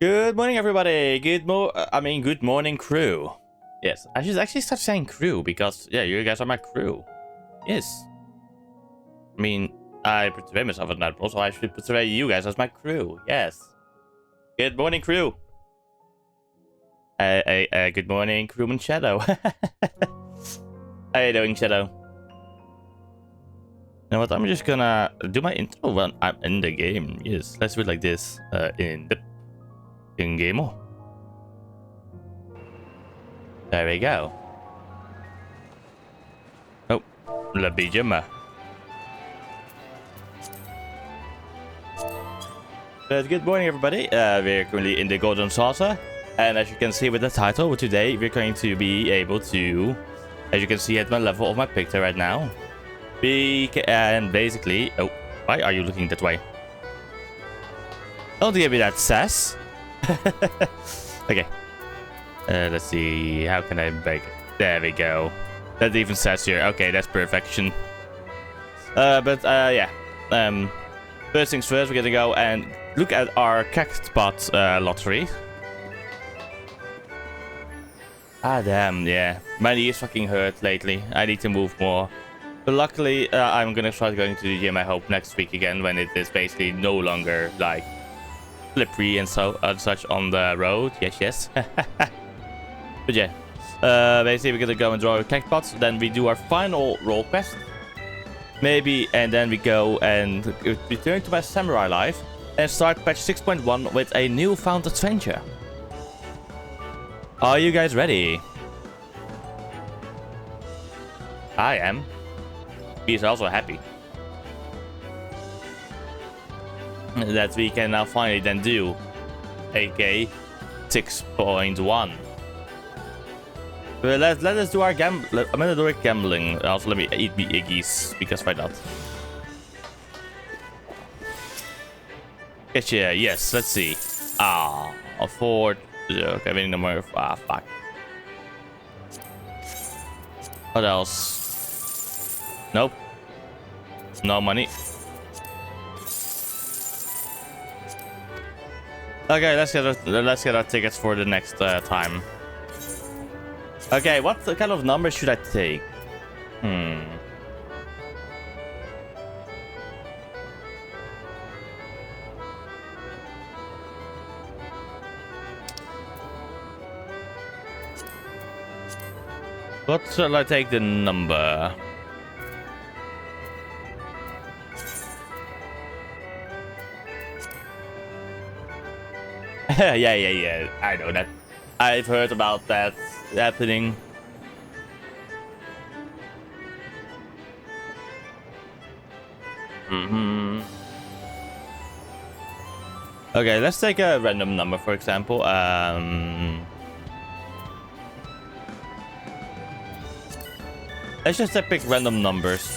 Good morning, everybody. Good morning, crew. Yes, I should actually start saying crew because, yeah, you guys are my crew. Yes. I mean, I portray myself as that, but also I should portray you guys as my crew. Yes. Good morning, crew. Good morning, crewman Shadow. How you doing, Shadow? You know what? I'm just gonna do my intro when I'm in the game. Yes, let's do it like this. In game. There we go. Oh, la bijama. Good morning, everybody. We're currently in the Golden Saucer, and as you can see with the title, today we're going to be able to, as you can see at my level of my picture right now, and basically, oh, why are you looking that way? Don't give me that sass. Okay. Let's see. How can I make it? There we go. That even says here. Okay, that's perfection. Yeah. First things first, we're gonna go and look at our cactpot lottery. Ah, damn. Yeah. My knee is fucking hurt lately. I need to move more. But luckily, I'm gonna start going to the gym, I hope, next week again, when it is basically no longer, like, slippery and such on the road. Yes. But yeah, basically we're gonna go and draw our cactpots, then we do our final role quest, maybe, and then we go and return to my samurai life and start patch 6.1 with a newfound adventure. Are you guys ready? I am. He's also happy that we can now finally then do AK 6.1. Let us do our mandatory gambling. Also, let me eat me Iggy's, because why not? Getcha, yes, let's see. Afford. Okay, winning number. Fuck. What else? Nope. No money. Okay, let's get our tickets for the next time. Okay, what kind of number should I take? What shall I take the number? Yeah. I know that. I've heard about that happening. Okay, let's take a random number, for example. Let's just pick random numbers.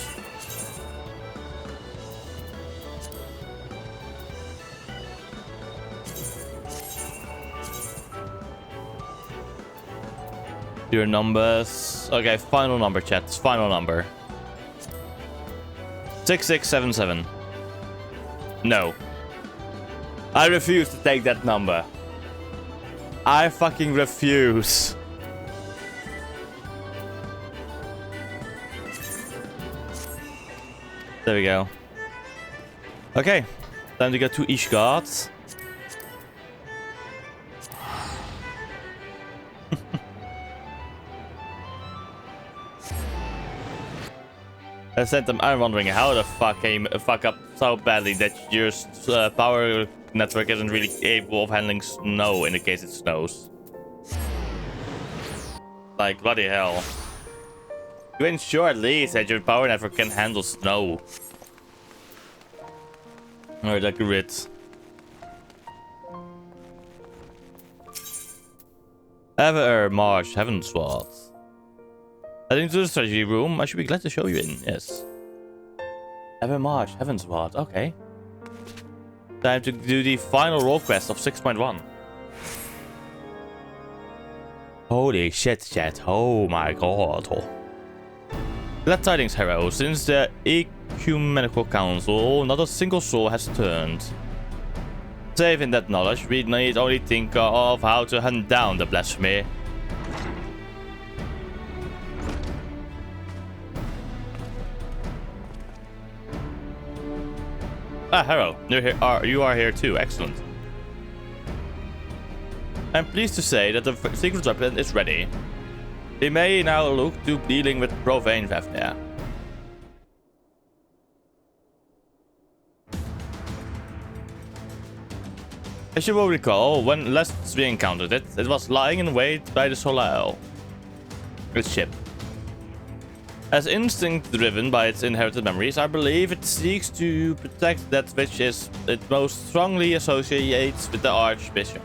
Your numbers. Okay, final number, chat. Final number. 6677. No. I refuse to take that number. I fucking refuse. There we go. Okay. Time to get to Ishgard. I'm wondering how the fuck up so badly that your power network isn't really capable of handling snow in the case it snows. Like, bloody hell. You ensure at least that your power network can handle snow. Or the grid. Ever March, Heavensward. Heading to the strategy room, I should be glad to show you in, yes. Ever March, Heavensward, okay. Time to do the final role quest of 6.1. Holy shit, chat. Oh my god. Glad tidings, hero. Since the Ecumenical Council, not a single soul has turned. Saving that knowledge, we need only think of how to hunt down the blasphemy. Ah, hello. You are here too. Excellent. I'm pleased to say that the secret weapon is ready. We may now look to dealing with profane Fafnir. As you will recall, when last we encountered it, it was lying in wait by the Soleil, its ship. As instinct-driven by its inherited memories, I believe it seeks to protect that which it most strongly associates with the Archbishop.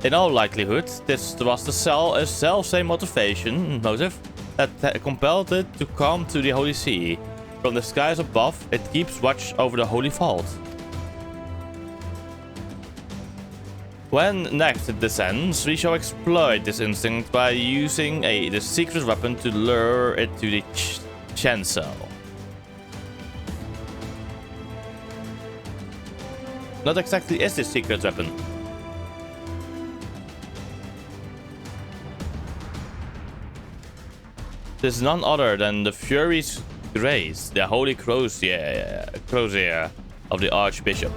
In all likelihood, this was the self-same motive that compelled it to come to the Holy See. From the skies above, it keeps watch over the Holy Vault. When next it descends, we shall exploit this instinct by using the secret weapon to lure it to the chancel. What exactly is this secret weapon? It is none other than the Fury's Grace, the holy crozier of the Archbishop.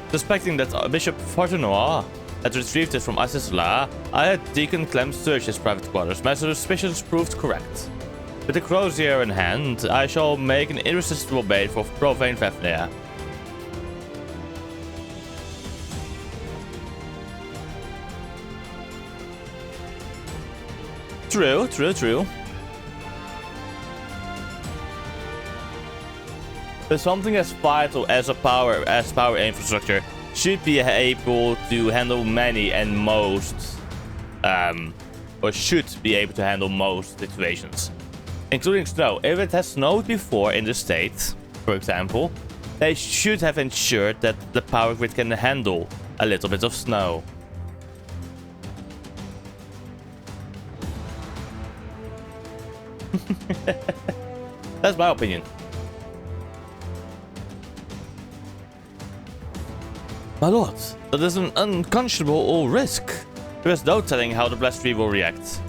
Suspecting that Bishop Fortenoir had retrieved it from Assisla, I had Deacon Clem search his private quarters. My suspicions proved correct. With the crozier in hand, I shall make an irresistible bait for profane Fafnir. True. But something as vital as power infrastructure should be able to handle many and most, or should be able to handle most situations, including snow. If it has snowed before in the state, for example, they should have ensured that the power grid can handle a little bit of snow. That's my opinion. My lord, that is an unconscionable risk. There is no telling how the Blessed Tree will react.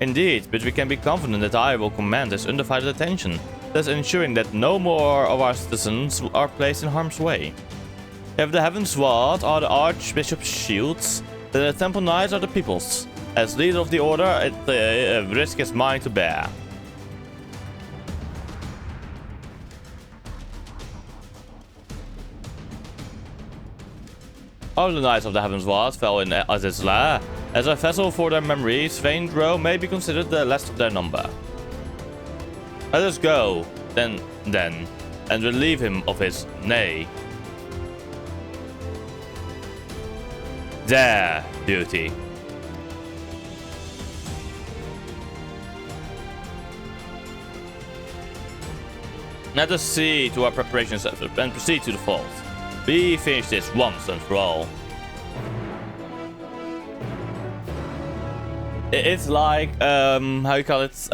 Indeed, but we can be confident that I will command this undivided attention, thus ensuring that no more of our citizens are placed in harm's way. If the Heaven's Ward are the Archbishop's shields, then the Temple Knights are the people's. As leader of the order, the risk is mine to bear. All the Knights of the Heaven's Ward fell in Azizla. As a vessel for their memories, Vaindro may be considered the last of their number. Let us go, then, and relieve him of his nay. Their duty. Let us see to our preparations and proceed to the vault. We finish this once and for all. It's like, how you call it?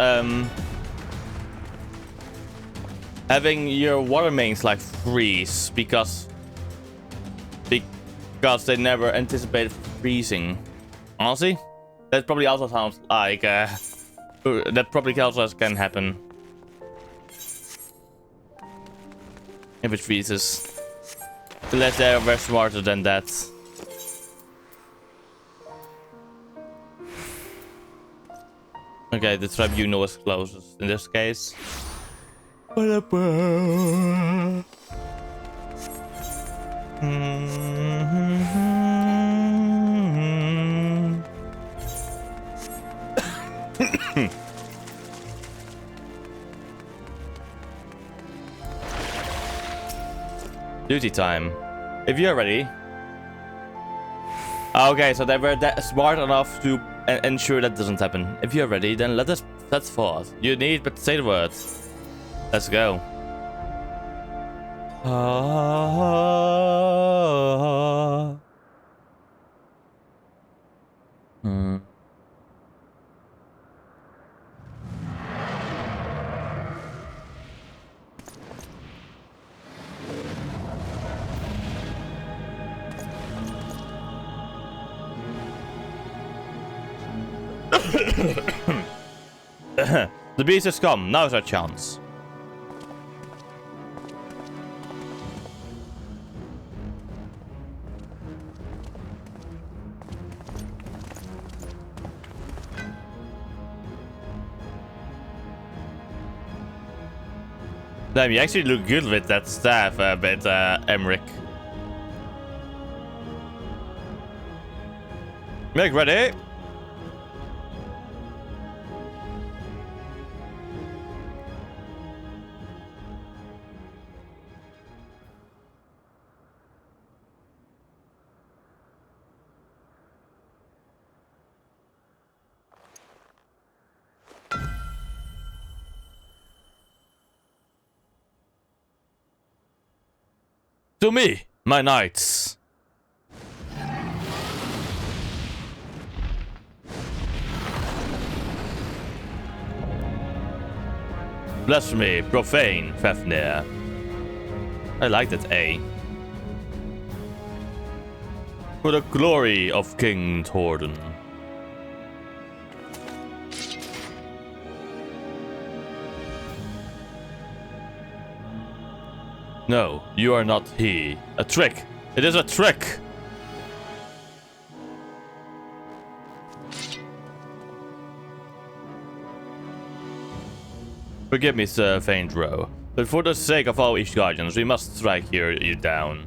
Having your water mains like freeze because they never anticipated freezing. Honestly, that probably also sounds like that probably also can happen if it freezes. Unless they are smarter than that. Okay, the tribunal is closest in this case. Duty time. If you're ready. Okay, so they were smart enough to ensure that doesn't happen. If you're ready, then let us set forth. You need but say the words. Let's go. The beast has come. Now's our chance. Damn, you actually look good with that staff, but Emmerich. Make ready. To me, my knights. Blasphemy, profane, Fafnir. I like that A. For the glory of King Torden. No, you are not he. A trick. It is a trick. Forgive me, Sir Faindro, but for the sake of all East Guardians, we must strike you down.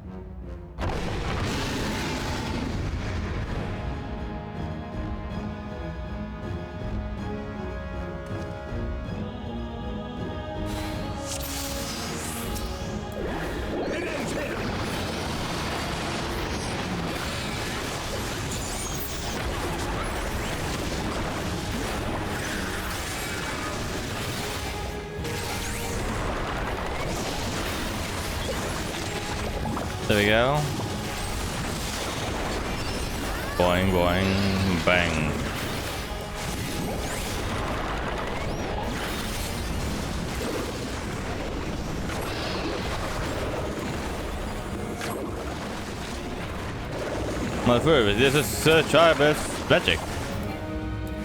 There we go. Boing, boing, bang. My favorite, this is Sir Charbus magic.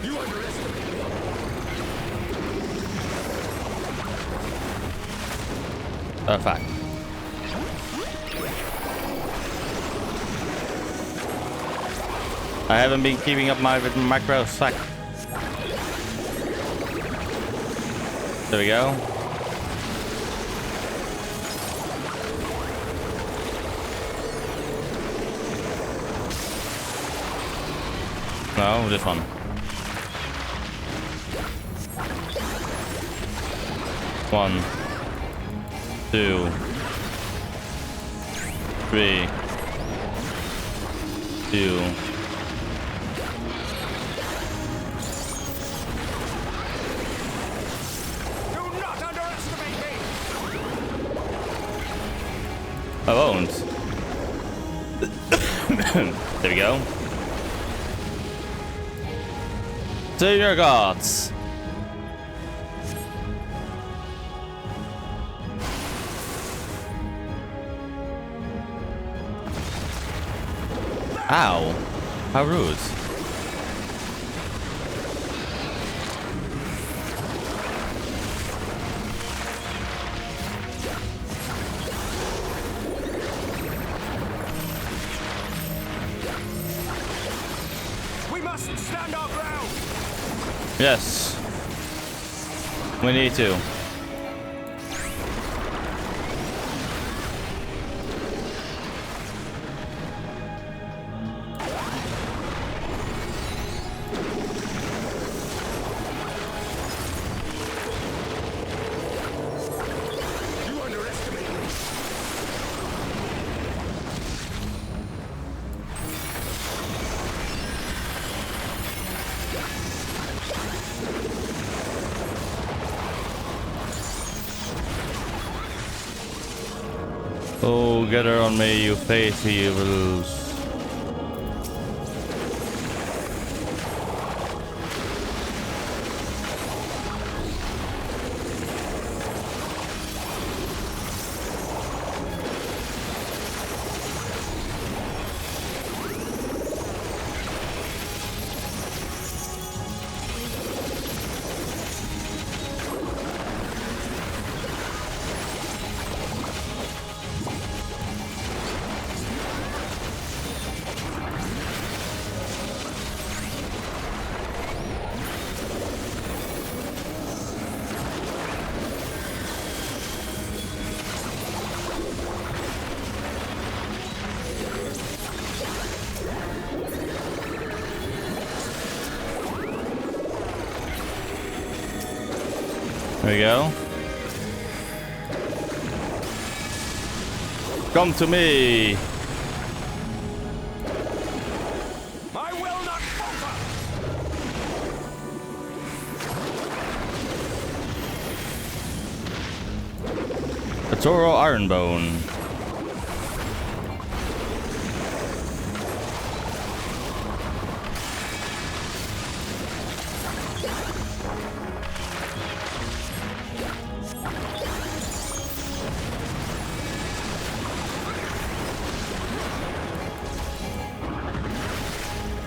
You underestimate me. Fact. I haven't been keeping up with my macros. Fuck. There we go. No, this one. 1, 2, 3, 2. I won't. There we go. To your gods. Ow. How rude. Stand our ground. Yes. We need to. You underestimate me. Oh, get her on me, you faithy evils. There we go. Come to me. I will not falter. A Toro Ironbone.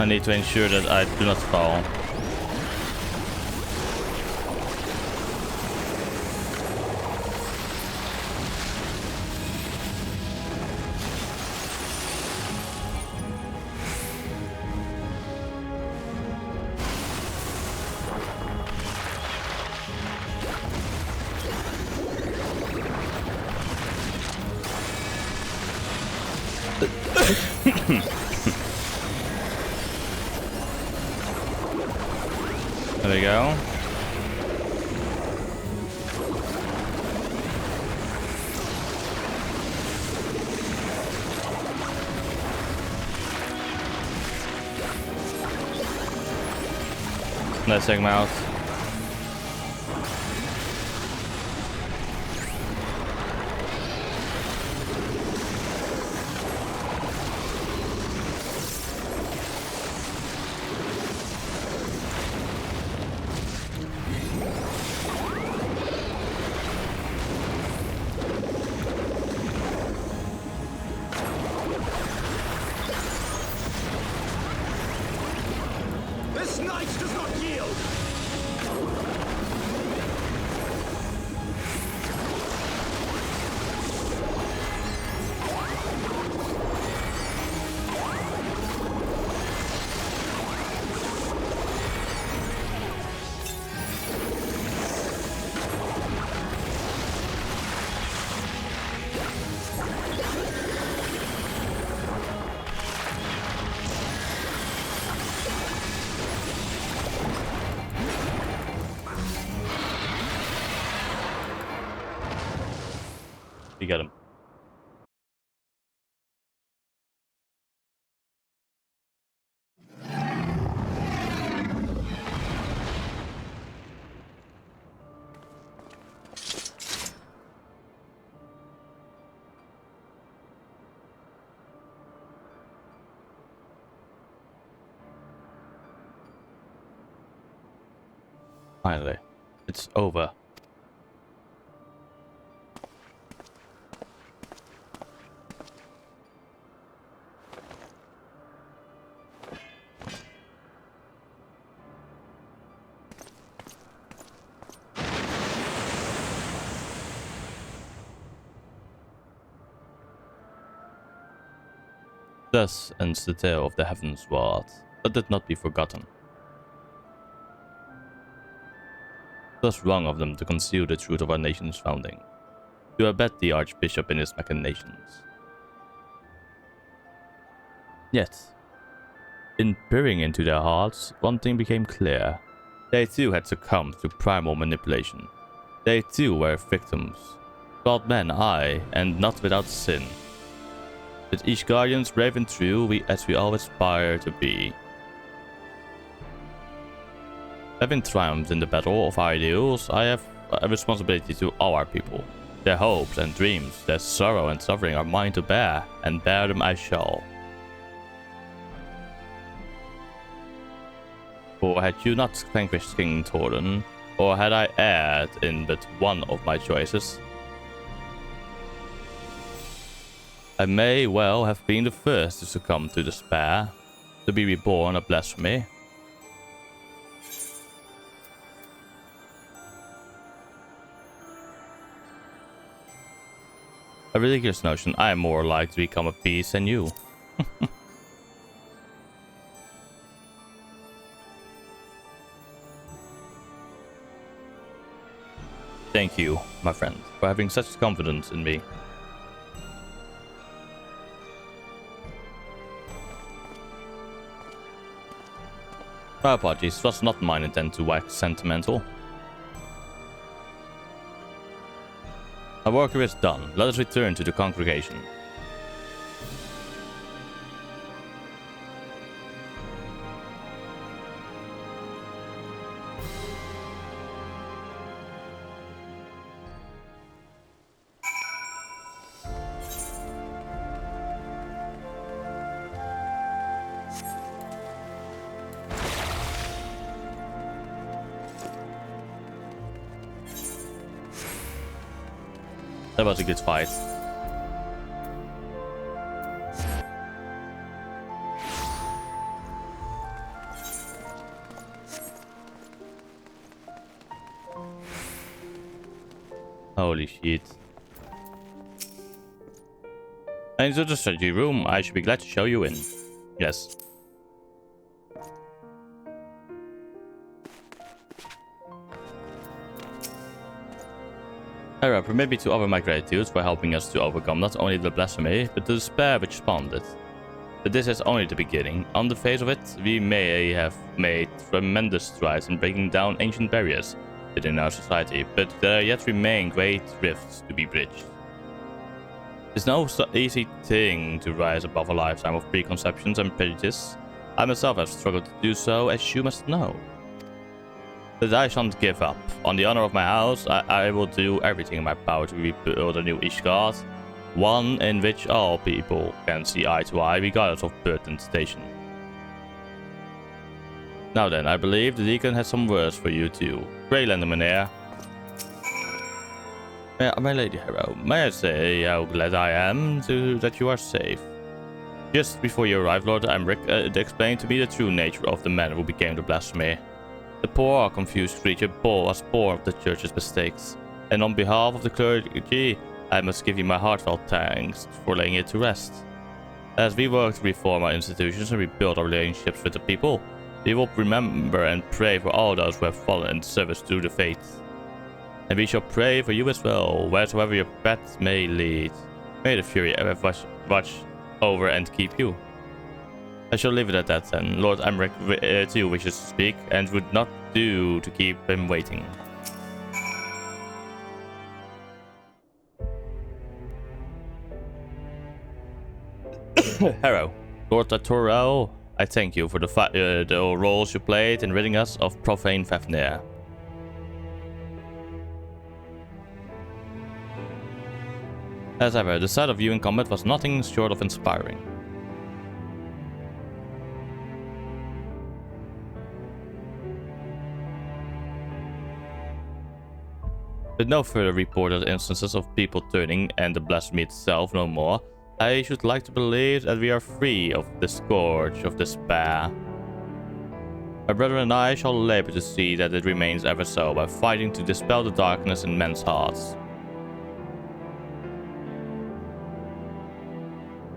I need to ensure that I do not fall. There we go. Let's take him out. This knight does not yield. You get him. Finally, it's over. Thus ends the tale of the Heaven's Ward. Let it not be forgotten. It was wrong of them to conceal the truth of our nation's founding, to abet the Archbishop in his machinations. Yet, in peering into their hearts, one thing became clear. They too had succumbed to primal manipulation. They too were victims. Flawed men, aye, and not without sin. But each guardians brave and true, as we all aspire to be. Having triumphed in the battle of ideals, I have a responsibility to all our people. Their hopes and dreams, their sorrow and suffering are mine to bear, and bear them I shall. For had you not vanquished King Torden, or had I erred in but one of my choices, I may well have been the first to succumb to despair, to be reborn a blasphemy. A ridiculous notion. I am more like to become a beast than you. Thank you, my friend, for having such confidence in me. My apologies, it was not mine intent to wax sentimental. Our work is done. Let us return to the congregation. That was a good fight. Holy shit. Into the strategy room. I should be glad to show you in. Yes. Hera, permit me to offer my gratitude for helping us to overcome not only the blasphemy, but the despair which spawned it. But this is only the beginning. On the face of it, we may have made tremendous strides in breaking down ancient barriers within our society, but there yet remain great rifts to be bridged. It's no easy thing to rise above a lifetime of preconceptions and prejudice. I myself have struggled to do so, as you must know. But I shan't give up. On the honor of my house, I will do everything in my power to rebuild a new Ishgard, one in which all people can see eye to eye regardless of birth and station. Now then, I believe the deacon has some words for you too. Greylander, meneer. My lady Hero, may I say how glad I am that you are safe. Just before you arrived, Lord Emmerich explained to me the true nature of the man who became the blasphemy. The poor, confused creature was born of the church's mistakes, and on behalf of the clergy, I must give you my heartfelt thanks for laying it to rest. As we work to reform our institutions and rebuild our relationships with the people, we will remember and pray for all those who have fallen in service to the faith. And we shall pray for you as well, wheresoever your path may lead. May the Fury ever watch over and keep you. I shall leave it at that then. Lord Emmerich too wishes to speak, and would not do to keep him waiting. Harrow, Lord Torel, I thank you for the roles you played in ridding us of profane Fafnir. As ever, the sight of you in combat was nothing short of inspiring. With no further reported instances of people turning and the blasphemy itself no more, I should like to believe that we are free of the scourge of despair. My brother and I shall labor to see that it remains ever so by fighting to dispel the darkness in men's hearts.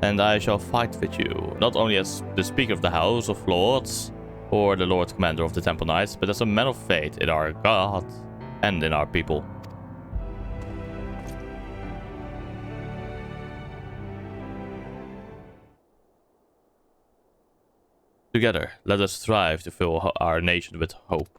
And I shall fight with you, not only as the Speaker of the House of Lords, or the Lord Commander of the Temple Knights, but as a man of faith in our God and in our people. Together, let us strive to fill our nation with hope.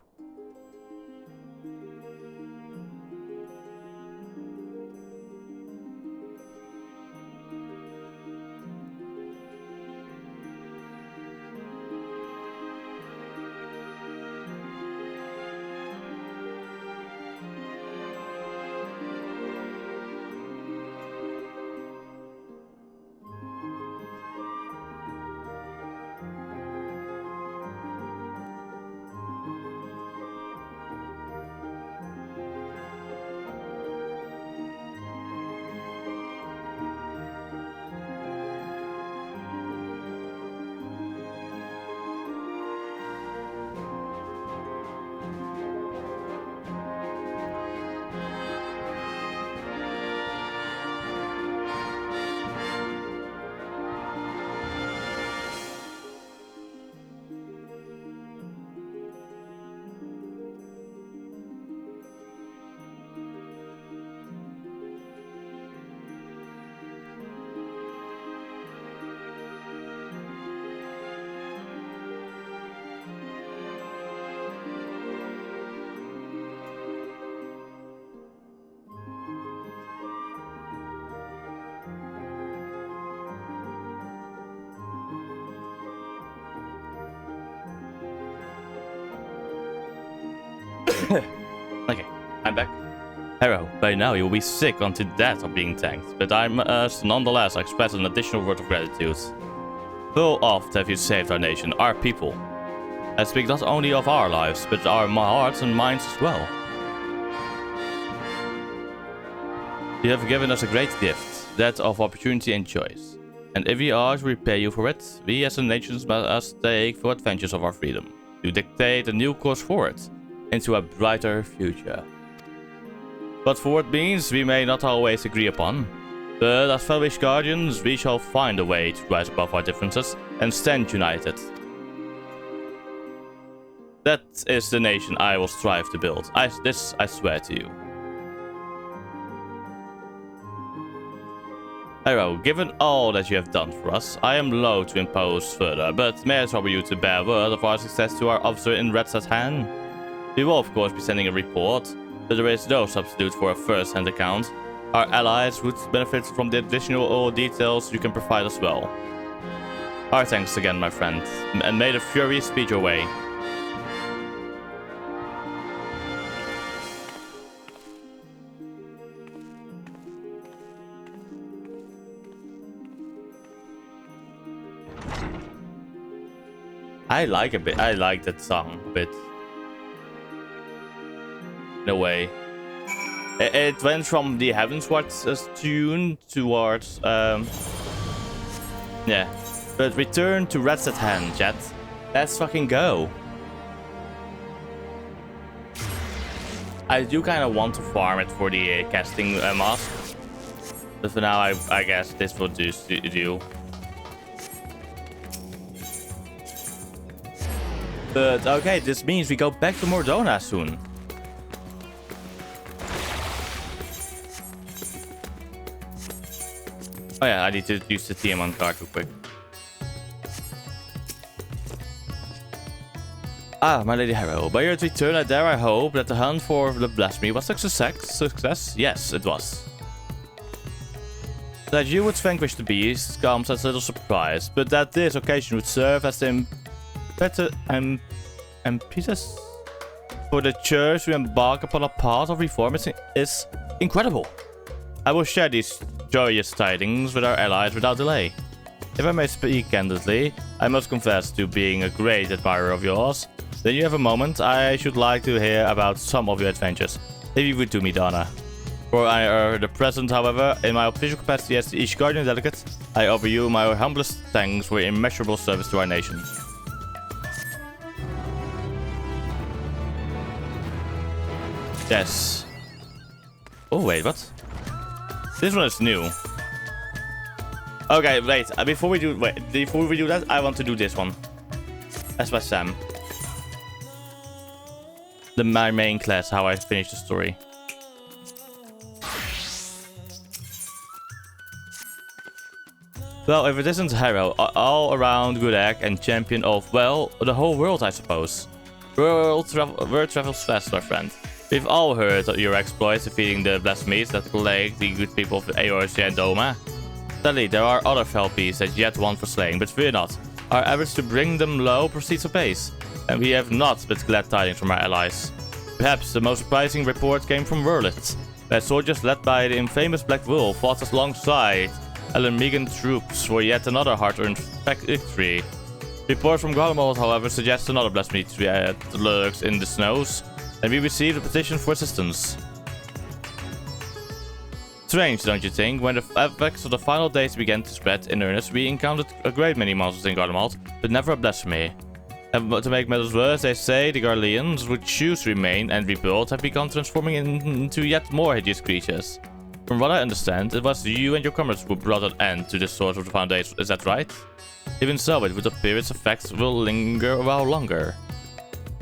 Okay, I'm back. Hero, by now you will be sick unto death of being tanked, but I must nonetheless express an additional word of gratitude. Full oft have you saved our nation, our people. I speak not only of our lives, but our hearts and minds as well. You have given us a great gift, that of opportunity and choice. And if we are to repay you for it, we as a nation must take full advantage of our freedom, to dictate a new course forward, into a brighter future. What forward means we may not always agree upon, but as fellow guardians we shall find a way to rise above our differences and stand united. That is the nation I will strive to build. This I swear to you. Hero, given all that you have done for us, I am loath to impose further, but may I trouble you to bear word of our success to our officer in Red's hand? We will of course be sending a report, but there is no substitute for a first-hand account. Our allies would benefit from the additional details you can provide as well. Our thanks again, my friend, and may the fury speed your way. I like that song a bit. In a way. It went from the Heavensward tune towards yeah. But return to Red's hand, chat. Let's fucking go. I do kind of want to farm it for the casting mask. But for now I guess this will do. But okay, this means we go back to Mordona soon. Oh yeah, I need to use the TM card real quick. Ah, my Lady Hero. By your return, I dare I hope that the hunt for the blasphemy was a success? Yes, it was. That you would vanquish the beast comes as a little surprise, but that this occasion would serve as the impetus for the church to embark upon a path of reform is incredible. I will share these joyous tidings with our allies without delay. If I may speak candidly, I must confess to being a great admirer of yours. Then you have a moment, I should like to hear about some of your adventures, if you would do me the honor. For the present, however, in my official capacity as the East Guardian Delegate, I offer you my humblest thanks for your immeasurable service to our nation. Yes. Oh wait, what? This one is new. Okay, wait. Before we do that, I want to do this one. That's my Sam. My main class, how I finish the story. Well, if it isn't Hero, all around good egg and champion of, well, the whole world, I suppose. Word travels fast, my friend. We've all heard of your exploits defeating the blasphemies that plague the good people of Eorzea and Doma. Sadly, there are other fell beasts that yet want for slaying, but fear not. Our efforts to bring them low proceeds apace, and we have not but glad tidings from our allies. Perhaps the most surprising report came from Wurlit, where soldiers led by the infamous Black Wolf fought alongside Elamigan troops for yet another hard-earned victory. Reports from Garlemald, however, suggest another blasphemy lurks in the snows, and we received a petition for assistance. Strange, don't you think? When the effects of the final days began to spread in earnest, we encountered a great many monsters in Garlemald, but never a blasphemy. And to make matters worse, they say the Garleans would choose to remain and rebuild have begun transforming into yet more hideous creatures. From what I understand, it was you and your comrades who brought an end to the source of the foundation, is that right? Even so, it would appear its effects will linger a while longer.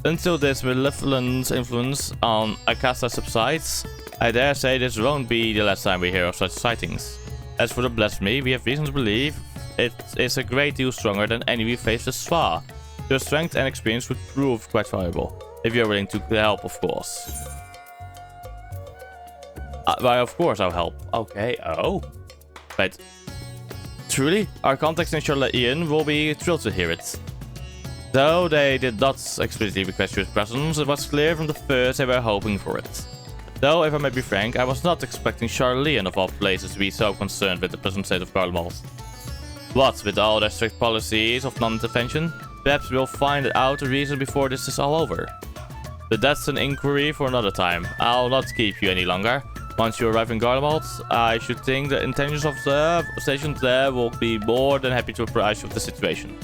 Until this malevolent influence on Akasa subsides, I dare say this won't be the last time we hear of such sightings. As for the blasphemy, we have reason to believe it is a great deal stronger than any we faced thus far. Your strength and experience would prove quite valuable, if you are willing to help, of course. Why, of course I'll help. Okay, oh. Wait. Truly? Our contacts in Charlatan will be thrilled to hear it. Though they did not explicitly request your presence, it was clear from the first they were hoping for it. Though, if I may be frank, I was not expecting Charlene of all places to be so concerned with the present state of Garlemald. What, with all their strict policies of non-intervention? Perhaps we'll find out the reason before this is all over. But that's an inquiry for another time. I'll not keep you any longer. Once you arrive in Garlemald, I should think the intentions of the stations there will be more than happy to apprise you of the situation.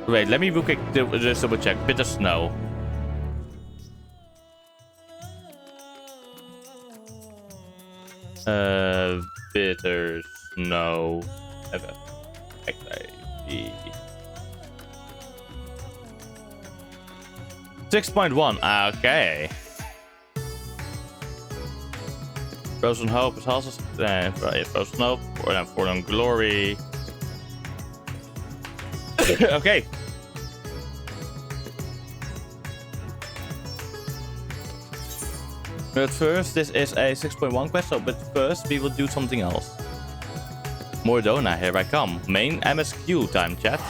Wait, let me real quick just double check. Bitter snow. Bitter snow. 6.1. Okay. Frozen Hope is also Frozen Hope for them glory. Okay. But first, this is a 6.1 quest, but first we will do something else. Mordona, here I come. Main MSQ time, chat.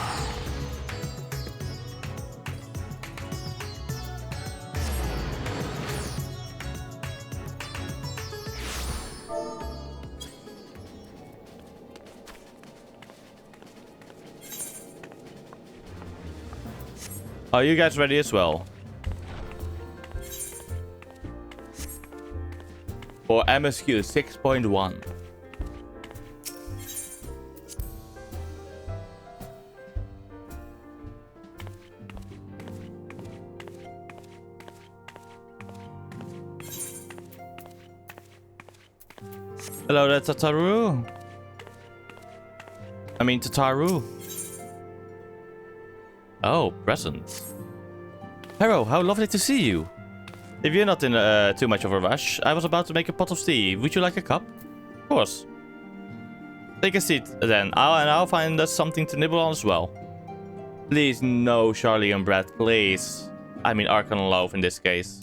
Are you guys ready as well? For MSQ 6.1. Hello there, Tataru. I mean, Tataru. Oh, presents. Hero, how lovely to see you. If you're not in too much of a rush, I was about to make a pot of tea. Would you like a cup? Of course. Take a seat then. I'll find us something to nibble on as well. Please, no, Charlie and Brad, please. I mean, Archon Loaf in this case.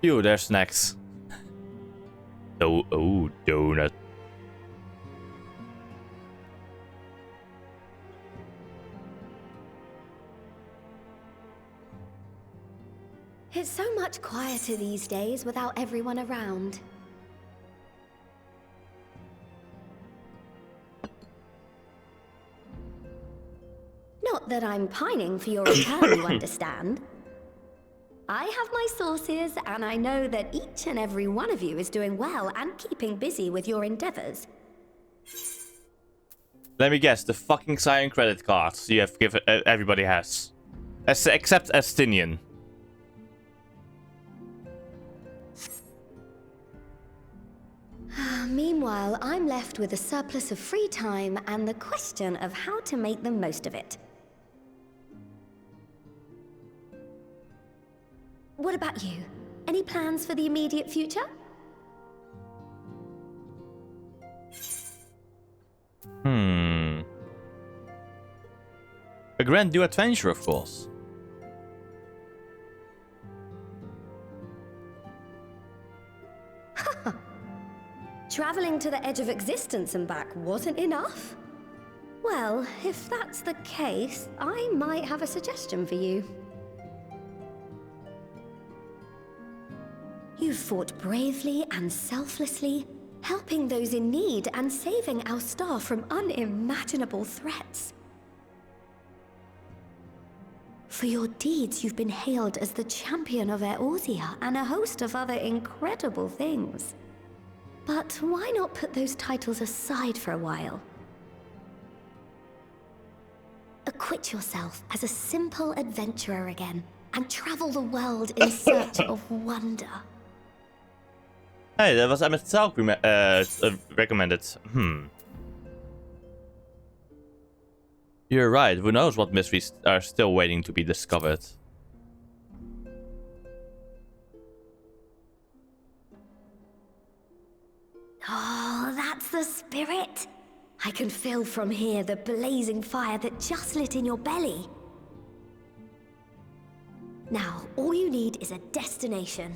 Phew, there's snacks. Oh, donut. It's so much quieter these days without everyone around. Not that I'm pining for your return, you understand. I have my sources, and I know that each and every one of you is doing well and keeping busy with your endeavors. Let me guess, the fucking Scion credit cards you have given everybody has. Except Estinian. Meanwhile, I'm left with a surplus of free time and the question of how to make the most of it. What about you? Any plans for the immediate future? A grand new adventure, of course. Traveling to the edge of existence and back wasn't enough? Well, if that's the case, I might have a suggestion for you. You've fought bravely and selflessly, helping those in need and saving our star from unimaginable threats. For your deeds, you've been hailed as the champion of Eorzea and a host of other incredible things. But why not put those titles aside for a while? Acquit yourself as a simple adventurer again and travel the world in search of wonder. Hey, that was Emmett Talk recommended. You're right. Who knows what mysteries are still waiting to be discovered. Oh, that's the spirit. I can feel from here the blazing fire that just lit in your belly. Now, all you need is a destination.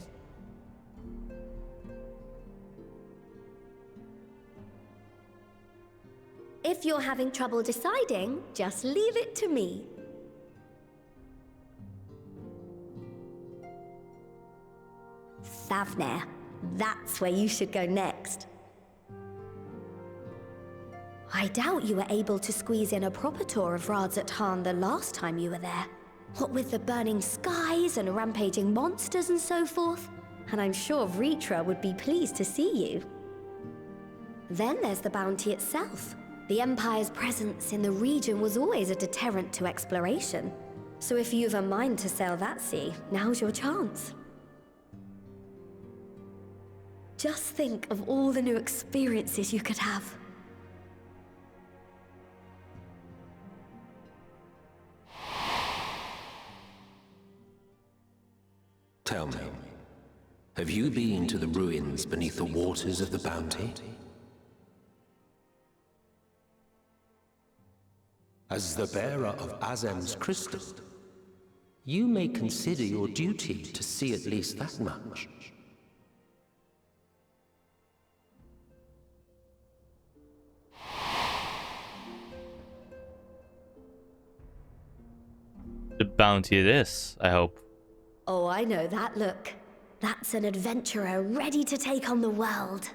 If you're having trouble deciding, just leave it to me. Thavner, that's where you should go next. I doubt you were able to squeeze in a proper tour of Radzat the last time you were there. What with the burning skies and rampaging monsters and so forth. And I'm sure Vritra would be pleased to see you. Then there's the bounty itself. The Empire's presence in the region was always a deterrent to exploration. So if you've a mind to sail that sea, now's your chance. Just think of all the new experiences you could have. Tell me, have you been to the ruins beneath the waters of the Bounty? As the bearer of Azem's crystal, you may consider your duty to see at least that much. The bounty it is, I hope. Oh, I know that look. That's an adventurer ready to take on the world.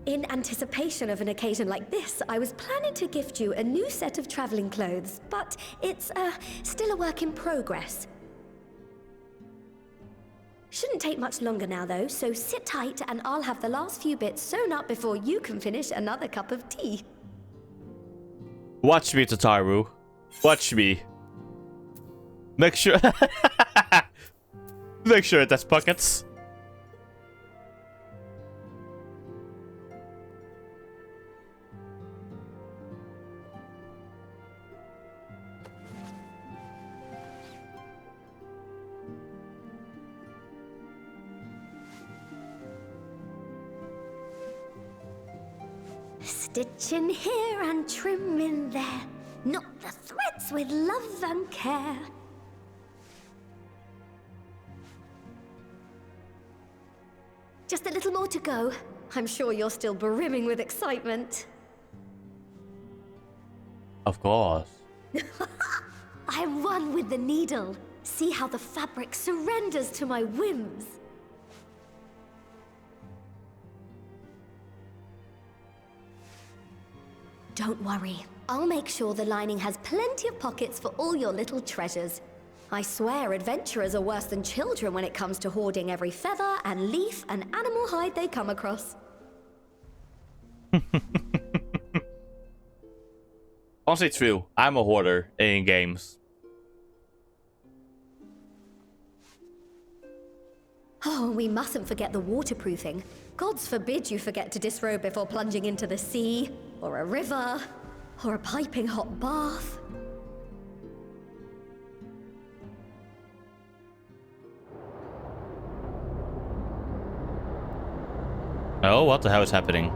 In anticipation of an occasion like this, I was planning to gift you a new set of traveling clothes, but it's still a work in progress. Shouldn't take much longer now, though, so sit tight and I'll have the last few bits sewn up before you can finish another cup of tea. Watch me, Tataru. Watch me. Make sure... Make sure it has pockets. Stitch in here and trim in there. Knot the threads with love and care. Just a little more to go. I'm sure you're still brimming with excitement. Of course. I'm one with the needle. See how the fabric surrenders to my whims. Don't worry. I'll make sure the lining has plenty of pockets for all your little treasures. I swear adventurers are worse than children when it comes to hoarding every feather and leaf and animal hide they come across. Honestly true. I'm a hoarder in games. Oh, we mustn't forget the waterproofing. Gods forbid you forget to disrobe before plunging into the sea, or a river, or a piping hot bath. Oh, what the hell is happening?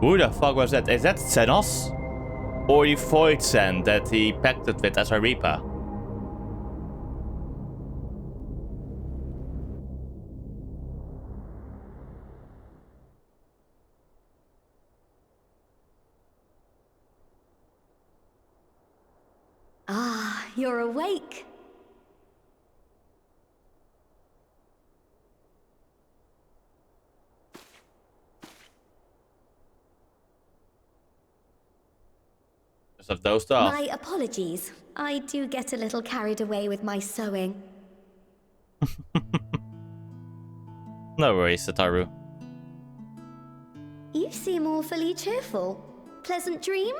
Who the fuck was that? Is that Xenos? Or the Void Sand that he pacted with as a Reaper? Ah, you're awake. Of those stuff. My apologies. I do get a little carried away with my sewing. No worries, Sataru. You seem awfully cheerful. Pleasant dream?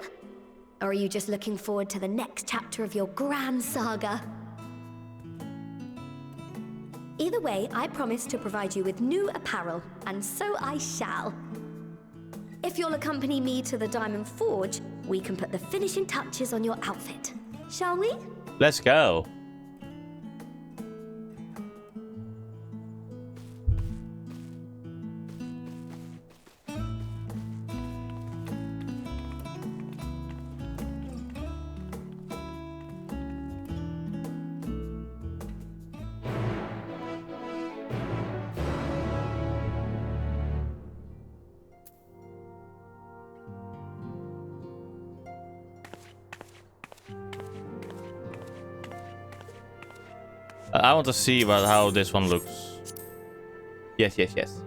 Or are you just looking forward to the next chapter of your grand saga? Either way, I promise to provide you with new apparel, and so I shall. If you'll accompany me to the Diamond Forge, we can put the finishing touches on your outfit. Shall we? Let's go. I want to see about how this one looks. Yes, yes, yes.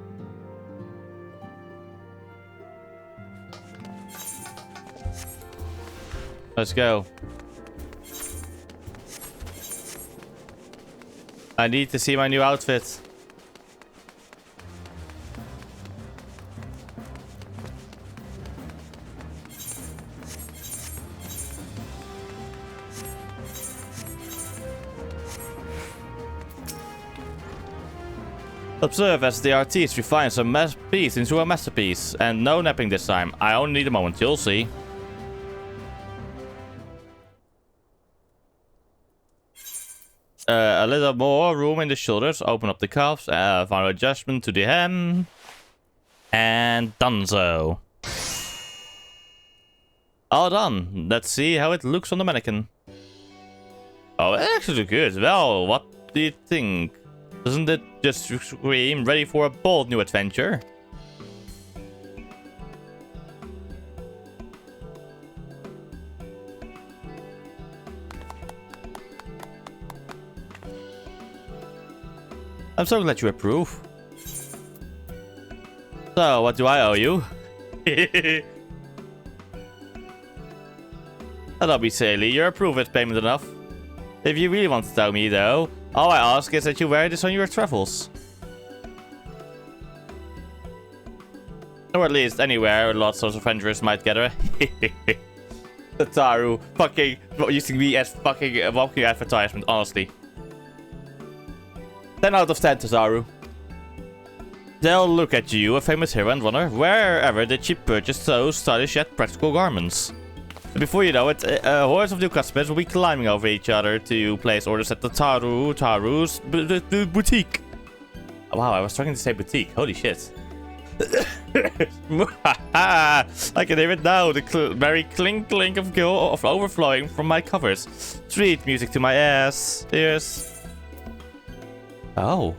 Let's go. I need to see my new outfit. Observe as the artist refines a piece into a masterpiece. And no napping this time. I only need a moment, you'll see. A little more room in the shoulders. Open up the calves. Final adjustment to the hem. And donezo. All done. Let's see how it looks on the mannequin. Oh, it actually looks good. Well, what do you think? Doesn't it just scream ready for a bold new adventure? I'm so glad you approve. So, what do I owe you? That'll be silly. Your approve is payment enough. If you really want to tell me, though, all I ask is that you wear this on your travels. Or at least anywhere lots of adventurers might gather. Sataru fucking using me as fucking walking advertisement, honestly. 10 out of 10, Sataru. They'll look at you, a famous hero and runner, wherever did you purchase those stylish yet practical garments? Before you know it, hordes of new customers will be climbing over each other to place orders at the Taru's boutique. Wow, I was trying to say boutique. Holy shit. I can hear it now. The merry clink clink of gil of overflowing from my covers. Sweet music to my ears. Oh.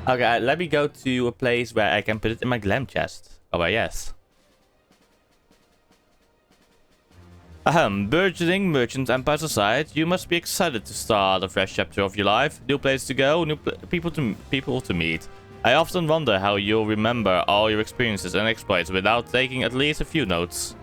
Okay, let me go to a place where I can put it in my glam chest. Oh, well, yes. Burgeoning merchant empires aside, you must be excited to start a fresh chapter of your life. New place to go, new people to meet. I often wonder how you'll remember all your experiences and exploits without taking at least a few notes.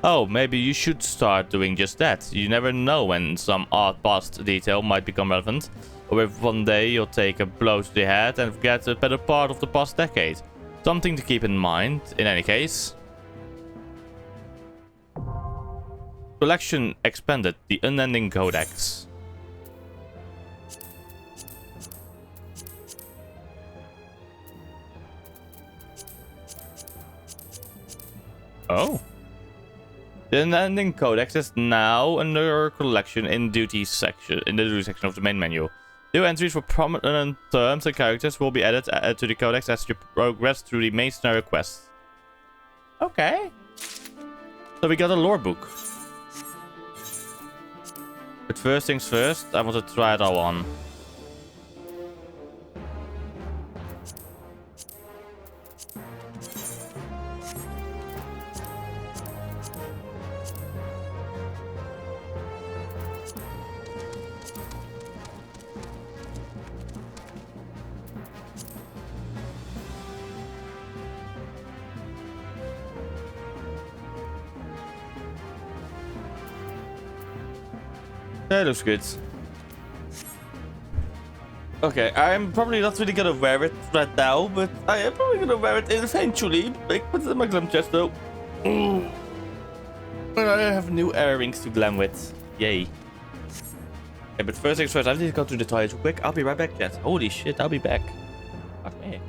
Oh, maybe you should start doing just that. You never know when some odd past detail might become relevant. Or if one day you'll take a blow to the head and forget a better part of the past decade. Something to keep in mind, in any case. Collection expanded, the Unending Codex. Oh. The Unending Codex is now under collection in the duty section of the main menu. New entries for prominent terms and characters will be added to the codex as you progress through the main scenario quest. Okay. So we got a lore book. But first things first, I want to try it all on. That looks good. Okay, I'm probably not really gonna wear it right now, but I am probably gonna wear it eventually. Like, put it in my glam chest though. Mm. And I have new earrings to glam with. Yay. Okay, but first things first, I need to go to the toilet real quick. I'll be right back, chat. Holy shit, I'll be back. Fuck me.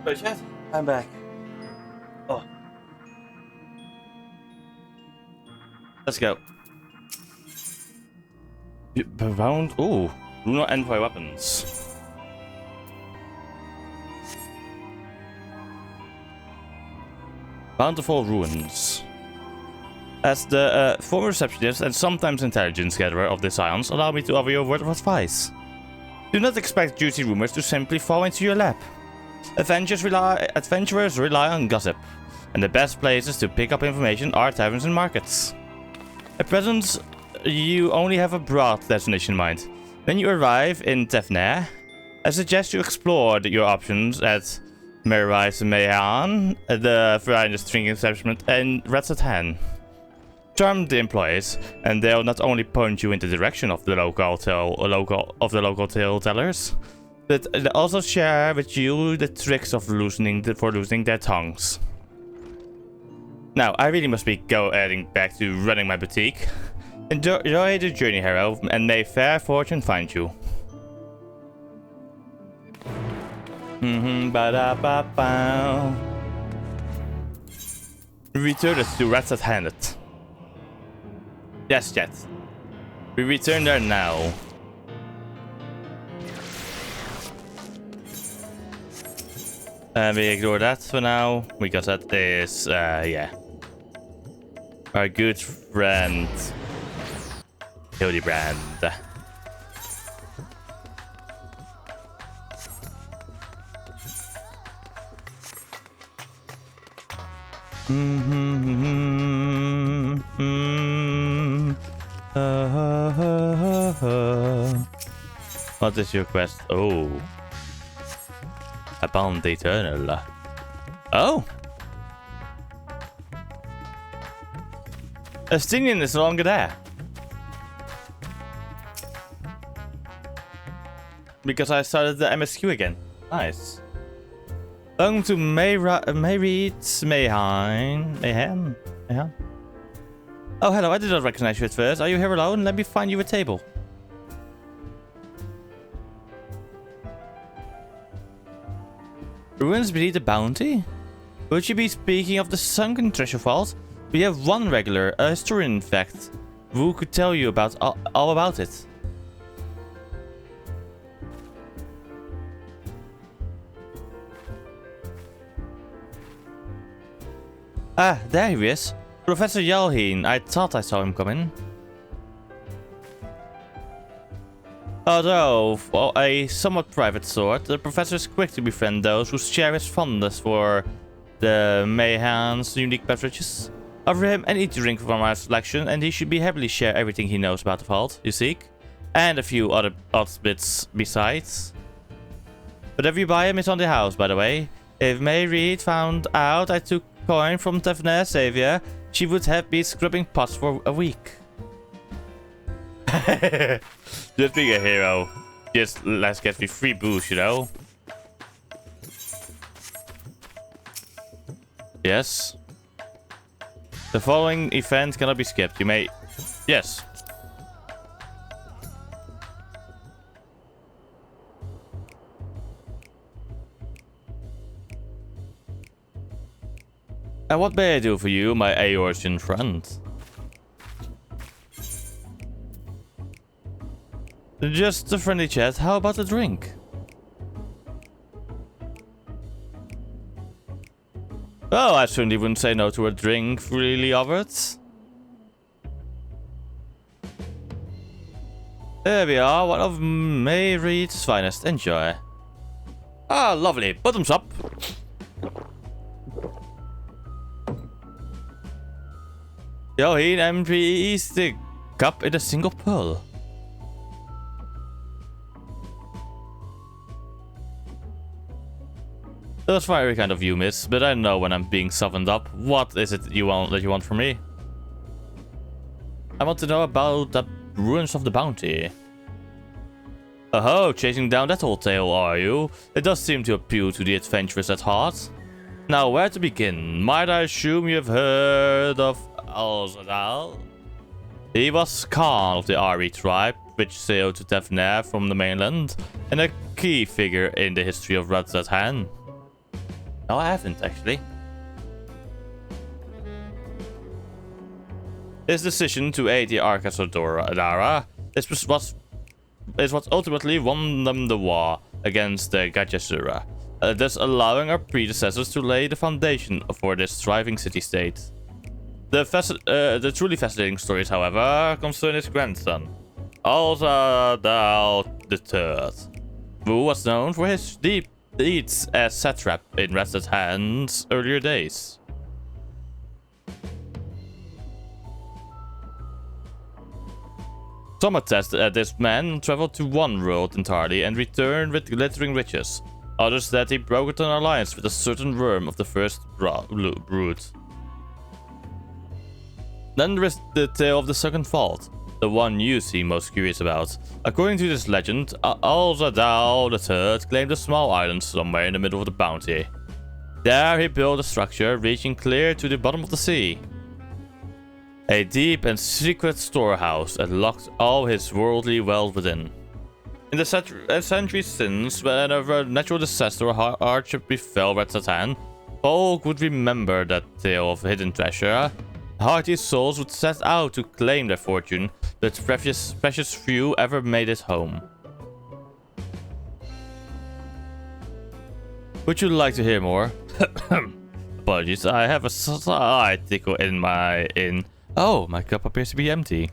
So chat, I'm back. Oh. Let's go. Found. Ooh. Do not envoy weapons. Bountiful ruins. As the former receptionist and sometimes intelligence gatherer of this islands, allow me to offer you a word of advice. Do not expect juicy rumors to simply fall into your lap. Adventurers rely on gossip, and the best places to pick up information are taverns and markets. At present, you only have a broad destination in mind. When you arrive in Tefnair, I suggest you explore your options at Merise Mehan, the finest drinking establishment, and Ratsatan. Charm the employees, and they'll not only point you in the direction of the local tale tellers, but they'll also share with you the tricks of loosening their tongues. Now, I really must be heading back to running my boutique. Enjoy the journey, hero, and may fair fortune find you. Ba-da-ba-bow. Return us to Ratsatan. Yes, chat. We return there now. And we ignore that for now, because that is, yeah. Our good friend, Hildebrand. What is your quest? Oh. A Bound Eternal. Oh! Estinian is no longer there. Because I started the MSQ again. Nice. Welcome to Mayreed's Mayhem. Oh, hello, I did not recognize you at first. Are you here alone? Let me find you a table. Ruins beneath the bounty? Would you be speaking of the sunken treasure vault? We have one regular, a historian in fact, who could tell you about all about it. Ah, there he is. Professor Yalheen. I thought I saw him come in. Although, of a somewhat private sort, the professor is quick to befriend those who share his fondness for the Mayhan's unique beverages. Offer him any drink from our selection, and he should be happily share everything he knows about the vault you seek, and a few other odd bits besides. Whatever you buy him is on the house, by the way. If Mayreed found out I took coin from Tefnair Savior, she would have been scrubbing pots for a week. Just being a hero. Just let's get me free boost, you know? Yes. The following event cannot be skipped. You may... Yes. And what may I do for you, my Aorcian friend? Just a friendly chat. How about a drink? Oh, I certainly wouldn't say no to a drink freely offered. There we are, one of Mayreed's finest. Enjoy. Ah, lovely. Bottoms up. Yalheen empties the cup in a single pull. That's very kind of you, miss, but I know when I'm being softened up. What is it that you want from me? I want to know about the ruins of the bounty. Oh, chasing down that old tale, are you? It does seem to appeal to the adventurous at heart. Now, where to begin? Might I assume you've heard of Al-Zadal? He was Khan of the Ari tribe, which sailed to Tefnair from the mainland, and a key figure in the history of Ratsatan. No, I haven't actually. His decision to aid the Arkasodara is what ultimately won them the war against the Gajasura, thus allowing our predecessors to lay the foundation for this thriving city-state. The truly fascinating stories, however, concern his grandson, Alzadal III, who was known for his deep deeds as satrap in Rested Hand's earlier days. Some attest that this man traveled to one world entirely and returned with glittering riches. Others that he brokered an alliance with a certain worm of the first brood. Then there is the tale of the second fault, the one you seem most curious about. According to this legend, Alzadal III claimed a small island somewhere in the middle of the bounty. There he built a structure reaching clear to the bottom of the sea. A deep and secret storehouse that locked all his worldly wealth within. In the centuries since, whenever a natural disaster or hardship befell Red Satan, folk would remember that tale of hidden treasure. Hardy souls would set out to claim their fortune, but precious few ever made it home. Would you like to hear more? Apologies, I have a slight tickle in my Oh, my cup appears to be empty.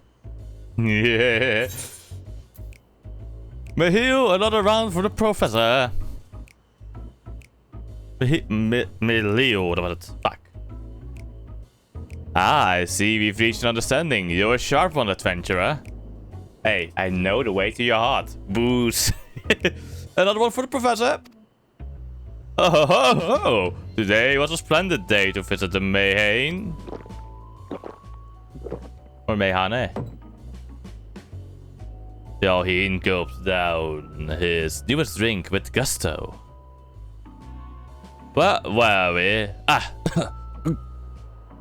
Yeah. Mahil, another round for the professor. Mahil, what about it? Fuck. Ah, I see we've reached an understanding. You're a sharp one, adventurer. Hey, I know the way to your heart. Booze. Another one for the professor. Oh, today was a splendid day to visit the Mayhane. Or Mayhane. Dalheen gulped down his newest drink with gusto. Where were we?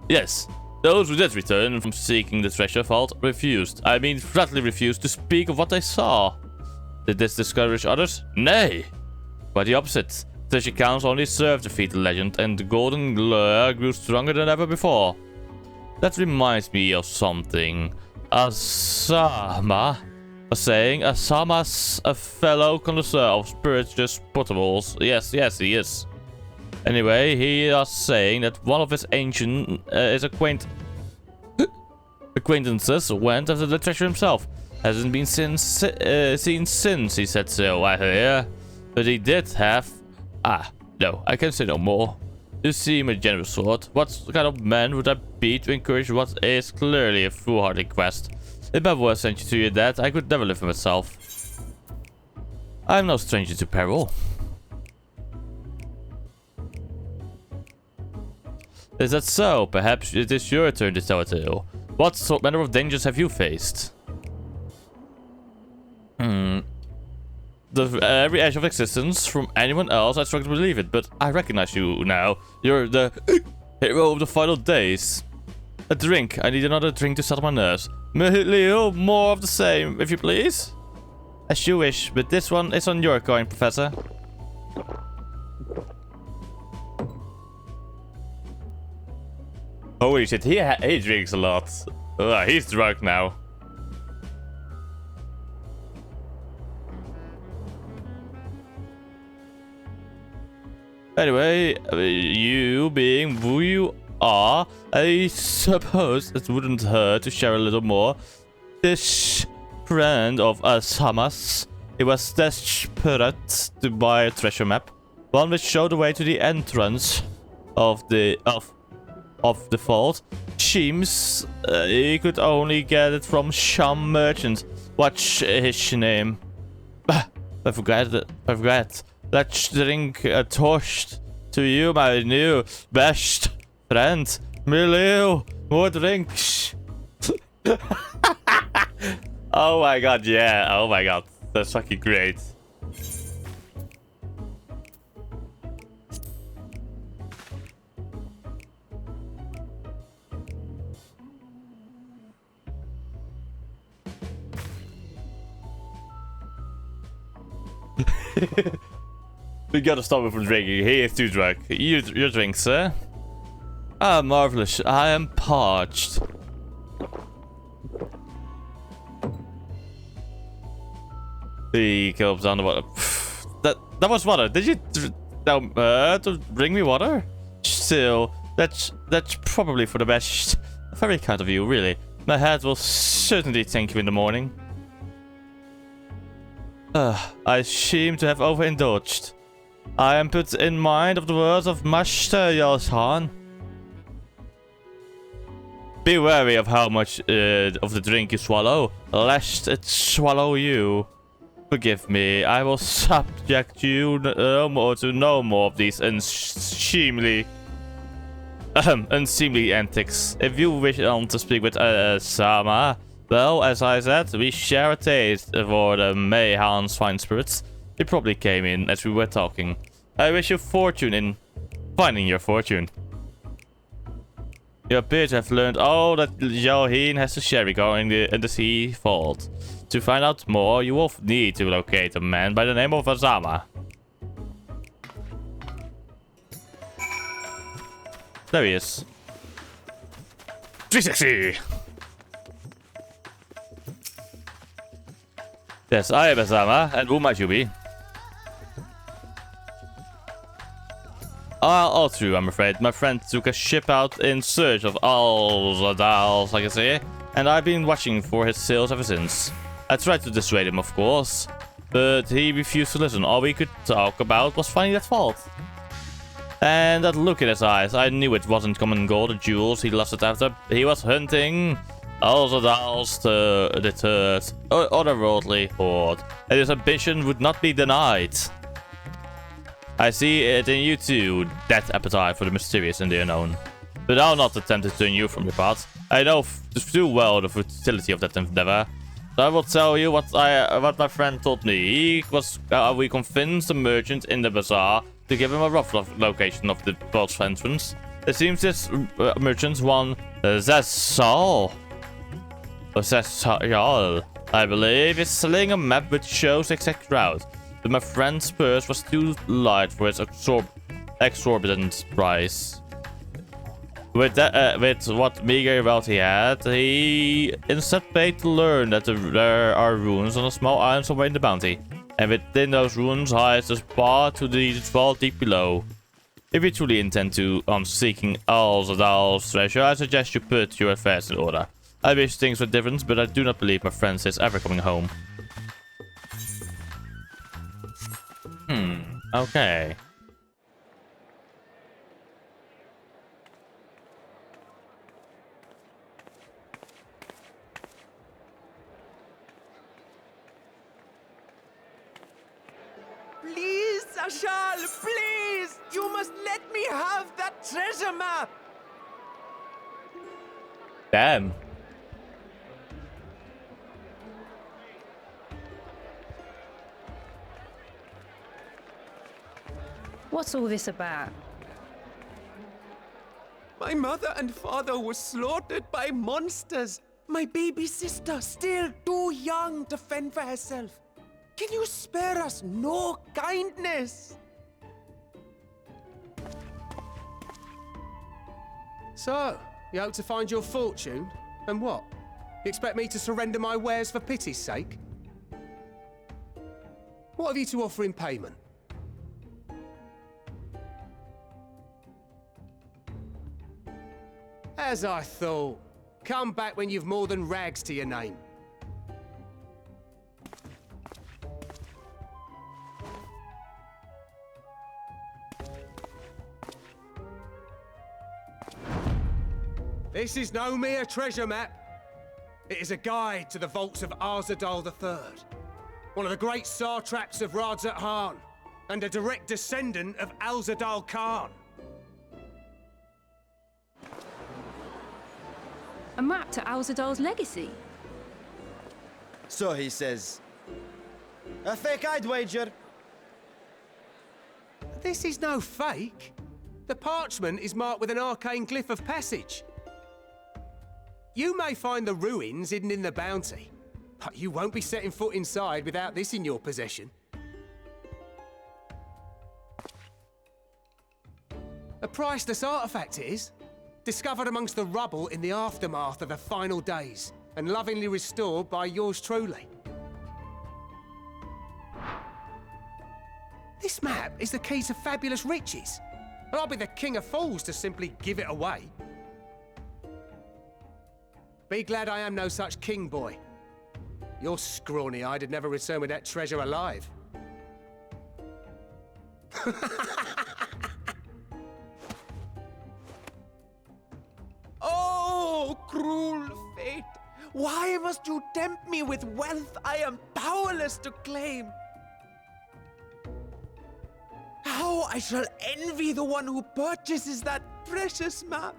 Yes, those who did return from seeking the treasure vault flatly refused to speak of what they saw. Did this discourage others? Nay. Quite the opposite. Treasure counts only served to feed the legend, and the golden lure grew stronger than ever before. That reminds me of something. Asama was saying Asama's a fellow connoisseur of spirituous potables. Yes, he is. Anyway, he was saying that one of his ancient acquaintances went after the treasure himself. Hasn't been seen since, he said so, I hear. But he did have... no, I can say no more. You seem a generous sort. What kind of man would I be to encourage what is clearly a foolhardy quest? If I were sent to your dad, I could never live for myself. I'm no stranger to peril. Is that so? Perhaps it is your turn to tell a tale. What manner of dangers have you faced? Every edge of existence from anyone else, I struggle to believe it, but I recognize you now. You're the hero of the final days. A drink. I need another drink to settle my nerves. Leo, more of the same, if you please. As you wish, but this one is on your coin, Professor. Holy shit, he drinks a lot. He's drunk now. Anyway, you being who you are, I suppose it wouldn't hurt to share a little more. This friend of Asama's, he was desperate to buy a treasure map, one which showed the way to the entrance of the vault. Seems he could only get it from some merchant. What's his name? I forgot. Let's drink a toast to you, my new best friend. Milieu, more drinks. Oh my god, yeah. Oh my god. That's fucking great. We gotta stop him from drinking. He is too drunk. Your drink, sir. Ah, marvelous. I am parched. He comes down the water. That was water. Did you to bring me water? Still, that's probably for the best. Very kind of you, really. My head will certainly thank you in the morning. I seem to have overindulged. I am put in mind of the words of Master Yalshan. Be wary of how much of the drink you swallow, lest it swallow you. Forgive me, I will subject you no more to no more of these unseemly antics. If you wish to speak with Sama, well, as I said, we share a taste for the Mayhan's fine spirits. He probably came in as we were talking. I wish you fortune in finding your fortune. You appear to have learned all that Yohin has to share regarding the sea fault. To find out more, you will need to locate a man by the name of Azama. There he is. 360! Yes, I am Azama, and who might you be? All true, I'm afraid. My friend took a ship out in search of all the dolls, like I say, and I've been watching for his sails ever since. I tried to dissuade him, of course, but he refused to listen. All we could talk about was finding that fault. And that look in his eyes, I knew it wasn't common gold or jewels he lusted after. He was hunting all the dolls to deter otherworldly horde, and his ambition would not be denied. I see it in you too, that appetite for the mysterious and the unknown. But I'll not attempt to turn you from your path. I know too well the futility of that endeavor. So I will tell you what my friend told me. We convinced the merchant in the bazaar to give him a rough location of the vault's entrance. It seems this merchant's one Zessal. I believe, is selling a map which shows the exact route. But my friend's purse was too light for its exorbitant price. With what meager wealth he had, he instead paid to learn that there are ruins on a small island somewhere in the bounty. And within those ruins hides the path to the vault deep below. If you truly intend to seeking all the doll's treasure, I suggest you put your affairs in order. I wish things were different, but I do not believe my friend is ever coming home. Okay. Please, Ashal, please! You must let me have that treasure map! Damn. What's all this about? My mother and father were slaughtered by monsters. My baby sister, still too young to fend for herself. Can you spare us no kindness? So, you hope to find your fortune? And what? You expect me to surrender my wares for pity's sake? What have you to offer in payment? As I thought. Come back when you've more than rags to your name. This is no mere treasure map. It is a guide to the vaults of Arzadal III, one of the great satraps of Radzat Han, and a direct descendant of Alzadal Khan. A map to Alzadal's legacy? So he says. A fake, I'd wager. This is no fake. The parchment is marked with an arcane glyph of passage. You may find the ruins hidden in the bounty, but you won't be setting foot inside without this in your possession. A priceless artifact it is. Discovered amongst the rubble in the aftermath of the final days, and lovingly restored by yours truly. This map is the key to fabulous riches, and I'll be the king of fools to simply give it away. Be glad I am no such king, boy. Your scrawny-eyed had never returned with that treasure alive. Oh, cruel fate! Why must you tempt me with wealth I am powerless to claim? How I shall envy the one who purchases that precious map!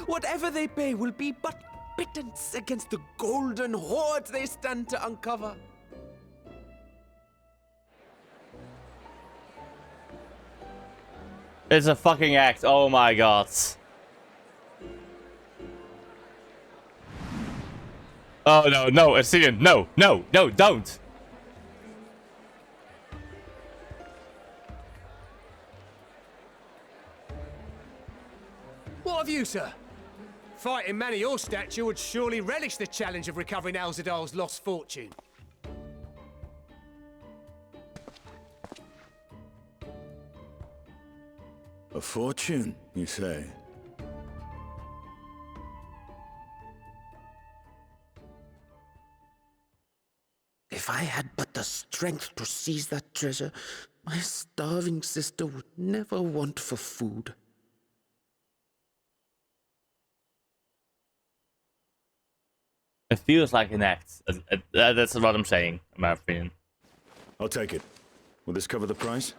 Whatever they pay will be but pittance against the golden hoards they stand to uncover. It's a fucking act. Oh my god. Oh no, no, Assyrian, no, no, no, don't. What of you, sir? Fighting man of your stature would surely relish the challenge of recovering Alzadal's lost fortune. A fortune, you say? If I had but the strength to seize that treasure, my starving sister would never want for food. It feels like an act. That's what I'm saying, in my opinion. I'll take it. Will this cover the price?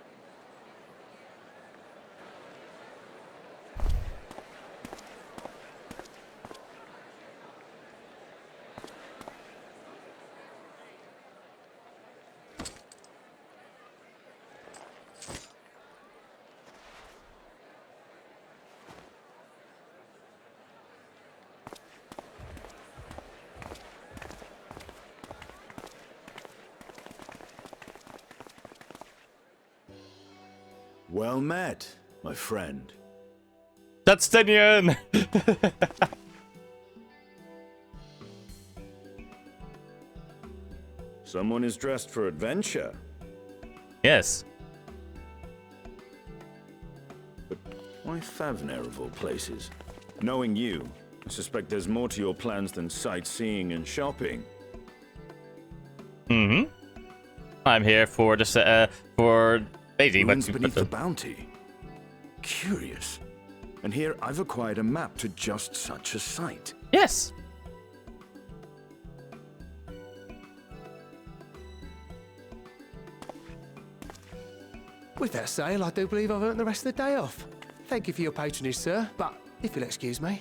Well met, my friend. That's Stenyan! Someone is dressed for adventure. Yes. But why Favner of all places? Knowing you, I suspect there's more to your plans than sightseeing and shopping. Mm-hmm. I'm here for the for basically Ruins beneath the bounty. Curious. And here I've acquired a map to just such a site. Yes. With that sale, I do believe I've earned the rest of the day off. Thank you for your patronage, sir, but if you'll excuse me.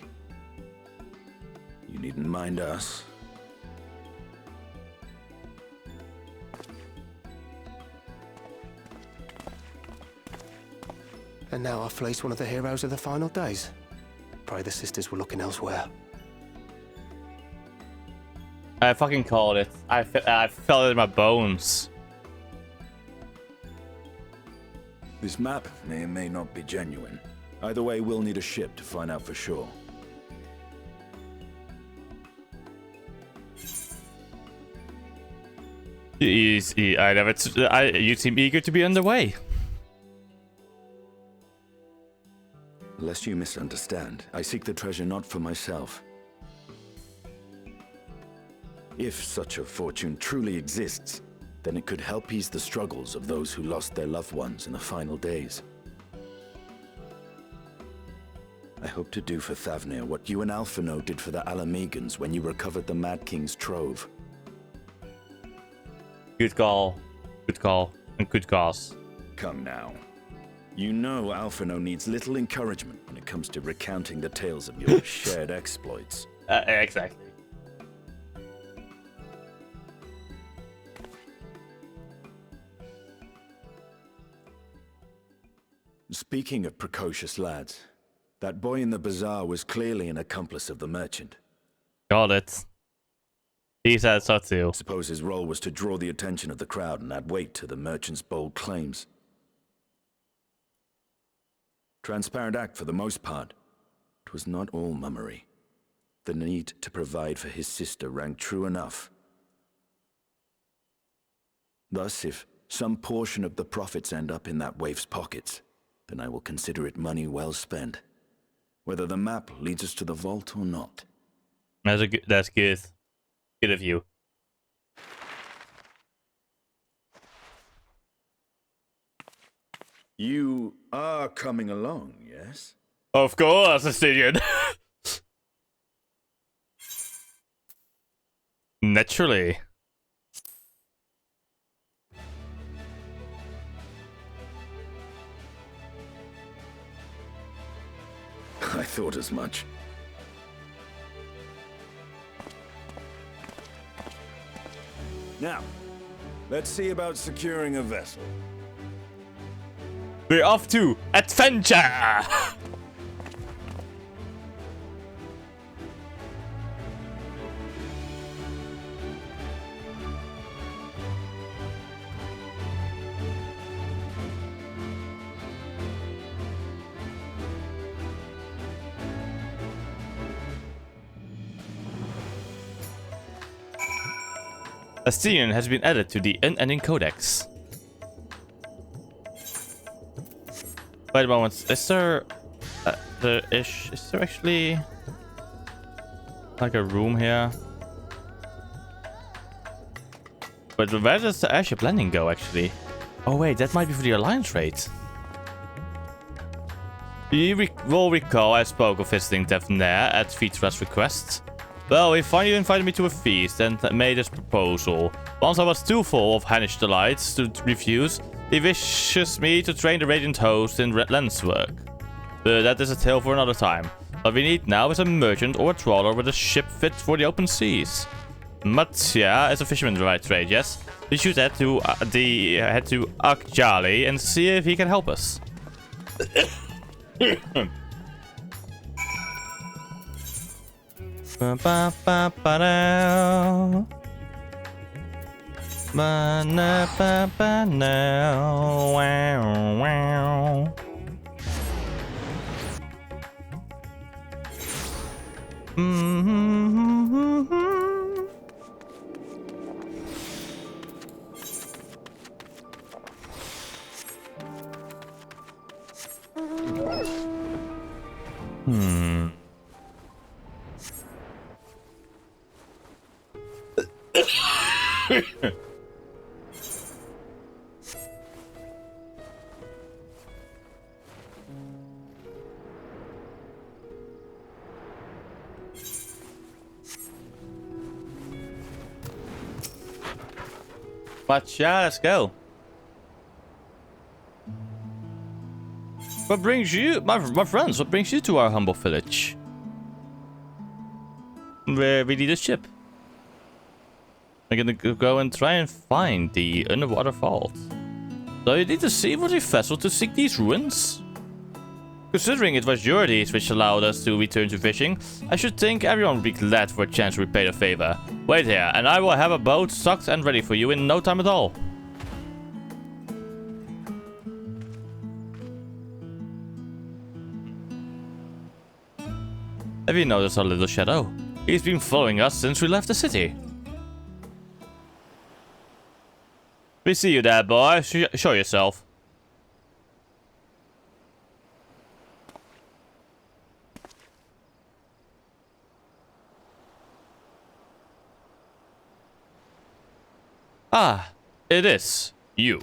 You needn't mind us. And now I fleece one of the heroes of the final days. Pray the sisters were looking elsewhere. I fucking called it. I felt it in my bones. This map may or may not be genuine. Either way, we'll need a ship to find out for sure. You seem eager to be underway. Lest you misunderstand, I seek the treasure not for myself. If such a fortune truly exists, then it could help ease the struggles of those who lost their loved ones in the final days. I hope to do for Thavnir what you and Alphino did for the Alamegans when you recovered the Mad King's trove. Good call. Good call. And good cause. Come now. You know Alphino needs little encouragement when it comes to recounting the tales of your shared exploits. Exactly. Speaking of precocious lads, that boy in the bazaar was clearly an accomplice of the merchant. Got it. He said so too. Suppose his role was to draw the attention of the crowd and add weight to the merchant's bold claims. Transparent act for the most part. It was not all mummery. The need to provide for his sister rang true enough. Thus, if some portion of the profits end up in that waif's pockets, then I will consider it money well spent. Whether the map leads us to the vault or not. That's good. Good of you. You are coming along, yes? Of course, Astinian. Naturally. I thought as much. Now, let's see about securing a vessel. We're off to adventure! Astinian has been added to the Unending Codex. Wait a moment, is there... is there actually... like a room here? But where does the airship landing go, actually? Oh wait, that might be for the Alliance raid. You will recall I spoke of visiting Devnair at Vitra's request. Well, he finally invited me to a feast and made his proposal. Once I was too full of Hanish delights to refuse, he wishes me to train the Radiant host in lens work. But that is a tale for another time. What we need now is a merchant or a trawler with a ship fit for the open seas. Mattia is a fisherman by trade, yes? We should head to Akjali and see if he can help us. Ba ba ba ba now. Ba na ba ba now. Wow wow. But yeah, let's go. What brings you, my friends, what brings you to our humble village? Where we need a ship. I'm gonna go and try and find the underwater vault. So you need to see what a vessel to seek these ruins? Considering it was your deeds which allowed us to return to fishing, I should think everyone would be glad for a chance to repay the favor. Wait here, and I will have a boat stocked and ready for you in no time at all. Have you noticed our little shadow? He's been following us since we left the city. We see you there, boy. Show yourself. Ah, it is you.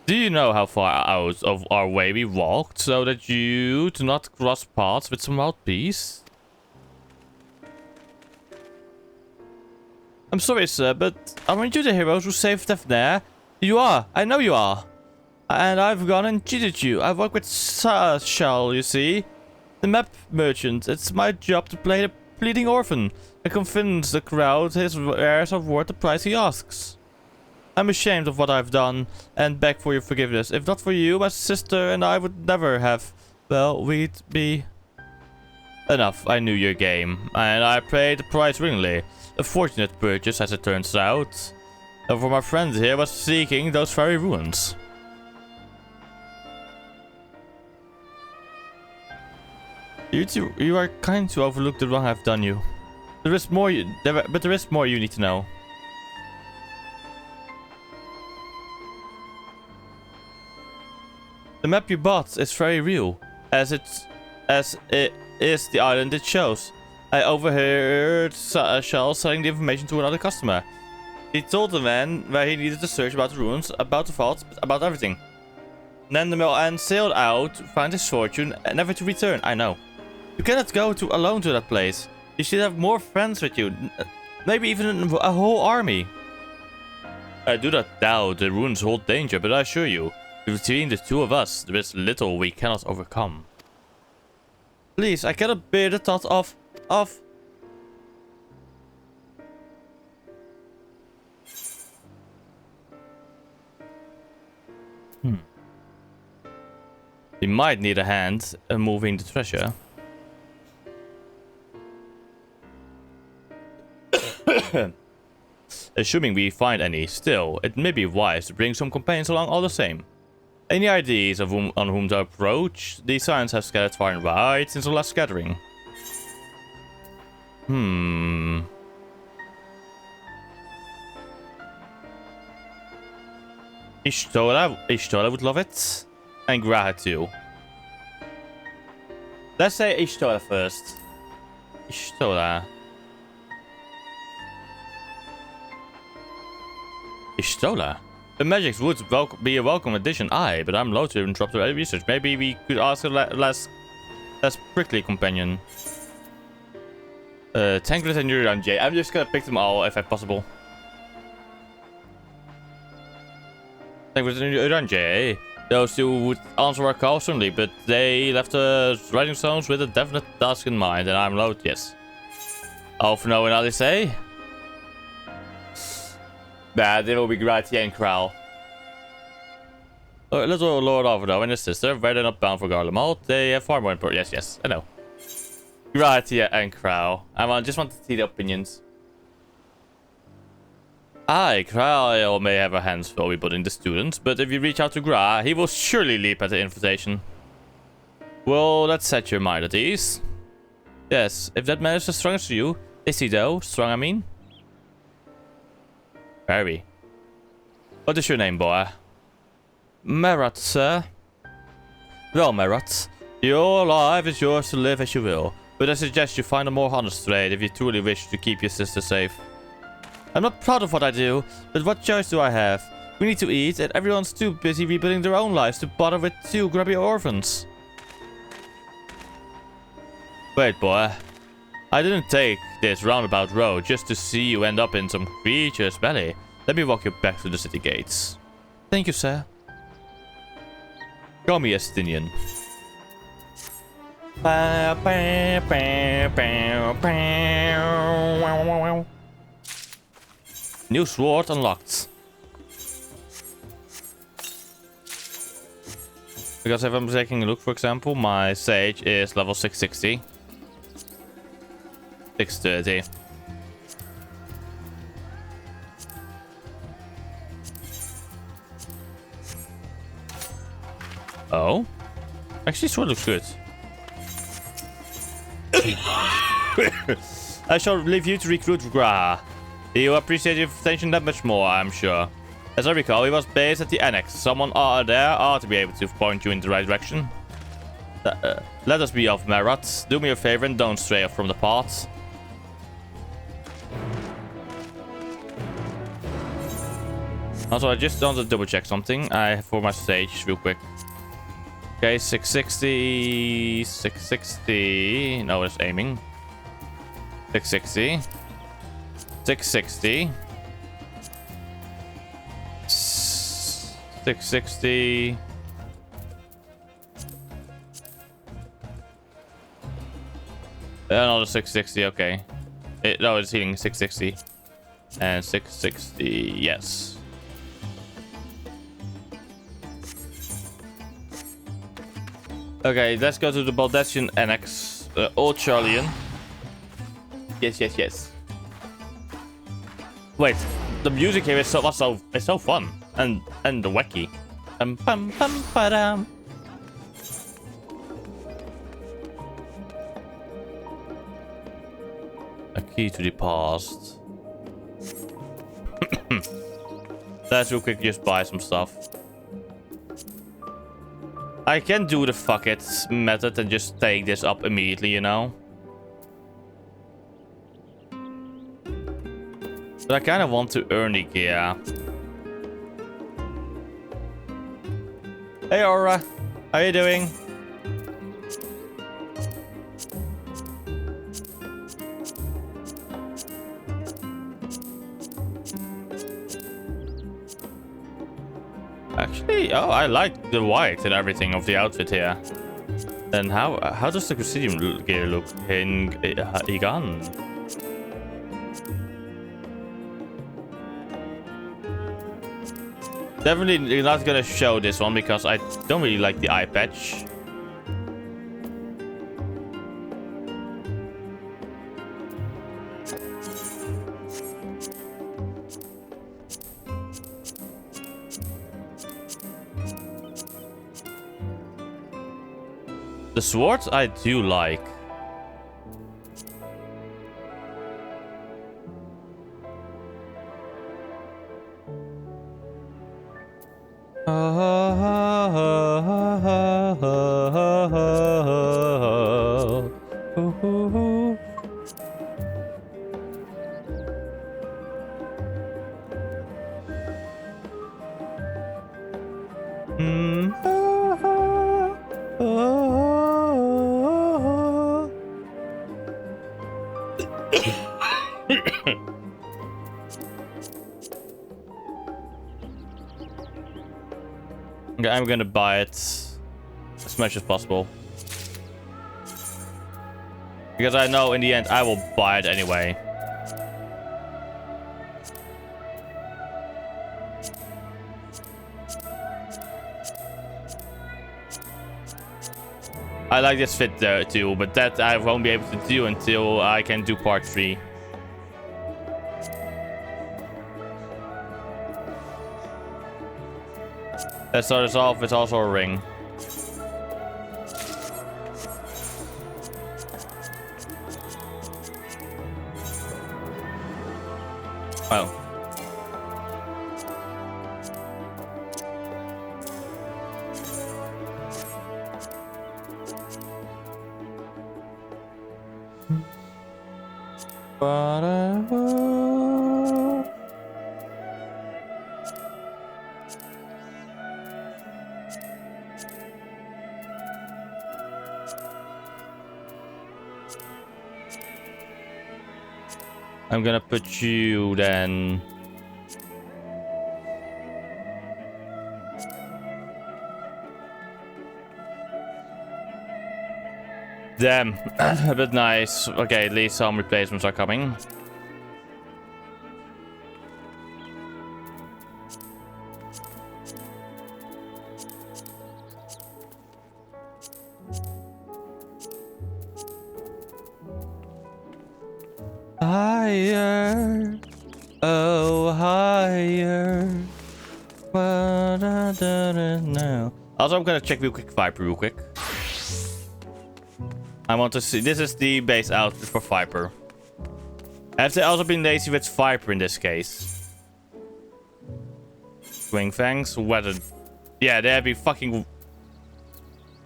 Do you know how far out of our way we walked so that you do not cross paths with some wild beasts? I'm sorry, sir, but aren't you the heroes who saved Devnair? You are. I know you are. And I've gone and cheated you. I work with Shal, you see. The map merchant. It's my job to play the pleading orphan and convince the crowd his wares are worth the price he asks. I'm ashamed of what I've done and beg for your forgiveness. If not for you, my sister and I would never have... Well, we'd be... Enough, I knew your game, and I paid the price willingly. A fortunate purchase, as it turns out. And for my friend here was seeking those very ruins. You are kind to overlook the wrong I've done you. There is more but there is more you need to know. The map you bought is very real, as it is the island it shows. I overheard Charles selling the information to another customer. He told the man where he needed to search about the ruins, about the vaults, about everything. Then the man sailed out to find his fortune and never to return. I know. You cannot go alone to that place. You should have more friends with you. Maybe even a whole army. I do not doubt the ruins hold danger, but I assure you, between the two of us, there is little we cannot overcome. Please, I cannot bear the thought of... We might need a hand in moving the treasure. Assuming we find any, still, it may be wise to bring some companions along all the same. Any ideas of on whom to approach? These signs have scattered far and wide since the last gathering. Ishtola would love it. And Graha too. Let's say Ishtola first. Ishtola. Ishtola? The magics would be a welcome addition, aye, but I'm loath to interrupt the research. Maybe we could ask a less prickly companion. Tangled and Uranjay. I'm just gonna pick them all if possible. Tangled and Uranjay. Those two would answer our call certainly, but they left us writing stones with a definite task in mind, and I'm loath, yes. All for now, and I say. Nah, they will be Gratia and Kral. Little Lord Alvarado and his sister, where they're not bound for Garlemald, they have far more important. Yes, I know. Gratia and Kral. I just want to see the opinions. Aye, Kral may have a hands full with putting the students, but if you reach out to Gra, he will surely leap at the invitation. Well, let's set your mind at ease. Yes, if that man is the strongest for you, is he though? Strong, I mean? Very. What is your name, boy? Marat, sir. Well, Marat, your life is yours to live as you will, but I suggest you find a more honest trade if you truly wish to keep your sister safe. I'm not proud of what I do, but what choice do I have? We need to eat, and everyone's too busy rebuilding their own lives to bother with two grubby orphans. Wait, boy. I didn't take this roundabout road just to see you end up in some creature's belly. Let me walk you back to the city gates. Thank you, sir. Call me Estinian. New sword unlocked. Because if I'm taking a look, for example, my sage is level 660. 630. Oh? Actually, sword looks good. I shall leave you to recruit Graha. He will appreciate your attention that much more, I'm sure. As I recall, he was based at the annex. Someone there ought to be able to point you in the right direction. Let us be off, Marat. Do me a favor and don't stray off from the path. Also, I just want to double check something for my stage real quick. Okay, 660, 660. No, it's aiming. 660. 660. 660. Another 660, okay. No, it's healing 660. And 660, yes. Okay, let's go to the Baldessian Annex. Old Charlian. Yes. Wait, the music here is so fun and wacky. Key to the past. Let's real quick just buy some stuff. I can do the fuck it method and just take this up immediately, you know? But I kind of want to earn the gear. Hey Aura, how you doing? Actually, oh, I like the white and everything of the outfit here. Then how does the Presidium gear look in Igan? Definitely not gonna show this one because I don't really like the eye patch. The swords I do like. Okay, I'm gonna buy it as much as possible. Because I know in the end I will buy it anyway. I like this fit there too, but that I won't be able to do until I can do part 3. Let's start this off with also a ring. Oh. I'm gonna put you then. Damn, a bit nice. Okay, at least some replacements are coming. Higher, oh higher. Now. Also, I'm gonna check real quick Viper real quick. I want to see. This is the base outfit for Viper. Have they also been lazy with Viper in this case? Swing Fangs, weather. Yeah, they have been fucking.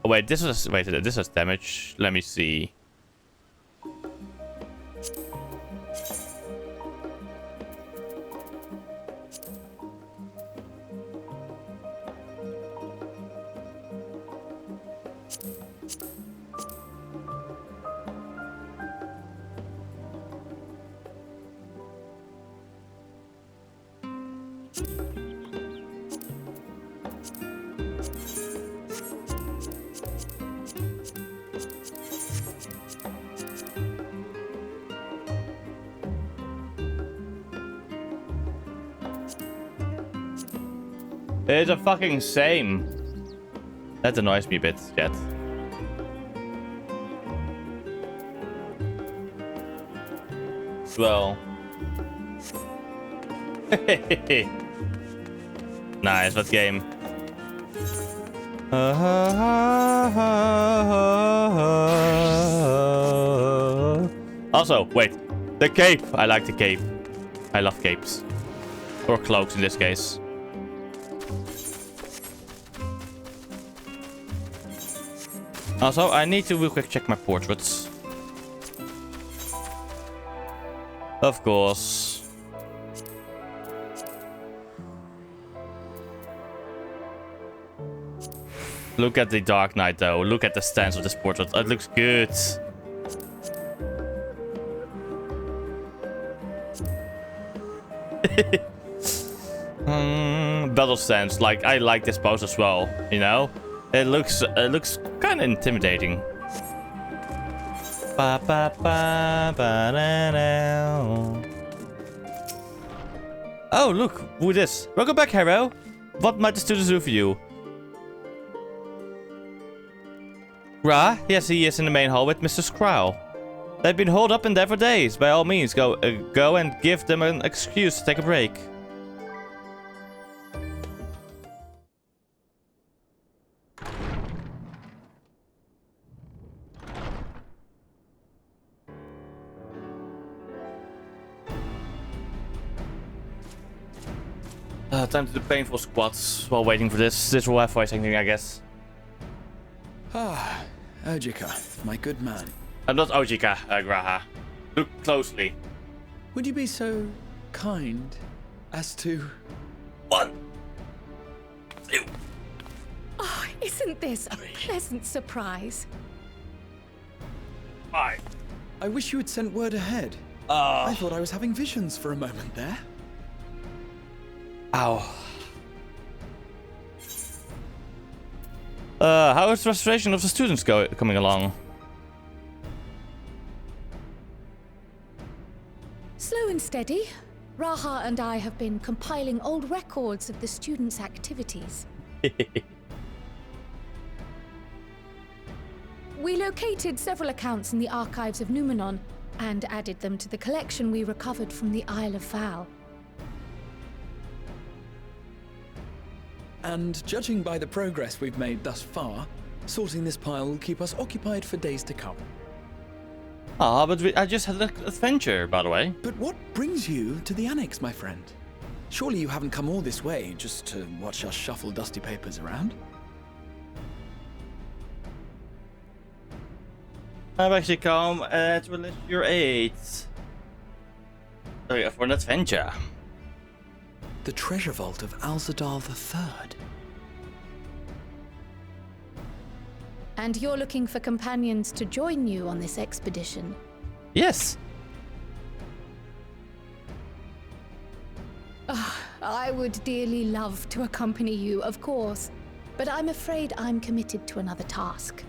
Oh wait, this is this has damage. Let me see. It's a fucking same. That annoys me a bit, chat. Well. Nice, what game? Also, wait. The cape. I like the cape. I love capes. Or cloaks in this case. Also, I need to real quick check my portraits. Of course. Look at the Dark Knight though. Look at the stance of this portrait. It looks good. Battle stance. Like, I like this pose as well, you know? It looks kind of intimidating. Ba, ba, ba, ba, da, da. Oh, look, who this? Welcome back, Harrow. What might the students do for you? Ra? Yes, he is in the main hall with Mr. Skrull. They've been holed up in there for days. By all means, go and give them an excuse to take a break. Time to do painful squats while waiting for this. This will have fighting, I guess. Ah, Ojika, my good man. I'm not Ojika, Graha. Look closely. Would you be so kind as to... 1, 2. Oh, isn't this a pleasant surprise? 5. I wish you had sent word ahead. I thought I was having visions for a moment there. Ow. How is the restoration of the students coming along? Slow and steady. Raha and I have been compiling old records of the students' activities. We located several accounts in the archives of Numenon and added them to the collection we recovered from the Isle of Val. And judging by the progress we've made thus far, sorting this pile will keep us occupied for days to come. Ah, but I just had an adventure, by the way. But what brings you to the Annex, my friend? Surely you haven't come all this way just to watch us shuffle dusty papers around? I've actually come to enlist your aid. Sorry, for an adventure. The treasure vault of Alzadal III. And you're looking for companions to join you on this expedition? Yes. I would dearly love to accompany you, of course, but I'm afraid I'm committed to another task.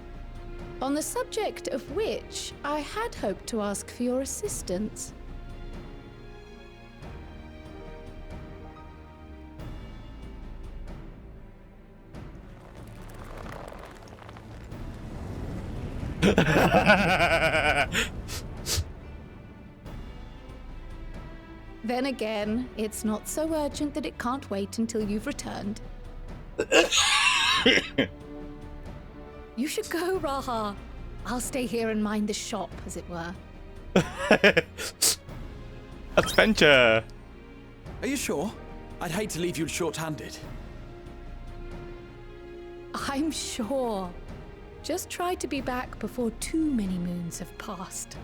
On the subject of which I had hoped to ask for your assistance. Then again, it's not so urgent that it can't wait until you've returned. You should go, Raha. I'll stay here and mind the shop, as it were. Adventure. Are you sure? I'd hate to leave you short-handed. I'm sure. Just try to be back before too many moons have passed.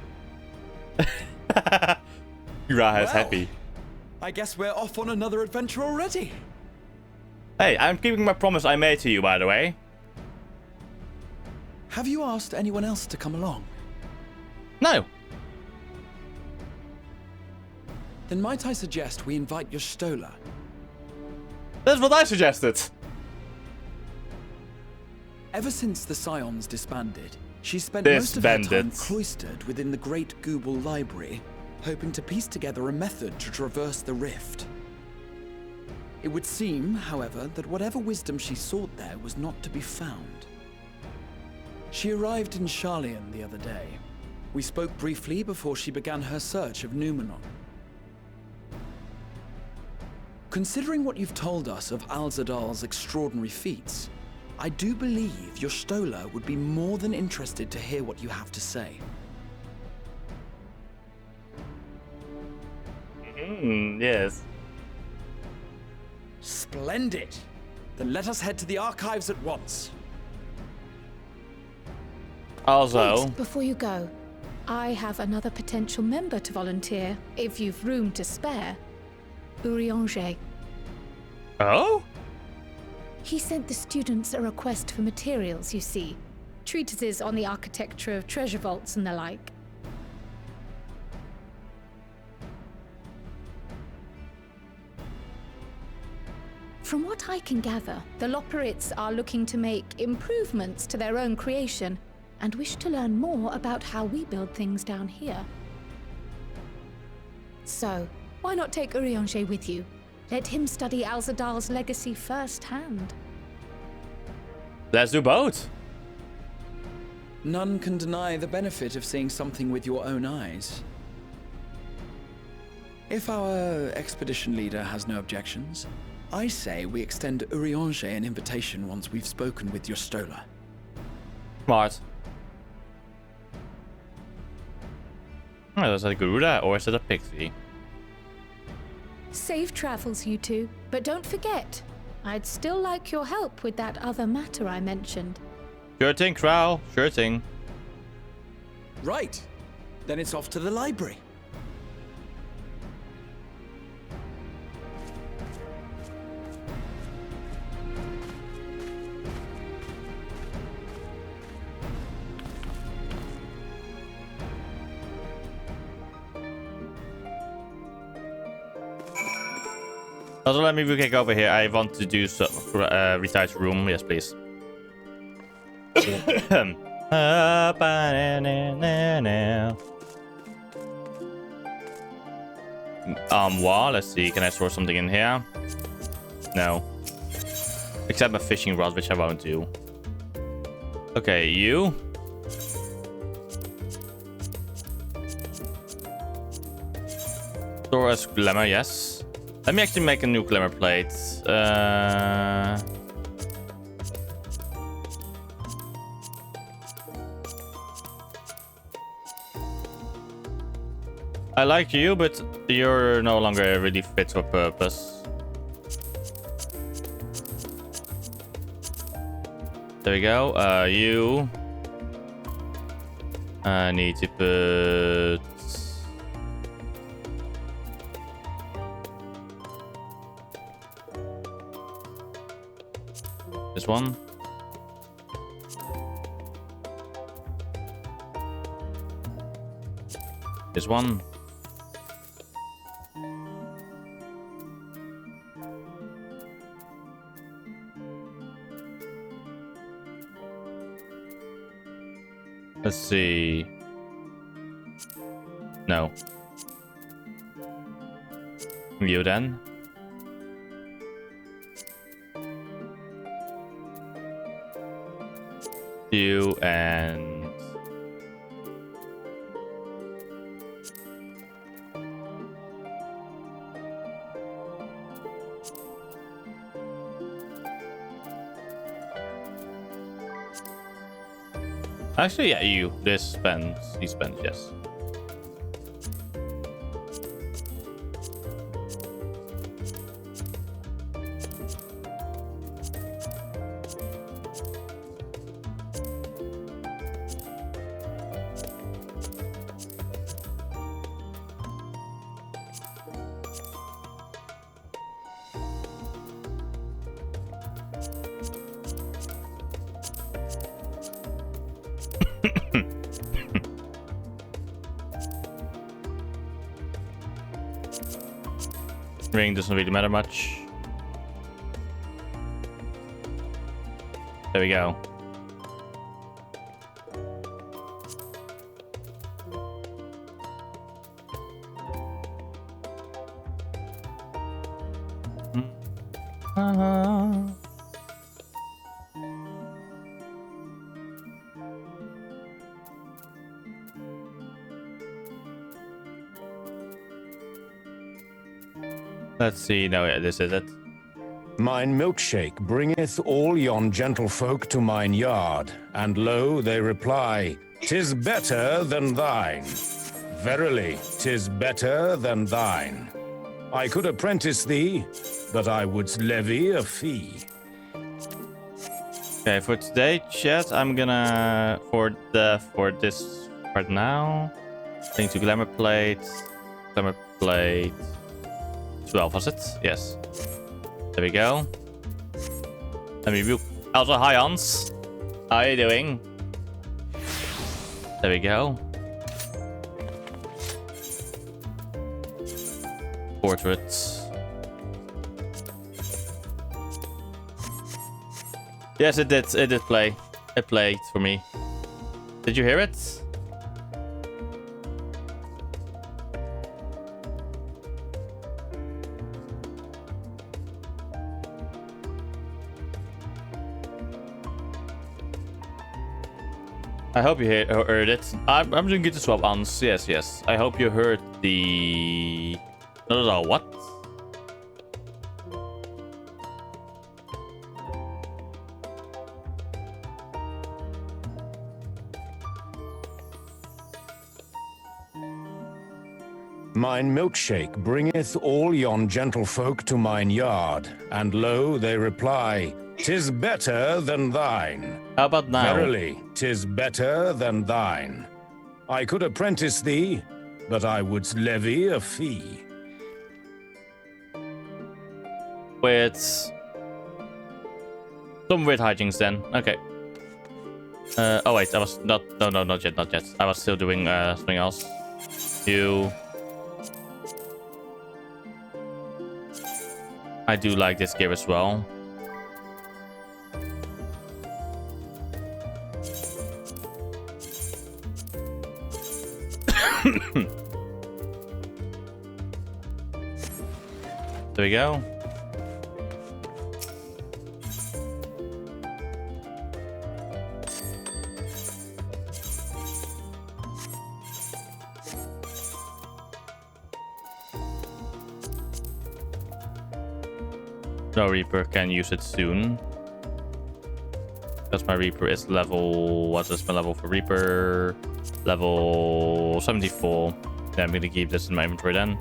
Raha's happy. I guess we're off on another adventure already. Hey, I'm keeping my promise I made to you, by the way. Have you asked anyone else to come along? No. Then might I suggest we invite your Stola? That's what I suggested. Ever since the Scions disbanded, she spent most of her time cloistered within the Great Gooble Library, hoping to piece together a method to traverse the rift. It would seem, however, that whatever wisdom she sought there was not to be found. She arrived in Sharlayan the other day. We spoke briefly before she began her search of Numenon. Considering what you've told us of Alzadal's extraordinary feats, I do believe your Stola would be more than interested to hear what you have to say. Yes. Splendid. Then let us head to the archives at once. Also, Wait, before you go, I have another potential member to volunteer, if you've room to spare. Urianger. oh? He sent the students a request for materials, you see. Treatises on the architecture of treasure vaults and the like. From what I can gather, the Loporrits are looking to make improvements to their own creation and wish to learn more about how we build things down here. So, why not take Urianger with you? Let him study Alzadal's legacy firsthand. Let's do both. None can deny the benefit of seeing something with your own eyes. If our expedition leader has no objections, I say we extend Urianger an invitation once we've spoken with your Stola. Smart. Oh, is that a Garuda or is it a pixie? Safe travels, you two. But don't forget, I'd still like your help with that other matter I mentioned. Sure thing, Crow. Sure thing. Right. Then it's off to the library. Also, let me kick over here. I want to do so. Retired room. Yes, please. Well, let's see. Can I store something in here? No. Except my fishing rod, which I won't do. Okay, you. Store as glamour, yes. Let me actually make a new glamour plate. I like you, but you're no longer really fit for purpose. There we go. You. I need to put. This one. This one. Let's see. No. You then. You and actually, yeah, you. This spends. He spends, yes. Ring doesn't really matter much. There we go. Let's see. No, yeah, this is it. Mine milkshake bringeth all yon gentlefolk to mine yard, and lo, they reply, "'Tis better than thine. Verily, 'tis better than thine." I could apprentice thee, but I would levy a fee. Okay, for today, chat, I'm gonna for this part now. Thing to glamour plate, 12 was it? Yes. There we go. Let me view. Also, hi Hans. How are you doing? There we go. Portraits. Yes, it did. It did play. It played for me. Did you hear it? I hope you heard it. I'm doing good to swap ons. Yes, yes. I hope you heard the... No, what? Mine milkshake bringeth all yon gentlefolk to mine yard, and lo, they reply, "'Tis better than thine." How about now? Verily, 'tis better than thine. I could apprentice thee, but I would levy a fee. With some weird hijinks then. Okay. Oh wait, I was not yet. I was still doing something else. I do like this gear as well. There we go. No Reaper can use it soon. Because my Reaper is level... What is my level for Reaper? Level 74. Yeah, I'm gonna keep this in my inventory then.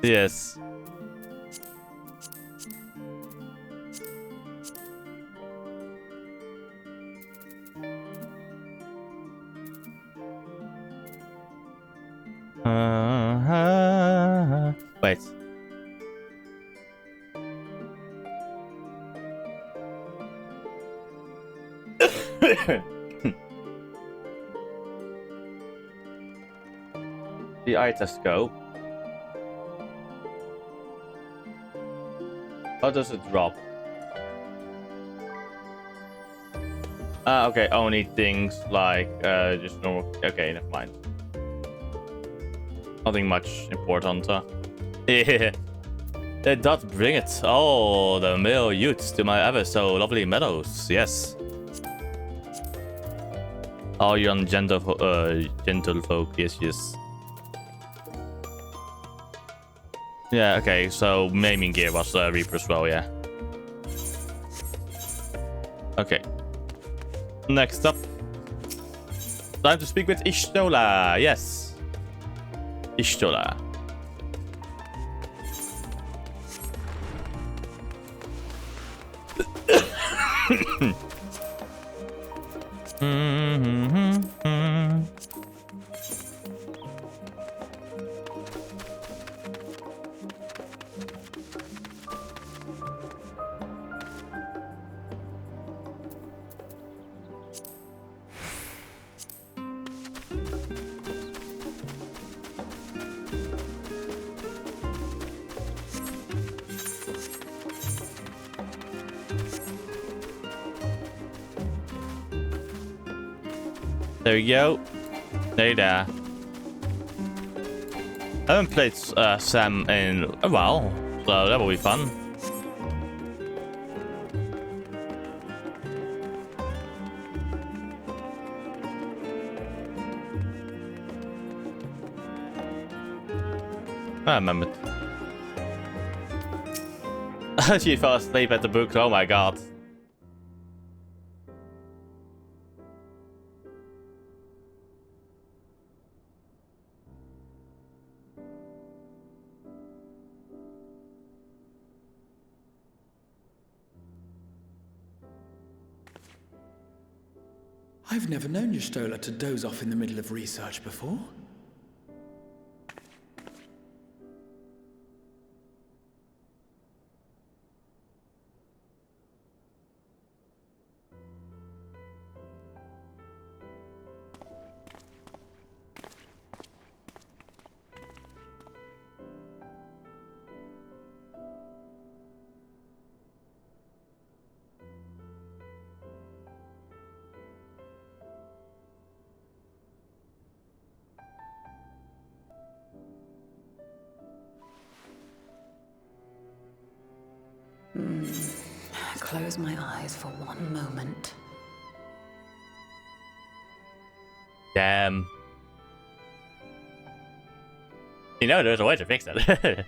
Yes. Wait. The eye test go. How does it drop? Okay, only things like just normal. Okay, never mind. Nothing much important. Yeah. It does bring it. Oh, the male youths to my ever so lovely meadows. Yes. All young gentle folk. Yes, yes. Yeah, okay, so maiming gear was Reaper as well, yeah. Okay. Next up. Time to speak with Ishtola, yes. Ishtola. There we go. There you are. I haven't played Sam in a while, so that will be fun. I remember. She fell asleep at the book. Oh my god. I've never known Y'shtola to doze off in the middle of research before. Close my eyes for one moment. Damn. You know, there's a way to fix it. Okay.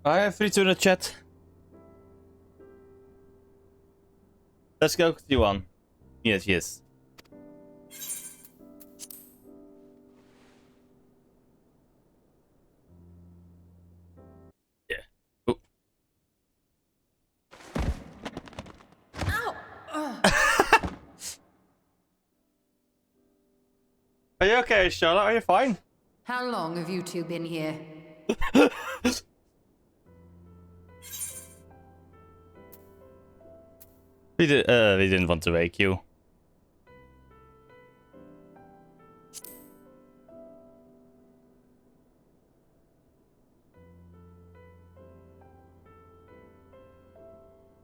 Alright, 3-2 in the chat. Let's go, T1. Yes, yes. Yeah. Oh. Are you okay, Charlotte? Are you fine? How long have you two been here? We didn't want to wake you.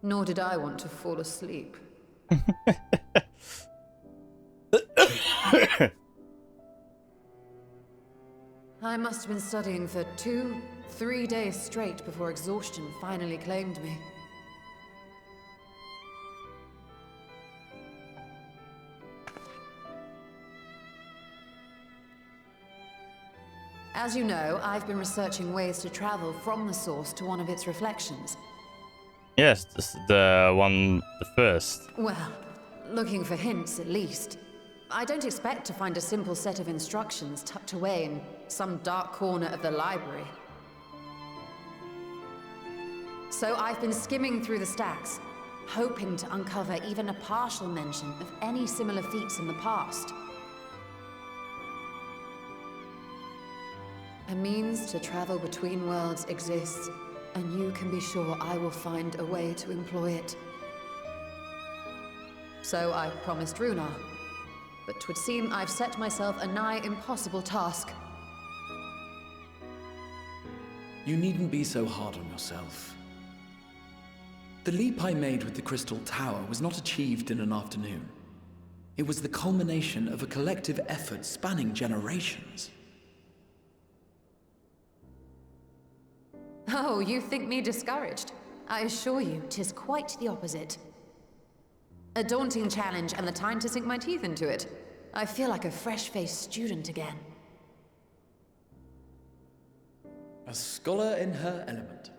Nor did I want to fall asleep. I must have been studying for 2-3 days straight before exhaustion finally claimed me. As you know, I've been researching ways to travel from the source to one of its reflections. Yes, the first. Well, looking for hints at least. I don't expect to find a simple set of instructions tucked away in some dark corner of the library. So I've been skimming through the stacks, hoping to uncover even a partial mention of any similar feats in the past. A means to travel between worlds exists, and you can be sure I will find a way to employ it. So I promised Runar, but 'twould seem I've set myself a nigh impossible task. You needn't be so hard on yourself. The leap I made with the Crystal Tower was not achieved in an afternoon. It was the culmination of a collective effort spanning generations. Oh, you think me discouraged? I assure you, 'tis quite the opposite. A daunting challenge and the time to sink my teeth into it. I feel like a fresh-faced student again. A scholar in her element.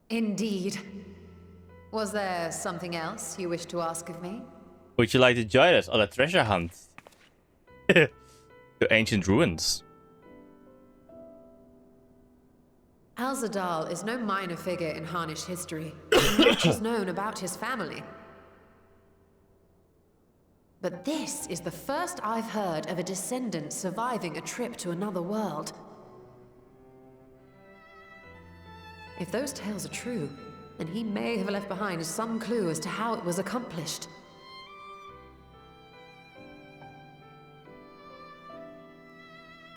Indeed. Was there something else you wish to ask of me? Would you like to join us on a treasure hunt? To ancient ruins. Alzadal is no minor figure in Harnish history, and much is known about his family. But this is the first I've heard of a descendant surviving a trip to another world. If those tales are true, then he may have left behind some clue as to how it was accomplished.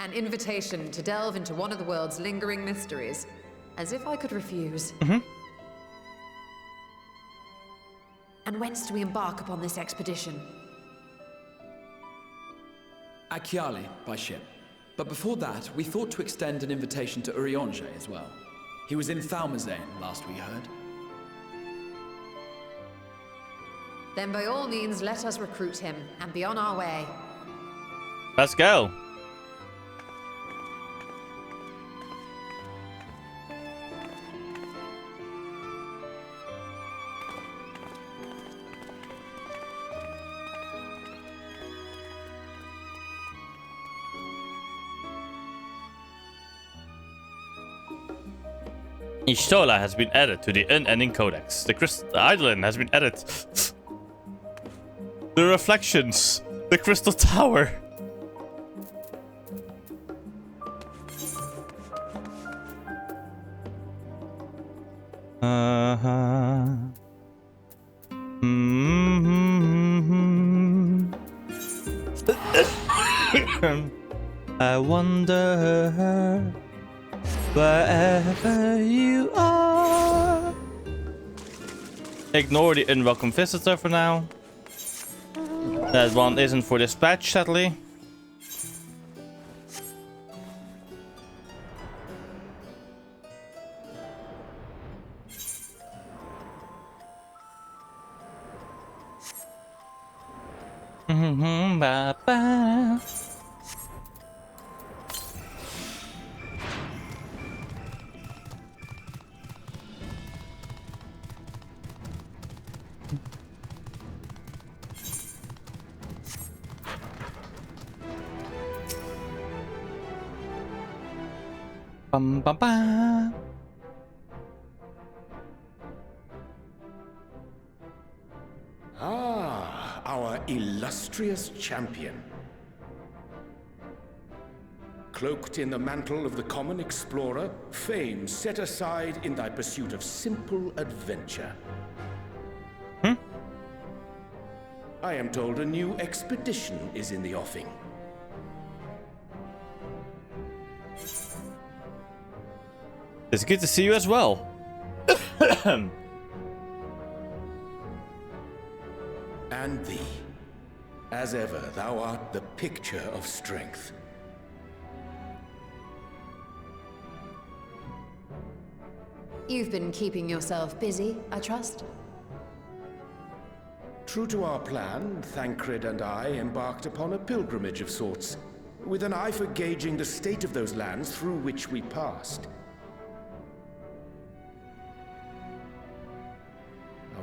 An invitation to delve into one of the world's lingering mysteries. As if I could refuse. And whence do we embark upon this expedition? Achiali, by ship. But before that, we thought to extend an invitation to Urianger as well. He was in Thalmazane, last we heard. Then by all means, let us recruit him and be on our way. Let's go. Ishtola has been added to the Unending Codex. The Eidolon has been added. The Reflections. The Crystal Tower. I wonder wherever you are. Ignore the unwelcome visitor for now. That one isn't for dispatch, sadly. Bum, bum, bum. Ah, our illustrious champion. Cloaked in the mantle of the common explorer, fame set aside in thy pursuit of simple adventure. I am told a new expedition is in the offing. It's good to see you as well. And thee. As ever, thou art the picture of strength. You've been keeping yourself busy, I trust? True to our plan, Thancred and I embarked upon a pilgrimage of sorts, with an eye for gauging the state of those lands through which we passed.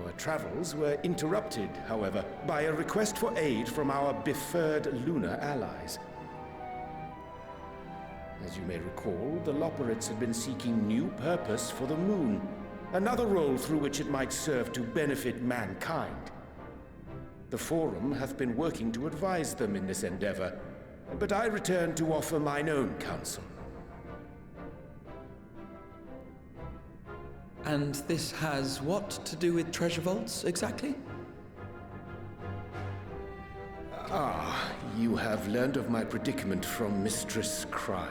Our travels were interrupted, however, by a request for aid from our befurred lunar allies. As you may recall, the Loperites had been seeking new purpose for the moon, another role through which it might serve to benefit mankind. The Forum hath been working to advise them in this endeavor, but I return to offer mine own counsel. And this has what to do with treasure vaults, exactly? Ah, you have learned of my predicament from Mistress Cryle.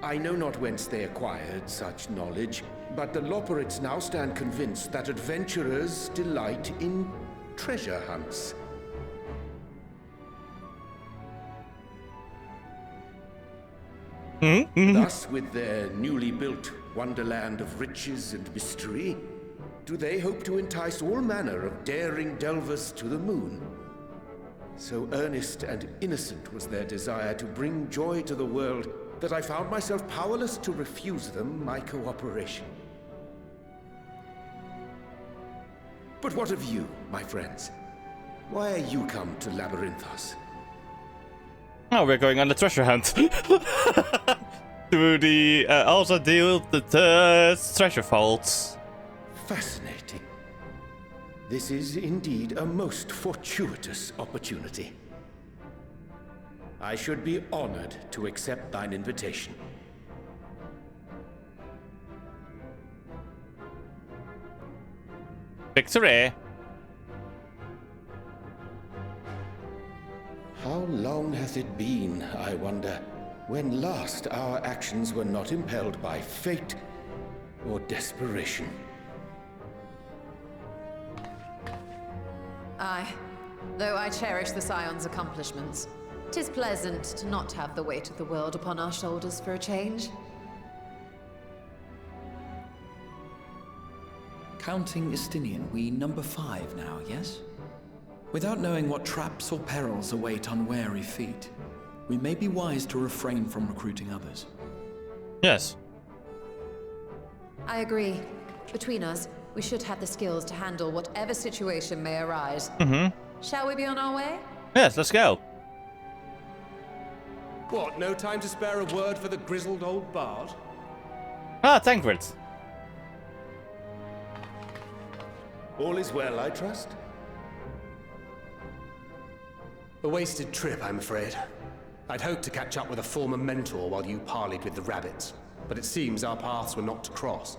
I know not whence they acquired such knowledge, but the Loperites now stand convinced that adventurers delight in treasure hunts. Thus, with their newly built wonderland of riches and mystery, do they hope to entice all manner of daring delvers to the moon? So earnest and innocent was their desire to bring joy to the world that I found myself powerless to refuse them my cooperation. But what of you, my friends? Why are you come to Labyrinthos? Oh, we're going on the treasure hunt. To the also deal with the treasure vaults. Fascinating. This is indeed a most fortuitous opportunity. I should be honored to accept thine invitation. Victory. How long hath it been, I wonder, when last our actions were not impelled by fate or desperation? Aye. Though I cherish the Scion's accomplishments, 'tis pleasant to not have the weight of the world upon our shoulders for a change. Counting Istinian, we number 5 now, yes? Without knowing what traps or perils await unwary feet, we may be wise to refrain from recruiting others. Yes. I agree. Between us, we should have the skills to handle whatever situation may arise. Shall we be on our way? Yes, let's go. What, no time to spare a word for the grizzled old bard? Ah, Thancred. All is well, I trust? A wasted trip, I'm afraid. I'd hoped to catch up with a former mentor while you parleyed with the rabbits, but it seems our paths were not to cross.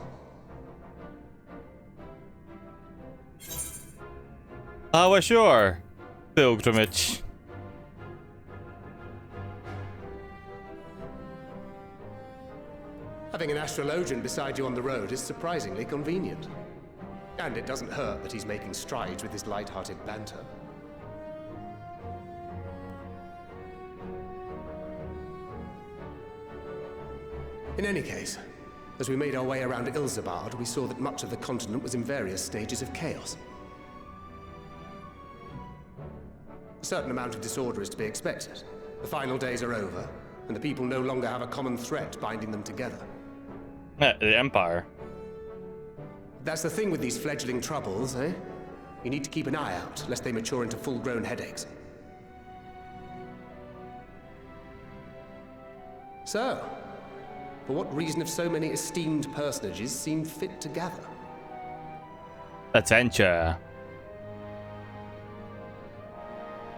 Oh, sure. Pilgrimage. Having an astrologian beside you on the road is surprisingly convenient. And it doesn't hurt that he's making strides with his light-hearted banter. In any case, as we made our way around Ilzabard, we saw that much of the continent was in various stages of chaos. A certain amount of disorder is to be expected. The final days are over, and the people no longer have a common threat binding them together. The Empire. That's the thing with these fledgling troubles, eh? You need to keep an eye out, lest they mature into full-grown headaches. So, for what reason have so many esteemed personages seemed fit to gather? Adventure.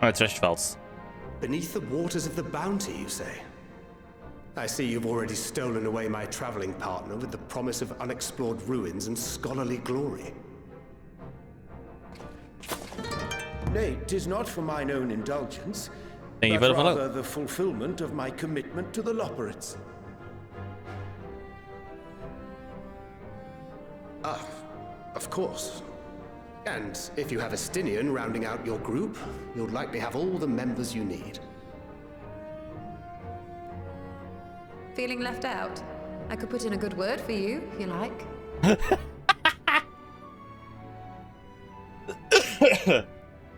Trashvelds. Beneath the waters of the bounty, you say? I see you've already stolen away my traveling partner with the promise of unexplored ruins and scholarly glory. Nay, 'tis not for mine own indulgence, Thank you but for the follow. rather the fulfillment of my commitment to the Loperates. Ah, of course. And if you have a Stinian rounding out your group, you'll likely have all the members you need. Feeling left out? I could put in a good word for you, if you like.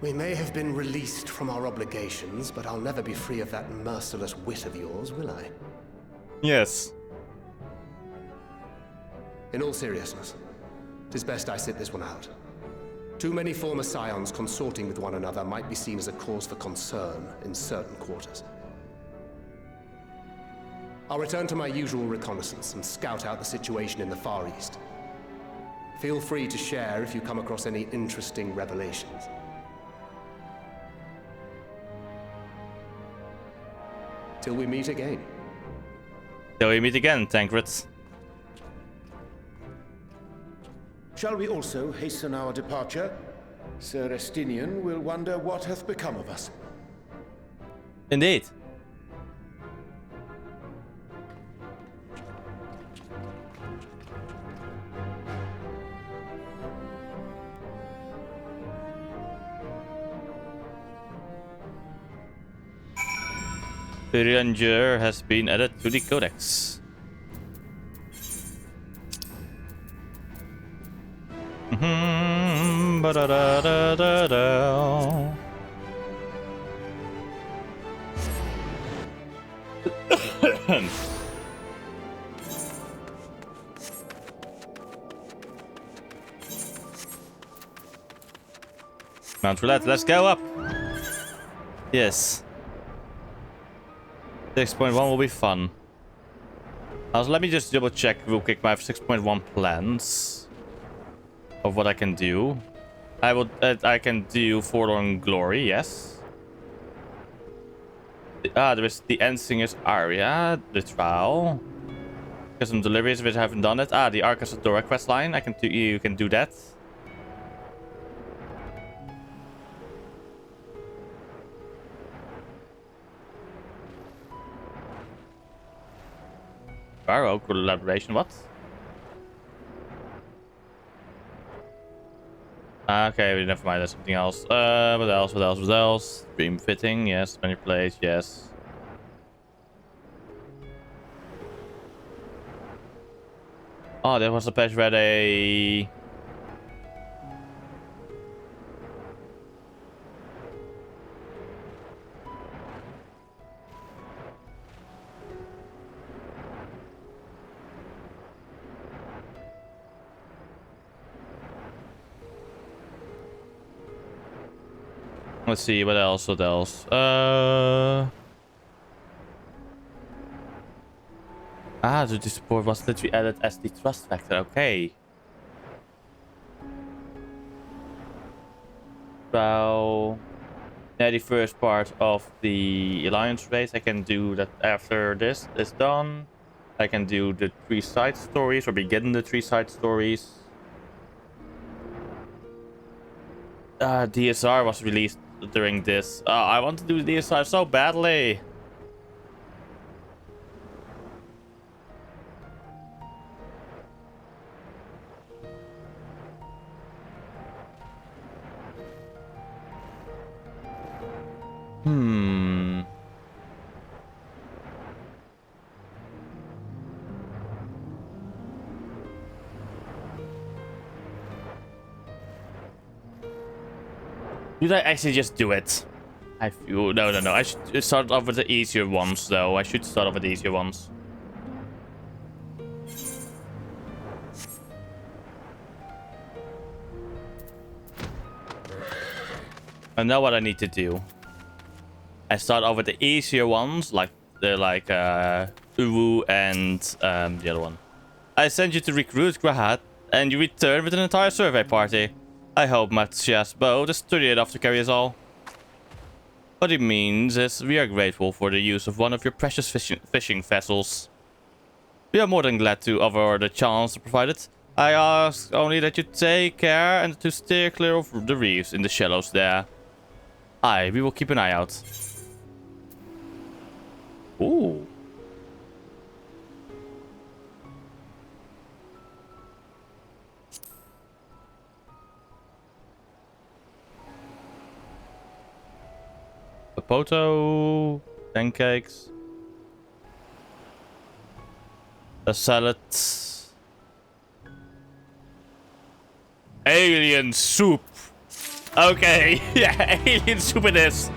We may have been released from our obligations, but I'll never be free of that merciless wit of yours, will I? Yes. In all seriousness, 'tis best I sit this one out. Too many former scions consorting with one another might be seen as a cause for concern in certain quarters. I'll return to my usual reconnaissance and scout out the situation in the Far East. Feel free to share if you come across any interesting revelations. Till we meet again. Till we meet again, Tankreds. Shall we also hasten our departure? Sir Estinian will wonder what hath become of us. Indeed. The Ranger has been added to the Codex. Ba-da-da-da-da-da. Mount Roulette, let's go up. Yes. 6.1 will be fun. Also, let me just double check real quick my 6.1 plans of what I can do. I can do Forlorn Glory, yes. There is the Endsinger's Aria, the trial. Custom deliveries, which I haven't done it. The Arcus of Dora quest line. I can do. You can do that. Barrow collaboration. What? Okay, never mind. That's something else. What else? What else? What else? Dream fitting. Yes. Manipulate. Yes. Oh, there was a patch where they. Let's see, what else? What else? The support was literally added as the trust factor. Okay. So, yeah, the first part of the alliance race, I can do that after this is done. I can do the 3 side stories or begin the 3 side stories. DSR was released during this. I want to do DSR so badly. Did I actually just do it? I feel no. I should start off with the easier ones, though. I should start off with the easier ones. I know what I need to do. I start off with the easier ones, like the Uwu and the other one. I sent you to recruit Grahat, and you returned with an entire survey party. I hope Matthias boat is sturdy enough to carry us all. What it means is we are grateful for the use of one of your precious fishing vessels. We are more than glad to offer the chance to provide it. I ask only that you take care and to steer clear of the reefs in the shallows there. Aye, we will keep an eye out. Ooh. A poto, pancakes, a salad, alien soup. Okay, yeah, alien soup it is.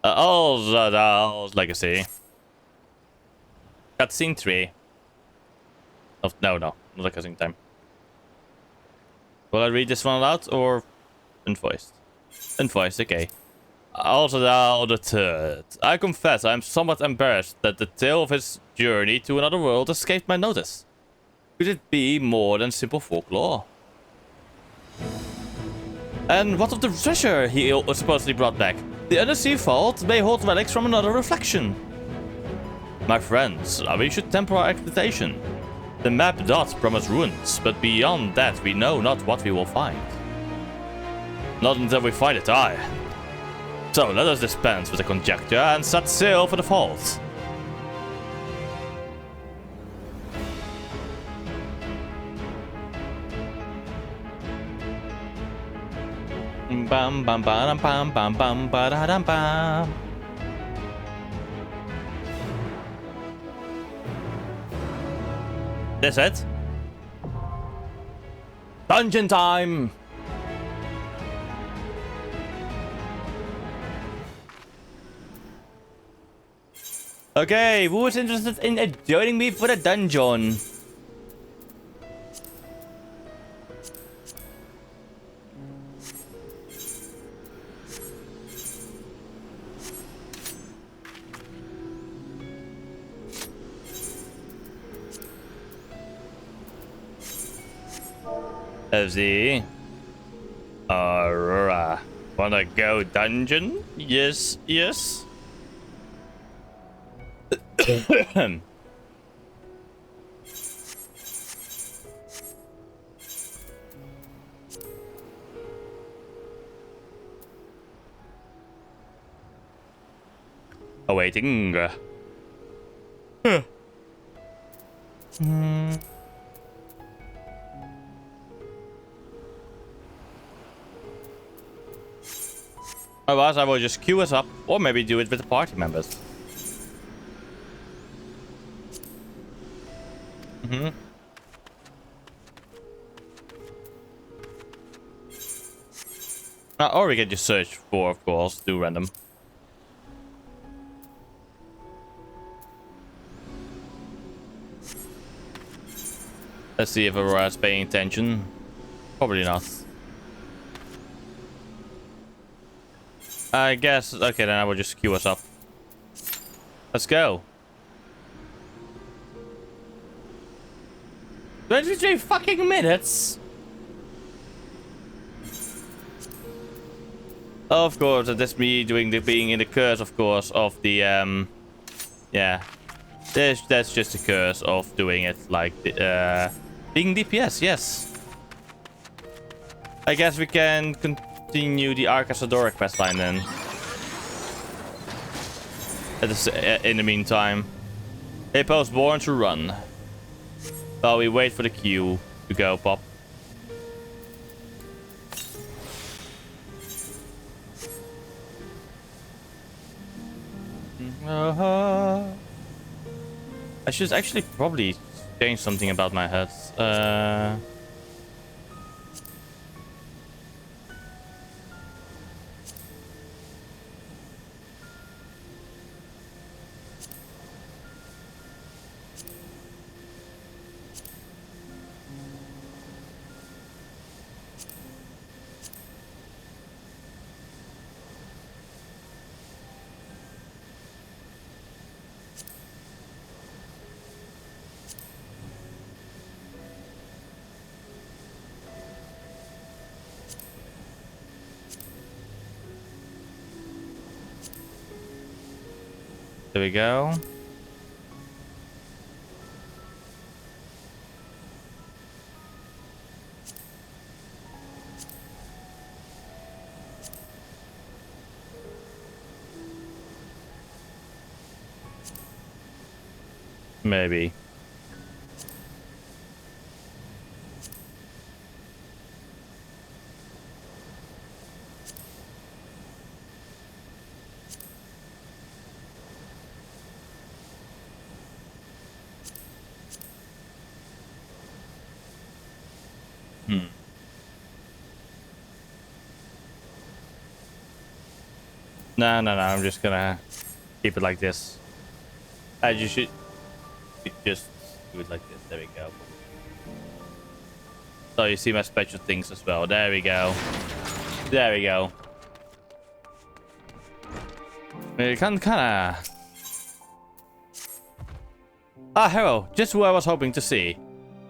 All's legacy. Cutscene 3. Oh, no, not a cutscene time. Will I read this one aloud or unvoiced? Unvoiced, okay. Also the third. I confess I am somewhat embarrassed that the tale of his journey to another world escaped my notice. Could it be more than simple folklore? And what of the treasure he supposedly brought back? The undersea vault may hold relics from another reflection. My friends, we should temper our expectation. The map does promise ruins, but beyond that we know not what we will find. Not until we find it, aye. So let us dispense with the conjecture and set sail for the vault. Bam bam bam bam bam bam bam bam. That's it. Dungeon time. Okay, who is interested in joining me for the dungeon? FZ. Aurora. Wanna go dungeon? Yes, yes. Awaiting. Otherwise, I will just queue us up, or maybe do it with the party members. Or we can just search for, of course, do random. Let's see if Aurora's paying attention. Probably not. I guess, okay, then I will just queue us up. Let's go. 23 fucking minutes? Of course, that's me doing the being in the curse, of course, of the, yeah. That's just the curse of doing it, like, being DPS, yes. I guess we can continue the Arcasadora questline then. In the meantime. Hey, post born to run. While we wait for the queue to go pop. I should actually probably change something about my head. There we go. Maybe. No, I'm just gonna keep it like this. You should just do it like this. There we go. So you see my special things as well. There we go. There we go. It can kinda... Ah, hello. Just who I was hoping to see.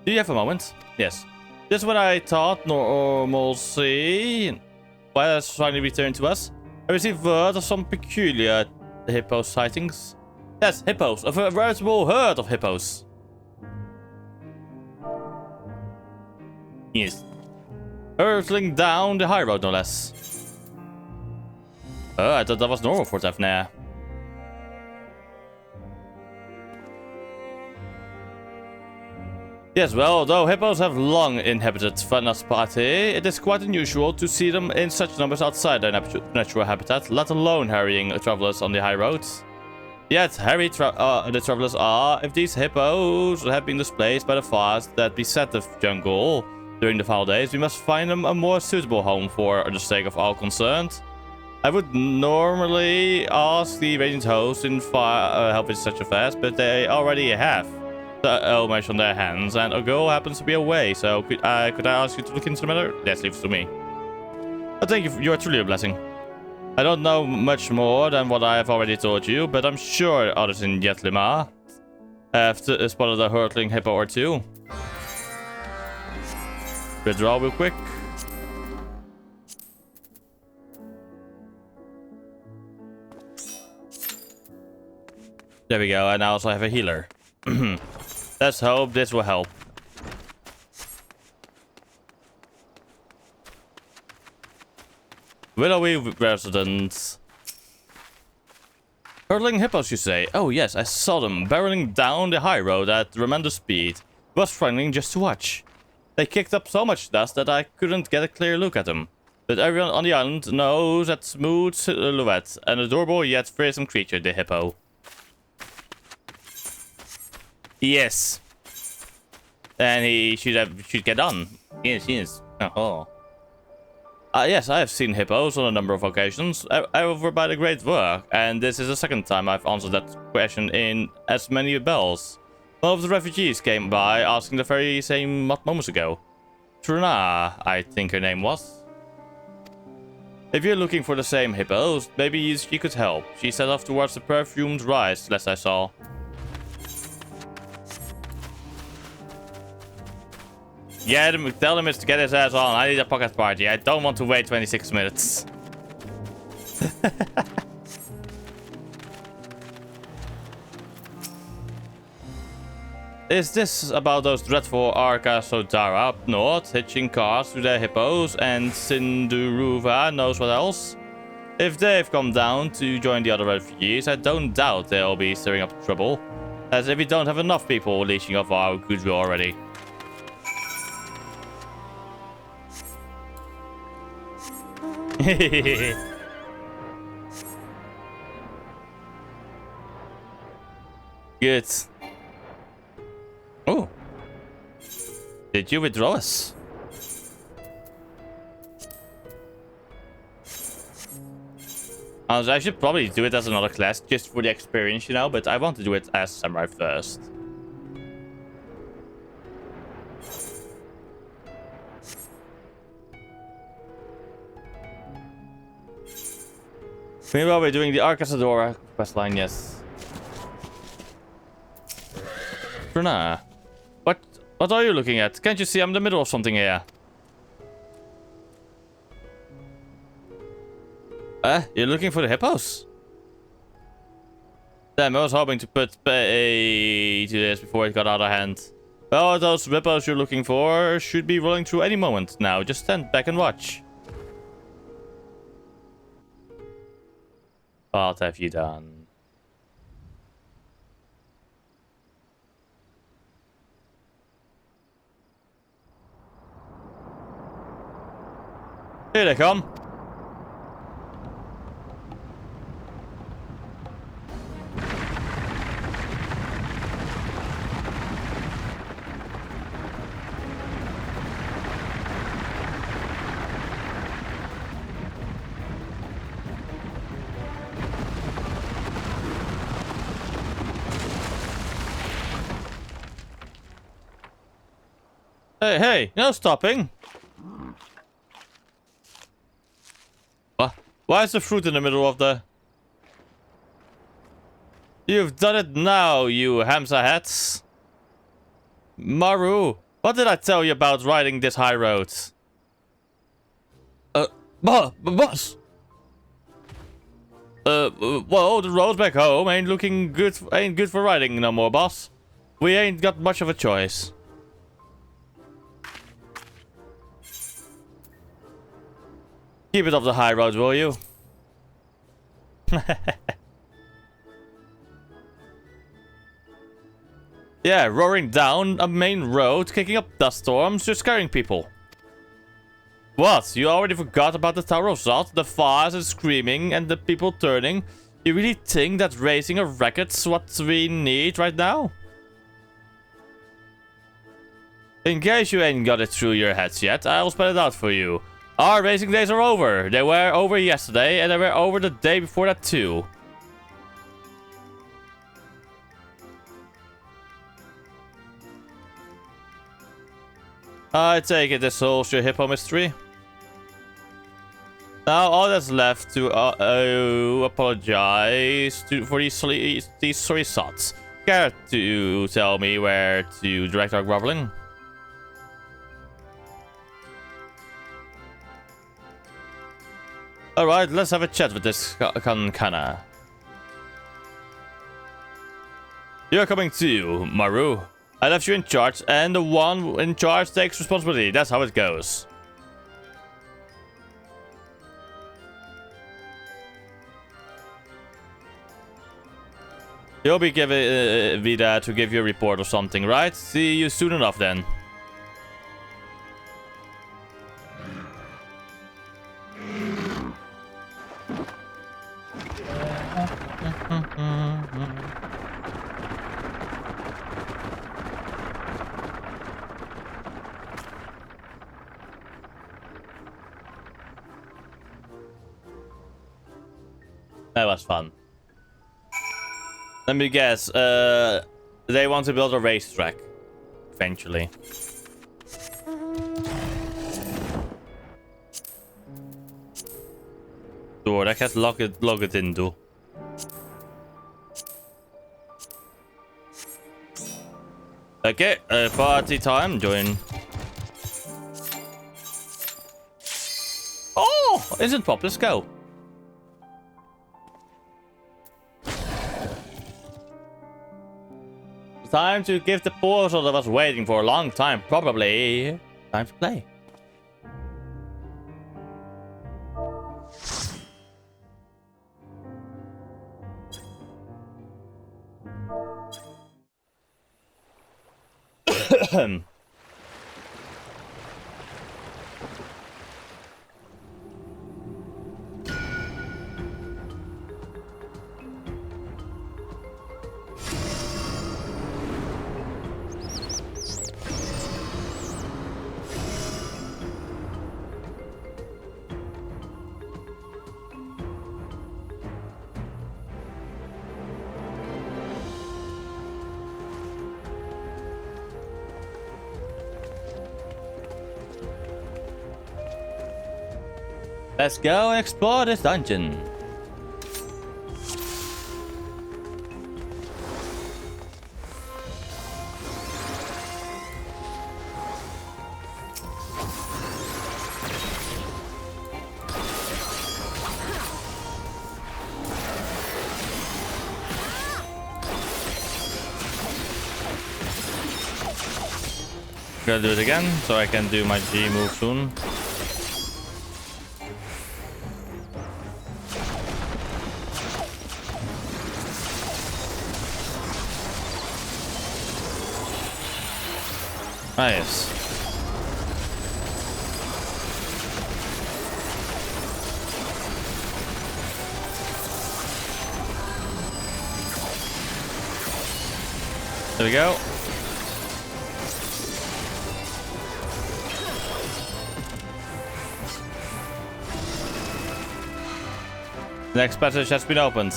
Do you have a moment? Yes. Just what I thought normalcy. Why has finally returned to us? I received word of some peculiar hippo sightings. Yes, hippos. A veritable herd of hippos. Yes. Hurtling down the high road, no less. Oh, I thought that was normal for Tefnair. Yes, well, though hippos have long inhabited Vanaspati, it is quite unusual to see them in such numbers outside their natural habitat, let alone harrying travelers on the high roads. Yet, harry the travelers are, if these hippos have been displaced by the fires that beset the jungle during the foul days, we must find them a more suitable home for the sake of all concerned. I would normally ask the radiant host in help with such affairs, but they already have so much on their hands, and a girl happens to be away, so could I ask you to look into the matter? Yes, leave it to me. Thank you, you are truly a blessing. I don't know much more than what I have already told you, but I'm sure others in Yetlima have spotted a hurtling hippo or two. Withdraw real quick. There we go, and I also have a healer. Let's hope this will help. Willowy residents. Hurtling hippos, you say? Oh yes, I saw them barreling down the high road at tremendous speed. It was frightening just to watch. They kicked up so much dust that I couldn't get a clear look at them. But everyone on the island knows that smooth silhouette, an adorable yet fearsome creature, the hippo. Yes. And he should get on. Yes. Oh. Yes, I have seen hippos on a number of occasions over by the Great Work, and this is the second time I've answered that question in as many bells. One of the refugees came by asking the very same moments ago. Trina, I think her name was. If you're looking for the same hippos, maybe she could help. She set off towards the perfumed rice, last I saw. Yeah, tell him it's to get his ass on. I need a pocket party. I don't want to wait 26 minutes. Is this about those dreadful Arca Sodara up north, hitching cars to their hippos, and Sinduruva knows what else? If they've come down to join the other refugees, I don't doubt they'll be stirring up trouble. As if we don't have enough people leeching off our goodwill already. Good. Oh. Did you withdraw us? I should probably do it as another class just for the experience, you know, but I want to do it as Samurai first. Meanwhile, we're doing the Arcasadora questline, yes. Bruna, what are you looking at? Can't you see I'm in the middle of something here? You're looking for the hippos? Damn, I was hoping to put pay to this before it got out of hand. Well, those rippos you're looking for should be rolling through any moment now. Just stand back and watch. What have you done? Here they come. Hey, hey, no stopping. What? Why is the fruit in the middle of the... You've done it now, you Hamza hats. Maru, what did I tell you about riding this high road? Boss. Well, the road back home ain't good for riding no more, boss. We ain't got much of a choice. Keep it off the high road, will you? Yeah, roaring down a main road, kicking up dust storms, you're scaring people. What? You already forgot about the Tower of Zod, the fires and screaming, and the people turning? You really think that racing a racket's what we need right now? In case you ain't got it through your heads yet, I'll spell it out for you. Our racing days are over. They were over yesterday, and they were over the day before that too. I take it this solves your hippo mystery. Now all that's left to apologize for these sorry sots. Care to tell me where to direct our groveling? Alright, let's have a chat with this Kankana. You're coming too, Maru. I left you in charge, and the one in charge takes responsibility. That's how it goes. You'll be giving Vida to give you a report or something, right? See you soon enough then. That was fun. Let me guess. They want to build a racetrack eventually. Door, that has log it into. Okay, party time. Join. Oh, isn't pop? Let's go. Time to give the portal that was waiting for a long time. Probably time to play. Let's go and explore this dungeon. Gonna do it again, so I can do my G move soon. Nice. There we go. Next passage has been opened.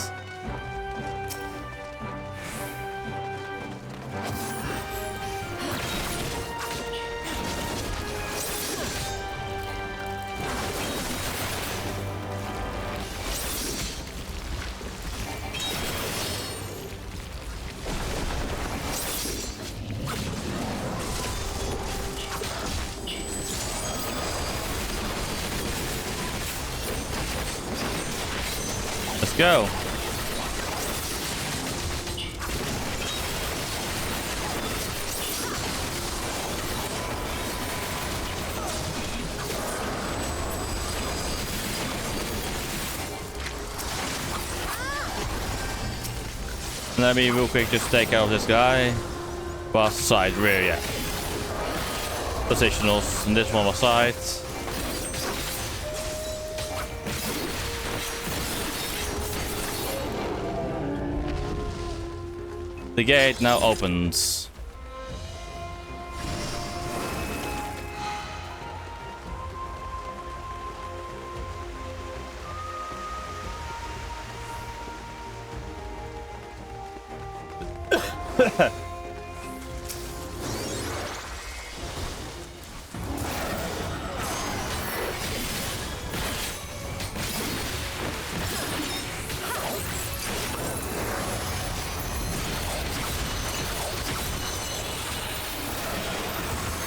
Let's go. Let me real quick just take out this guy. Fast side, rear, yeah. Positionals, and this one was side. The gate now opens.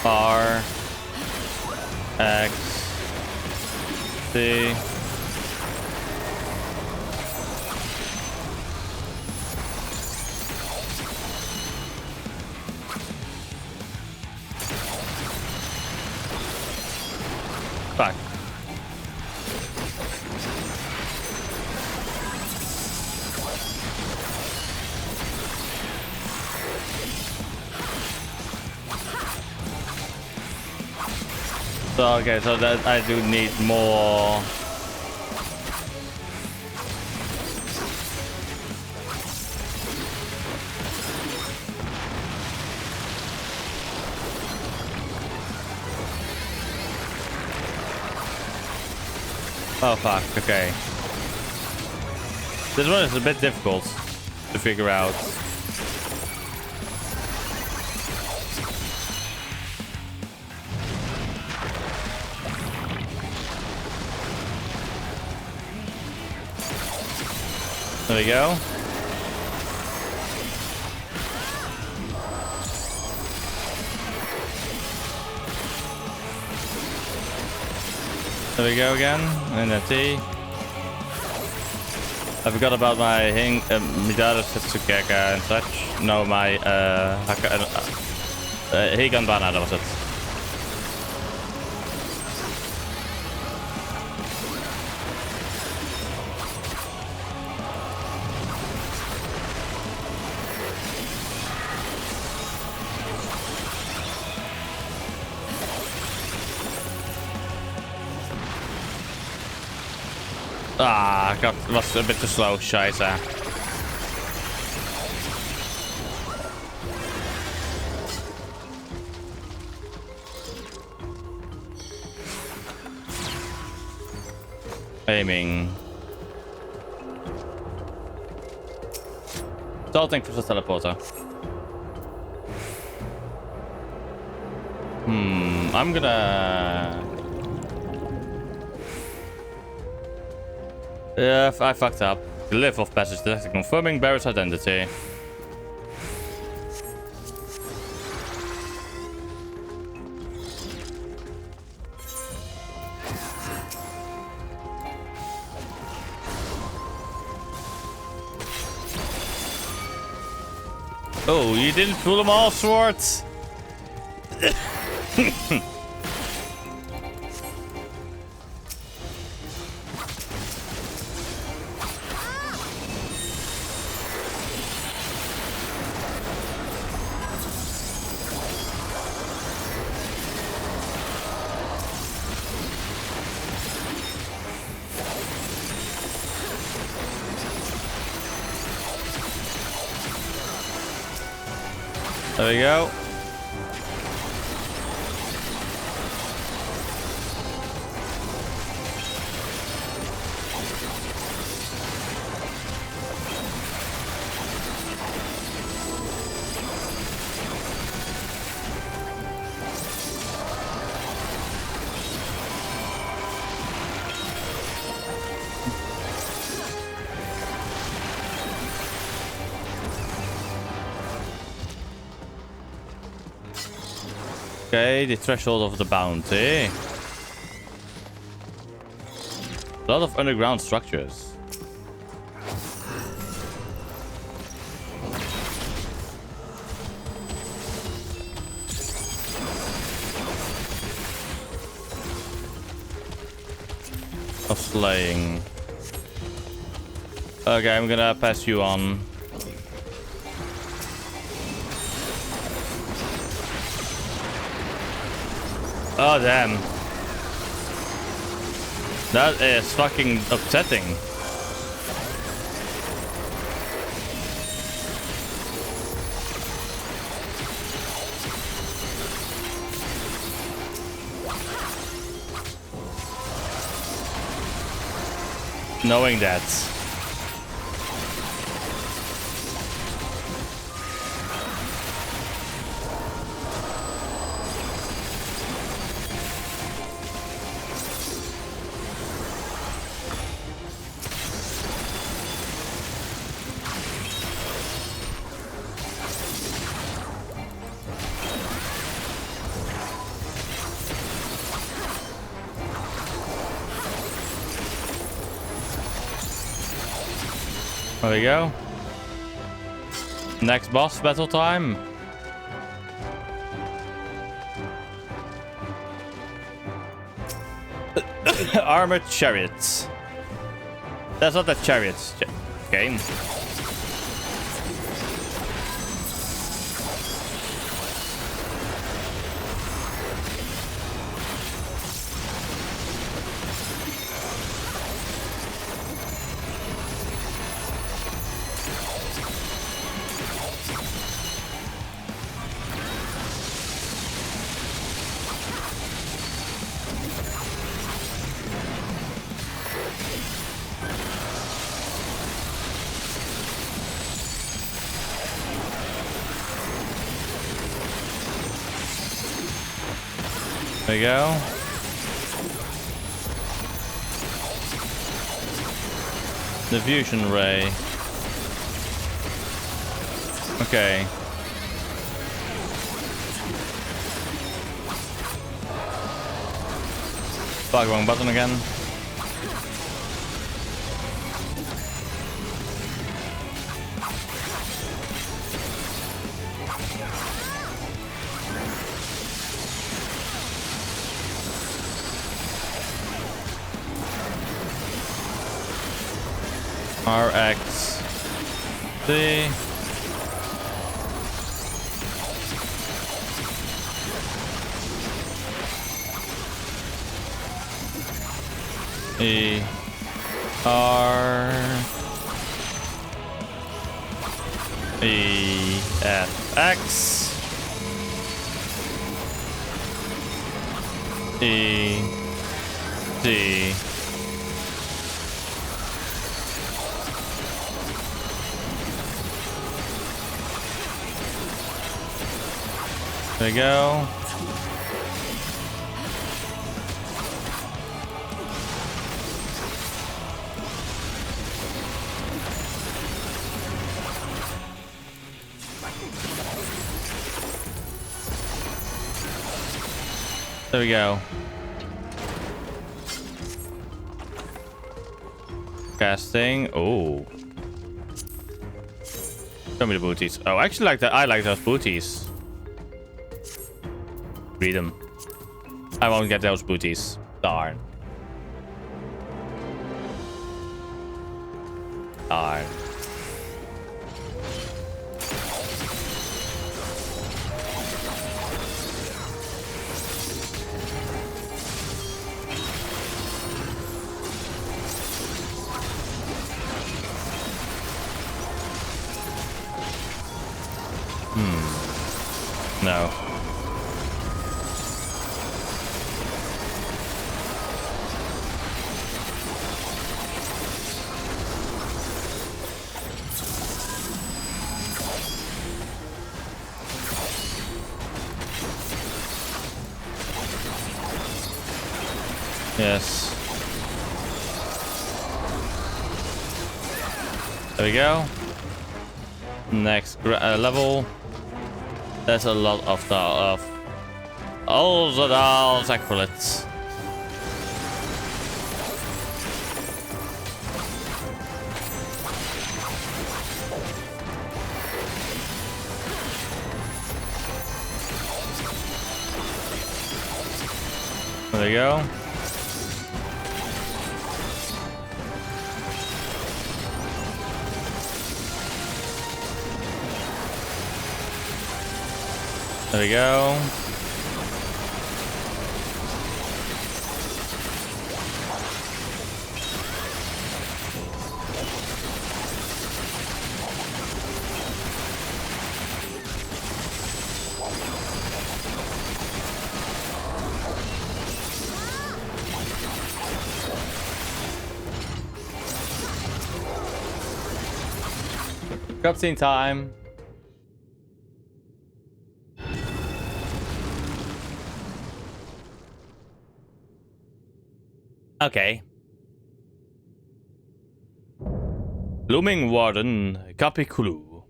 R X C Fuck. So, okay, so that I do need more. Oh fuck, okay. This one is a bit difficult to figure out. There we go. There we go again, and a T. I forgot about my Midara Setsukeka and such. No, my Higanbana, that was it. Ah, God, was a bit too slow, scheiße. Aiming. Salting for the teleporter. I'm gonna... Yeah, I fucked up. Glyph of passage detected, confirming Barrett's identity. Oh, you didn't pull them all, Swords. There we go. Okay, the threshold of the bounty. A lot of underground structures. Of slaying. Okay, I'm gonna pass you on. Oh, damn. That is fucking upsetting. Knowing that. There we go. Next boss battle time. Armored chariots. That's not the chariots game. There we go. The fusion ray. Okay. Fuck, wrong button again. RX C E R E F X E D There we go. There we go. Casting. Oh. Show me the booties. Oh, I actually like that. I like those booties. Read them. I won't get those booties. Darn. Darn. No. Yes. There we go. Next level. There's a lot of the all the sacrilets. There we go. There we go. Cutscene time. Okay. Blooming Warden, Capiculu.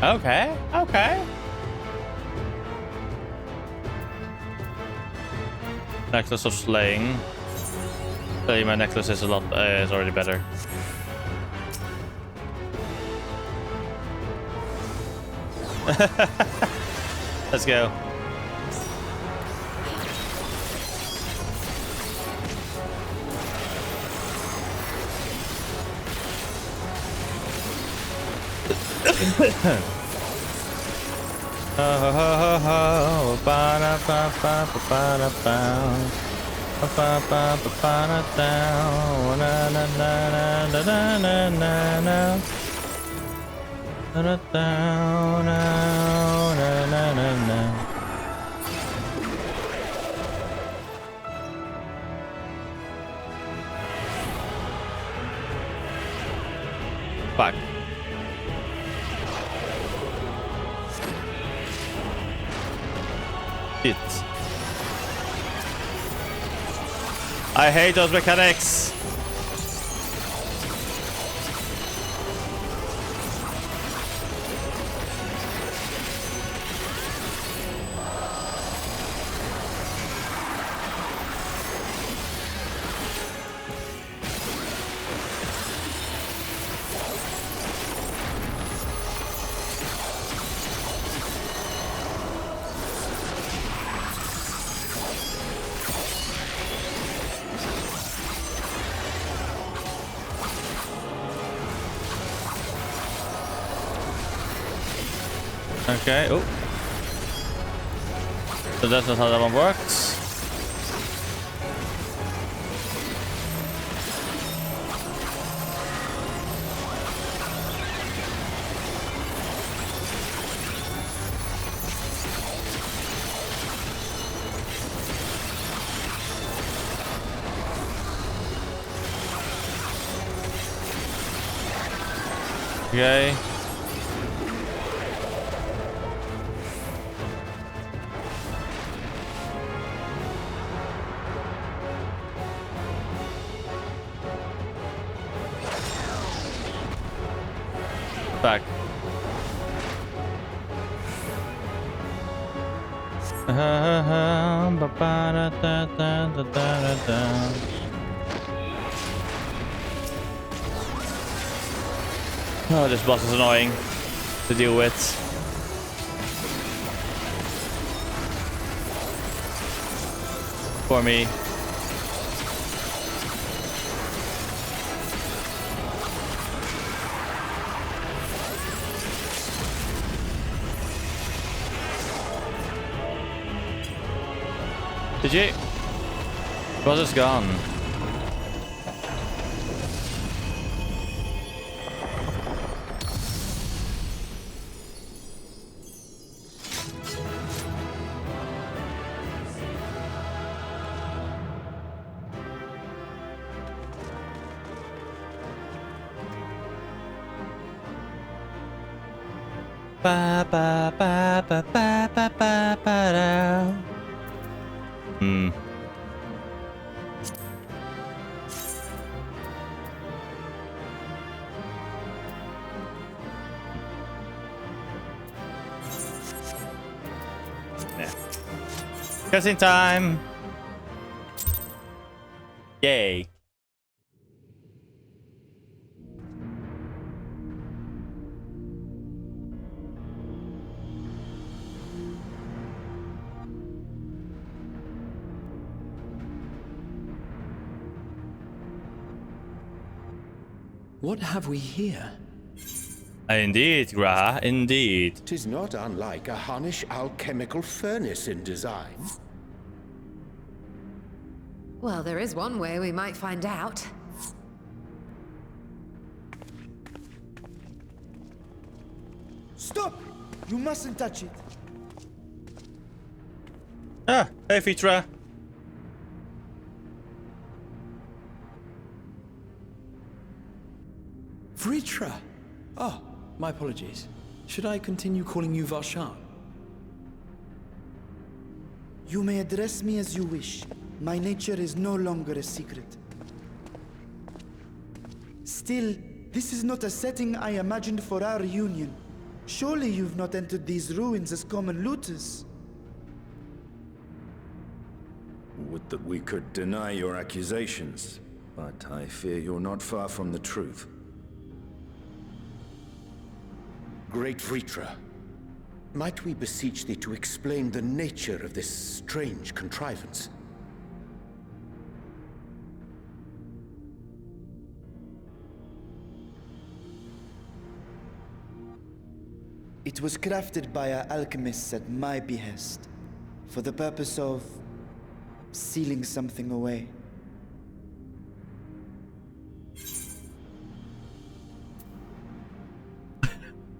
Okay, okay. Necklace of Slaying. Tell you, my necklace is is already better. Let's go. Fuck. Shit. I hate those mechanics. Okay, oh. So that's not how that one works. Okay. Back. Oh, this boss is annoying to deal with. For me. Did you? Boss is gone. Ba ba ba ba ba ba ba ba da. Yeah. Cutscene time. Yay. What have we here? Indeed, Graha, indeed. 'Tis not unlike a Hunnish alchemical furnace in design. Well, there is one way we might find out. Stop! You mustn't touch it. Ah, hey, Fitra. Vritra! Oh, my apologies. Should I continue calling you Varshan? You may address me as you wish. My nature is no longer a secret. Still, this is not a setting I imagined for our reunion. Surely you've not entered these ruins as common looters. Would that we could deny your accusations, but I fear you're not far from the truth. Great Vritra, might we beseech thee to explain the nature of this strange contrivance? It was crafted by our alchemists at my behest, for the purpose of sealing something away.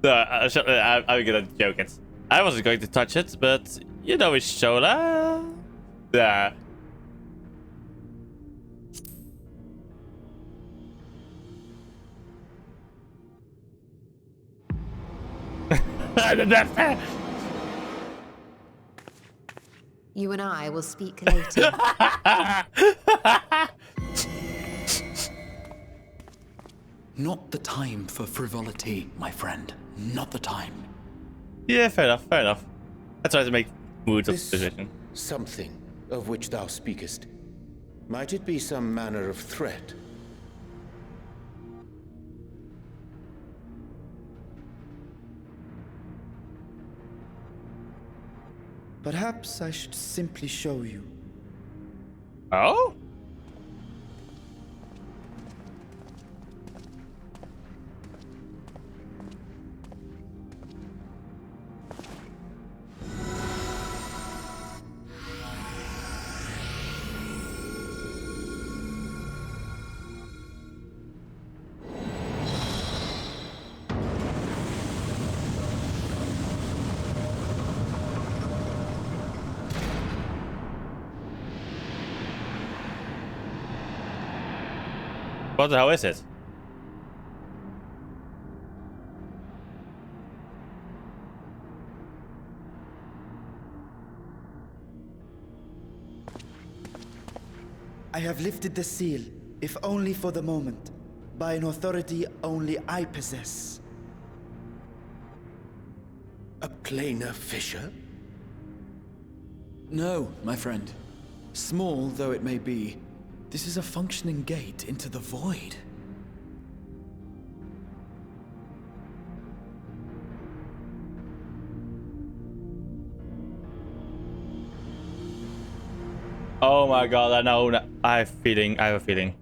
No, I'm gonna joke it. I wasn't going to touch it, but you know it's Shola. Yeah. You and I will speak later. Not the time for frivolity, my friend. Not the time. Yeah, fair enough, fair enough. I try to make moods of This position. something of which thou speakest, might it be some manner of threat? Perhaps I should simply show you. Oh? What the hell is it? I have lifted the seal, if only for the moment, by an authority only I possess. A planar fissure? No, my friend. Small though it may be, this is a functioning gate into the void. Oh my god, I know. I have a feeling.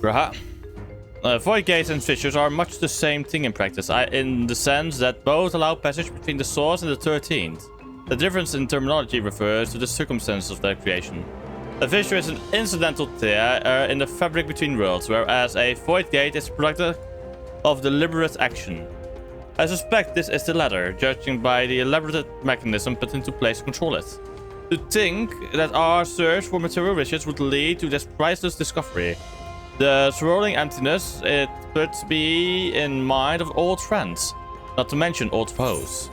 Raha. Void gates and fissures are much the same thing in practice, in the sense that both allow passage between the source and the 13th. The difference in terminology refers to the circumstances of their creation. A fissure is an incidental tear in the fabric between worlds, whereas a void gate is a product of deliberate action. I suspect this is the latter, judging by the elaborate mechanism put into place to control it. To think that our search for material riches would lead to this priceless discovery. The swirling emptiness it puts me in mind of old friends, not to mention old foes.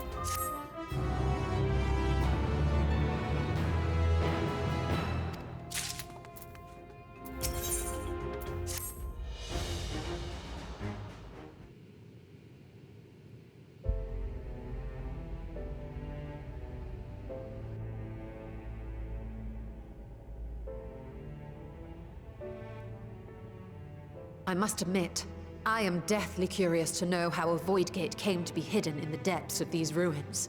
I must admit, I am deathly curious to know how a void gate came to be hidden in the depths of these ruins.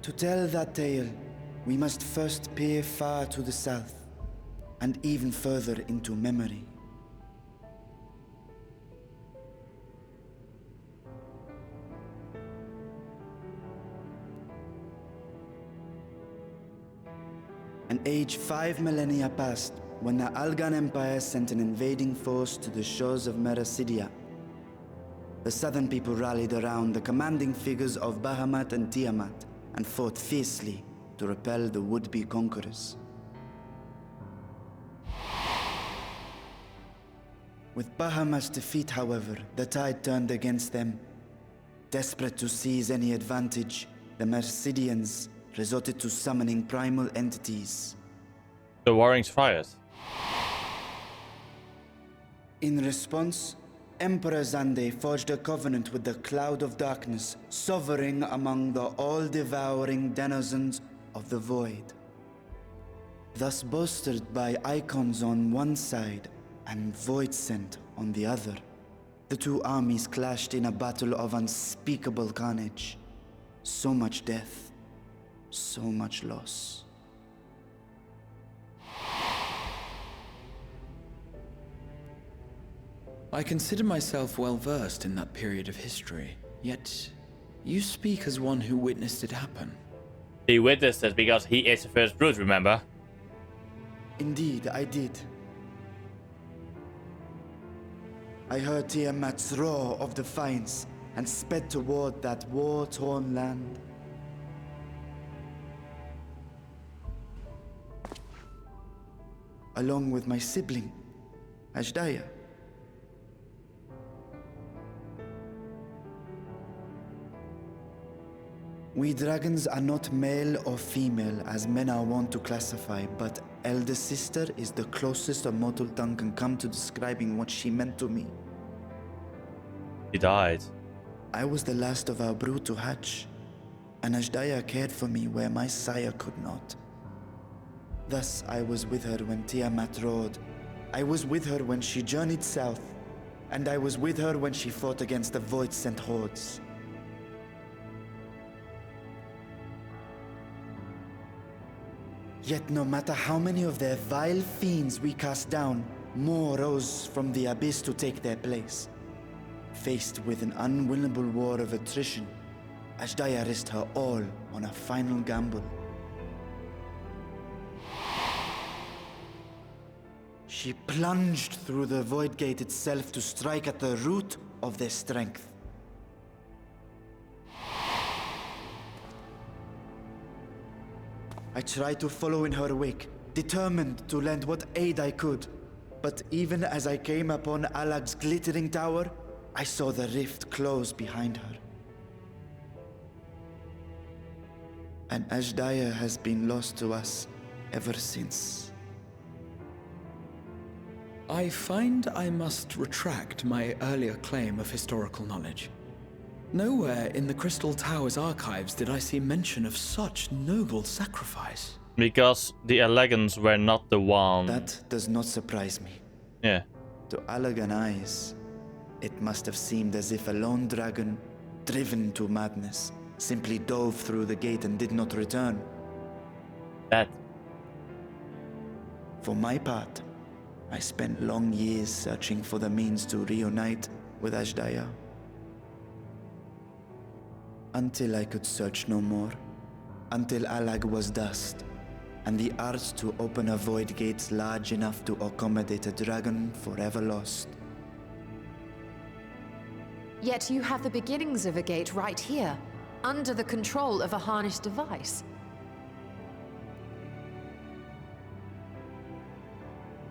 To tell that tale, we must first peer far to the south, and even further into memory. An age 5 millennia passed when the Algan Empire sent an invading force to the shores of Merasidia. The southern people rallied around the commanding figures of Bahamut and Tiamat and fought fiercely to repel the would-be conquerors. With Bahamut's defeat, however, the tide turned against them. Desperate to seize any advantage, the Mercidians resorted to summoning primal entities. The warring's fired. In response, Emperor Zande forged a covenant with the Cloud of Darkness, sovereign among the all-devouring denizens of the Void. Thus bolstered by icons on one side and Void Scent on the other, the two armies clashed in a battle of unspeakable carnage. So much death. So much loss. I consider myself well versed in that period of history, yet you speak as one who witnessed it happen. He witnessed it because he is the first brute, remember? Indeed, I did. I heard Tiamat's roar of defiance and sped toward that war-torn land. Along with my sibling, Ashdaya. We dragons are not male or female as men are wont to classify, but elder sister is the closest a mortal tongue can come to describing what she meant to me. He died. I was the last of our brood to hatch, and Ashdaya cared for me where my sire could not. Thus, I was with her when Tiamat roared. I was with her when she journeyed south, and I was with her when she fought against the Void-sent hordes. Yet no matter how many of their vile fiends we cast down, more rose from the abyss to take their place. Faced with an unwinnable war of attrition, Ashdaya risked her all on a final gamble. She plunged through the Void Gate itself to strike at the root of their strength. I tried to follow in her wake, determined to lend what aid I could. But even as I came upon Alag's glittering tower, I saw the rift close behind her. And Ashdaya has been lost to us ever since. I find I must retract my earlier claim of historical knowledge. Nowhere in the Crystal Tower's archives did I see mention of such noble sacrifice. Because the elegants were not the one. That does not surprise me. Yeah. To Allagan eyes, it must have seemed as if a lone dragon, driven to madness, simply dove through the gate and did not return. That. For my part, I spent long years searching for the means to reunite with Ashdaya. Until I could search no more. Until Allag was dust, and the art to open a void gate large enough to accommodate a dragon forever lost. Yet you have the beginnings of a gate right here, under the control of a harnessed device.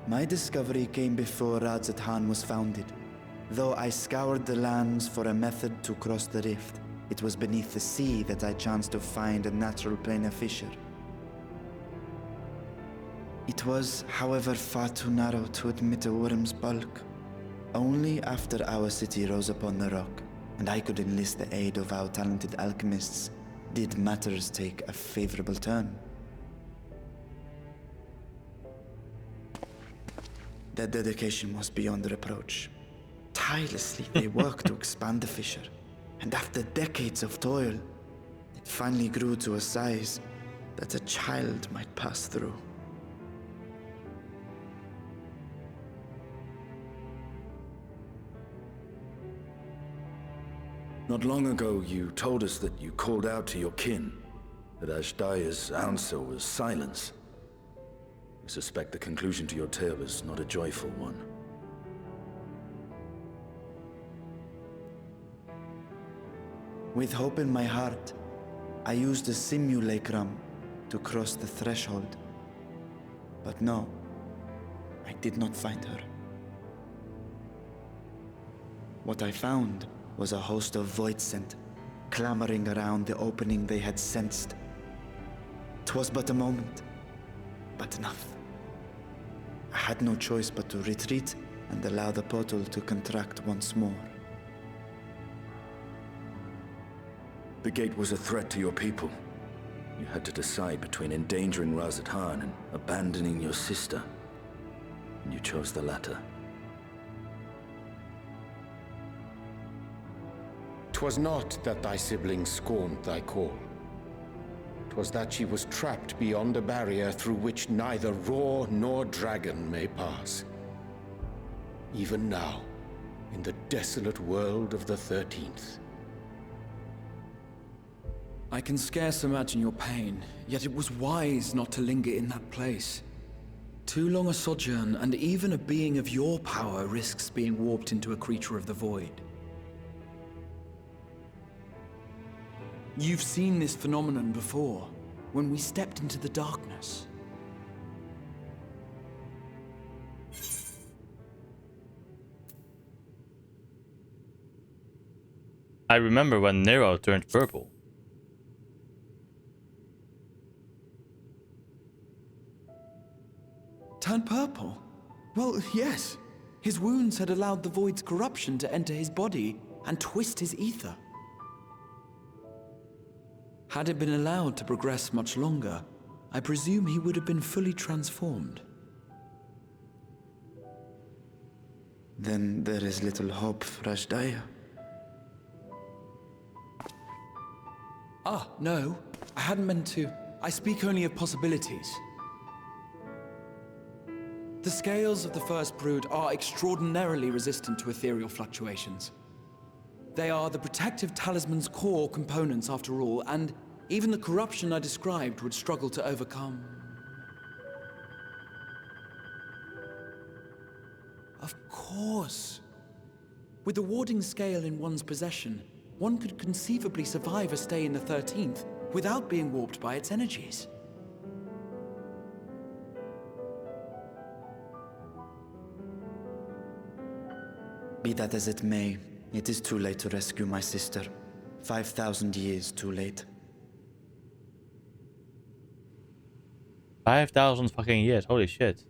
My discovery came before Radzat Han was founded. Though I scoured the lands for a method to cross the rift, it was beneath the sea that I chanced to find a natural planar fissure. It was, however, far too narrow to admit a worm's bulk. Only after our city rose upon the rock, and I could enlist the aid of our talented alchemists, did matters take a favorable turn. Their dedication was beyond reproach. Tirelessly they worked to expand the fissure, and after decades of toil, it finally grew to a size that a child might pass through. Not long ago, you told us that you called out to your kin, that Ashdaya's answer was silence. I suspect the conclusion to your tale is not a joyful one. With hope in my heart, I used a simulacrum to cross the threshold. But no, I did not find her. What I found was a host of voidsent, clamoring around the opening they had sensed. 'Twas but a moment, but enough. I had no choice but to retreat and allow the portal to contract once more. The gate was a threat to your people. You had to decide between endangering Radzat Han and abandoning your sister. And you chose the latter. 'Twas not that thy siblings scorned thy call. 'Twas that she was trapped beyond a barrier through which neither roar nor dragon may pass. Even now, in the desolate world of the 13th. I can scarce imagine your pain, yet it was wise not to linger in that place. Too long a sojourn, and even a being of your power risks being warped into a creature of the void. You've seen this phenomenon before, when we stepped into the darkness. I remember when Nero turned purple. Turned purple? Well, yes. His wounds had allowed the void's corruption to enter his body and twist his ether. Had it been allowed to progress much longer, I presume he would have been fully transformed. Then there is little hope for Ashdaya. Ah, no. I hadn't meant to. I speak only of possibilities. The scales of the First Brood are extraordinarily resistant to ethereal fluctuations. They are the protective talisman's core components after all, and even the corruption I described would struggle to overcome. Of course. With the warding scale in one's possession, one could conceivably survive a stay in the 13th without being warped by its energies. Be that as it may, it is too late to rescue my sister. 5,000 years too late. 5,000 fucking years, holy shit.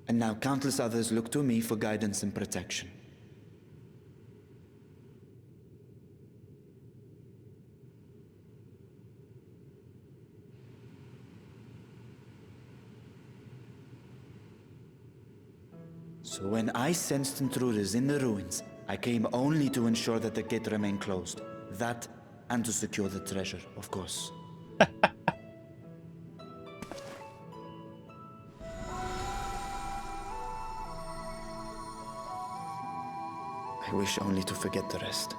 And now countless others look to me for guidance and protection. So when I sensed intruders in the ruins, I came only to ensure that the gate remained closed. That, and to secure the treasure, of course. I wish only to forget the rest.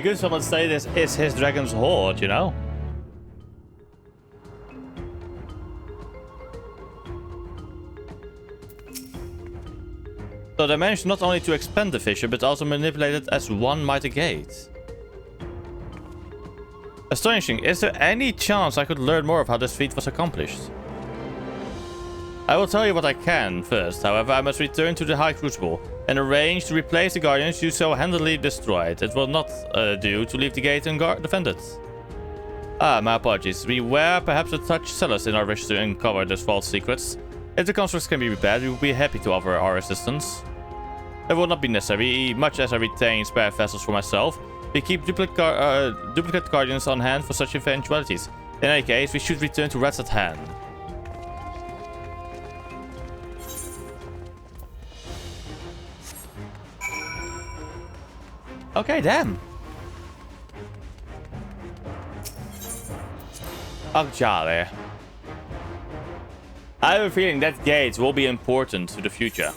Could someone say this is his dragon's hoard, you know? So they managed not only to expand the fissure, but also manipulate it as one mighty gate. Astonishing. Is there any chance I could learn more of how this feat was accomplished? I will tell you what I can first. However, I must return to the High Crucible and arrange to replace the guardians you so handily destroyed. It will not do to leave the gate undefended. Ah, my apologies. We were perhaps a touch zealous in our wish to uncover these false secrets. If the constructs can be repaired, we will be happy to offer our assistance. It will not be necessary, much as I retain spare vessels for myself. We keep duplicate guardians on hand for such eventualities. In any case, we should return to Rats at Hand. Okay, damn. Oh, jolly. I have a feeling that gate will be important to the future.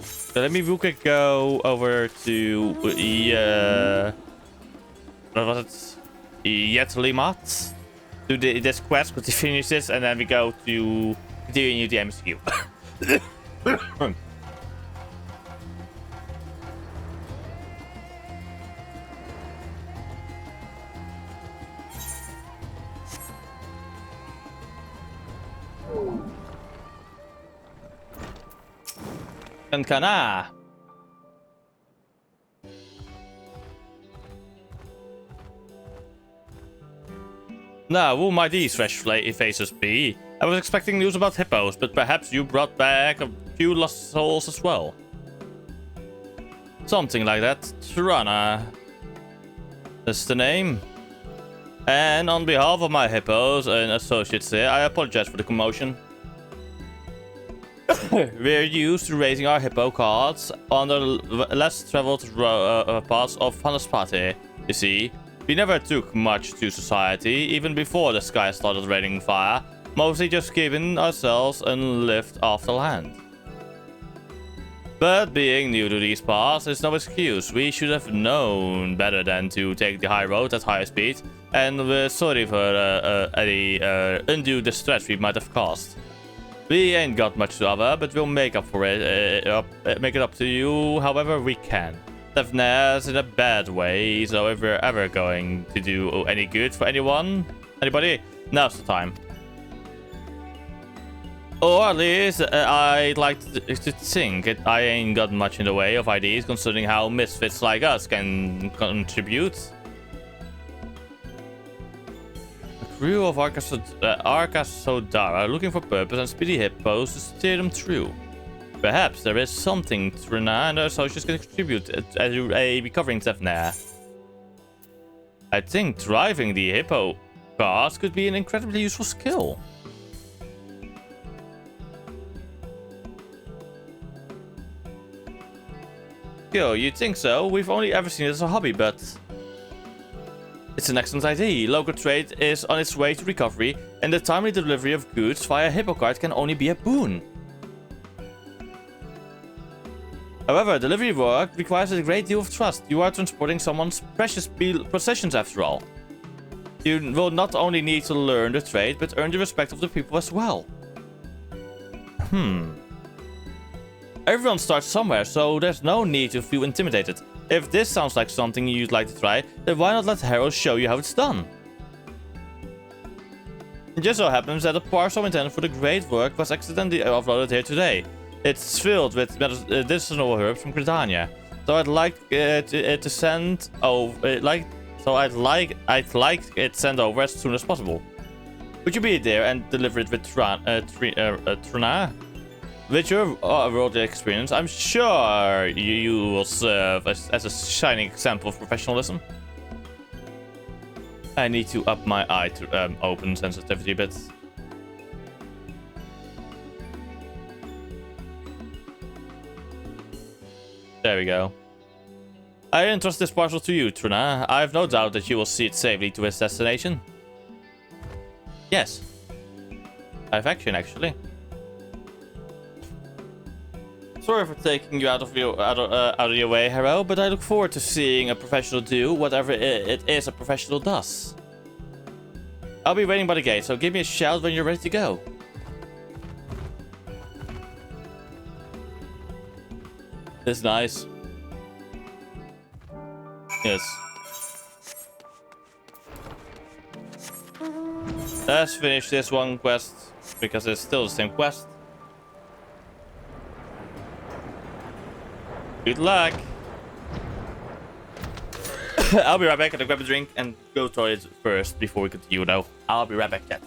So let me real quick go over to what was it? Yetlimat. Do this quest, but to finish this, and then we go to continue the MCU. Kana. Now, who might these fresh faces be? I was expecting news about hippos, but perhaps you brought back a few lost souls as well. Something like that. Tirana. That's the name. And on behalf of my hippos and associates here, I apologize for the commotion. We're used to raising our hippo cards on the less traveled parts of Hanaspati. You see, we never took much to society, even before the sky started raining fire. Mostly just giving ourselves a lift off the land. But being new to these parts is no excuse. We should have known better than to take the high road at high speed, and we're sorry for any undue distress we might have caused. We ain't got much to offer, but we'll make up for it. Make it up to you however we can. Tefnair's in a bad way, so if we're ever going to do any good for anybody, now's the time. Or at least I'd like to think I ain't got much in the way of ideas concerning how misfits like us can contribute. A crew of Arkasodara looking for purpose and speedy hippos to steer them through. Perhaps there is something Trina and her associates can contribute to a recovering Tefnair. I think driving the hippo cars could be an incredibly useful skill. Yo, you'd think so. We've only ever seen it as a hobby, but it's an excellent idea. Local trade is on its way to recovery, and the timely delivery of goods via hippo cart can only be a boon. However, delivery work requires a great deal of trust. You are transporting someone's precious possessions after all. You will not only need to learn the trade, but earn the respect of the people as well. Everyone starts somewhere, so there's no need to feel intimidated. If this sounds like something you'd like to try, then why not let Harold show you how it's done? It just so happens that a parcel intended for the great work was accidentally offloaded here today. It's filled with medicinal herbs from Gridania, so I'd like to so I'd like it sent over as soon as possible. Would you be there and deliver it with Trina? With your world experience, I'm sure you will serve as a shining example of professionalism. I need to up my eye to open sensitivity bits. There we go. I entrust this parcel to you, Trina. I have no doubt that you will see it safely to its destination. Yes. I have action, actually. Sorry for taking you out of your way, Hero, but I look forward to seeing a professional do whatever it is a professional does. I'll be waiting by the gate, so give me a shout when you're ready to go. This is nice. Yes. Let's finish this one quest, because it's still the same quest. Good luck. I'll be right back. I'm gonna grab a drink and go to toilet first before we continue though. I'll be right back, chat.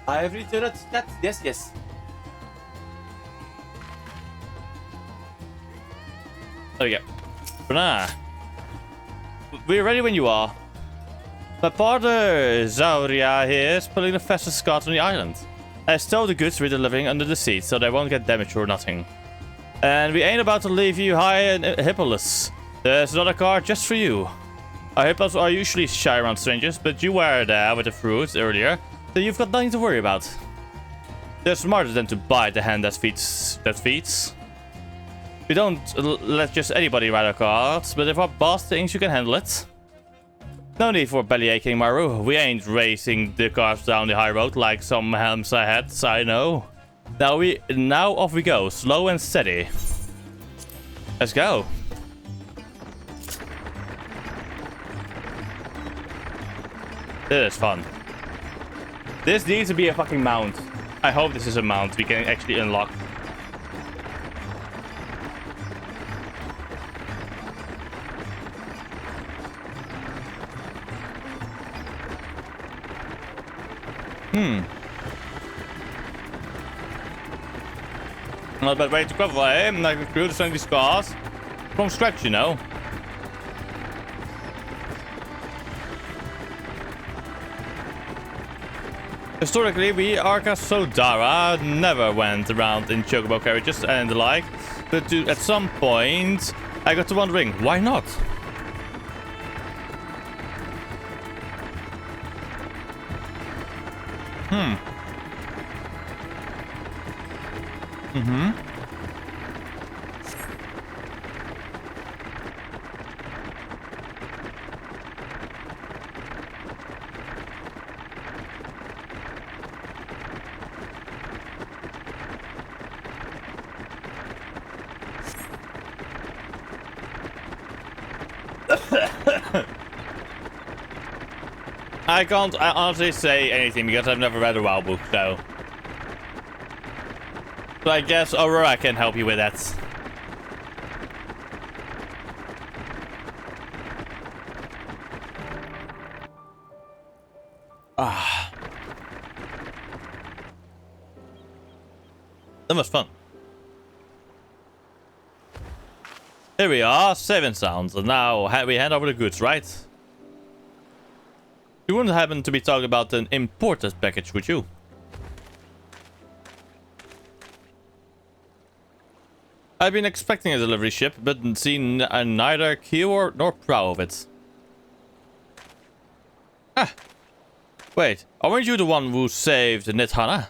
I have returned that. Yes, yes. There we go. Bruna. We're ready when you are. My partner Zauria here is pulling the fastest cart on the island. I stowed the goods we're delivering under the seat so they won't get damaged or nothing. And we ain't about to leave you high and hippoless. There's another cart just for you. Our hippos are usually shy around strangers, but you were there with the fruits earlier, so you've got nothing to worry about. They're smarter than to bite the hand that feeds. We don't let just anybody ride our carts, but if our boss thinks you can handle it. No need for belly aching, Maru. We ain't racing the cars down the high road like some Hamsa heads, I know. Now off we go, slow and steady. Let's go. This is fun. This needs to be a fucking mount. I hope this is a mount we can actually unlock. Not a bad way to cover, eh? Like recruit some of these cars from scratch, you know. Historically, we Arca Sodara never went around in chocobo carriages and the like, but at some point, I got to wondering, why not? I can't honestly say anything because I've never read a WoW book, so I guess Aurora can help you with that. That was fun. Here we are, 7 sounds, and now we hand over the goods, right? You wouldn't happen to be talking about an imported package, would you? I've been expecting a delivery ship, but seen neither Q nor prow of it. Ah! Wait, aren't you the one who saved Nithana?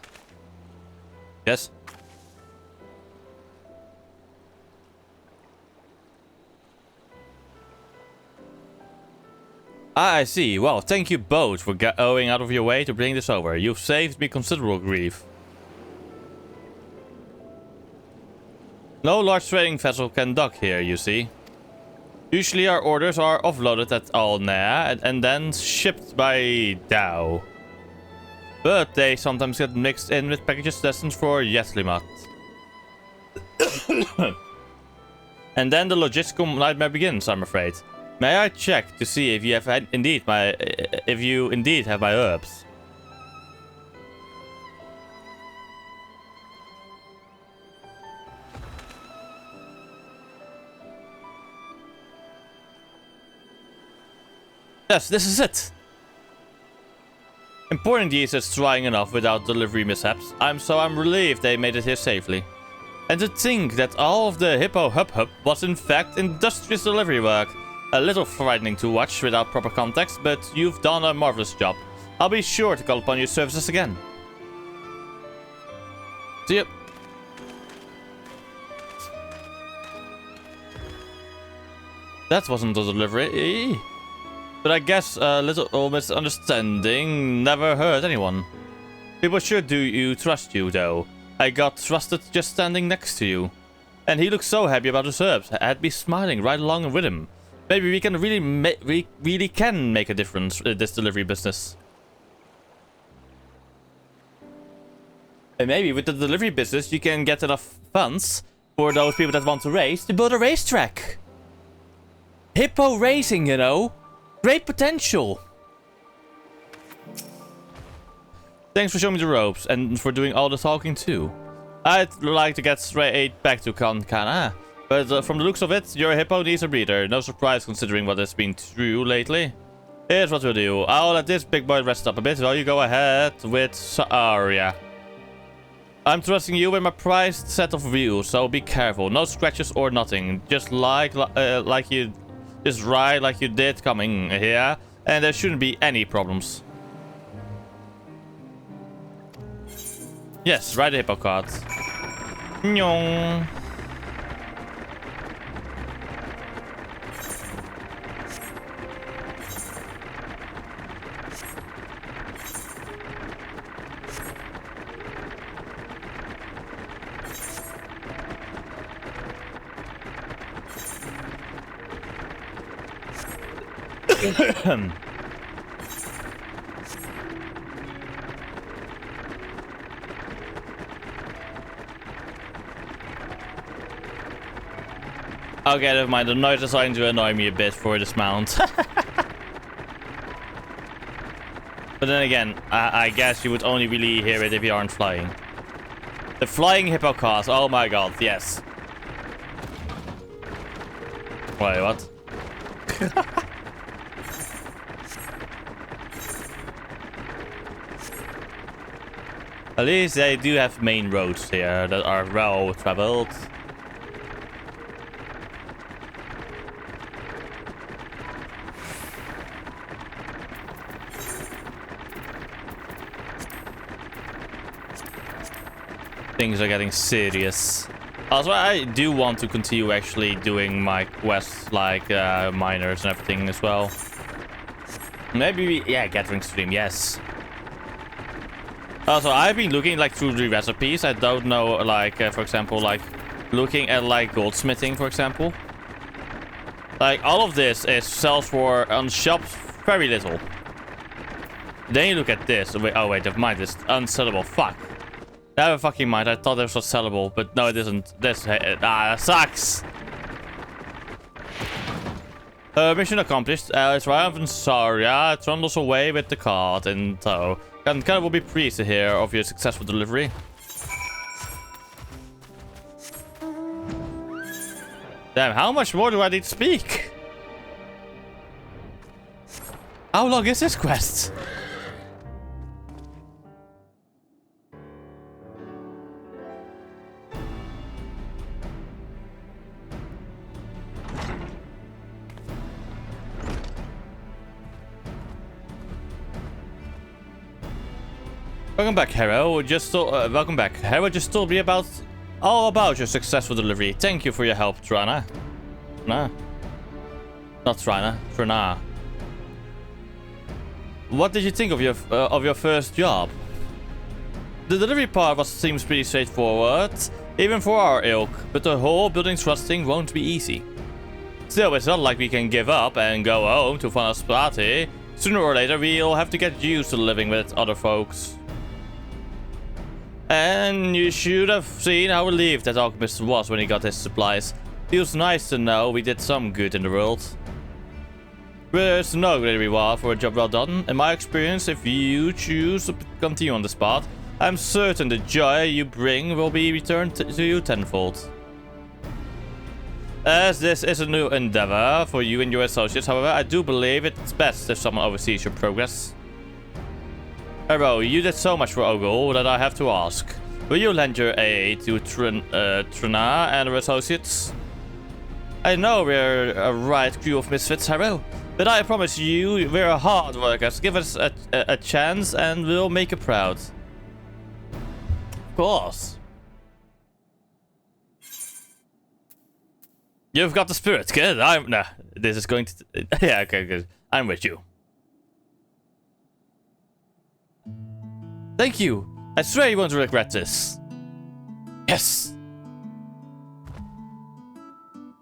Yes? Ah, I see. Well, thank you both for going out of your way to bring this over. You've saved me considerable grief. No large trading vessel can dock here, you see. Usually our orders are offloaded at Alnea and then shipped by Dow. But they sometimes get mixed in with packages destined for Yeslimat. And then the logistical nightmare begins, I'm afraid. May I check to see if you have indeed have my herbs? Yes, this is it. Importing these is trying enough without delivery mishaps. I'm relieved they made it here safely. And to think that all of the Hippo Hub was in fact industrious delivery work. A little frightening to watch without proper context, but you've done a marvelous job. I'll be sure to call upon your services again. See ya. That wasn't a delivery. But I guess a little misunderstanding never hurt anyone. People sure do trust you, though. I got trusted just standing next to you. And he looked so happy about his herbs. I had me smiling right along with him. Maybe we can really can make a difference in this delivery business. And maybe with the delivery business, you can get enough funds for those people that want to race to build a racetrack. Hippo racing, you know. Great potential. Thanks for showing me the ropes and for doing all the talking too. I'd like to get straight back to Kankana, but from the looks of it, your hippo needs a breather. No surprise considering what has been through lately. Here's what we'll do. I'll let this big boy rest up a bit while you go ahead with Saria. I'm trusting you with my prized set of wheels, so be careful. No scratches or nothing. Just ride like you did coming here, and there shouldn't be any problems. Yes, ride the hippo cart. Nyong. Okay, never mind. The noise is starting to annoy me a bit for this mount. But then again, I guess you would only really hear it if you aren't flying. The flying hippo cars. Oh my god, yes. Wait, what? At least they do have main roads here that are well traveled. Things are getting serious. Also, I do want to continue actually doing my quests like miners and everything as well. Maybe, yeah, gathering stream, yes. Also, I've been looking like through the recipes. I don't know, like, for example, like looking at like goldsmithing, for example. Like, all of this is sells for on shops very little. Then you look at this. Wait, oh wait, never mind. It's unsellable. Fuck. Never fucking mind. I thought this was sellable, but no, it isn't. This that sucks. Mission accomplished. It's right in Saria. Trundles away with the cart in tow. Kankana will be pleased to hear of your successful delivery. Damn, how much more do I need to speak? How long is this quest? Welcome back, Hero. Welcome back. Hero just told me all about your successful delivery. Thank you for your help, Trana. Nah. Not Trana. Trana. What did you think of your first job? The delivery part seems pretty straightforward, even for our ilk, but the whole building trust thing won't be easy. Still, it's not like we can give up and go home to Vanna's party. Sooner or later, we'll have to get used to living with other folks. And you should have seen how relieved that alchemist was when he got his supplies. Feels nice to know we did some good in the world. There's no great reward for a job well done. In my experience, if you choose to continue on this path, I'm certain the joy you bring will be returned to you tenfold. As this is a new endeavor for you and your associates, however, I do believe it's best if someone oversees your progress. Hero, you did so much for Ogul that I have to ask. Will you lend your aid to Trina and her associates? I know we're a right crew of misfits, Hero, but I promise you we're hard workers. Give us a chance and we'll make you proud. Of course. You've got the spirit, kid. Nah, this is going to... yeah, okay, good. I'm with you. Thank you. I swear you won't regret this. Yes.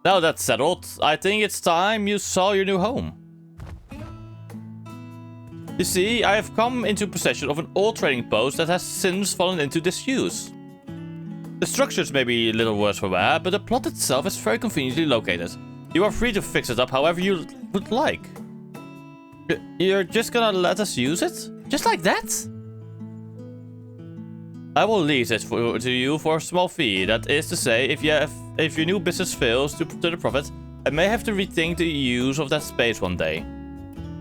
Now that's settled, I think it's time you saw your new home. You see, I have come into possession of an old trading post that has since fallen into disuse. The structures may be a little worse for wear, but the plot itself is very conveniently located. You are free to fix it up however you would like. You're just gonna let us use it? Just like that? I will lease it to you for a small fee. That is to say, if your new business fails to the profit, I may have to rethink the use of that space one day.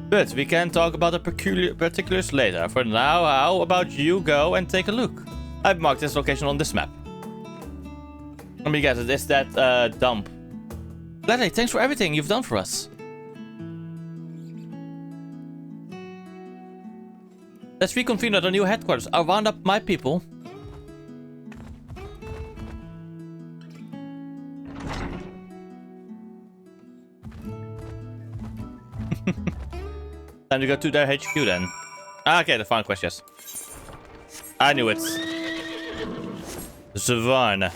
But we can talk about the particulars later. For now, how about you go and take a look? I've marked this location on this map. Let me guess, it is that dump. Gladly, thanks for everything you've done for us. Let's reconvene at our new headquarters. I'll round up my people. Time to go to their HQ then. Okay, the final quest, yes. I knew it. Savannah.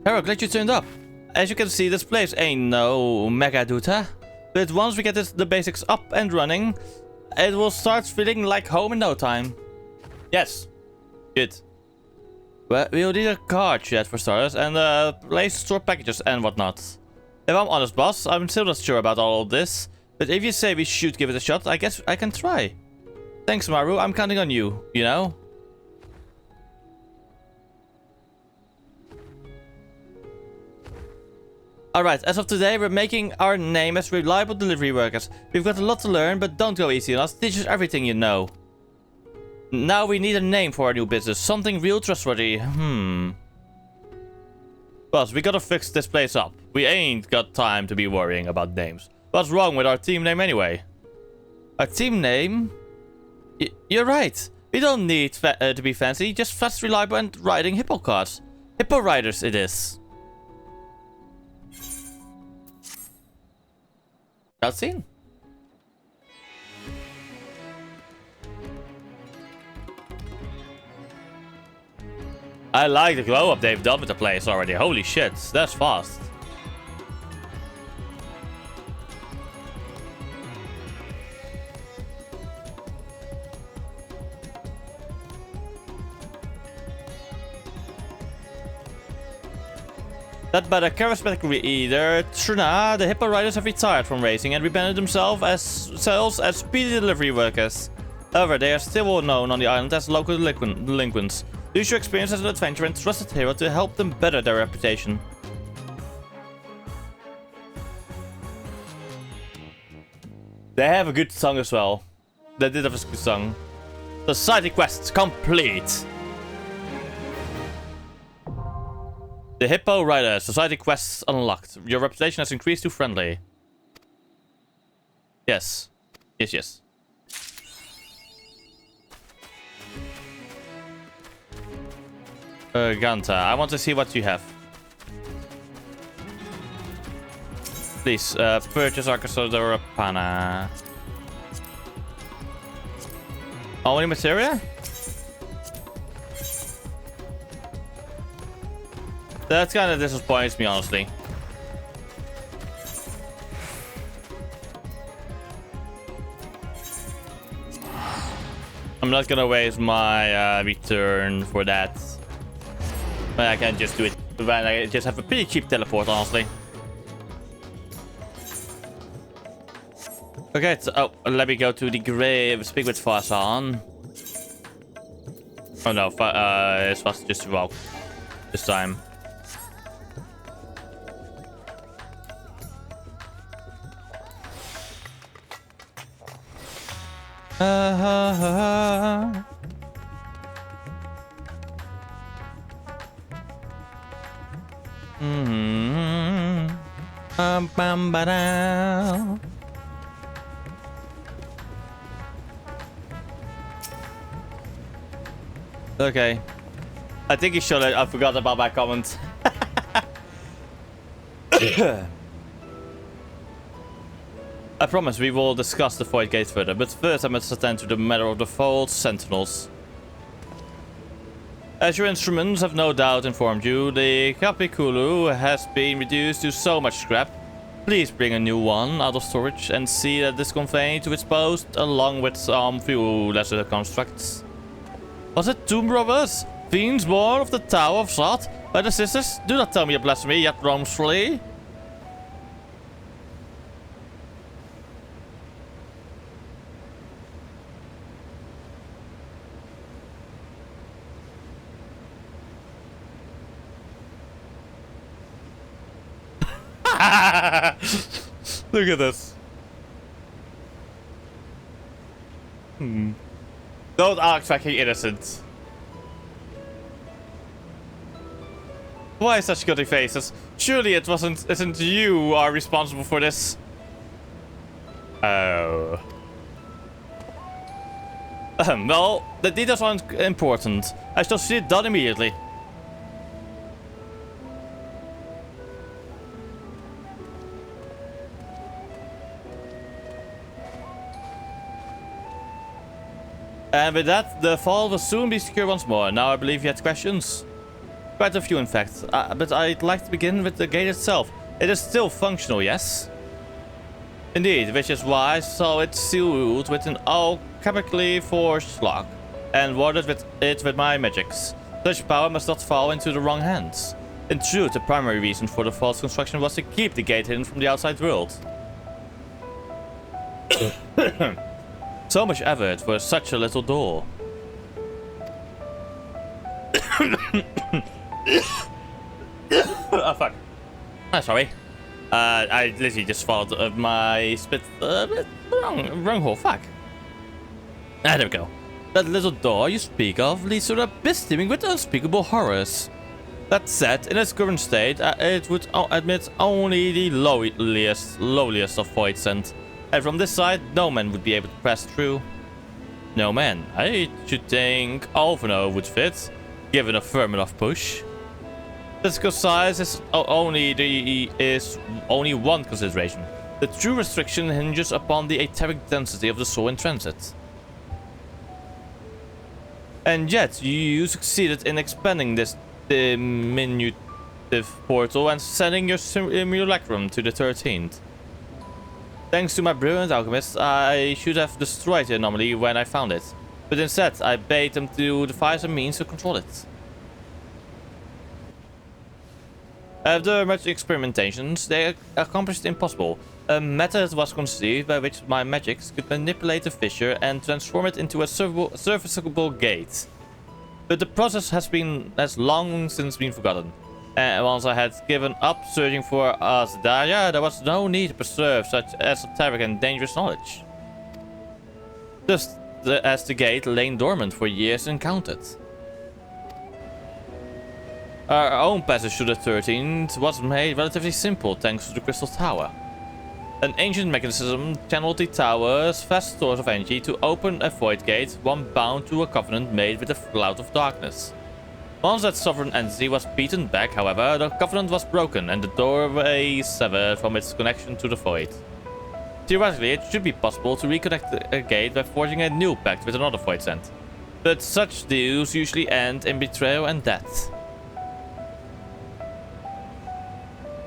Hero, glad you turned up. As you can see, this place ain't no mega duta. But once we get the basics up and running, it will start feeling like home in no time. Yes. Good. Well, we'll need a car chat for starters, and a place to store packages and whatnot. If I'm honest, boss, I'm still not sure about all of this. But if you say we should give it a shot, I guess I can try. Thanks, Maru. I'm counting on you, you know? Alright, as of today, we're making our name as reliable delivery workers. We've got a lot to learn, but don't go easy on us. Teach us everything you know. Now we need a name for our new business. Something real trustworthy. Boss, we gotta fix this place up. We ain't got time to be worrying about names. What's wrong with our team name anyway? Our team name? You're right. We don't need to be fancy. Just fast, reliable, and riding hippo carts. Hippo riders it is. Cutscene. I like the glow up they've done with the place already. Holy shit, that's fast. Led by the charismatic leader, Trina, the hippo riders have retired from racing and rebranded themselves as speedy delivery workers. However, they are still well known on the island as local delinquents. Use your experience as an adventurer and trusted hero to help them better their reputation. They have a good song as well. They did have a good song. Society quest complete. The Hippo Rider. Society quests unlocked. Your reputation has increased to friendly. Yes. Yes, yes. Ganta, I want to see what you have. Please, purchase Arcasodora Pana. Only materia? That kind of disappoints me, honestly. I'm not gonna waste my return for that. But I can just do it. I just have a pretty cheap teleport, honestly. Okay, so, let me go to the grave. Speak with Fasan. Oh no, it's fast just to walk this time. Okay. I think you should. I forgot about my comment. I promise we will discuss the Void Gate further, but first I must attend to the matter of the false sentinels. As your instruments have no doubt informed you, the Kapikulu has been reduced to so much scrap Please bring a new one out of storage and see that it's conveyed to its post along with some few lesser constructs. Was it Tomb Robbers? Fiends born of the Tower of Zod? By the sisters? Do not tell me a blasphemy, yet Rome's flea. Look at this. Don't act fucking innocent. Why such gutty faces? Surely it isn't you who are responsible for this. Oh. Well, the details aren't important. I shall see it done immediately. And with that, the vault will soon be secure once more. Now I believe you had questions. Quite a few, in fact. But I'd like to begin with the gate itself. It is still functional, yes? Indeed, which is why I saw it sealed with an alchemically forged lock and warded with my magics. Such power must not fall into the wrong hands. In truth, the primary reason for the vault's construction was to keep the gate hidden from the outside world. So much effort for such a little door. Oh fuck. Oh, sorry. I literally just followed my spit wrong hole. Fuck. Ah, there we go. That little door you speak of leads to an abyss teeming with unspeakable horrors. That said, in its current state, it would admit only the lowliest of void scent. And from this side, no man would be able to pass through. No man. I should think Alvino would fit, given a firm enough push. Physical size is only one consideration. The true restriction hinges upon the etheric density of the soul in transit. And yet, you succeeded in expanding this diminutive portal and sending your simulacrum to the 13th. Thanks to my brilliant alchemist, I should have destroyed the anomaly when I found it. But instead, I bade them to devise a means to control it. After much experimentations, they accomplished the impossible. A method was conceived by which my magics could manipulate the fissure and transform it into a serviceable gate. But the process has long since been forgotten. And once I had given up searching for Azdaria, there was no need to preserve such esoteric and dangerous knowledge. Just as the gate lay dormant for years and counted. Our own passage to the 13th was made relatively simple thanks to the Crystal Tower. An ancient mechanism channeled the tower's vast stores of energy to open a void gate, one bound to a covenant made with a cloud of darkness. Once that sovereign entity was beaten back, however, the covenant was broken and the doorway severed from its connection to the void. Theoretically, it should be possible to reconnect a gate by forging a new pact with another void sent. But such deals usually end in betrayal and death.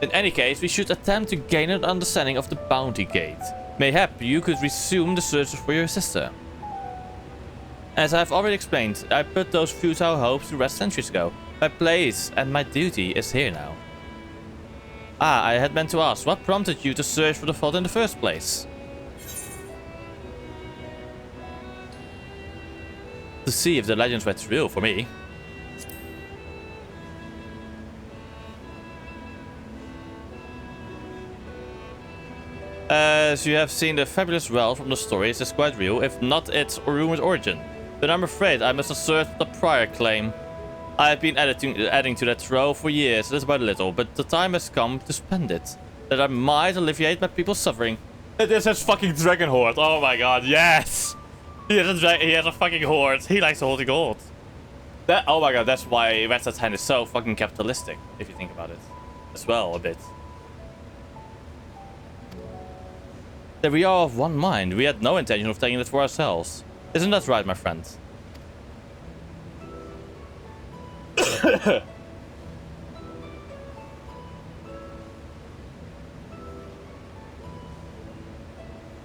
In any case, we should attempt to gain an understanding of the bounty gate. Mayhap you could resume the search for your sister. As I've already explained, I put those futile hopes to rest centuries ago. My place and my duty is here now. Ah, I had meant to ask, what prompted you to search for the vault in the first place? To see if the legends were true for me. As you have seen, the fabulous wealth from the stories is quite real, if not its rumored origin. But I'm afraid I must assert the prior claim. I have been adding to that trove for years, little by little, but the time has come to spend it. That I might alleviate my people's suffering. It is his fucking dragon horde. Oh my god, yes! He has a fucking horde. He likes holding gold. Oh my god, that's why Red Hat's hand is so fucking capitalistic, if you think about it. As well, a bit. That we are of one mind. We had no intention of taking it for ourselves. Isn't that right, my friend?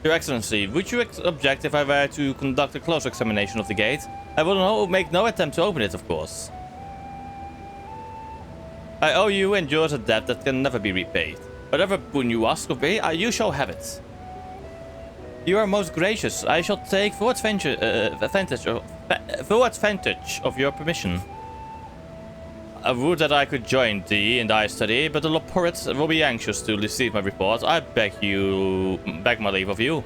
Your Excellency, would you object if I were to conduct a close examination of the gate? I will make no attempt to open it, of course. I owe you and yours a debt that can never be repaid. Whatever boon you ask of me, you shall have it. You are most gracious. I shall take full advantage of your permission. I would that I could join thee in thy study, but the Loporrit will be anxious to receive my report. I beg my leave of you.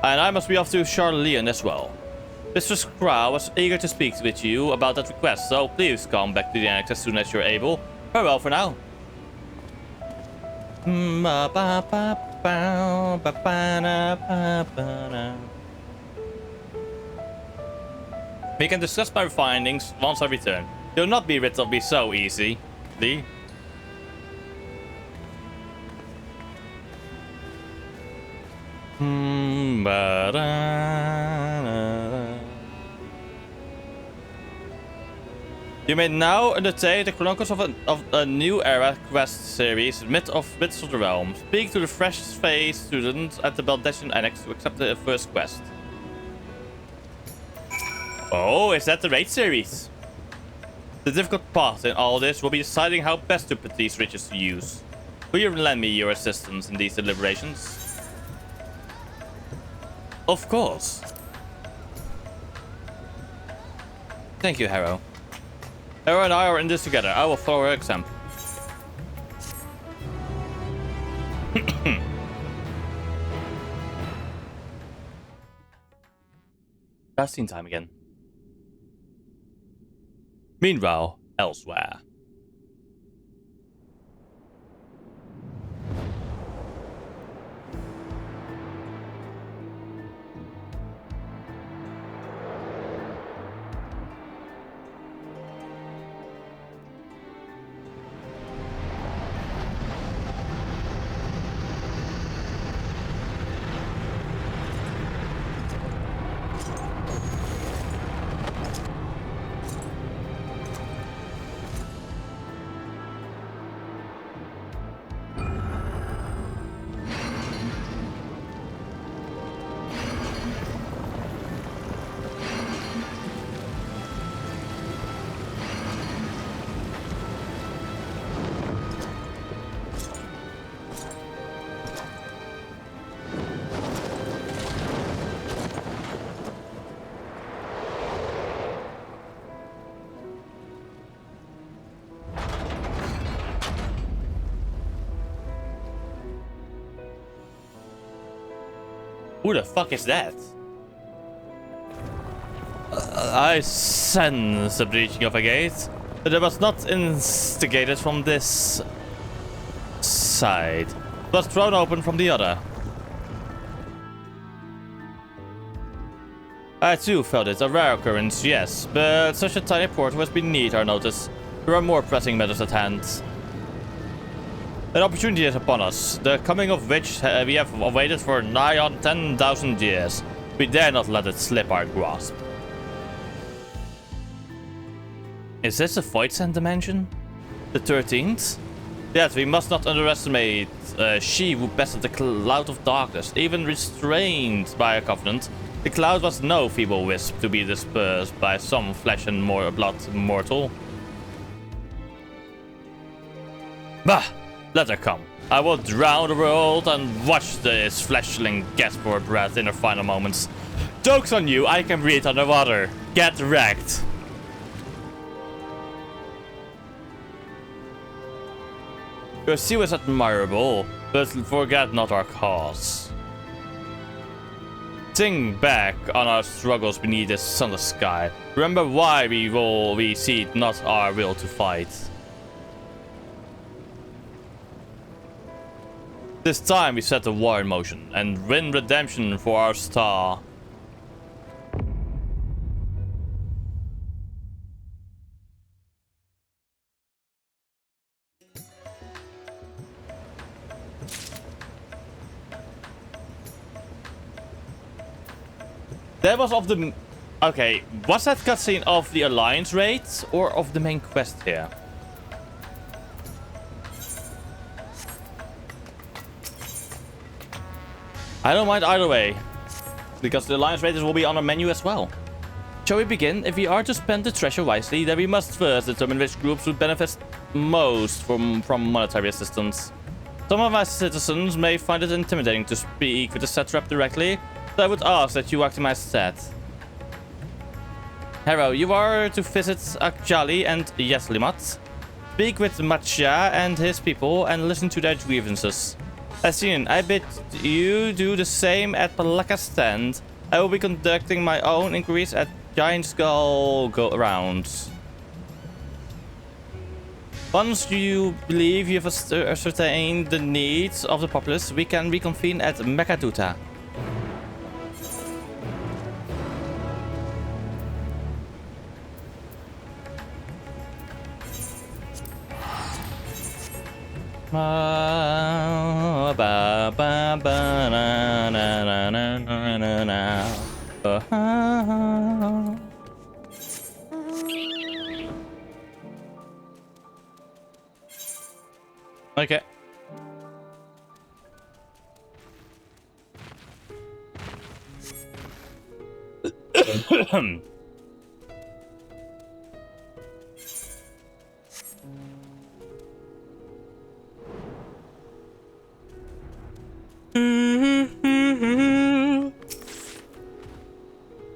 And I must be off to Charlene as well. Mistress Crow was eager to speak with you about that request, so please come back to the annex as soon as you're able. Farewell for now. We can discuss my findings once I return. You'll not be rid of me so easy, Lee. You may now undertake the Chronicles of a new era quest series, Myths of the Realm. Speak to the fresh-faced student at the Baldessian Annex to accept the first quest. Oh, is that the raid series? The difficult part in all this will be deciding how best to put these riches to use. Will you lend me your assistance in these deliberations? Of course. Thank you, Harrow. Harrow and I are in this together. I will follow her example. Cutscene time again. Meanwhile, elsewhere. Who the fuck is that? I sense the breaching of a gate, but it was not instigated from this side. It was thrown open from the other. I too felt it, a rare occurrence, yes, but such a tiny port was beneath our notice. There are more pressing matters at hand. An opportunity is upon us, the coming of which we have awaited for nigh on 10,000 years. We dare not let it slip our grasp. Is this a Void Sand dimension? The 13th? Yet we must not underestimate she who bested the cloud of darkness. Even restrained by a covenant, the cloud was no feeble wisp to be dispersed by some flesh and blood mortal. Bah! Let her come. I will drown the world and watch this fleshling gasp for breath in her final moments. Joke's on you, I can breathe underwater. Get wrecked. Your zeal is admirable, but forget not our cause. Think back on our struggles beneath this sunless sky. Remember why we see it not our will to fight. This time we set the war in motion and win redemption for our star. That was of the... Okay, was that cutscene of the Alliance raid or of the main quest here? I don't mind either way, because the Alliance Raiders will be on our menu as well. Shall we begin? If we are to spend the treasure wisely, then we must first determine which groups would benefit most from monetary assistance. Some of my citizens may find it intimidating to speak with the satrap directly, so I would ask that you act in my stead. Hero, you are to visit Akjali and Yeslimat. Speak with Matcha and his people and listen to their grievances. Asien, I bid you do the same at Palaka's stand. I will be conducting my own inquiries at Giant Skull rounds. Once you believe you have ascertained the needs of the populace, we can reconvene at Mekaduta. Okay.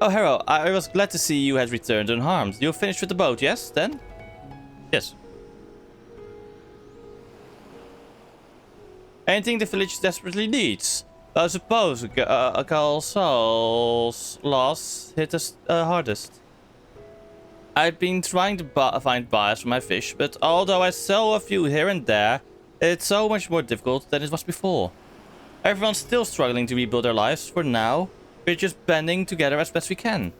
Oh, Hero, I was glad to see you had returned unharmed. You finished with the boat, yes, then? Yes. Anything the village desperately needs? I suppose Galsal's loss hit us hardest. I've been trying to find buyers for my fish, but although I sell a few here and there, it's so much more difficult than it was before. Everyone's still struggling to rebuild their lives for now. We're just banding together as best we can.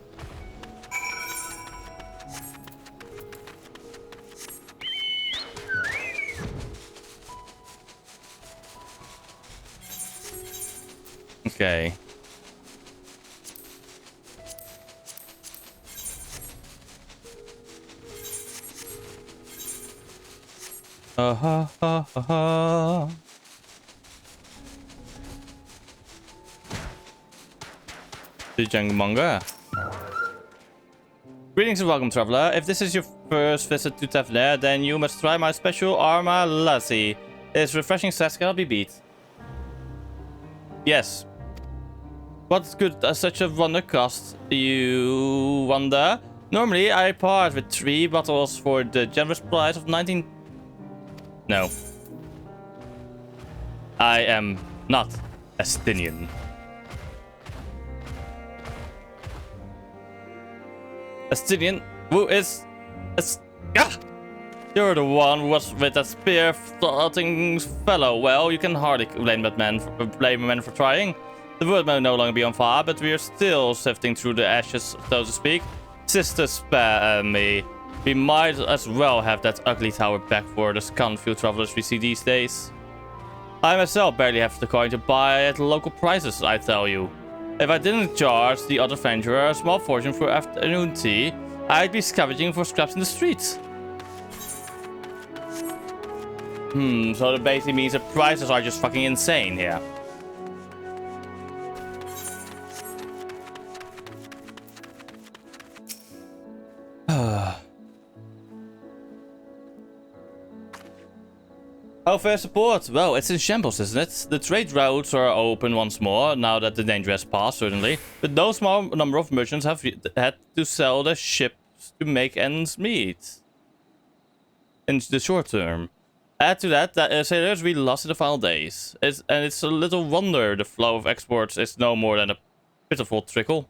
Okay. Ha ha ha. The Jung Manga. Greetings and welcome, traveler. If this is your first visit to Tavner, then you must try my special Arma Lassi. Its refreshing sass cannot be beat. Yes. What could such a wonder cost, you wonder? Normally, I part with 3 bottles for the generous price of 19... No. I am not Estinian. Estinian? Who is... You're the one who was with that spear-thoughting fellow. Well, you can hardly blame a man for trying. The wood may no longer be on fire, but we are still sifting through the ashes, so to speak. Sister, spare me. We might as well have that ugly tower back for the scanfield travelers we see these days. I myself barely have the coin to buy at local prices, I tell you. If I didn't charge the other venturer a small fortune for afternoon tea, I'd be scavenging for scraps in the streets. So that basically means the prices are just fucking insane here. How fair support? Well, it's in shambles, isn't it? The trade routes are open once more, now that the danger has passed, certainly. But no small number of merchants have had to sell their ships to make ends meet. In the short term. Add to that, sailors we lost in the final days. It's a little wonder the flow of exports is no more than a pitiful trickle.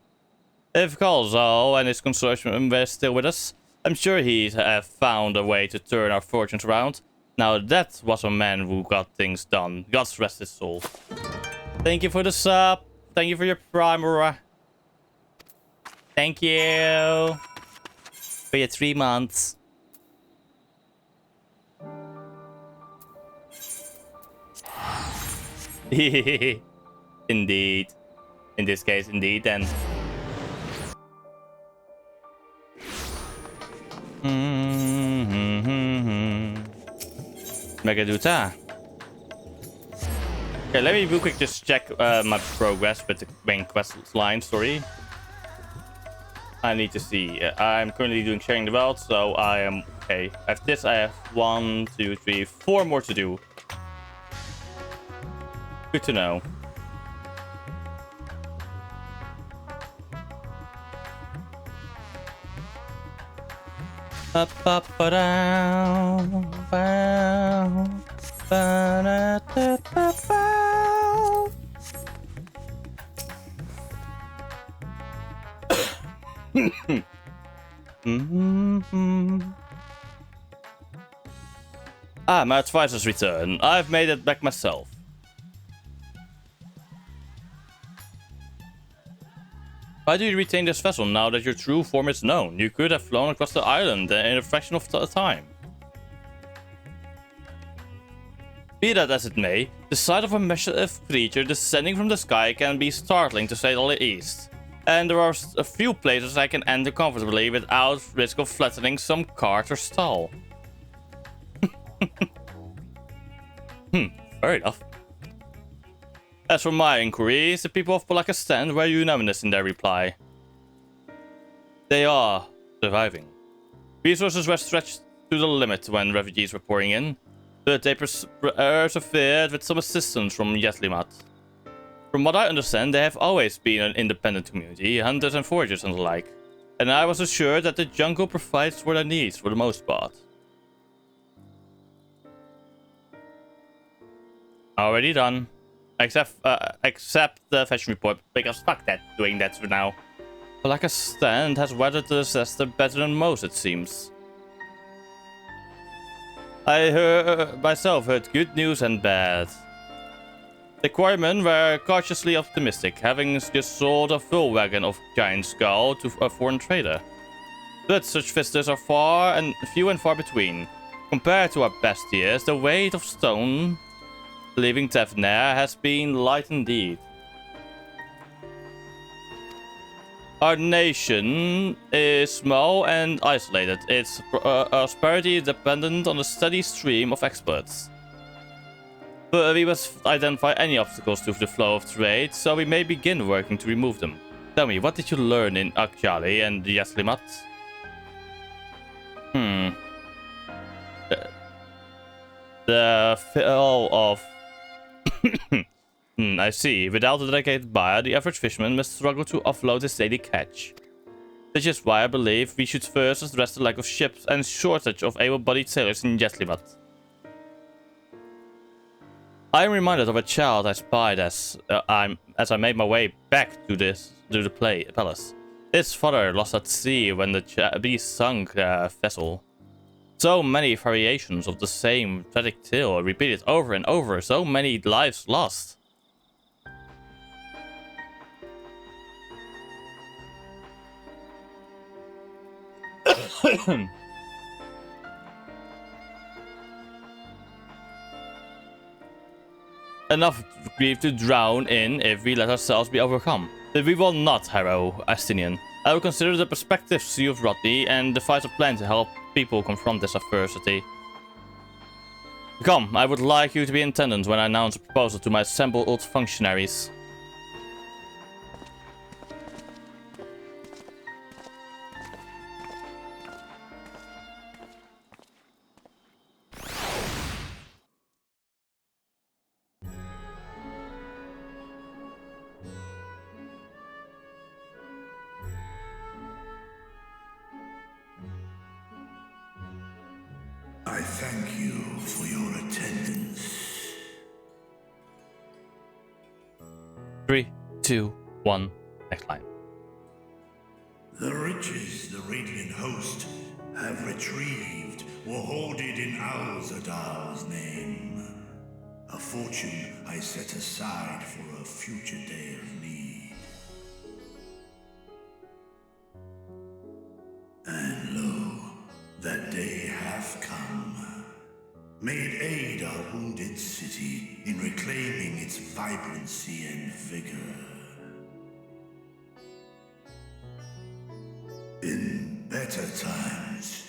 If Galzal and his consortium were still with us, I'm sure he'd have found a way to turn our fortunes around. Now that was a man who got things done. God's rest his soul. Thank you for the sub. Thank you for your primer. Thank you for your 3 months. Indeed. In this case, indeed, then. Megaduta. Okay, let me real quick just check my progress with the main quest line. Sorry. I need to see. I'm currently doing sharing the world, so I am okay. After this, I have 1, 2, 3, 4 more to do. Good to know. Ah, my advisor's return. I've made it back myself. Why do you retain this vessel now that your true form is known? You could have flown across the island in a fraction of time. Be that as it may, the sight of a massive creature descending from the sky can be startling to say the least. And there are a few places I can enter comfortably without risk of flattening some cart or stall. Fair enough. As for my inquiries, the people of Palakistan were unanimous in their reply. They are surviving. Resources were stretched to the limit when refugees were pouring in, but they persevered with some assistance from Yetlimat. From what I understand, they have always been an independent community, hunters and foragers and the like, and I was assured that the jungle provides for their needs for the most part. Already done. Except the fashion report, because fuck that, doing that for now. Palakistan has weathered the disaster better than most, it seems. I myself heard good news and bad. The quarrymen were cautiously optimistic, having just sold a full wagon of giant skull to a foreign trader. But such visitors are few and far between. Compared to our best years, the weight of stone leaving Tevner has been light indeed. Our nation is small and isolated. Its prosperity is dependent on a steady stream of experts. But we must identify any obstacles to the flow of trade, so we may begin working to remove them. Tell me, what did you learn in Akjali and Yaslimat? The feel of... I see. Without a dedicated buyer, the average fisherman must struggle to offload his daily catch. Which is why I believe we should first address the lack of ships and shortage of able-bodied sailors in Yaslimat. I am reminded of a child I spied as I made my way back to the palace. His father lost at sea when the beast sunk a vessel. So many variations of the same tragic tale, repeated over and over, so many lives lost. Enough grief to drown in if we let ourselves be overcome. But we will not, Harrow Astinian. I will consider the perspectives you've brought me and devise a plan to help people confront this adversity. Come, I would like you to be in attendance when I announce a proposal to my assembled functionaries. I thank you for your attendance. 3, 2, 1. Next line. The riches the Radiant Host have retrieved were hoarded in Alzadal's name. A fortune I set aside for a future day of need. And lo, that day hath come. May it aid our wounded city in reclaiming its vibrancy and vigor. In better times,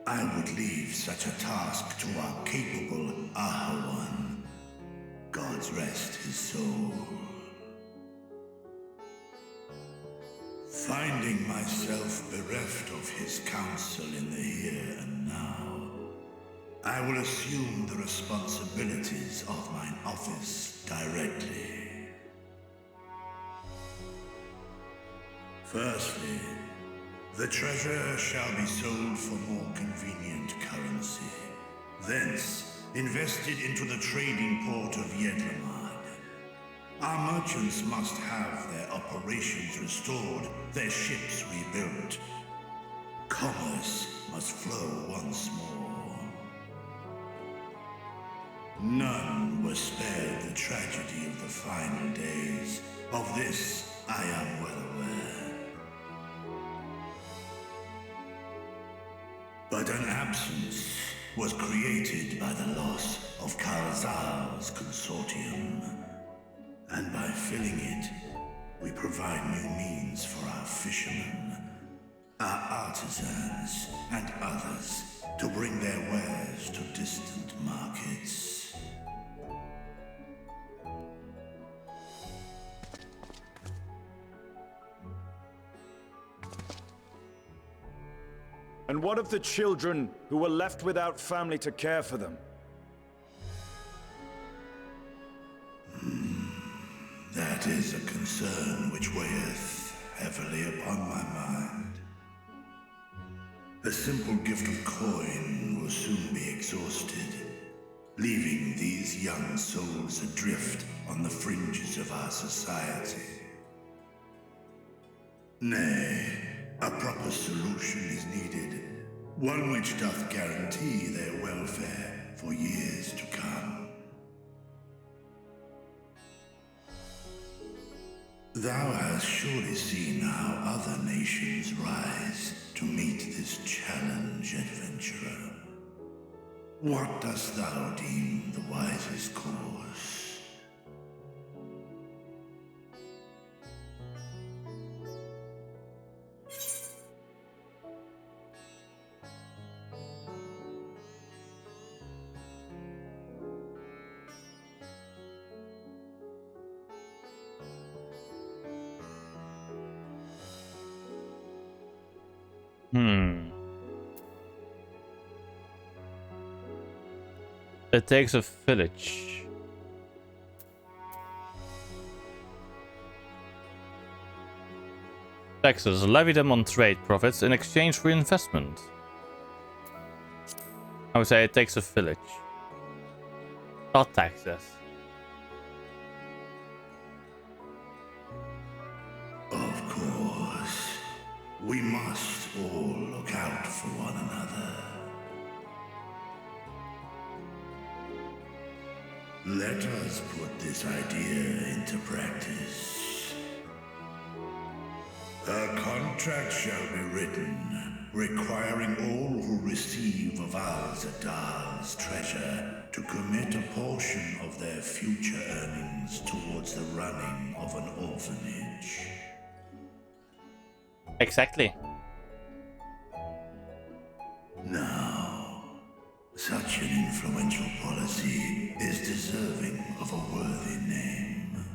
I would leave such a task to our capable Ahawan. gods rest his soul. Finding myself bereft of his counsel in the here and now, I will assume the responsibilities of mine office directly. Firstly, the treasure shall be sold for more convenient currency. Thence, invested into the trading port of Yedlamad. Our merchants must have their operations restored, their ships rebuilt. Commerce must flow once more. None were spared the tragedy of the final days. Of this, I am well aware. But an absence was created by the loss of Kalzal's consortium. And by filling it, we provide new means for our fishermen, our artisans, and others to bring their wares to distant markets. And what of the children who were left without family to care for them? That is a concern which weigheth heavily upon my mind. The simple gift of coin will soon be exhausted, leaving these young souls adrift on the fringes of our society. Nay, a proper solution is needed, one which doth guarantee their welfare for years to come. Thou hast surely seen how other nations rise to meet this challenge, adventurer. What dost thou deem the wisest course? It takes a village. Taxes. Levy them on trade profits in exchange for investment. I would say it takes a village. Not taxes. Of course. We must all look out for one another. Let us put this idea into practice. A contract shall be written, requiring all who receive of Al-Zadal's treasure to commit a portion of their future earnings towards the running of an orphanage. Exactly. Now, such an influential policy is deserving of a worthy name.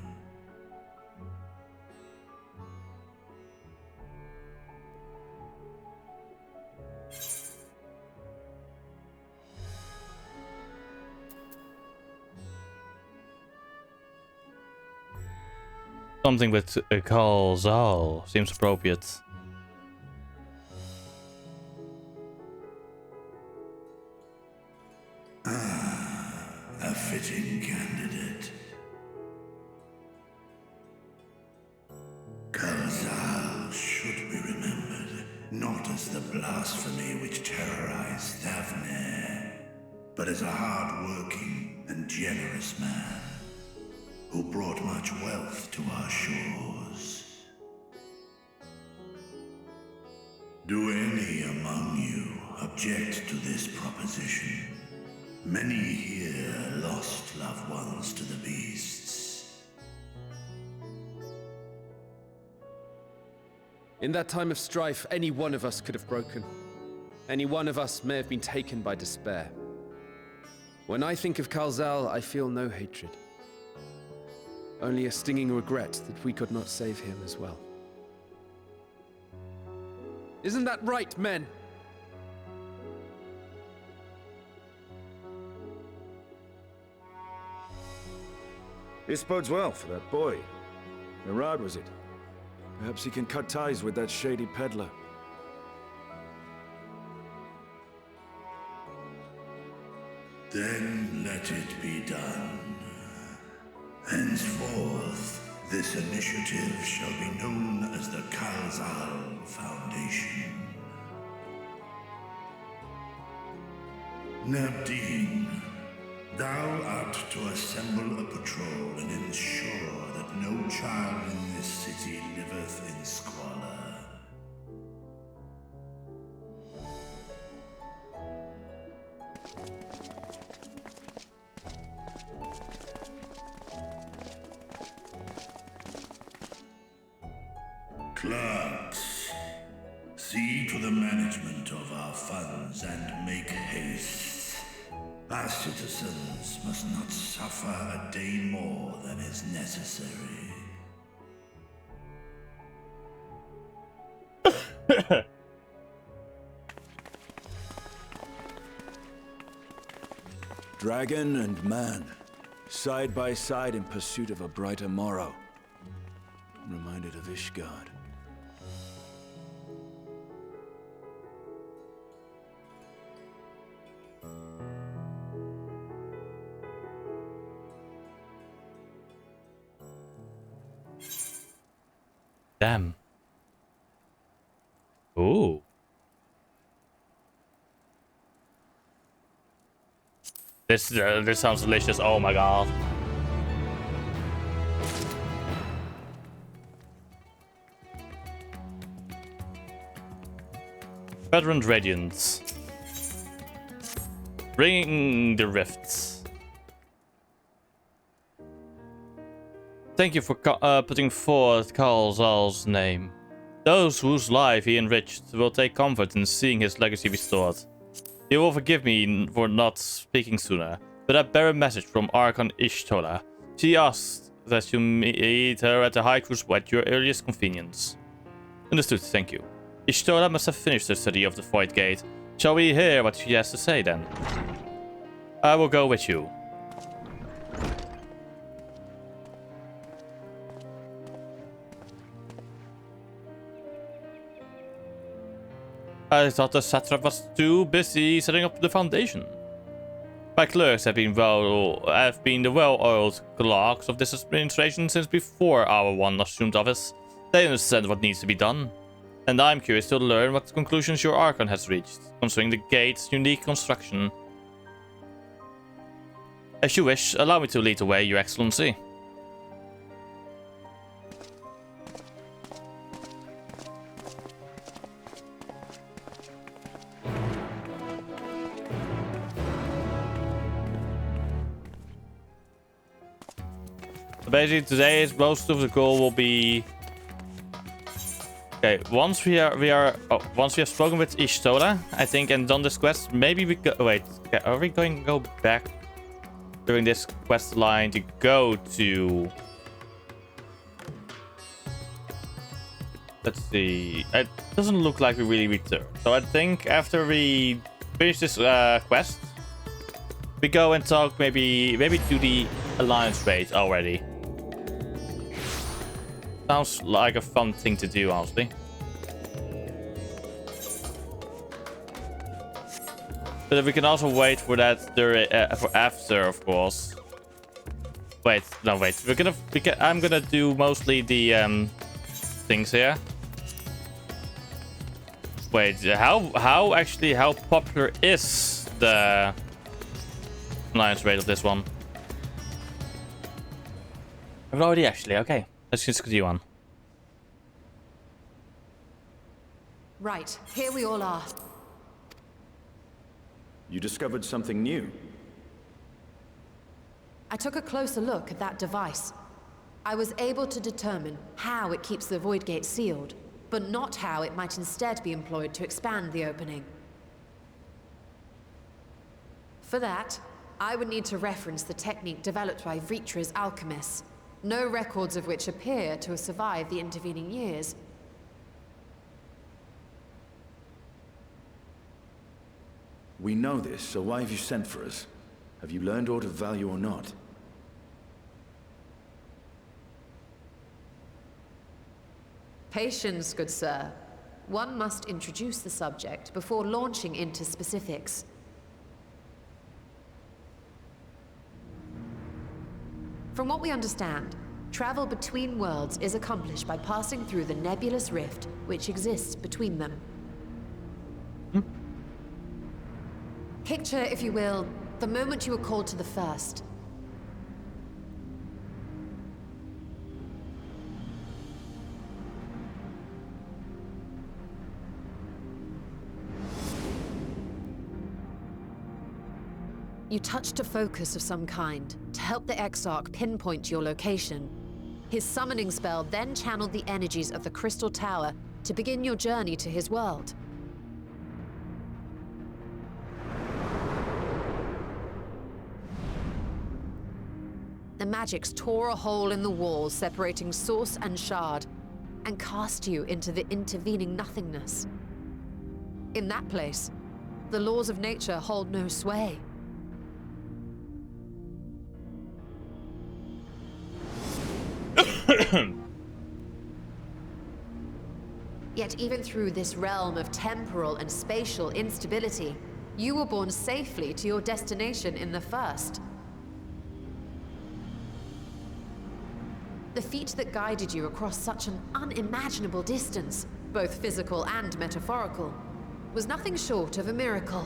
Something with Kalzal seems appropriate. A fitting candidate. Kalzal should be remembered, not as the blasphemy which terrorized Thavne, but as a hard-working and generous man who brought much wealth to our shores. Do any among you object to this proposition? Many here lost loved ones to the beasts. In that time of strife, any one of us could have broken. Any one of us may have been taken by despair. When I think of Kalzal, I feel no hatred. Only a stinging regret that we could not save him as well. Isn't that right, men? This bodes well for that boy. Narad, was it? Perhaps he can cut ties with that shady peddler. Then let it be done. Henceforth, this initiative shall be known as the Kalzal Foundation. Nabdeen, thou art to assemble a patrol and ensure that no child in this city liveth in squalor. Clerks, see to the management of our funds and make haste. Our citizens must not suffer a day more than is necessary. Dragon and man, side by side in pursuit of a brighter morrow. I'm reminded of Ishgard. Damn. Ooh. This sounds delicious. Oh my god. Veteran Radiance. Bringing the rifts. Thank you for putting forth Kalzal's name. Those whose life he enriched will take comfort in seeing his legacy restored. You will forgive me for not speaking sooner, but I bear a message from Archon Ishtola. She asked that you meet her at the High Crucible at your earliest convenience. Understood, thank you. Ishtola must have finished her study of the Void Gate. Shall we hear what she has to say then? I will go with you. I thought the satrap was too busy setting up the foundation. My clerks have been the well-oiled clerks of this administration since before our one assumed office. They understand what needs to be done. And I'm curious to learn what conclusions your Archon has reached, concerning the gate's unique construction. As you wish, allow me to lead the way, Your Excellency. Basically, today is most of the goal will be. Okay, once we have spoken with Ishtola, I think, and done this quest, maybe we go. Wait, okay, are we going to go back during this quest line to go to? Let's see. It doesn't look like we really return. So I think after we finish this quest, we go and talk maybe to the Alliance raid already. Sounds like a fun thing to do, honestly. But we can also wait for that for after, of course. Wait, no, wait. I'm gonna do mostly the things here. Wait, how popular is the Alliance raid of this one? I've already actually. Okay. Let's just continue on. Right, here we all are. You discovered something new. I took a closer look at that device. I was able to determine how it keeps the Void Gate sealed, but not how it might instead be employed to expand the opening. For that, I would need to reference the technique developed by Vritra's alchemists. no records of which appear to have survived the intervening years. We know this, so why have you sent for us? Have you learned aught of value or not? Patience, good sir. One must introduce the subject before launching into specifics. From what we understand, travel between worlds is accomplished by passing through the nebulous rift which exists between them. Picture, if you will, the moment you were called to the first. You touched a focus of some kind to help the Exarch pinpoint your location. His summoning spell then channeled the energies of the Crystal Tower to begin your journey to his world. The magics tore a hole in the wall separating source and shard, and cast you into the intervening nothingness. In that place, the laws of nature hold no sway. Yet even through this realm of temporal and spatial instability, you were borne safely to your destination in the first. The feat that guided you across such an unimaginable distance, both physical and metaphorical, was nothing short of a miracle.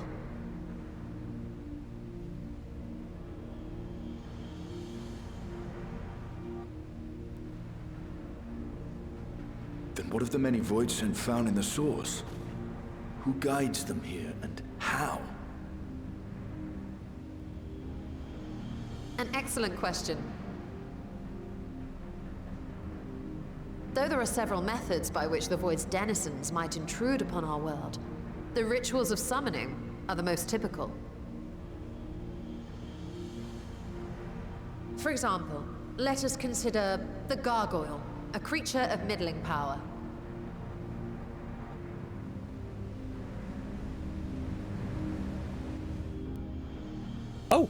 Then what of the many voidsent found in the source? Who guides them here, and how? An excellent question. Though there are several methods by which the Void's denizens might intrude upon our world, the rituals of summoning are the most typical. For example, let us consider the Gargoyle, a creature of middling power. Oh!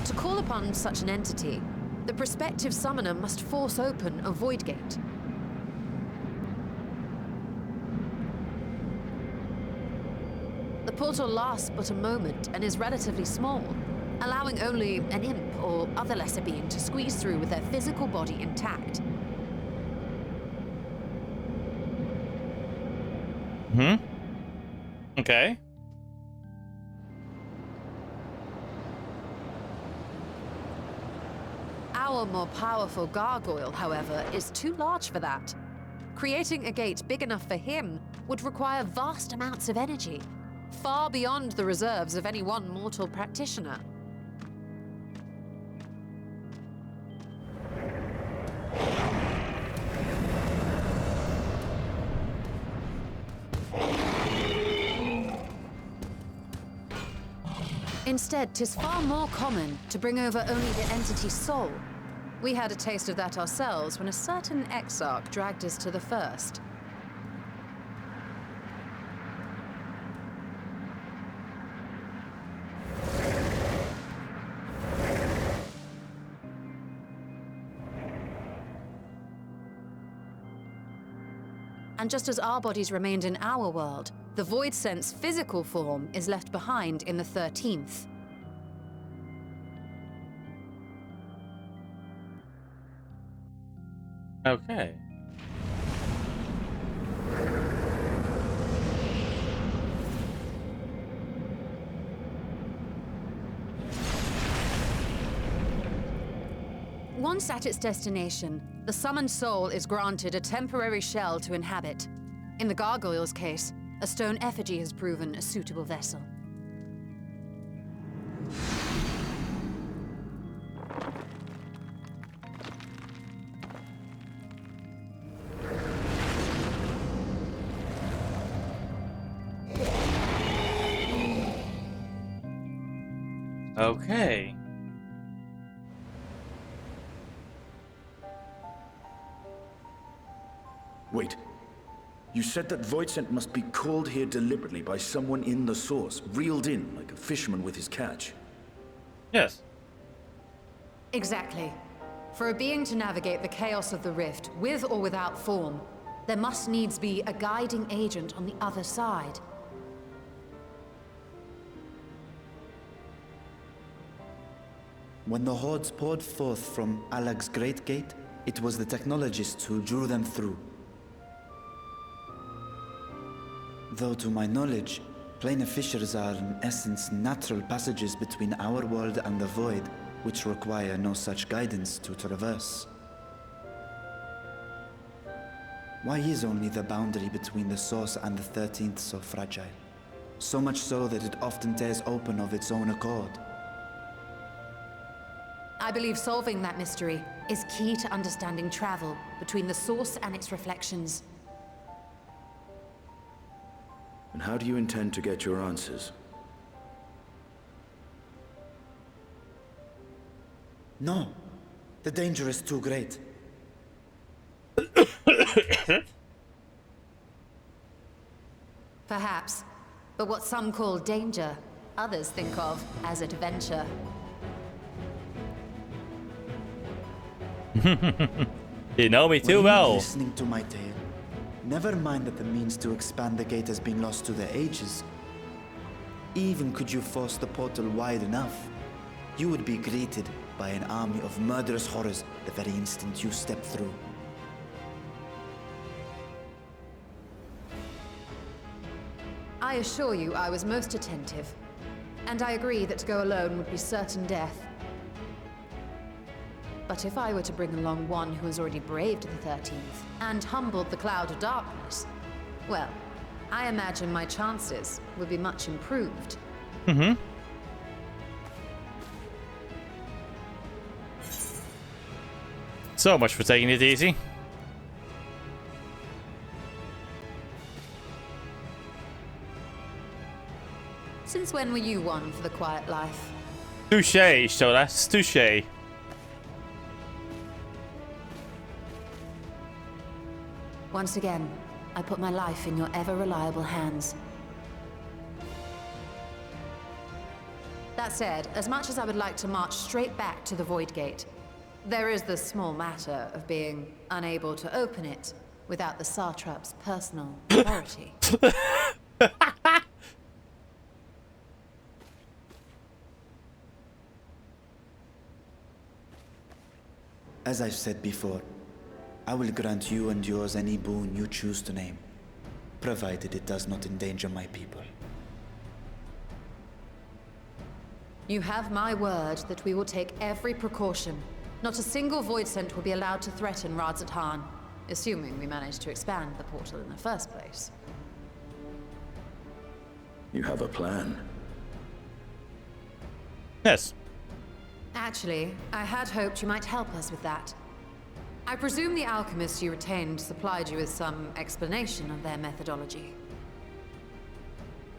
To call upon such an entity, the prospective summoner must force open a void gate. The portal lasts but a moment and is relatively small, allowing only an imp or other lesser being to squeeze through with their physical body intact. Okay. Our more powerful gargoyle, however, is too large for that. Creating a gate big enough for him would require vast amounts of energy, far beyond the reserves of any one mortal practitioner. Instead, 'tis far more common to bring over only the entity's soul. We had a taste of that ourselves when a certain Exarch dragged us to the first. And just as our bodies remained in our world, the Voidsent's physical form is left behind in the 13th. Okay. Once at its destination, the summoned soul is granted a temporary shell to inhabit. In the gargoyle's case, a stone effigy has proven a suitable vessel. Okay. Wait. You said that Voidsent must be called here deliberately by someone in the source, reeled in like a fisherman with his catch. Yes. Exactly. For a being to navigate the chaos of the rift, with or without form, there must needs be a guiding agent on the other side. When the hordes poured forth from Alag's Great Gate, it was the technologists who drew them through. Though to my knowledge, planar fissures are in essence natural passages between our world and the void, which require no such guidance to traverse. Why is only the boundary between the source and the 13th so fragile? So much so that it often tears open of its own accord. I believe solving that mystery is key to understanding travel between the source and its reflections. And how do you intend to get your answers? No. The danger is too great. Perhaps. But what some call danger, others think of as adventure. You know me too Were you well. listening to my tale? Never mind that the means to expand the gate has been lost to the ages. Even could you force the portal wide enough, you would be greeted by an army of murderous horrors the very instant you step through. I assure you I was most attentive. And I agree that to go alone would be certain death. But if I were to bring along one who has already braved the 13th and humbled the cloud of darkness, well, I imagine my chances would be much improved. Mm-hmm. So much for taking it easy. Since when were you one for the quiet life? Touché, so that's touché. Once again, I put my life in your ever-reliable hands. That said, as much as I would like to march straight back to the Void Gate, there is the small matter of being unable to open it without the Satrap's personal authority. As I've said before, I will grant you and yours any boon you choose to name, provided it does not endanger my people. You have my word that we will take every precaution. Not a single Voidsent will be allowed to threaten Radzat-Han, assuming we manage to expand the portal in the first place. You have a plan? Yes. Actually, I had hoped you might help us with that. I presume the alchemists you retained supplied you with some explanation of their methodology.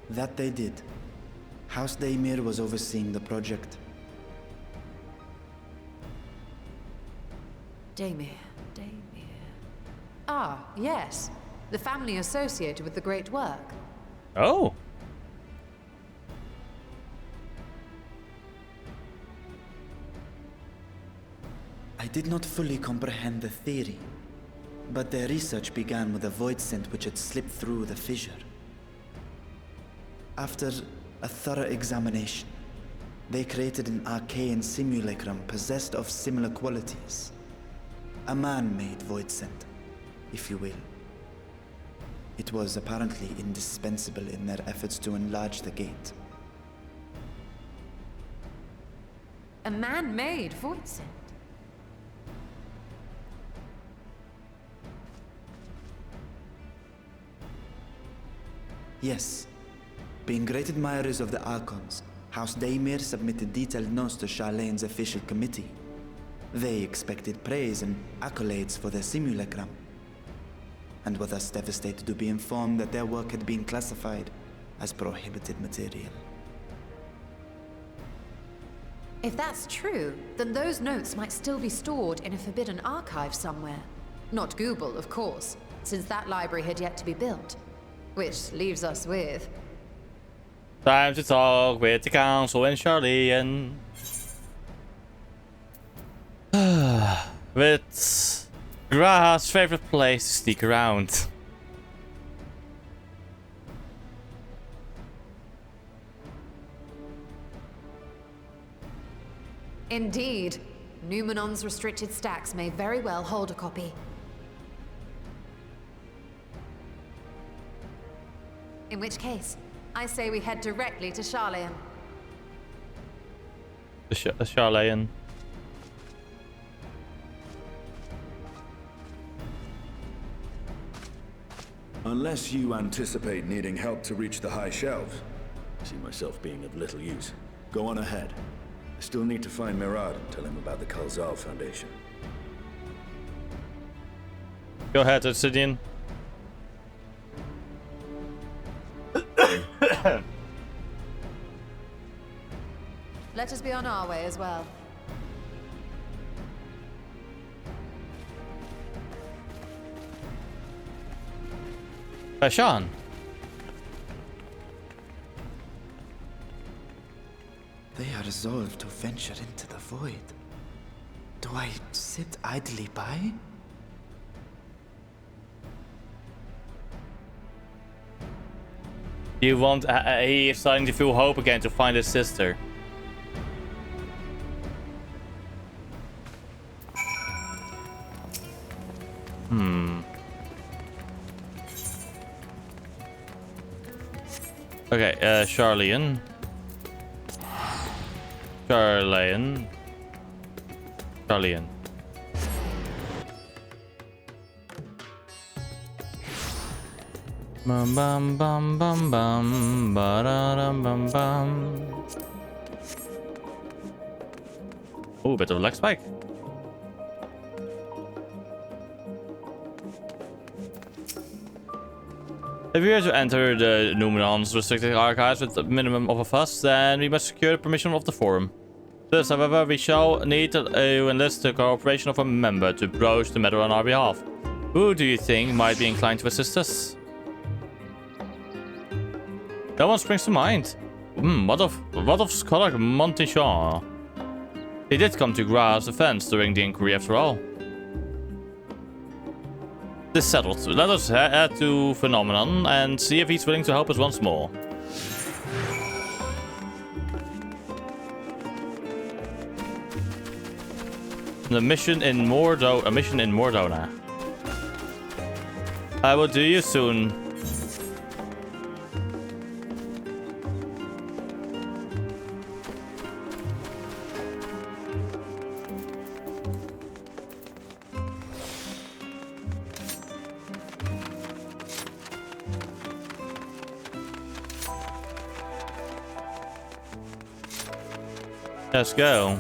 That they did. House Daimir was overseeing the project. Daimir. Ah, yes. The family associated with the great work. Oh. I did not fully comprehend the theory, but their research began with a Voidsent which had slipped through the fissure. After a thorough examination, they created an arcane simulacrum possessed of similar qualities. A man-made Voidsent, if you will. It was apparently indispensable in their efforts to enlarge the gate. A man-made Voidsent? Yes. Being great admirers of the Archons, House Daimir submitted detailed notes to Charlene's official committee. They expected praise and accolades for their simulacrum, and were thus devastated to be informed that their work had been classified as prohibited material. If that's true, then those notes might still be stored in a forbidden archive somewhere. Not Google, of course, since that library had yet to be built. Which leaves us with... Time to talk with the council and Charlian. With Graha's favorite place to sneak around. Indeed. Numenon's restricted stacks may very well hold a copy. In which case, I say we head directly to Charlian. Charlian. Unless you anticipate needing help to reach the high shelves, I see myself being of little use. Go on ahead. I still need to find Mirad and tell him about the Kalzal Foundation. Go ahead, Obsidian. Let us be on our way as well. Sean. They are resolved to venture into the void. Do I sit idly by? You want... he is starting to feel hope again to find his sister. Okay, Charlian. Charlian. Bum bum bum bum bum ba da dum bum bum. Oh, bit of a leg spike. If we are to enter the Numenon's restricted archives with a minimum of a fuss, then we must secure the permission of the forum. Thus, however, we shall need to enlist the cooperation of a member to broach the matter on our behalf. Who do you think might be inclined to assist us? No one springs to mind. What of Scholar Montichon? He did come to Graha's defense during the inquiry after all. This settled. Let us head to Phenomenon and see if he's willing to help us once more. A mission in Mordona. I will do you soon. Let's go.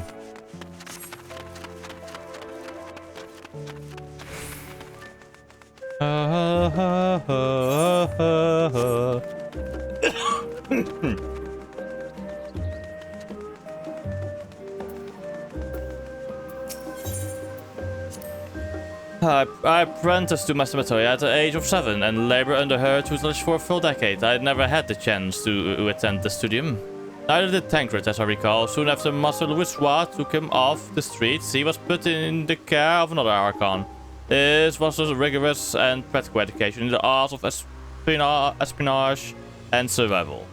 I apprenticed to Master Matoya at the age of 7 and labored under her tutelage for a full decade. I had never had the chance to attend the studium. Neither did Tancred, as I recall. Soon after Master Louisois took him off the streets, he was put in the care of another Archon. This was a rigorous and practical education in the arts of espionage and survival.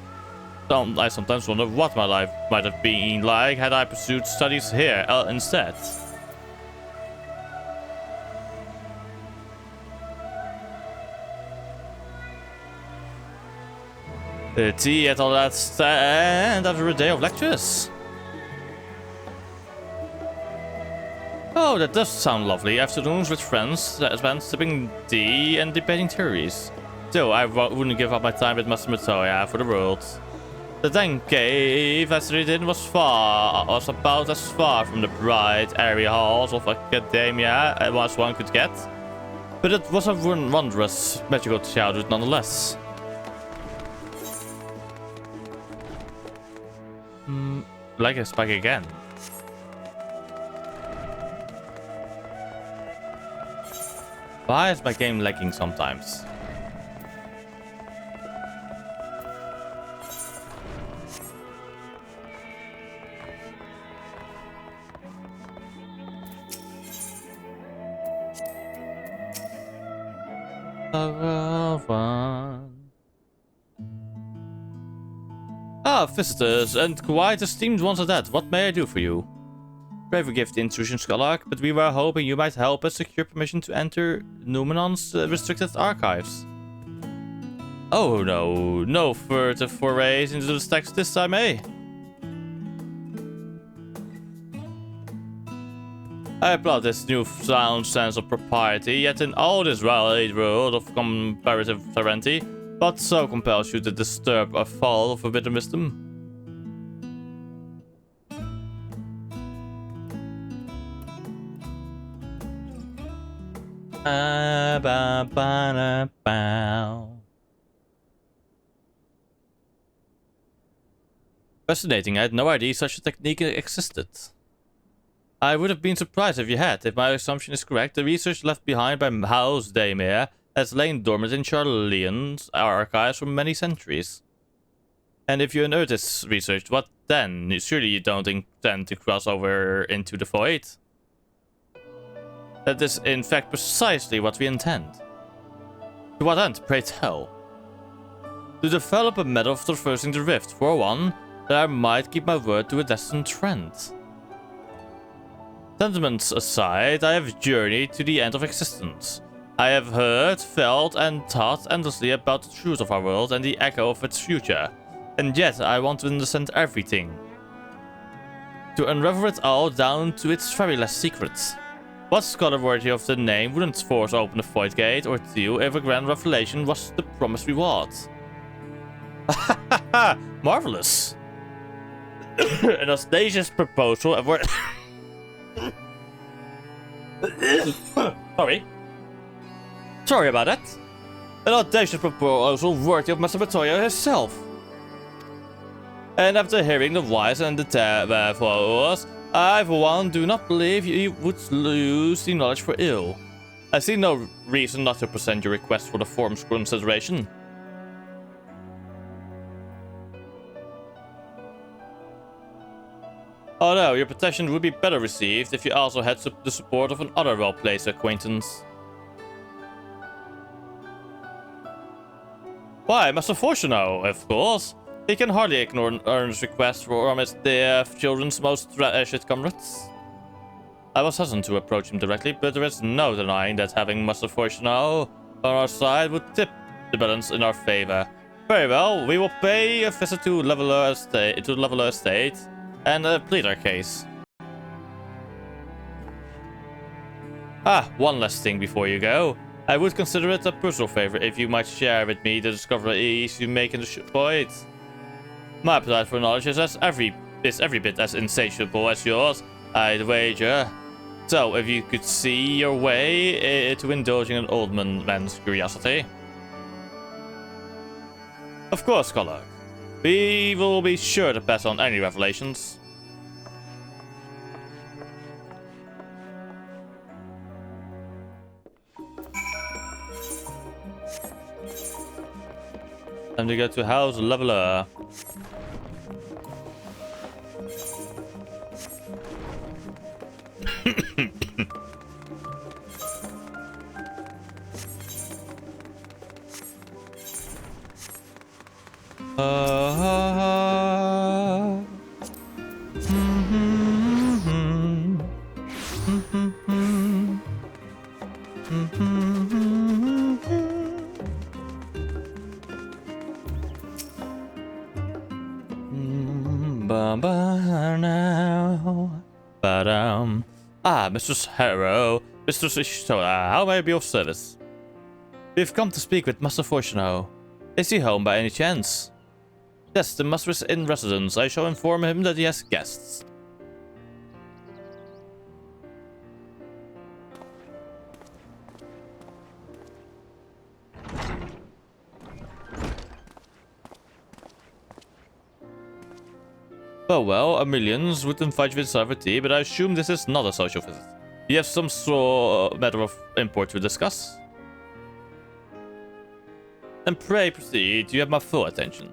I sometimes wonder what my life might have been like had I pursued studies here instead. Tea at all that stand after a day of lectures. Oh, that does sound lovely. Afternoons with friends spent sipping tea and debating theories. Still, I wouldn't give up my time with Master Matoya for the world. The Den Cave, as it did, was about as far from the bright, airy halls of academia as one could get. But it was a wondrous, magical childhood nonetheless. Like a spike again. Why is my game lagging sometimes? Ah, visitors, and quite esteemed ones at that. What may I do for you? Pray forgive the intrusion, Scholar, but we were hoping you might help us secure permission to enter Numenon's restricted archives. Oh no, no further forays into the stacks this time, eh? I applaud this newfound sense of propriety, yet in all this rallied world of comparative serenity, what so compels you to disturb a fall of forbidden wisdom? Fascinating, I had no idea such a technique existed. I would have been surprised if you had. If my assumption is correct, the research left behind by House Daymere has lain dormant in Charlene's archives for many centuries. And if you unearth this research, what then? Surely you don't intend to cross over into the void? That is, in fact, precisely what we intend. To what end, pray tell? To develop a method of traversing the rift, for one, that I might keep my word to a destined trend. Sentiments aside, I have journeyed to the end of existence. I have heard, felt, and thought endlessly about the truth of our world and the echo of its future. And yet, I want to understand everything. To unravel it all down to its very last secrets. What scholar worthy of the name wouldn't force open a void gate or two if a grand revelation was the promised reward? Marvelous! An audacious proposal of word. Sorry about that. An audacious proposal worthy of Master Batoya herself. And after hearing the whys and the wherefores, I, for one, do not believe you would lose the knowledge for ill. I see no reason not to present your request for the form's consideration. Although your petition would be better received if you also had the support of another well-placed acquaintance. Why, Master Fortuno, of course. He can hardly ignore an earnest request from his dear children's most treasured comrades. I was hesitant to approach him directly, but there is no denying that having Master Fortuno on our side would tip the balance in our favor. Very well, we will pay a visit to Leveler Estate, and plead our case. One last thing before you go. I would consider it a personal favor if you might share with me the discoveries you make in the void. My appetite for knowledge is every bit as insatiable as yours, I'd wager. So, if you could see your way to indulging an old man's curiosity. Of course, Scholar. We will be sure to pass on any revelations. Time to go to House Leveler. Mistress Harrow, Mistress Ishtola, how may I be of service? We've come to speak with Master Fortuno. Is he home by any chance? Yes, the master is in residence. I shall inform him that he has guests. Well, Amelians would invite you inside for tea, but I assume this is not a social visit. You have some sort of matter of import to discuss? Then pray proceed. You have my full attention.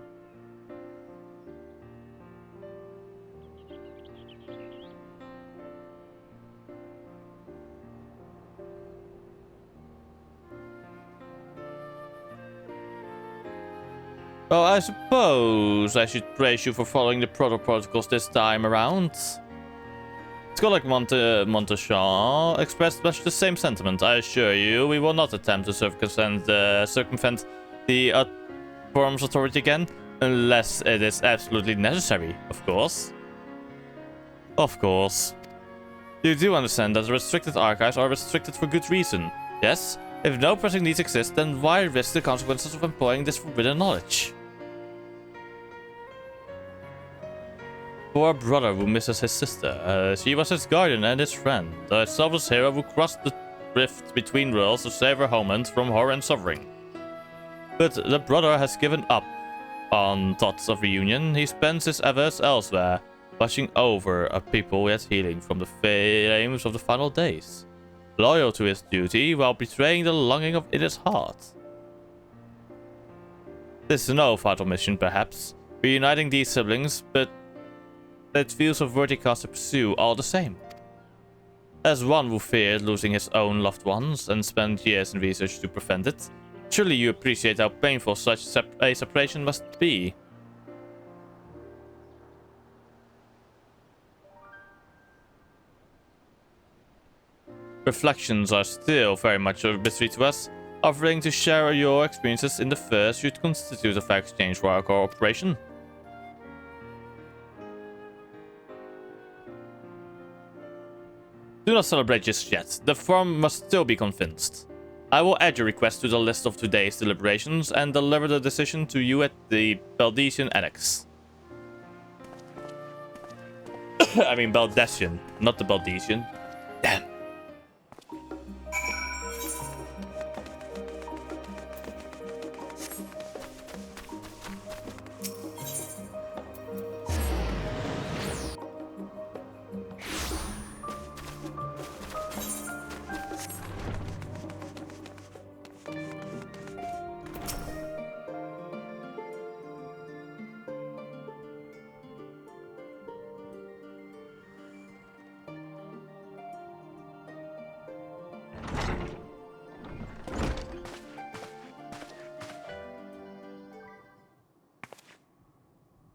Well, I suppose I should praise you for following the protocols this time around. Scholar Monteshan expressed much the same sentiment. I assure you, we will not attempt to circumvent the Forum's authority again, unless it is absolutely necessary, of course. Of course. You do understand that the restricted archives are restricted for good reason, yes? If no pressing needs exist, then why risk the consequences of employing this forbidden knowledge? Poor brother who misses his sister. She was his guardian and his friend. A selfless hero who crossed the rift between worlds to save her homeland from horror and suffering. But the brother has given up on thoughts of reunion. He spends his efforts elsewhere, watching over a people yet healing from the flames of the final days. Loyal to his duty while betraying the longing in his heart. This is no fatal mission, perhaps, reuniting these siblings, but it feels a worthy cause to pursue all the same. As one who feared losing his own loved ones and spent years in research to prevent it, surely you appreciate how painful such a separation must be. Reflections are still very much a mystery to us. Offering to share your experiences in the first should constitute a fair exchange for our cooperation. Do not celebrate just yet. The forum must still be convinced. I will add your request to the list of today's deliberations and deliver the decision to you at the Baldesian Annex. I mean Baldesian, not the Baldesian. Damn.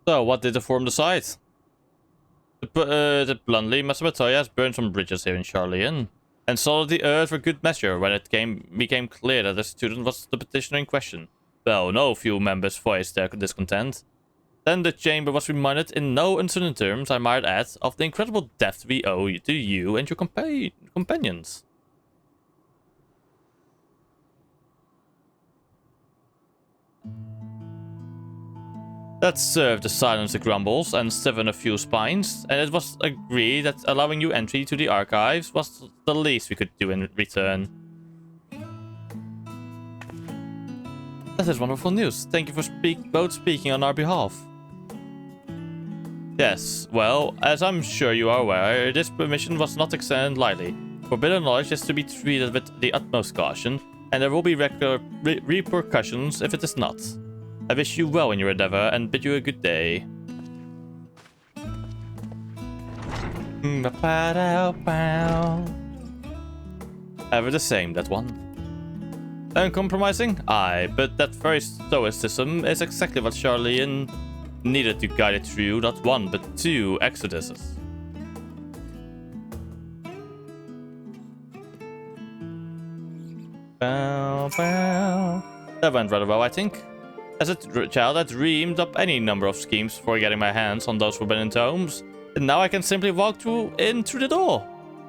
So, what did the forum decide? Bluntly, Masamatoya has burned some bridges here in Charlian, and soiled the earth for good measure when it became clear that the student was the petitioner in question. Well, no few members voiced their discontent. Then the chamber was reminded in no uncertain terms, I might add, of the incredible debt we owe to you and your companions. That served to silence the grumbles and stiffen a few spines, and it was agreed that allowing you entry to the archives was the least we could do in return. That is wonderful news. Thank you for both speaking on our behalf. Yes, well, as I'm sure you are aware, this permission was not extended lightly. Forbidden knowledge is to be treated with the utmost caution, and there will be repercussions if it is not. I wish you well in your endeavor and bid you a good day. Ever the same, that one. Uncompromising? Aye, but that very stoicism is exactly what Charlian needed to guide it through not one, but two exoduses. That went rather well, I think. As a child, I dreamed up any number of schemes for getting my hands on those forbidden tomes, and now I can simply walk in through the door.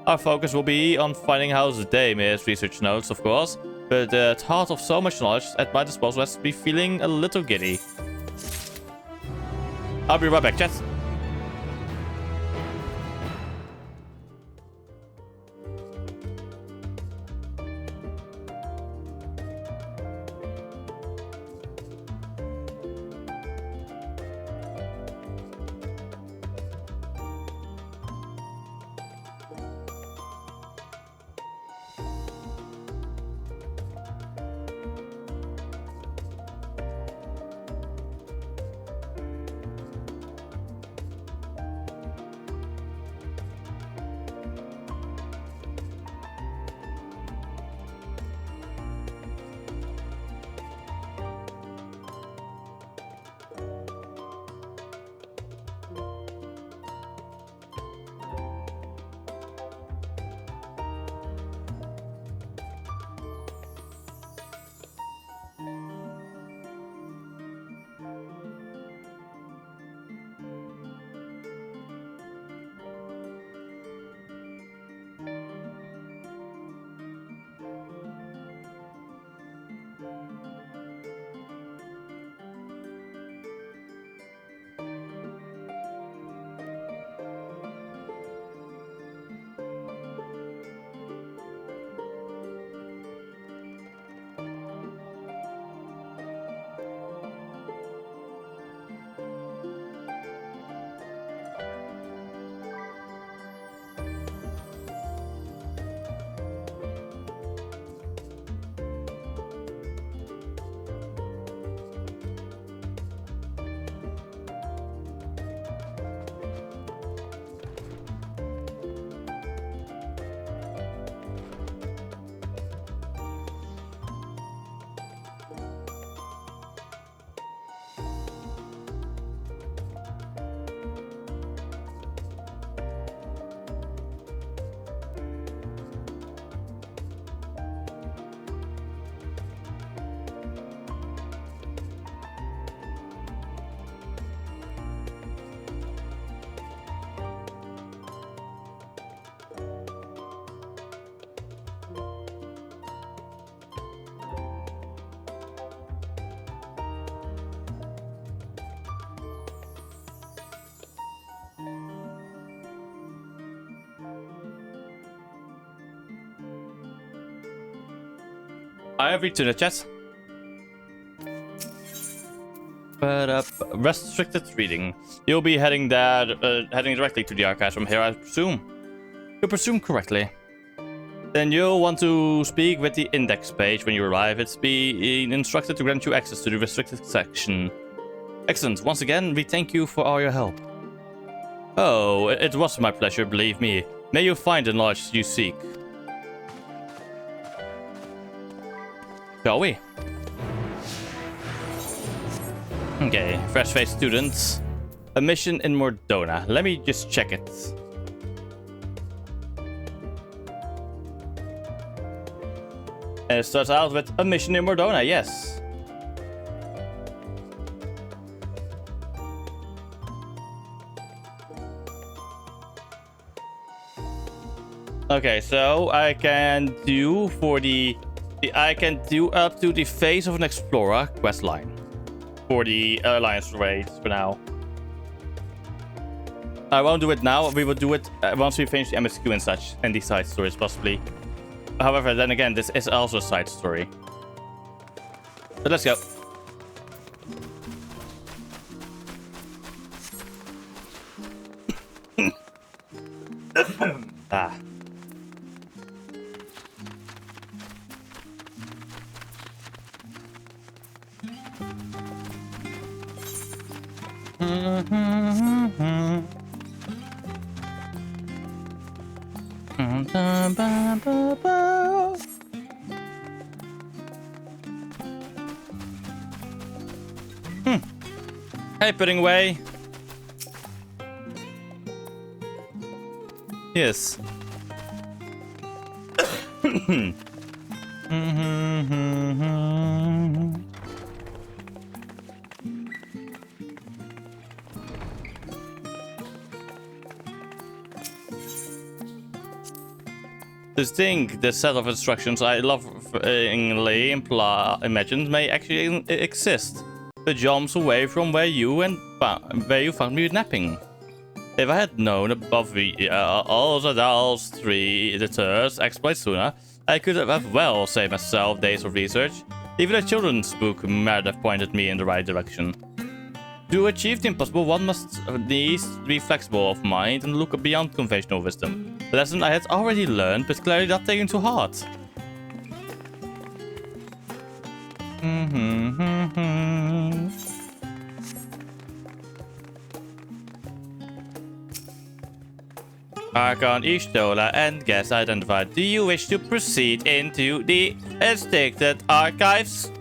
Our focus will be on finding House Damir's research notes, of course, but at the heart of so much knowledge at my disposal has to be feeling a little giddy. I'll be right back, chat. I have returned the chat. But restricted reading. You'll be heading directly to the archives from here, I presume. You presume correctly. Then you'll want to speak with the index page when you arrive. It's being instructed to grant you access to the restricted section. Excellent. Once again, we thank you for all your help. Oh, it was my pleasure, believe me. May you find the knowledge you seek. Shall we? Okay, fresh-faced students. A mission in Mordona. Let me just check it. And it starts out with a mission in Mordona, yes. Okay, so I can do up to the Face of an Explorer questline. For the Alliance raid for now. I won't do it now. We will do it once we finish the MSQ and such, and the side stories possibly. However, then again, this is also a side story. But let's go. Ah. Hey, putting away. Yes. This thing, the set of instructions I lovingly imagined may actually exist. The jumps away from where you found me napping. If I had known above all Zadal's the third exploit sooner, I could have well saved myself days of research. Even a children's book might have pointed me in the right direction. To achieve the impossible, one must needs be flexible of mind and look beyond conventional wisdom. The lesson I had already learned, but clearly not taken to heart. Archon Ishtola and guest identified. Do you wish to proceed into the restricted archives?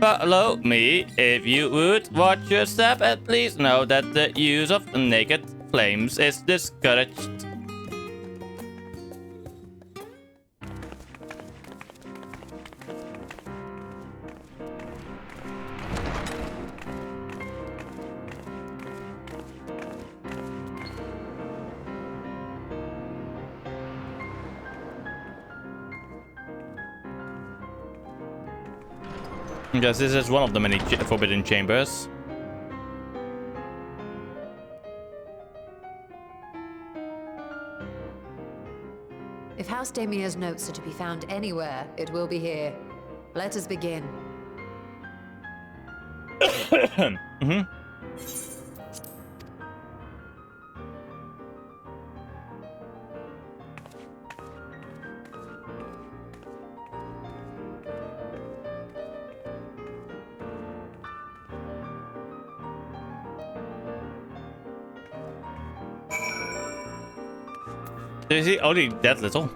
Follow me if you would. Watch your step and please know that the use of naked flames is discouraged. Yes, this is one of the many forbidden chambers. If House Damia's notes are to be found anywhere, it will be here. Let us begin. Is he only that little?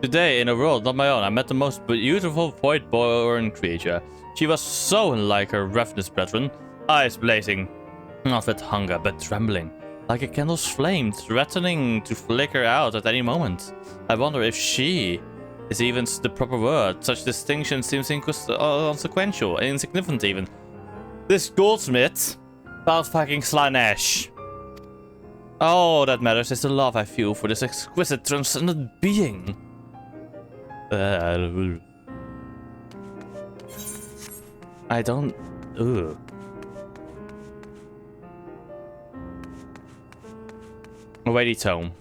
Today, in a world not my own, I met the most beautiful void-born creature. She was so unlike her ravenous brethren, eyes blazing, not with hunger but trembling, like a candle's flame, threatening to flicker out at any moment. I wonder if she is even the proper word. Such distinction seems inconsequential, insignificant even. This goldsmith found fucking Slanesh. All that matters is the love I feel for this exquisite transcendent being. I don't... Ugh. Weighty tome.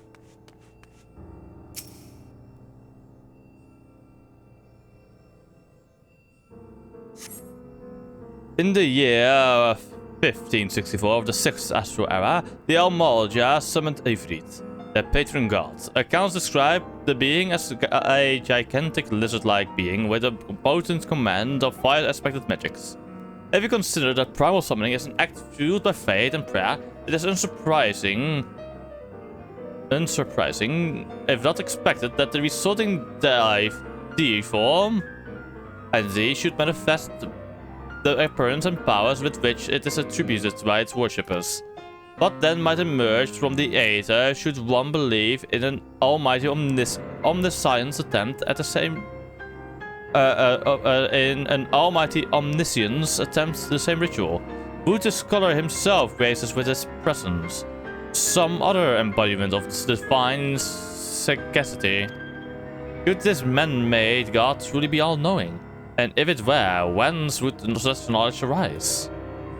In the year 1564 of the 6th Astral Era, the Almolja summoned Ifrit, their patron god. Accounts describe the being as a gigantic lizard-like being with a potent command of fire aspected magics. If you consider that primal summoning is an act fueled by faith and prayer, it is unsurprising, if not expected, that the resulting deity form entity should manifest the appearance and powers with which it is attributed by its worshippers. What then might emerge from the Aether should one believe in an almighty omniscience attempt at the same in an almighty omniscience attempts the same ritual? Who the scholar himself graces with his presence? Some other embodiment of divine sagacity? Could this man-made god truly be all-knowing? And if it were, whence would such knowledge arise?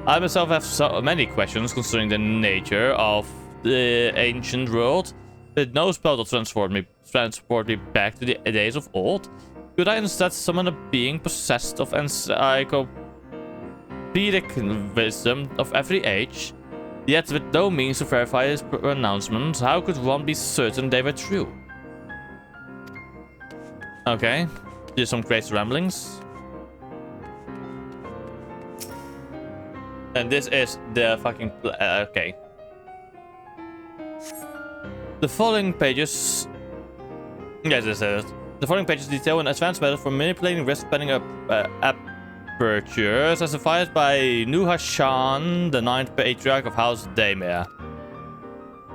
I myself have so many questions concerning the nature of the ancient world. With no spell to transport me back to the days of old, could I instead summon a being possessed of encyclopedic wisdom of every age? Yet with no means to verify his pronouncements, how could one be certain they were true? Okay, here's some crazy ramblings. And this is the fucking... okay. The following pages... yes, this is it. The following pages detail an advanced method for manipulating wrist-bending apertures as defined by Nuhashan, the 9th patriarch of House Daemir.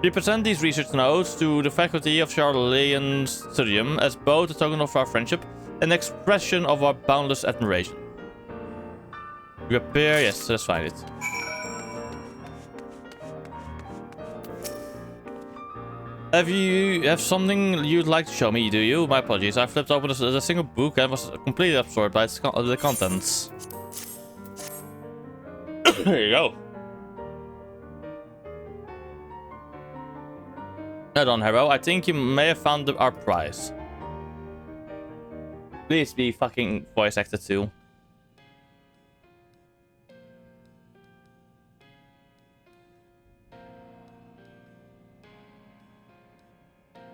We present these research notes to the faculty of Charlelean Studium as both a token of our friendship and an expression of our boundless admiration. Repair, yes, let's find it. Have something you'd like to show me, do you? My apologies, I flipped open a single book and was completely absorbed by the contents. There you go. Hold on, Hero. I think you may have found our prize. Please be fucking voice acted too.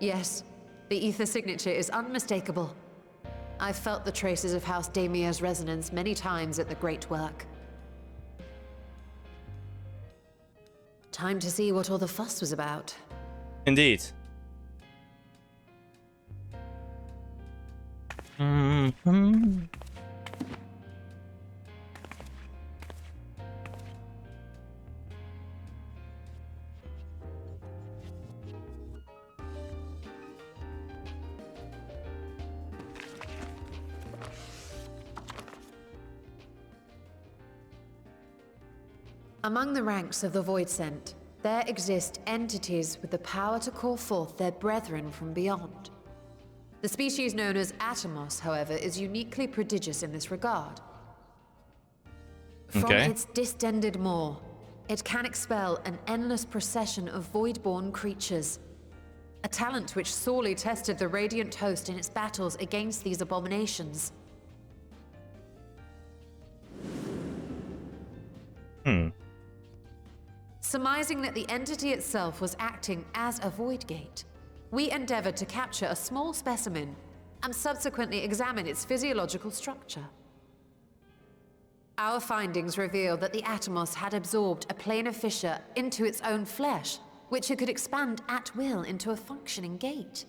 Yes, the ether signature is unmistakable. I've felt the traces of House Daemir's resonance many times at the Great Work. Time to see what all the fuss was about. Indeed. Among the ranks of the Void Sent, there exist entities with the power to call forth their brethren from beyond. The species known as Atomos, however, is uniquely prodigious in this regard. From its distended maw, it can expel an endless procession of void-born creatures. A talent which sorely tested the Radiant Host in its battles against these abominations. Surmising that the entity itself was acting as a void gate, we endeavored to capture a small specimen and subsequently examine its physiological structure. Our findings revealed that the Atomos had absorbed a planar fissure into its own flesh, which it could expand at will into a functioning gate.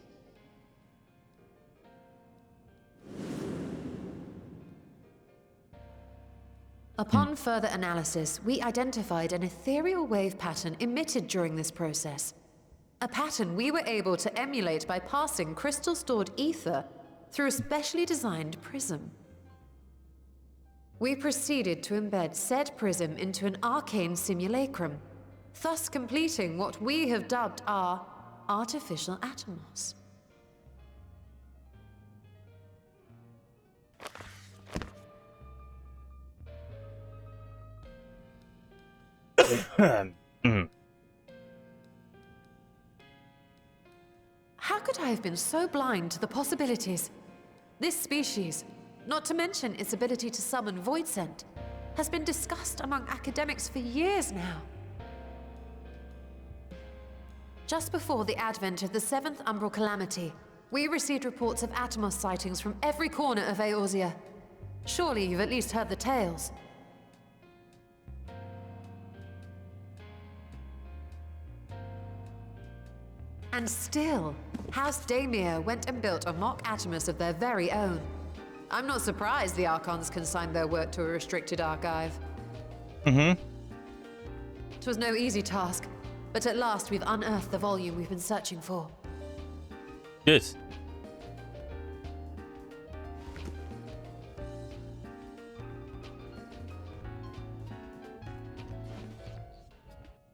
Upon further analysis, we identified an ethereal wave pattern emitted during this process. A pattern we were able to emulate by passing crystal-stored ether through a specially designed prism. We proceeded to embed said prism into an arcane simulacrum, thus completing what we have dubbed our artificial Atomos. I've been so blind to the possibilities. This species, not to mention its ability to summon void scent, has been discussed among academics for years now. Just before the advent of the 7th Umbral Calamity, we received reports of Atomos sightings from every corner of Eorzea. Surely you've at least heard the tales. And still, House Daemir went and built a mock Atomos of their very own. I'm not surprised the Archons consigned their work to a restricted archive. Mm-hmm. It was no easy task, but at last we've unearthed the volume we've been searching for. Good.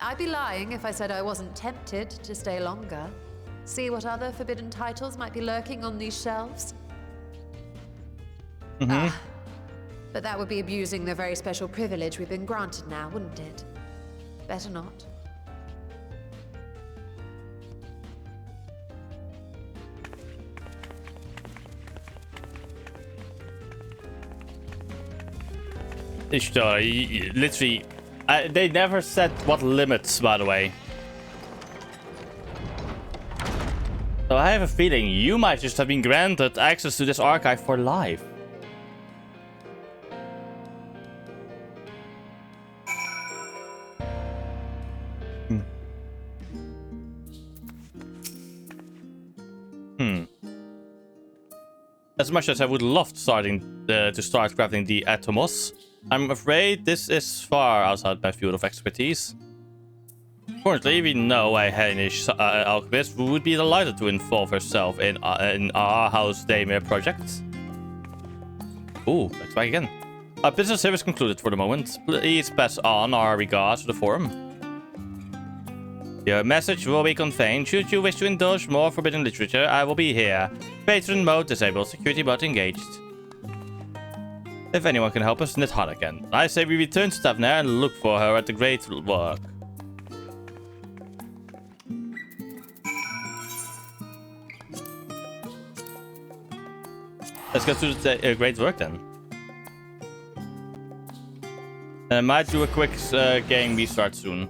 I'd be lying if I said I wasn't tempted to stay longer. See what other forbidden titles might be lurking on these shelves. Mm-hmm. But that would be abusing the very special privilege we've been granted now, wouldn't it? Better not. Literally, they never said what limits, by the way. So I have a feeling you might just have been granted access to this archive for life. As much as I would love to start crafting the Atomos, I'm afraid this is far outside my field of expertise. Currently, we know a Hellish alchemist who would be delighted to involve herself in our House Daemir project. Ooh, let's try again. Our business here is concluded for the moment. Please pass on our regards to the forum. Your message will be conveyed. Should you wish to indulge more forbidden literature, I will be here. Patron mode disabled, security mode engaged. If anyone can help us, knit hard again. I say we return to Tavner and look for her at the great work. Let's go to the great work then. And I might do a quick game restart soon.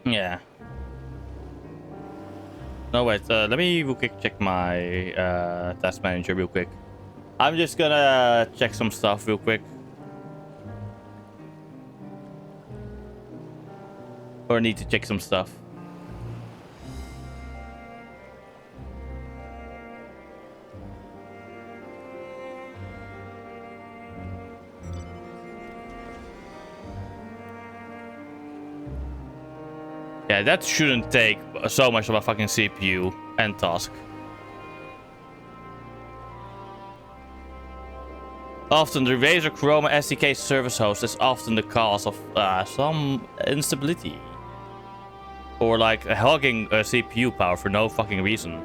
Yeah. No, wait. Let me real quick check my task manager real quick. I'm just gonna check some stuff real quick. Or need to check some stuff. Yeah, that shouldn't take so much of a fucking CPU and task. Often the Razer Chroma SDK service host is often the cause of some instability. Or like hogging CPU power for no fucking reason.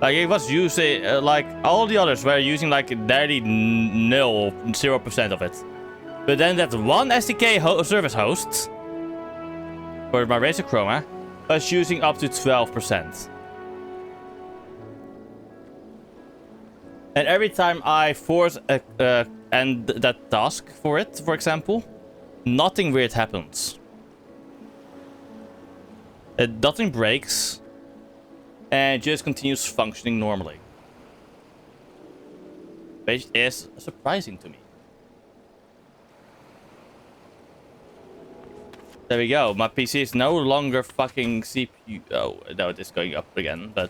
Like it was using, like all the others were using like nearly 0% of it. But then that one SDK service host for my Razer Chroma was using up to 12%. And every time I force end that task for it, for example, nothing weird happens. Nothing breaks, and just continues functioning normally. Which is surprising to me. There we go. My PC is no longer fucking CPU. Oh, no, it is going up again, but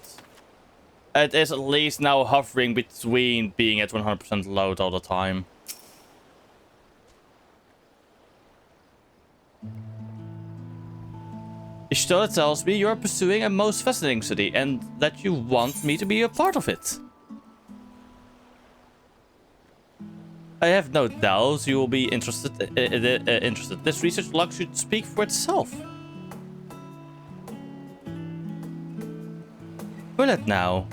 it is at least now hovering between being at 100% load all the time. Ishtola tells me you are pursuing a most fascinating study and that you want me to be a part of it. I have no doubts you will be interested. This research log should speak for itself. Will it now?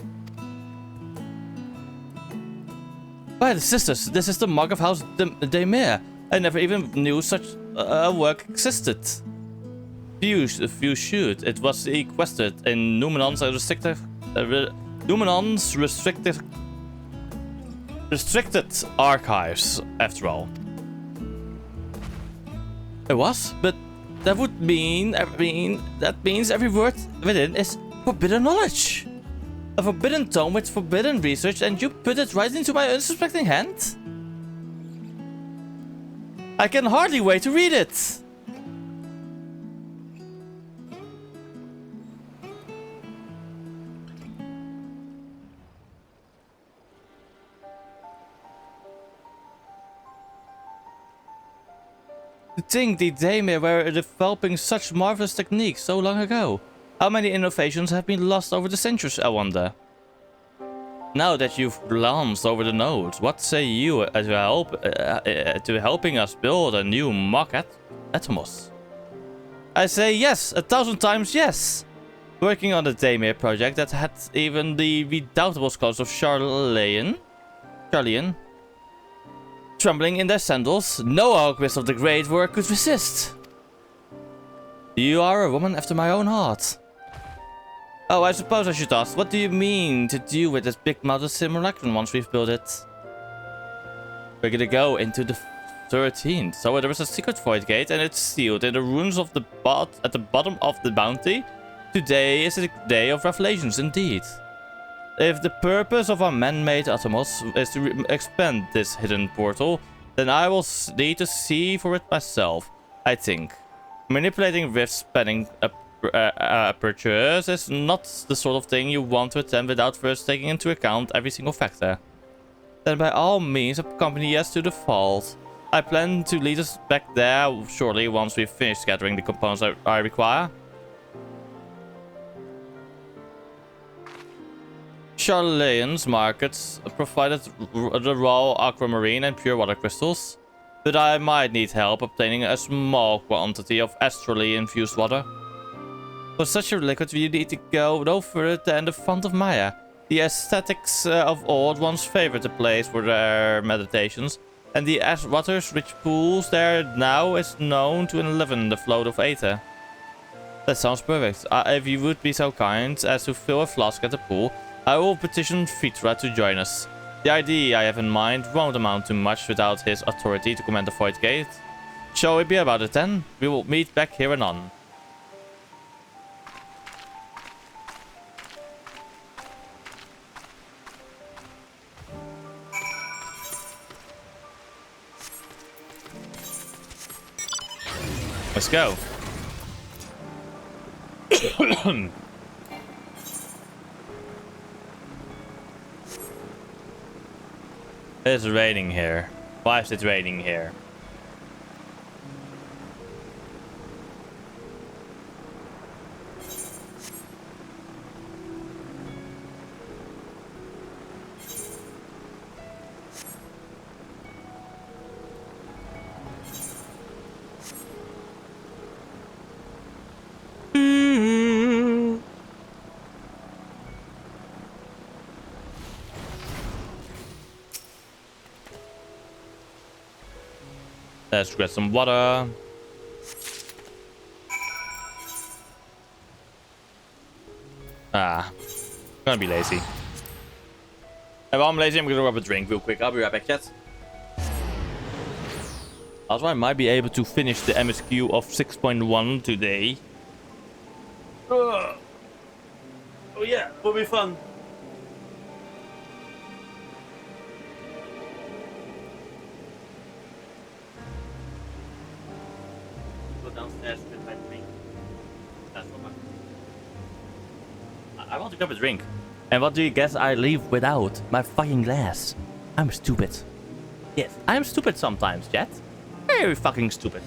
By the sisters, this is the mug of House Demir. I never even knew such a work existed. Few should. It was requested in Numenon's restricted archives, after all. It was, but that would mean that means every word within is forbidden knowledge. A forbidden tome with forbidden research, and you put it right into my unsuspecting hand? I can hardly wait to read it. To think the Daemir were developing such marvelous techniques so long ago. How many innovations have been lost over the centuries, I wonder? Now that you've glanced over the notes, what say you to helping us build a new mock Atomos? I say yes, 1,000 times yes! Working on the Daemir project that had even the redoubtable scholars of Charlian trembling in their sandals, no alchemist of the great work could resist. You are a woman after my own heart. Oh, I suppose I should ask, what do you mean to do with this big-mouthed simulacrum once we've built it? We're gonna go into the 13th. So there is a secret void gate and it's sealed in the ruins of the at the bottom of the bounty. Today is a day of revelations indeed. If the purpose of our man-made Atomos is to expand this hidden portal, then I will need to see for it myself, I think. Manipulating rifts spanning apertures is not the sort of thing you want to attempt without first taking into account every single factor. Then by all means accompany us to the vault. I plan to lead us back there shortly once we've finished gathering the components I require. Charlian's markets provided the raw aquamarine and pure water crystals, but I might need help obtaining a small quantity of astrally infused water. For such a liquid, you need to go no further than the font of Maya. The aesthetics of old once favored the place for their meditations, and the water's rich pools there now is known to enliven the float of Aether. That sounds perfect. If you would be so kind as to fill a flask at the pool, I will petition Fitra to join us. The idea I have in mind won't amount to much without his authority to command the Void Gate. Shall we be about it then? We will meet back here anon. Let's go. It's raining here. Why is it raining here? Let's get some water. Gonna be lazy. And while I'm lazy, I'm gonna grab a drink real quick. I'll be right back, chat. Also, I might be able to finish the MSQ of 6.1 today. Oh yeah, will be fun. Downstairs with my drink. That's what I want to grab a drink. And what do you guess I leave without? My fucking glass. I'm stupid. Yes, I'm stupid sometimes, chat. Very fucking stupid.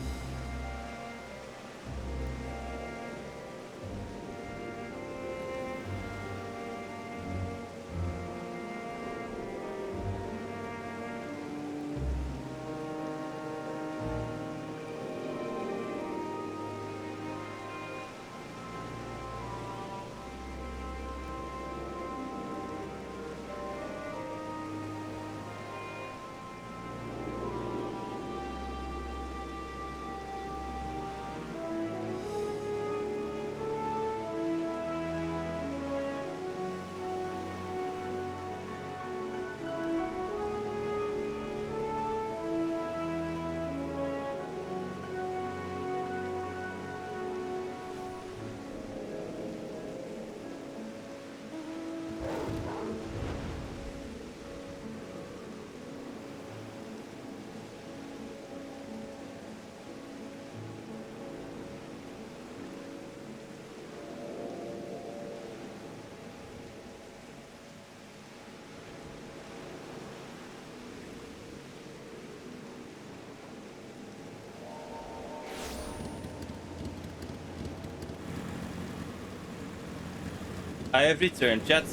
I have returned, chat.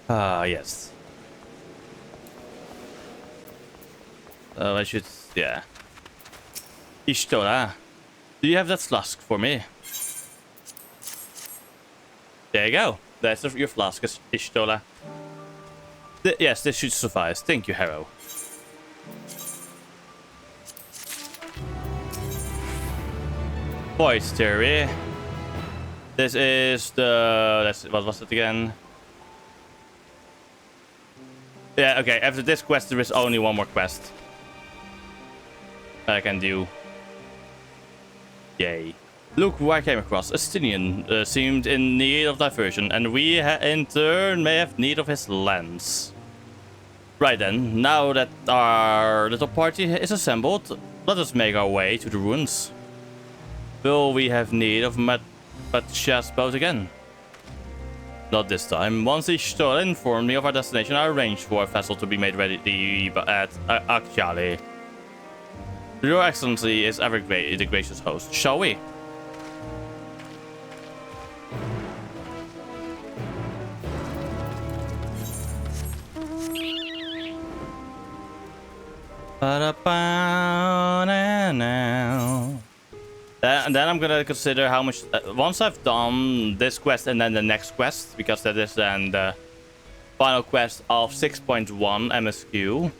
Ah, yes. I should, yeah. Ishtora, do you have that flask for me? There you go. That's your flask, Ishtora. Yes, this should suffice. Thank you, Harrow. Void Theory. This is the... what was it again? Yeah, okay. After this quest, there is only one more quest I can do. Yay. Look who I came across. Estinian seemed in need of diversion, and we in turn may have need of his lens. Right then, now that our little party is assembled, let us make our way to the ruins. Will we have need of Matcha's boat again? Not this time. Once Ishtora informed me of our destination, I arranged for a vessel to be made ready at Akjali. Your Excellency is ever the gracious host. Shall we? And then I'm gonna consider how much once I've done this quest and then the next quest, because that is then the final quest of 6.1 MSQ.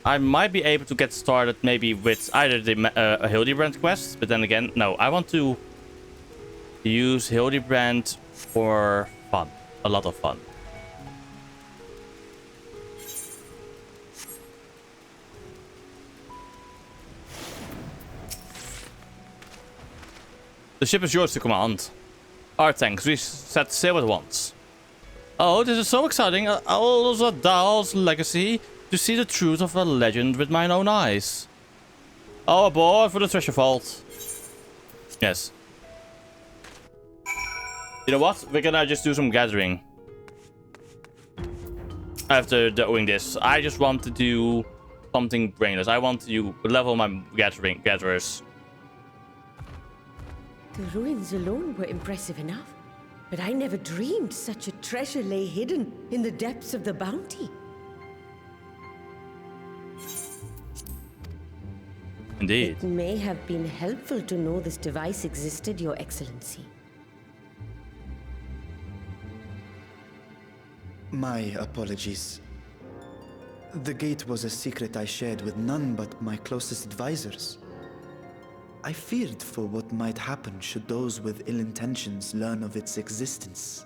I might be able to get started maybe with either the Hildebrand quest, but then again, no, I want to use Hildebrand for fun, a lot of fun. The ship is yours to command. Our thanks, we set sail at once. Oh, this is so exciting. Aldazal's legacy. To see the truth of a legend with my own eyes. Oh, aboard for the treasure vault. Yes. You know what? We're gonna just do some gathering. After doing this, I just want to do something brainless. I want to level my gatherers. The ruins alone were impressive enough, but I never dreamed such a treasure lay hidden in the depths of the bounty. Indeed. It may have been helpful to know this device existed, Your Excellency. My apologies. The gate was a secret I shared with none but my closest advisors. I feared for what might happen should those with ill intentions learn of its existence.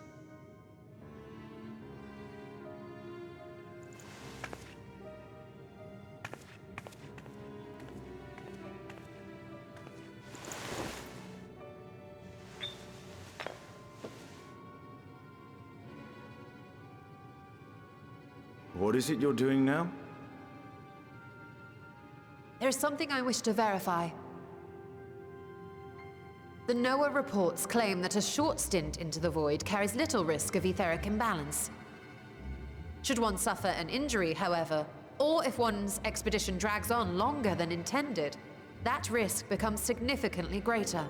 What is it you're doing now? There's something I wish to verify. The NOAA reports claim that a short stint into the void carries little risk of etheric imbalance. Should one suffer an injury, however, or if one's expedition drags on longer than intended, that risk becomes significantly greater.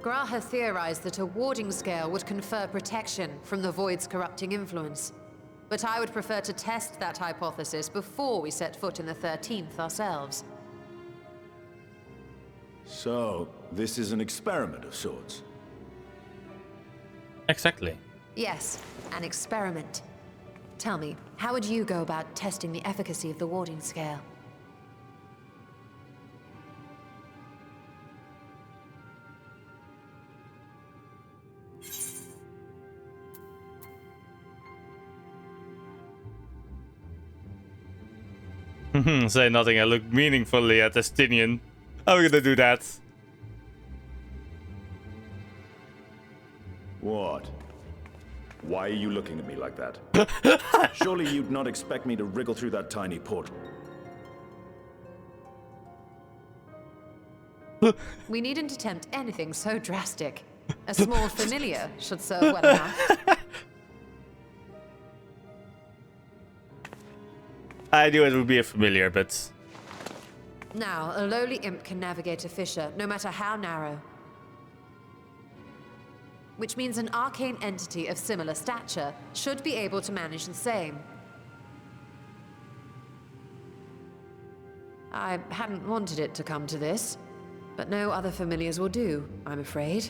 Graha theorized that a warding scale would confer protection from the void's corrupting influence. But I would prefer to test that hypothesis before we set foot in the 13th ourselves. So, this is an experiment of sorts? Exactly. Yes, an experiment. Tell me, how would you go about testing the efficacy of the warding scale? Say nothing, I look meaningfully at Estinian. How are we gonna do that? What? Why are you looking at me like that? Surely you'd not expect me to wriggle through that tiny portal. We needn't attempt anything so drastic. A small familiar should serve well enough. I knew it would be a familiar, but... Now, a lowly imp can navigate a fissure, no matter how narrow. which means an arcane entity of similar stature should be able to manage the same. I hadn't wanted it to come to this, but no other familiars will do, I'm afraid.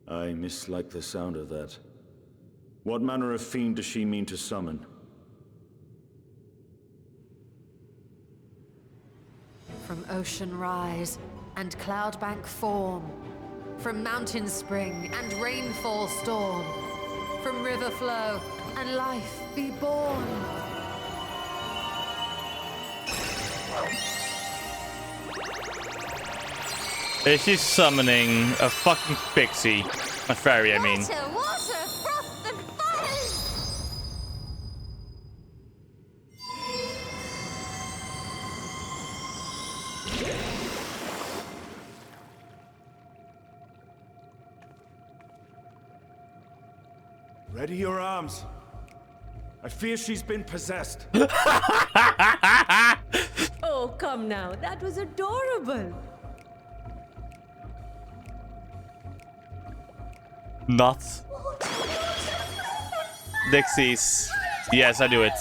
I mislike the sound of that. What manner of fiend does she mean to summon? From ocean rise and cloudbank form, from mountain spring and rainfall storm, from river flow and life be born. Is she summoning a fucking pixie? A fairy, I mean. Water, froth, and fire! Ready your arms. I fear she's been possessed. Oh, come now. That was adorable. Not. Dixies. Yes, I do it.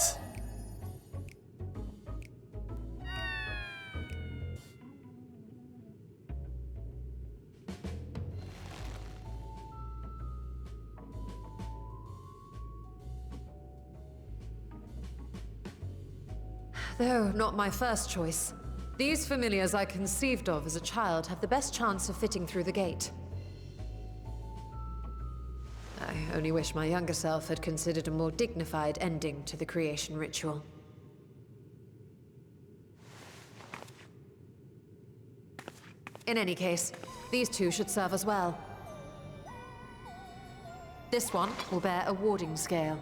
Though not my first choice, these familiars I conceived of as a child have the best chance of fitting through the gate. I only wish my younger self had considered a more dignified ending to the creation ritual. In any case, these two should serve us well. This one will bear a warding scale.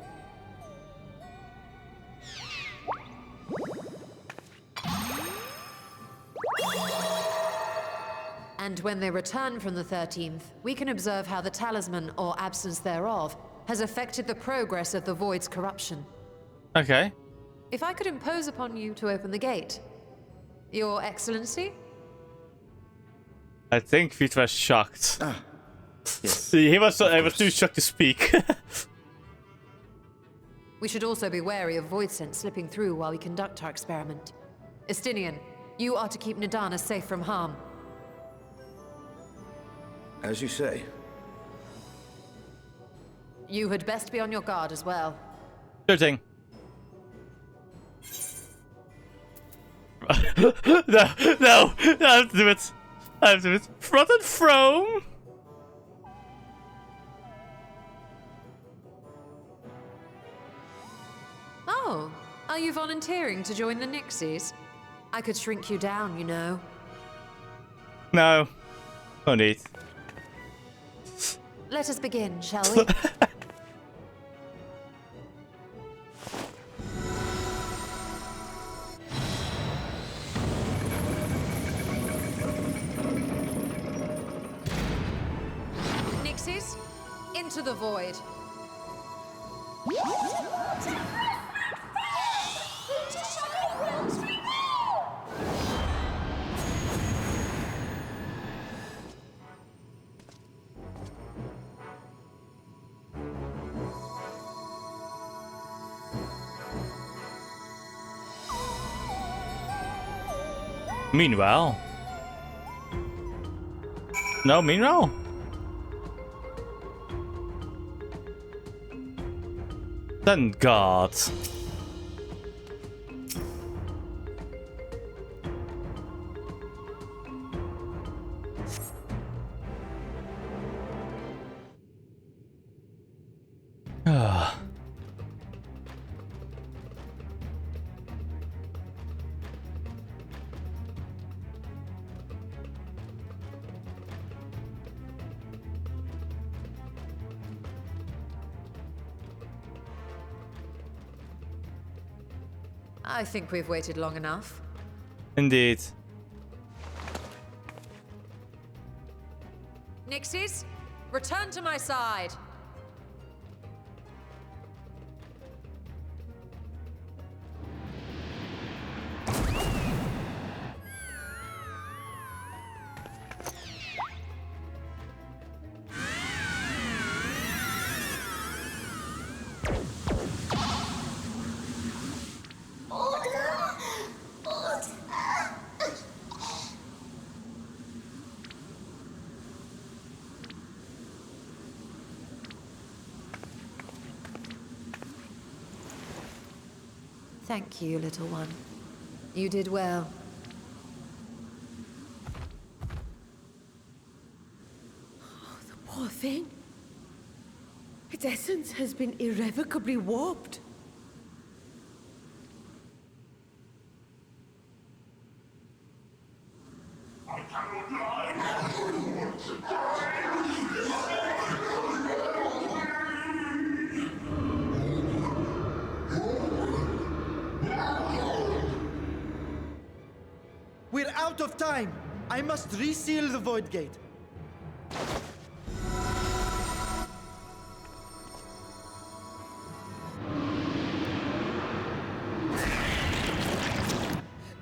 And when they return from the 13th, we can observe how the talisman, or absence thereof, has affected the progress of the Void's corruption. Okay. If I could impose upon you to open the gate. Your Excellency? I think Vit was shocked. Ah, yes. He was too shocked to speak. We should also be wary of void scent slipping through while we conduct our experiment. Estinian, you are to keep Nadana safe from harm. As you say. You had best be on your guard as well. Sure thing. No, I have to do it. I have to do it. Froth and Frome. Oh, are you volunteering to join the Nixies? I could shrink you down, you know. No. No need. Let us begin, shall we? Nixies, into the void. Meanwhile. No, meanwhile. Then God. Ah. I think we've waited long enough. Indeed. Nixies, return to my side. Thank you, little one. You did well. Oh, the poor thing. Its essence has been irrevocably warped. We're out of time. I must reseal the void gate.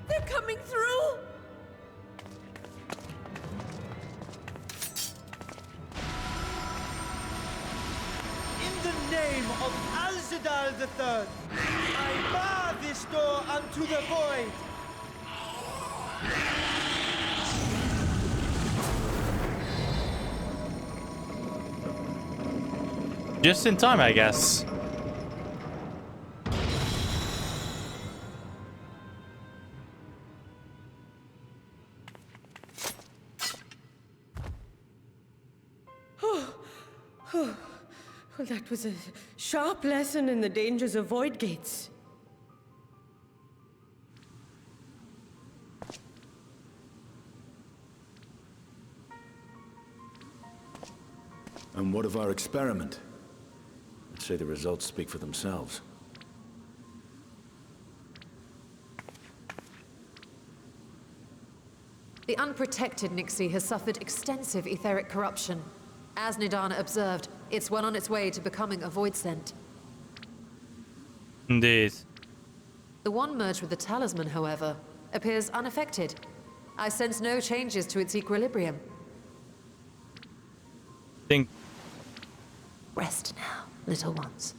They're coming through! In the name of Alzadal III, I bar this door unto the void. Just in time, I guess. Well, that was a sharp lesson in the dangers of void gates. And what of our experiment? I'd say the results speak for themselves. The unprotected Nixie has suffered extensive etheric corruption. As Nidana observed, it's well on its way to becoming a void scent. Indeed. The one merged with the talisman, however, appears unaffected. I sense no changes to its equilibrium. Think. Rest now, little ones.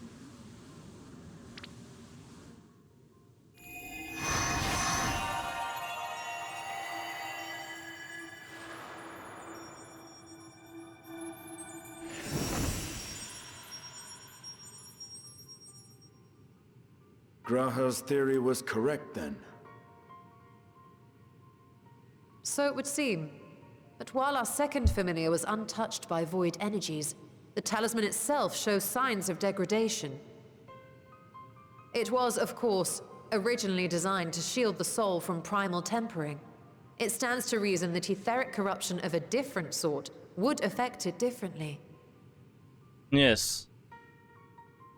Graha's theory was correct then. So it would seem. But while our second familiar was untouched by void energies, the talisman itself shows signs of degradation. It was, of course, originally designed to shield the soul from primal tempering. It stands to reason that etheric corruption of a different sort would affect it differently. Yes.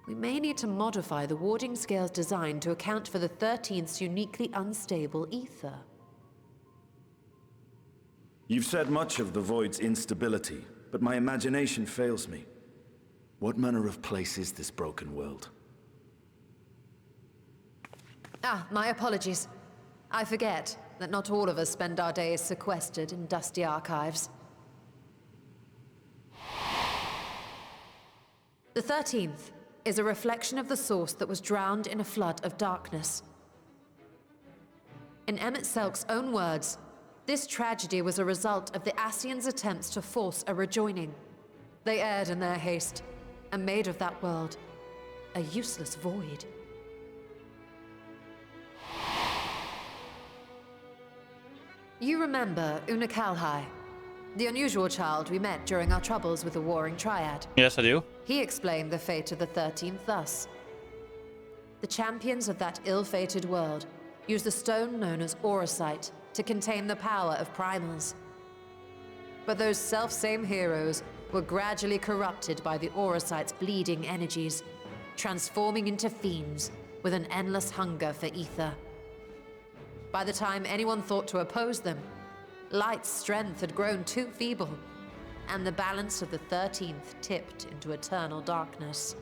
We may need to modify the warding scale's design to account for the 13th's uniquely unstable ether. You've said much of the Void's instability, but my imagination fails me. What manner of place is this broken world? Ah, my apologies. I forget that not all of us spend our days sequestered in dusty archives. The 13th is a reflection of the source that was drowned in a flood of darkness. In Emmett Selk's own words, this tragedy was a result of the Ascians' attempts to force a rejoining. They erred in their haste, and made of that world a useless void. You remember Una Kalhai, the unusual child we met during our troubles with the Warring Triad? Yes, I do. He explained the fate of the 13th thus. The champions of that ill-fated world used the stone known as Auracite to contain the power of primals. But those self-same heroes were gradually corrupted by the Auracite's bleeding energies, transforming into fiends with an endless hunger for ether. By the time anyone thought to oppose them, Light's strength had grown too feeble, and the balance of the 13th tipped into eternal darkness.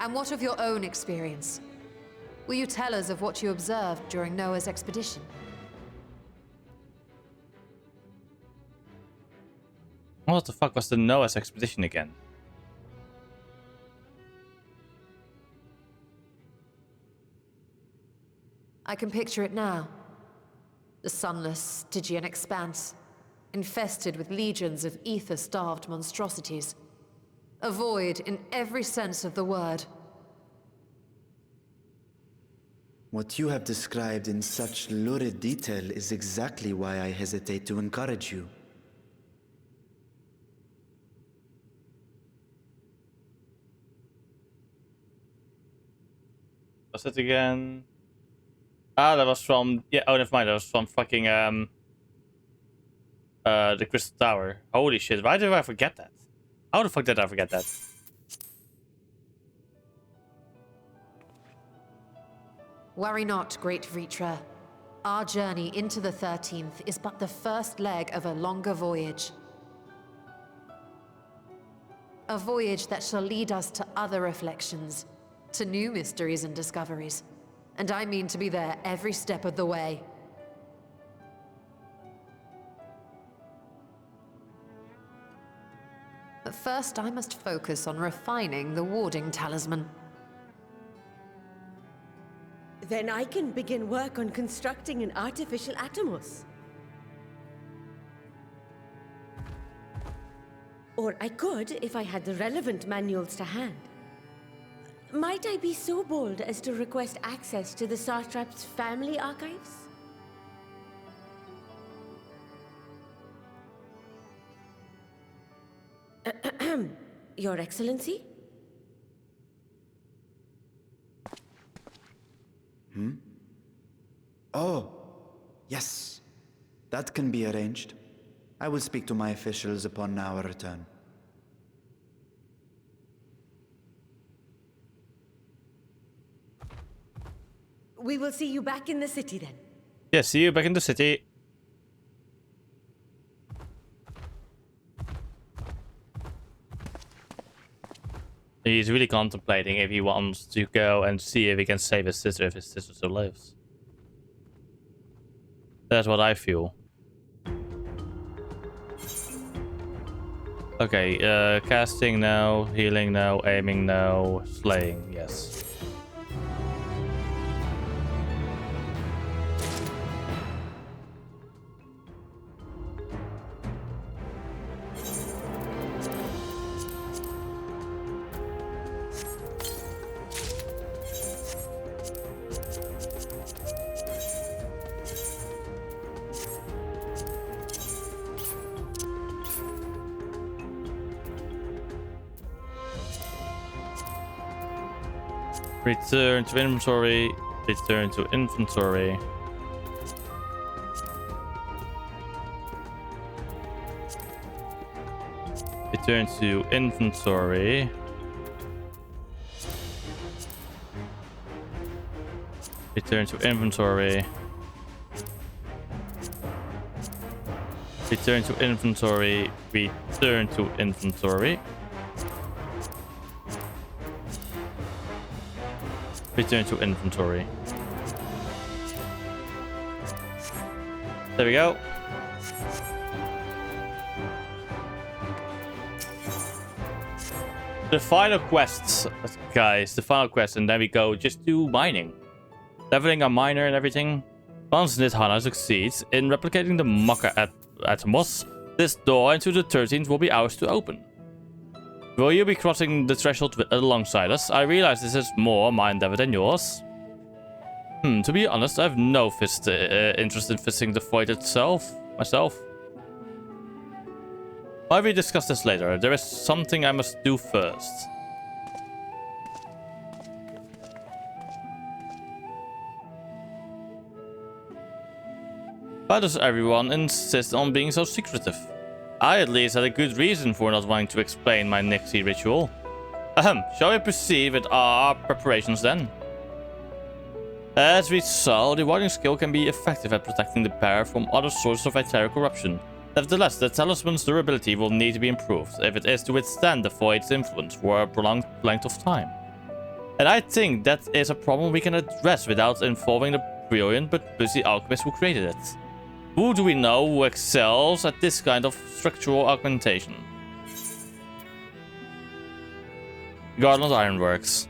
And what of your own experience? Will you tell us of what you observed during Noah's expedition? What the fuck was the Noah's expedition again? I can picture it now. The sunless, Stygian expanse, infested with legions of ether-starved monstrosities. A void in every sense of the word. What you have described in such lurid detail is exactly why I hesitate to encourage you. What's it again? Ah, that was from... Yeah, oh, never mind. That was from fucking, the Crystal Tower. Holy shit, why did I forget that? How the fuck did I forget that? Worry not, great Vritra. Our journey into the 13th is but the first leg of a longer voyage. A voyage that shall lead us to other reflections, to new mysteries and discoveries. And I mean to be there every step of the way. But first I must focus on refining the warding talisman. Then I can begin work on constructing an artificial Atomos. Or I could if I had the relevant manuals to hand. Might I be so bold as to request access to the Satrap's family archives? Your Excellency? Oh, yes. That can be arranged. I will speak to my officials upon our return. We will see you back in the city then. Yeah, see you back in the city. He's really contemplating if he wants to go and see if he can save his sister if his sister still lives. That's what I feel. Okay, casting no, healing no, aiming no, slaying, yes. Return to inventory. Return to inventory. Return to inventory. Return to inventory. Return to inventory. Return to inventory. Return to inventory. There we go. The final quests, guys. The final quest, and then we go just do mining. Leveling a miner and everything. Once Nidhana succeeds in replicating the Maka Atomos, this door into the 13th will be ours to open. Will you be crossing the threshold alongside us? I realize this is more my endeavor than yours. To be honest, I have no interest in visiting the void itself, myself. Why we discuss this later? There is something I must do first. Why does everyone insist on being so secretive? I at least had a good reason for not wanting to explain my Nixie ritual. Shall we proceed with our preparations then? As we saw, the warding skill can be effective at protecting the bearer from other sources of Aether corruption. Nevertheless, the talisman's durability will need to be improved if it is to withstand the void's influence for a prolonged length of time. And I think that is a problem we can address without involving the brilliant but busy alchemist who created it. Who do we know who excels at this kind of structural augmentation? Garland Ironworks.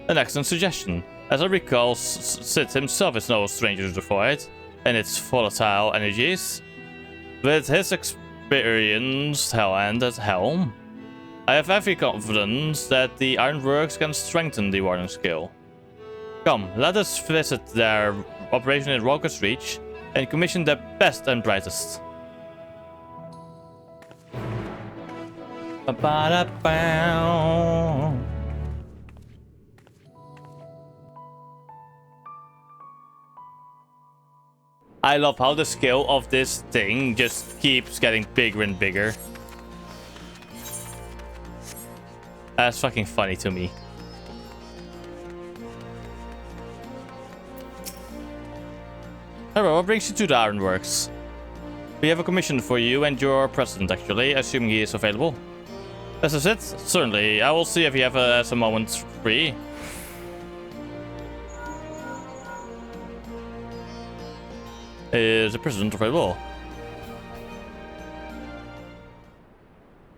An excellent suggestion. As I recall, Sid himself is no stranger to the void and its volatile energies. With his experienced hand at helm, I have every confidence that the Ironworks can strengthen the warden skill. Come, let us visit their operation in Rolequest Reach and commission their best and brightest. Ba-ba-da-bow. I love how the scale of this thing just keeps getting bigger and bigger. That's fucking funny to me. Hello, what brings you to the Ironworks? We have a commission for you and your president, actually, assuming he is available. This is it? Certainly. I will see if he has a moment free. Is the president available?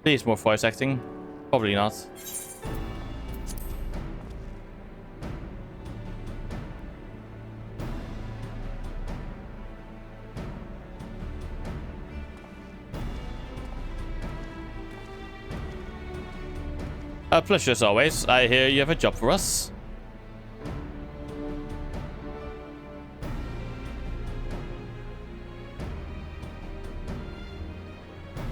Please, more voice acting. Probably not. A pleasure as always. I hear you have a job for us.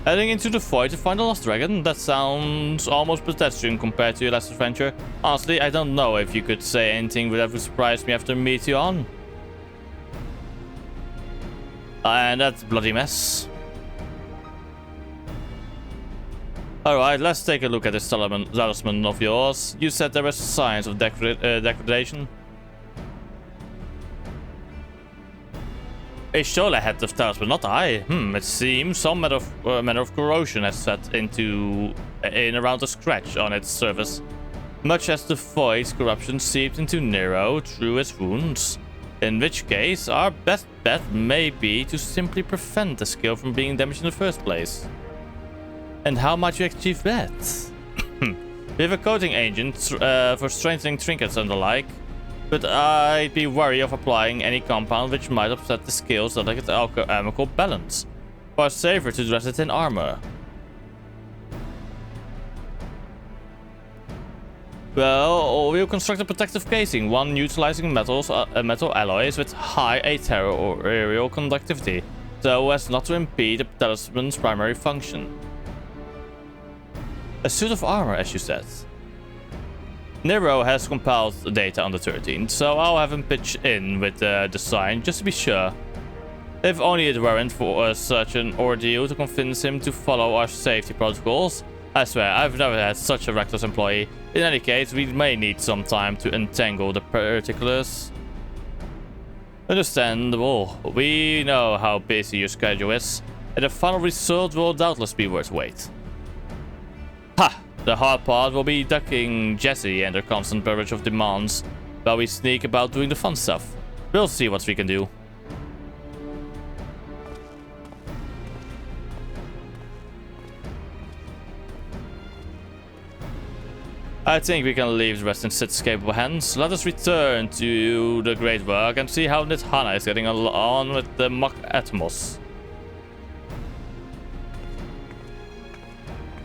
Heading into the void to find a lost dragon? That sounds almost pedestrian compared to your last adventure. Honestly, I don't know if you could say anything that would surprise me after meet you on. And that bloody mess. Alright, let's take a look at this talisman of yours. You said there were signs of degradation. A Shola had the talisman, not I. It seems some manner of corrosion has set in around a scratch on its surface. Much as the void's corruption seeped into Nero through its wounds. In which case, our best bet may be to simply prevent the skill from being damaged in the first place. And how might you achieve that? We have a coating agent for strengthening trinkets and the like. But I'd be wary of applying any compound which might upset the skill's delicate alchemical balance. Far safer to dress it in armor. Well, we'll construct a protective casing, one utilizing metal alloys with high aerial conductivity, so as not to impede the talisman's primary function. A suit of armor, as you said. Nero has compiled the data on the 13th, so I'll have him pitch in with the design just to be sure. If only it weren't for such an ordeal to convince him to follow our safety protocols. I swear, I've never had such a reckless employee. In any case, we may need some time to untangle the particulars. Understandable. We know how busy your schedule is, and the final result will doubtless be worth wait. Ha! The hard part will be ducking Jessie and her constant barrage of demands, while we sneak about doing the fun stuff. We'll see what we can do. I think we can leave the rest in Sid's capable hands. Let us return to the great work and see how Nithana is getting on with the Mach Atmos.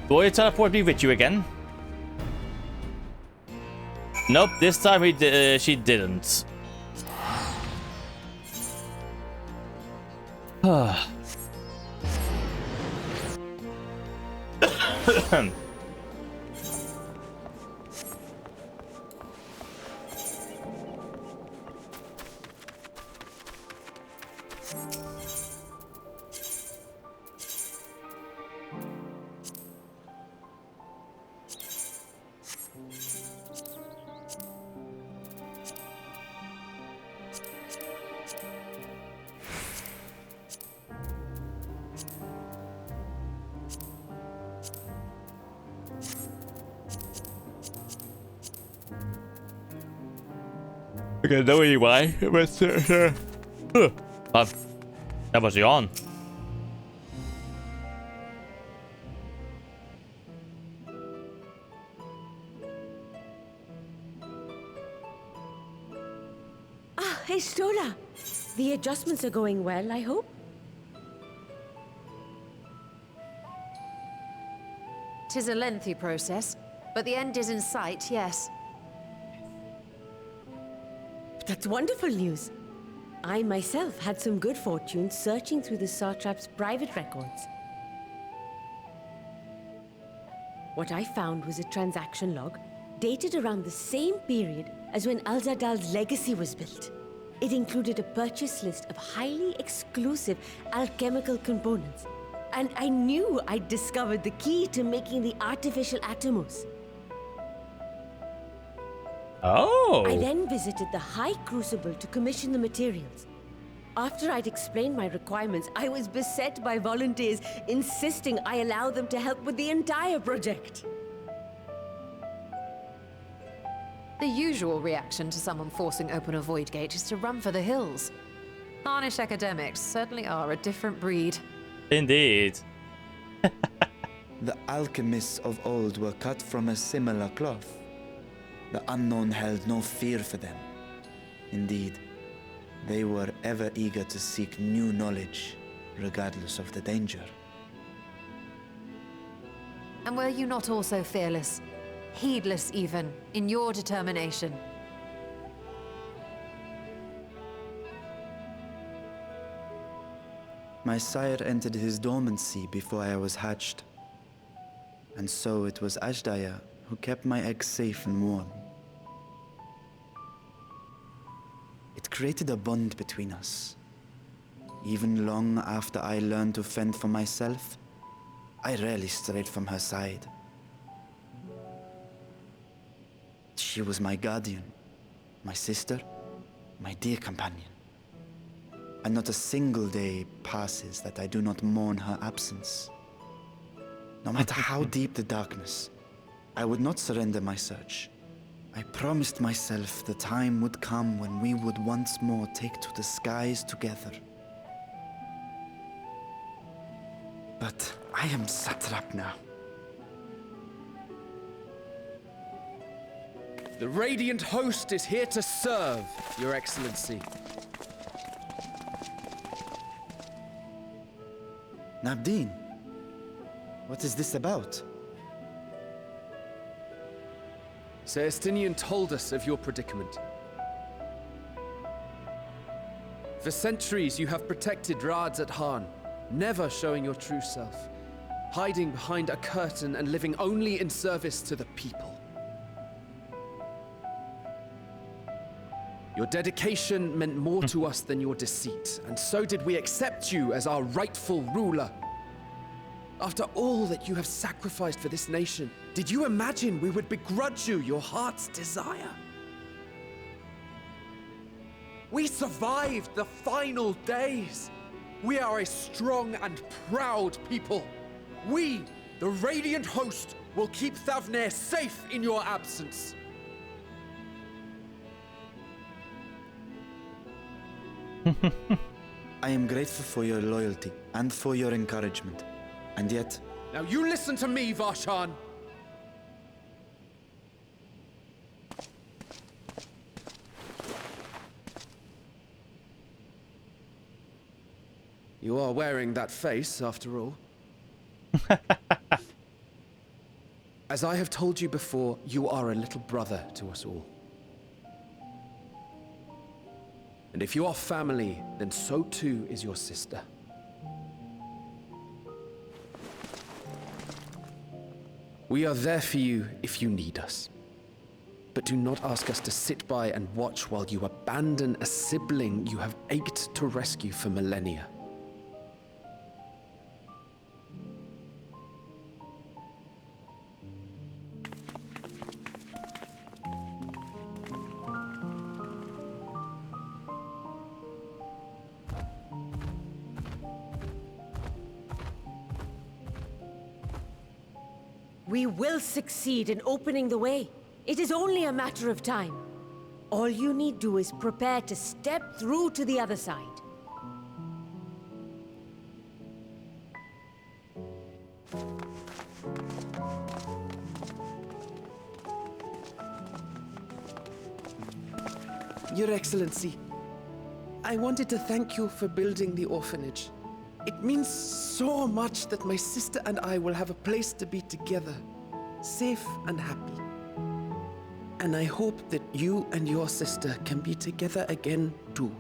Will you teleport me with you again? Nope, this time she didn't. Okay, know why, but that was yawn. Ah, hey Stola. The adjustments are going well, I hope? 'Tis a lengthy process, but the end is in sight, yes. That's wonderful news. I myself had some good fortune searching through the Satrap's private records. What I found was a transaction log dated around the same period as when Alzadal's legacy was built. It included a purchase list of highly exclusive alchemical components, and I knew I'd discovered the key to making the artificial Atomos. Oh! I then visited the High Crucible to commission the materials. After I'd explained my requirements, I was beset by volunteers insisting I allow them to help with the entire project. The usual reaction to someone forcing open a void gate is to run for the hills. Harnish academics certainly are a different breed. Indeed. The alchemists of old were cut from a similar cloth. The unknown held no fear for them. Indeed, they were ever eager to seek new knowledge, regardless of the danger. And were you not also fearless, heedless even, in your determination? My sire entered his dormancy before I was hatched. And so it was Ashdaya who kept my eggs safe and warm. It created a bond between us. Even long after I learned to fend for myself, I rarely strayed from her side. She was my guardian, my sister, my dear companion. And not a single day passes that I do not mourn her absence. No matter how deep the darkness, I would not surrender my search. I promised myself the time would come when we would once more take to the skies together. But I am satrap now. The Radiant Host is here to serve, Your Excellency. Nabdeen, what is this about? Sir Estinian told us of your predicament. For centuries you have protected Rads at Han, never showing your true self, hiding behind a curtain and living only in service to the people. Your dedication meant more to us than your deceit, and so did we accept you as our rightful ruler. After all that you have sacrificed for this nation, did you imagine we would begrudge you your heart's desire? We survived the final days. We are a strong and proud people. We, the Radiant Host, will keep Thavnair safe in your absence. I am grateful for your loyalty and for your encouragement. And yet... Now you listen to me, Varshan! You are wearing that face, after all. As I have told you before, you are a little brother to us all. And if you are family, then so too is your sister. We are there for you if you need us. But do not ask us to sit by and watch while you abandon a sibling you have ached to rescue for millennia. We will succeed in opening the way. It is only a matter of time. All you need do is prepare to step through to the other side. Your Excellency, I wanted to thank you for building the orphanage. It means so much that my sister and I will have a place to be together, safe and happy. And I hope that you and your sister can be together again too.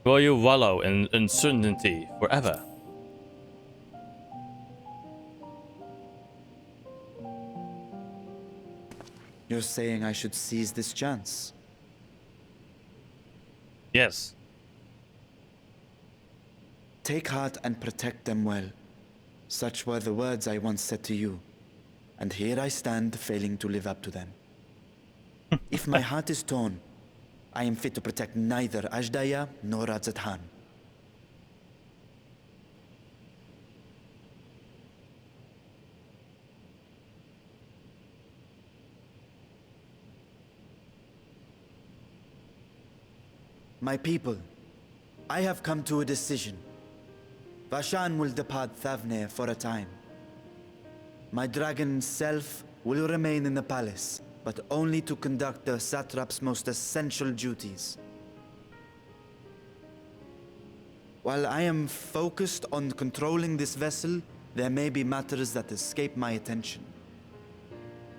Will you wallow in uncertainty forever? You're saying I should seize this chance? Yes. Take heart and protect them well. Such were the words I once said to you. And here I stand, failing to live up to them. If my heart is torn, I am fit to protect neither Ajdaya nor Radzat-Han. My people, I have come to a decision. Vashan will depart Thavne for a time. My dragon self will remain in the palace, but only to conduct the satrap's most essential duties. While I am focused on controlling this vessel, there may be matters that escape my attention.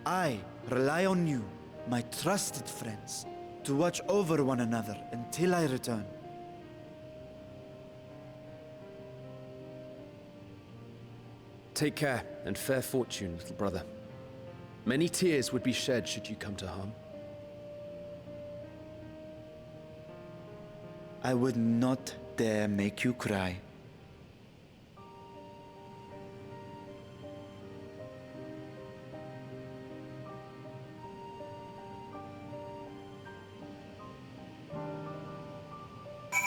I rely on you, my trusted friends, to watch over one another until I return. Take care and fair fortune, little brother. Many tears would be shed should you come to harm. I would not dare make you cry.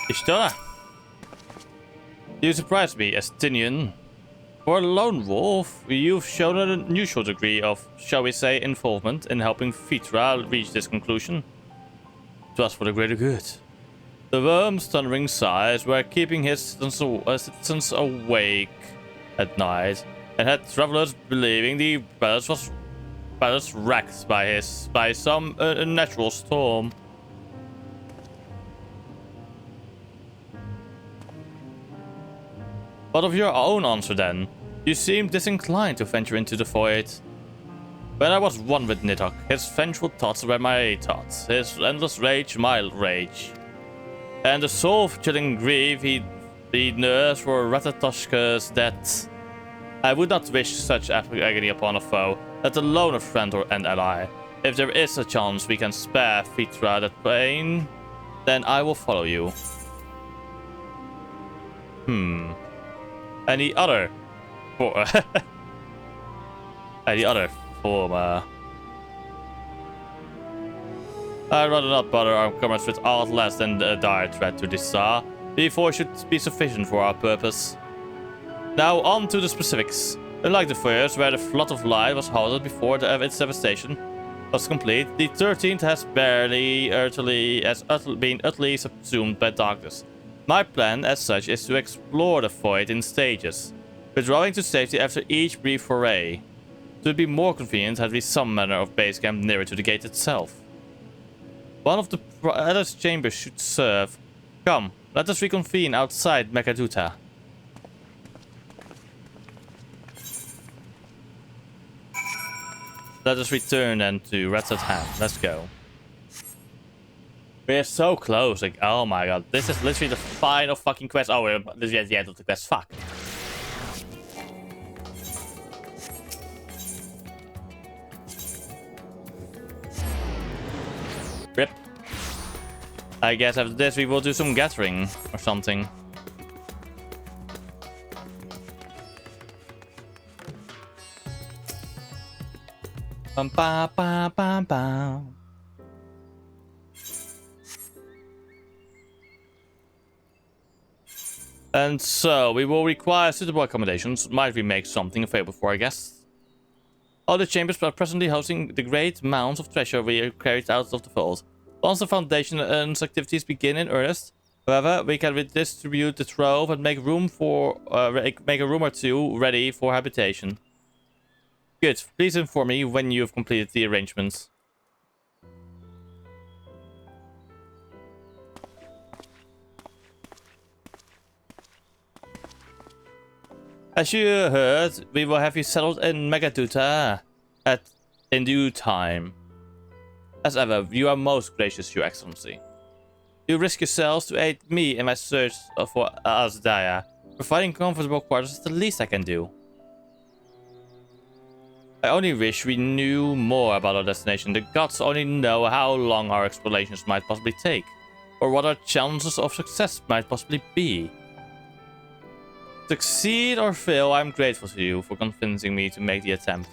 Ishtar, you surprised me, Estinian. For a lone wolf, you've shown an unusual degree of, shall we say, involvement in helping Fitra reach this conclusion. Just for the greater good. The worm's thundering sighs were keeping his citizens awake at night, and had travelers believing the palace was wrecked by some unnatural storm. What of your own answer then? You seem disinclined to venture into the void. When I was one with Nidhogg, his vengeful thoughts were my thoughts, his endless rage my rage. And the soul-chilling grief he nursed for Ratatoshka's death. I would not wish such agony upon a foe, let alone a friend or an ally. If there is a chance we can spare Fitra that pain, then I will follow you. Any other former? I'd rather not bother our comrades with aught less than a dire threat to Disa. The4 should be sufficient for our purpose. Now on to the specifics. Unlike the first, where the flood of light was halted before its devastation was complete, the 13th has been utterly subsumed by darkness. My plan, as such, is to explore the void in stages, withdrawing to safety after each brief foray. It would be more convenient had we some manner of base camp nearer to the gate itself. One of the palace chambers should serve. Come, let us reconvene outside Mekaduta. Let us return then to Radzat-Han. Let's go. We're so close, like, oh my god. This is literally the final fucking quest. Oh, this is the end of the quest. Fuck. Rip. I guess after this we will do some gathering or something. Bum ba ba ba ba. And so, we will require suitable accommodations. Might we make something available for our guests? All the chambers are presently hosting the great mounds of treasure we carried out of the vault. Once the foundation and activities begin in earnest, However, we can redistribute the trove and make room for make a room or two ready for habitation. Good. Please inform me when you have completed the arrangements. As you heard, we will have you settled in Megaduta in due time. As ever, you are most gracious, Your Excellency. You risk yourselves to aid me in my search for Azadaya. Providing comfortable quarters is the least I can do. I only wish we knew more about our destination. The gods only know how long our explorations might possibly take, or what our chances of success might possibly be. Succeed or fail, I'm grateful to you for convincing me to make the attempt.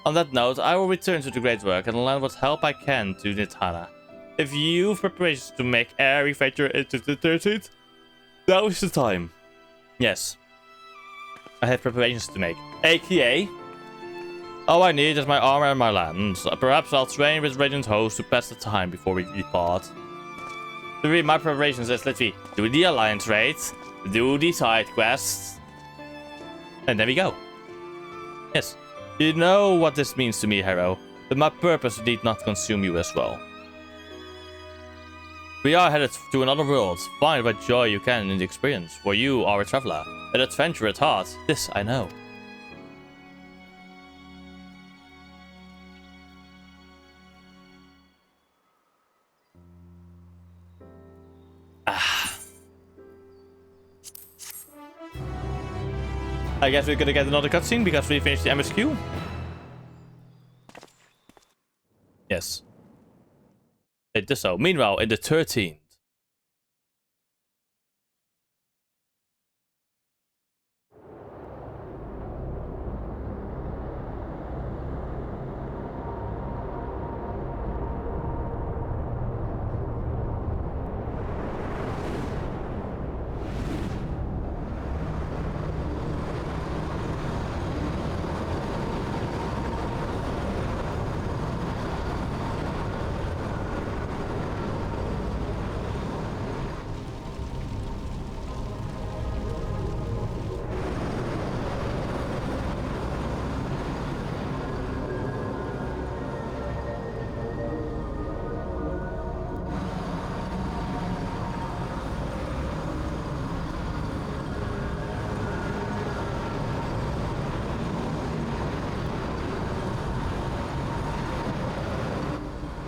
On that note, I will return to the great work and lend what help I can to Nitana. If you've preparations to make every venture into the 13th, now is the time. Yes. I have preparations to make. AKA, all I need is my armor and my lance. Perhaps I'll train with Radiant Host to pass the time before we depart. To read my preparations is literally do the alliance raids, do the side quests, and there we go. Yes. You know what this means to me, hero, but my purpose need not consume you as well. We are headed to another world. Find what joy you can in the experience, for you are a traveler, an adventurer at heart. This I know. I guess we're gonna get another cutscene because we finished the MSQ. Yes. It does so. Meanwhile, in the 13th.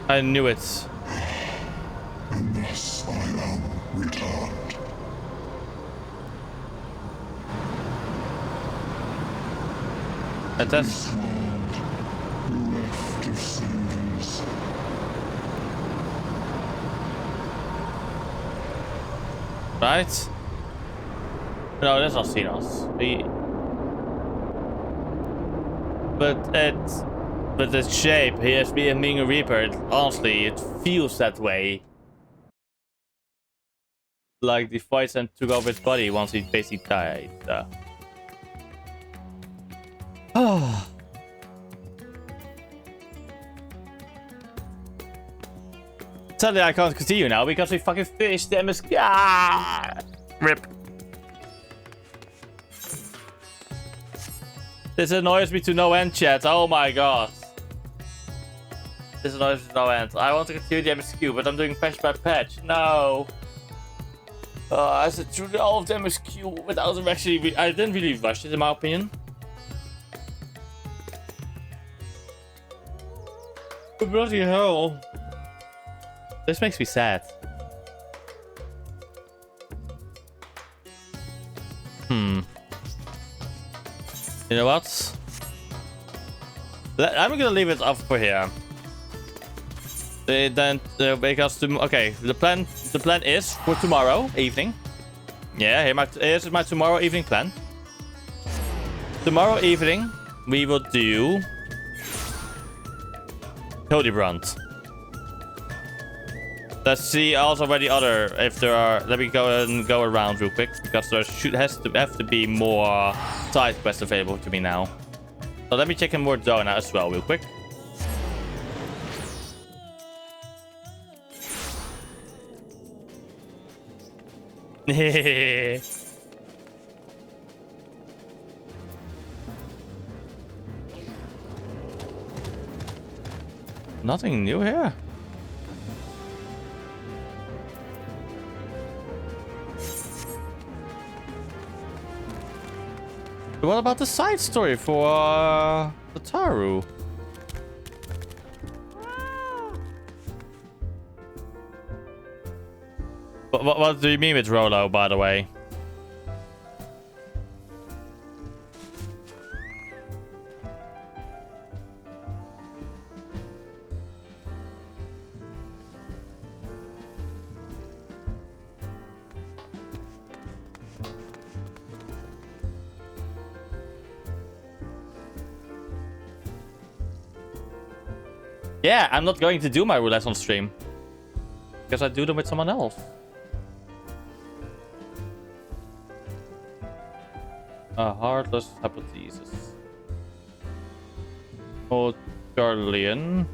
I knew it. And thus I am returned. And that's bereft of sins. Right? No, that's not Xenos. But the shape, he has been being a Reaper, honestly, it feels that way. Like the Poison took over his body once he basically died. Oh. Sadly, I can't continue now because we fucking finished the MSQ. Ah! Rip. This annoys me to no end, chat. Oh my god. This annoys me to no end. I want to continue the MSQ, but I'm doing patch by patch. No. I said through all of the MSQ without actually... I didn't really rush it, in my opinion. But bloody hell. This makes me sad. You know what? I'm gonna leave it off for here. Because okay, the plan is for tomorrow evening. Yeah, here's my tomorrow evening plan. Tomorrow evening we will do Hildebrand. Let's see also where the other, if there are, let me go and go around real quick because there have to be more side quests available to me now. So let me check in more Zona as well real quick. Nothing new here. What about the side story for the Taru? What do you mean with Rolo, by the way? Yeah, I'm not going to do my roulettes on stream. Because I do them with someone else. A heartless hypothesis. Oh, Charlian.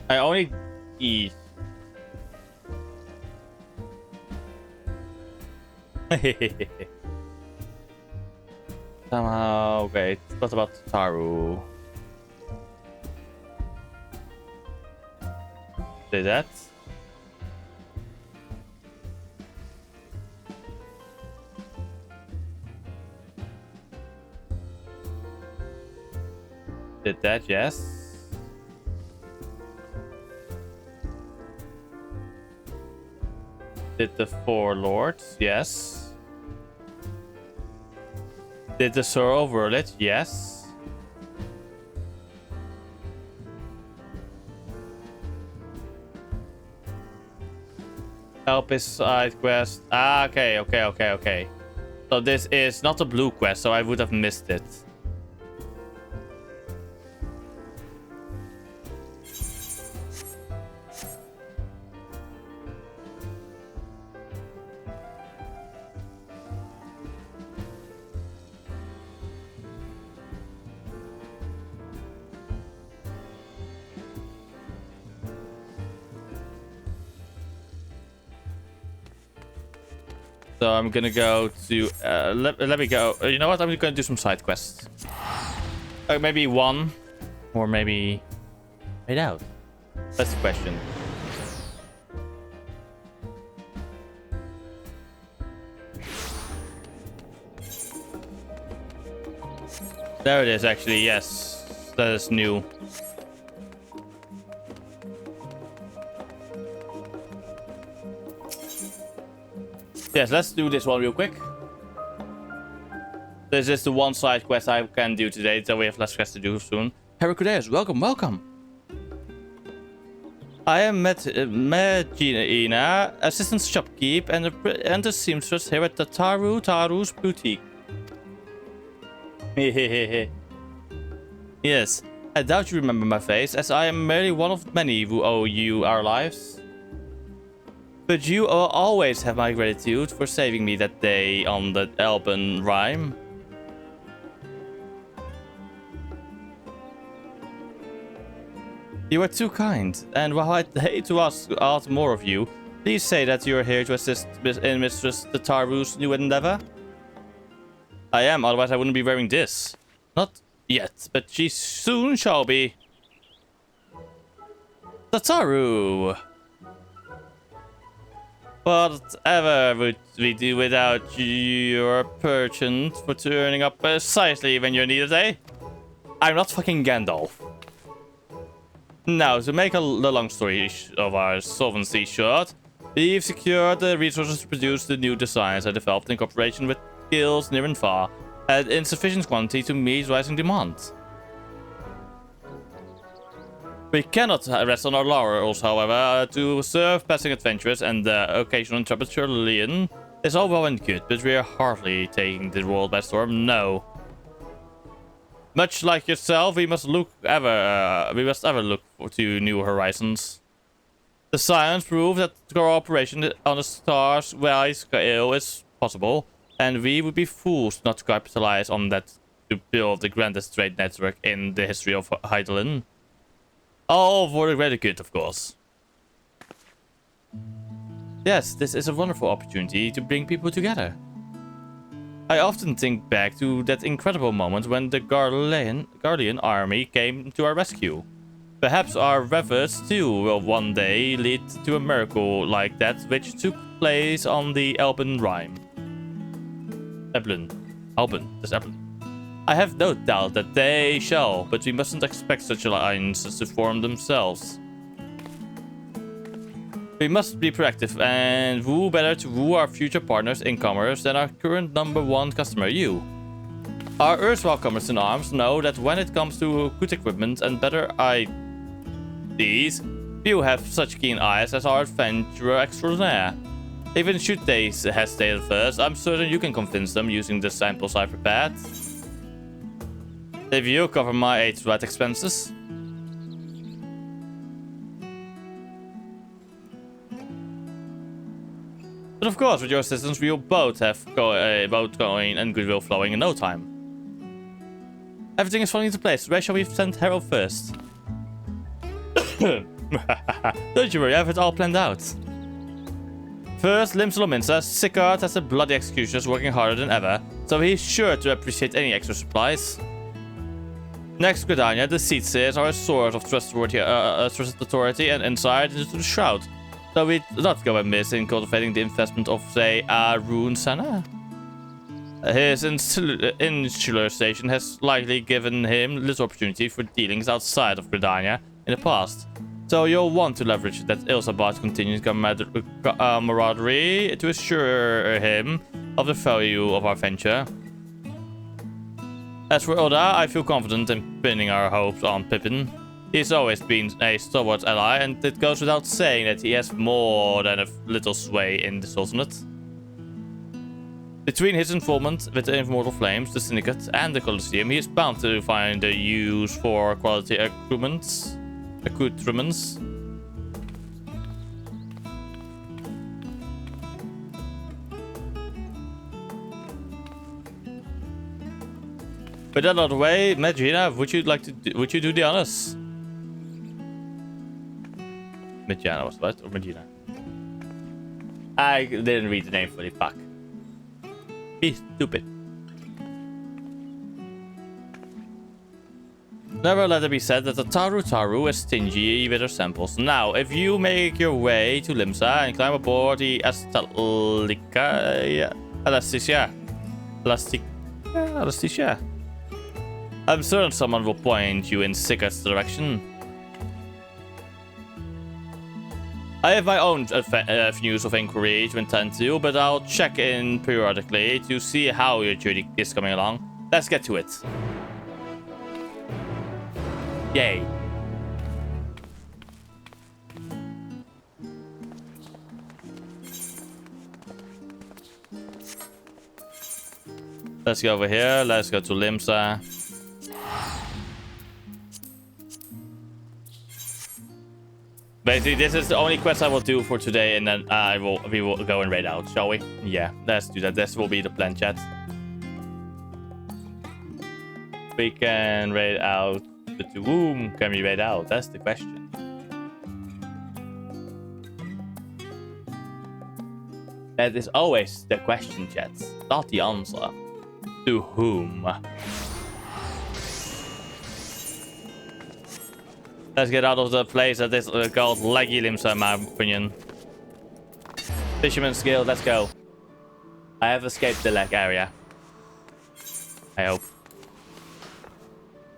I only eat. Somehow, wait, what about Taru? Did that? Did that, yes. Did the four lords? Yes. Did the Sir overrule it? Yes. Help his side quest. Ah, okay. So this is not a blue quest, so I would have missed it. So I'm gonna go to let me go. You know what? I'm gonna do some side quests. Maybe one, or maybe wait out. That's the question. There it is. Actually, yes, that is new. Yes, let's do this one real quick. This is the one side quest I can do today, so we have less quests to do soon. Heracles, welcome. I am Medina, assistant shopkeep and the seamstress here at the Taru's boutique. Yes, I doubt you remember my face, as I am merely one of many who owe you our lives. But you will always have my gratitude for saving me that day on the Alban rhyme. You are too kind, and while I'd hate to ask more of you, please say that you are here to assist in Mistress the Taru's new endeavor. I am, otherwise I wouldn't be wearing this. Not yet, but she soon shall be. The Taru! Whatever would we do without your perchant for turning up precisely when you're needed, eh? I'm not fucking Gandalf. Now, to make the long story of our solvency short, we've secured the resources to produce the new designs I developed in cooperation with guilds near and far, at insufficient quantity to meet rising demand. We cannot rest on our laurels, however. To serve passing adventurers and the occasional intrepid Charlian is all well and good, but we are hardly taking the world by storm, no. Much like yourself, we must ever look to new horizons. The science proves that cooperation on the stars-wide scale is possible, and we would be fools not to capitalize on that to build the grandest trade network in the history of Hydaelyn. All for the greater good, of course. Yes, this is a wonderful opportunity to bring people together. I often think back to that incredible moment when the Guardian army came to our rescue. Perhaps our efforts too will one day lead to a miracle like that which took place on the Elben Rime. Elben, that's Elben. I have no doubt that they shall, but we mustn't expect such alliances to form themselves. We must be proactive and who better to woo our future partners in commerce than our current #1 customer, you. Our erstwhile commerce in arms know that when it comes to good equipment and better ideas, few have such keen eyes as our adventurer extraordinaire. Even should they hesitate at first, I'm certain you can convince them using the samples I prepared. If you cover my 8 flight expenses. But of course, with your assistance, we'll both have boat going and goodwill flowing in no time. Everything is falling into place. Where shall we send Harold first? Don't you worry, I have it all planned out. First, Limsa Lominsa, Sicard has the bloody executioners working harder than ever, so he's sure to appreciate any extra supplies. Next, Gridania, the Seedseers are a source of trustworthy authority and insight into the Shroud. So we'd not go amiss in cultivating the investment of, say, Rune Sana. His insular station has likely given him little opportunity for dealings outside of Gridania in the past. So you'll want to leverage that Ilsabar's continued camaraderie to assure him of the value of our venture. As for Oda, I feel confident in pinning our hopes on Pippin. He's always been a stalwart ally, and it goes without saying that he has more than a little sway in the Sultanate. Between his involvement with the Immortal Flames, the Syndicate, and the Colosseum, he is bound to find a use for quality accoutrements. With that out of the way, Medina, would you do the honors? Medina was what? Or Medina? I didn't read the name fully, fuck. Be stupid. Never let it be said that the Taru is stingy with her samples. Now, if you make your way to Limsa and climb aboard the Elastica, I'm certain someone will point you in Sicard's direction. I have my own avenues of inquiry to attend to, but I'll check in periodically to see how your journey is coming along. Let's get to it. Yay. Let's go over here. Let's go to Limsa. Basically, this is the only quest I will do for today, and then we will go and raid out, shall we? Yeah, let's do that. This will be the plan, chat. We can raid out, but to whom can we raid out? That's the question. That is always the question, chat. Not the answer. To whom? Let's get out of the place that is called Laggy Limsa, in my opinion. Fisherman's Guild, let's go. I have escaped the lag area. I hope.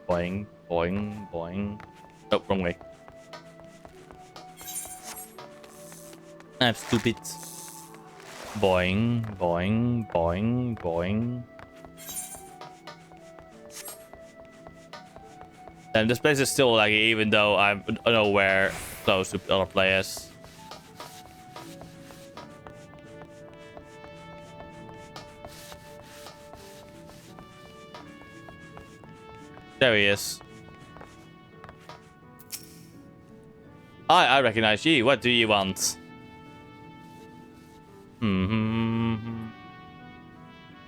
Boing, boing, boing. Oh, wrong way. I'm stupid. Boing, boing, boing, boing. And this place is still laggy, even though I'm nowhere close to other players. There he is. I recognize you. What do you want?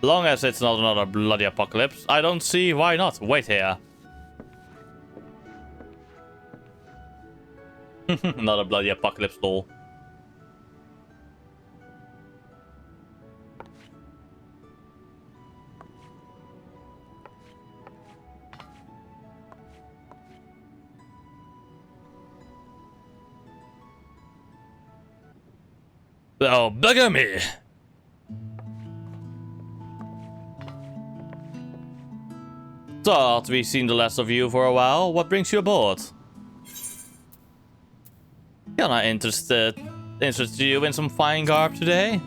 Long as it's not another bloody apocalypse, I don't see why not. Wait here. Not a bloody apocalypse lol. Oh, bugger me! Thought we've seen the last of you for a while. What brings you aboard? Can I interest you in some fine garb today?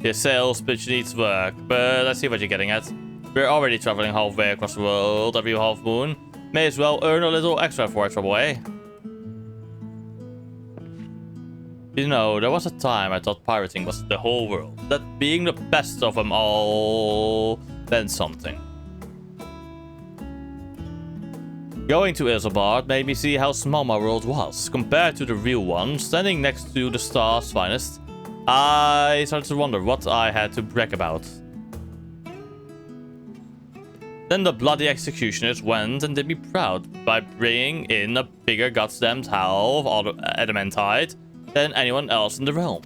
Your sales pitch needs work, but I see what you're getting at. We're already traveling halfway across the world every half moon. May as well earn a little extra for our trouble, eh? You know, there was a time I thought pirating was the whole world. That being the best of them all meant something. Going to Isambard made me see how small my world was, compared to the real one, standing next to the stars' finest. I started to wonder what I had to brag about. Then the bloody executioners went and did me proud by bringing in a bigger goddamned hell of adamantite than anyone else in the realm.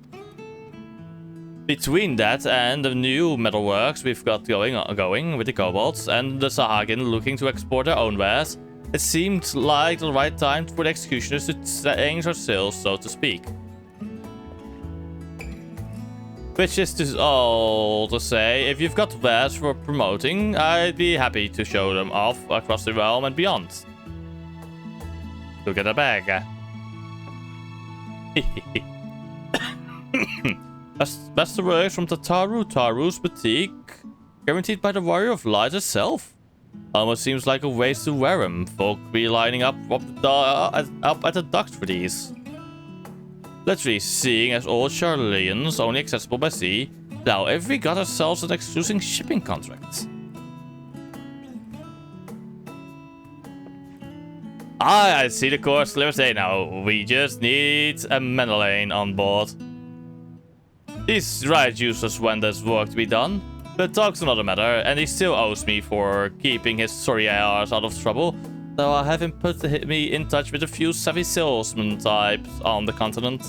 Between that and the new metalworks we've got going with the kobolds and the Sahagin looking to export their own wares, it seemed like the right time for the executioners to change their sails, so to speak. Which is all to say, if you've got wares for promoting, I'd be happy to show them off across the realm and beyond. Look at the bag. Best works from Taru's boutique, guaranteed by the Warrior of Light herself. Almost seems like a waste to wear them. Folk be lining up at the docks for these. Literally, seeing as all Charlians only accessible by sea, now if we got ourselves an exclusive shipping contract. I see the course Liberté now. We just need a Menelane on board. He's right useless when there's work to be done, but talk's another matter, and he still owes me for keeping his sorry ass out of trouble, though I have him put me in touch with a few savvy salesman types on the continent.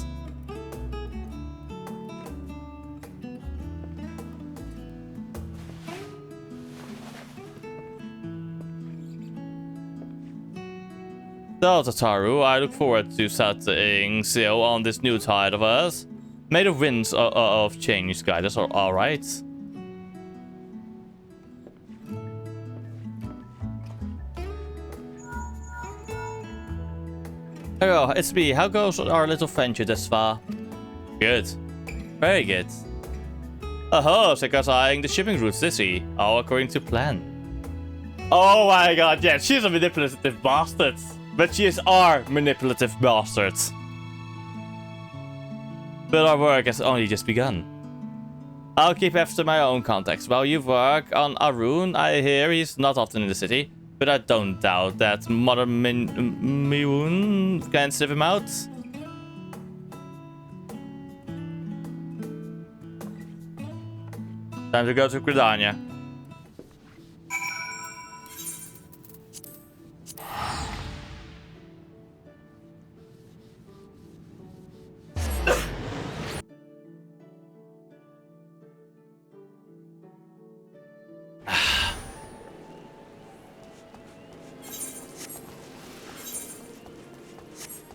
So, Tataru, I look forward to setting sail on this new tide of ours. May the winds of change guide us alright. Hello, it's me. How goes our little venture this far? Good. Very good. Oh, Seka's eyeing the shipping routes, is he? All according to plan. Oh my god, yeah, she's a manipulative bastard. But she is our manipulative bastard. But our work has only just begun. I'll keep after my own contacts. While you work on Arun, I hear he's not often in the city. But I don't doubt that Mother Miwoon can sniff him out. Time to go to Gridania.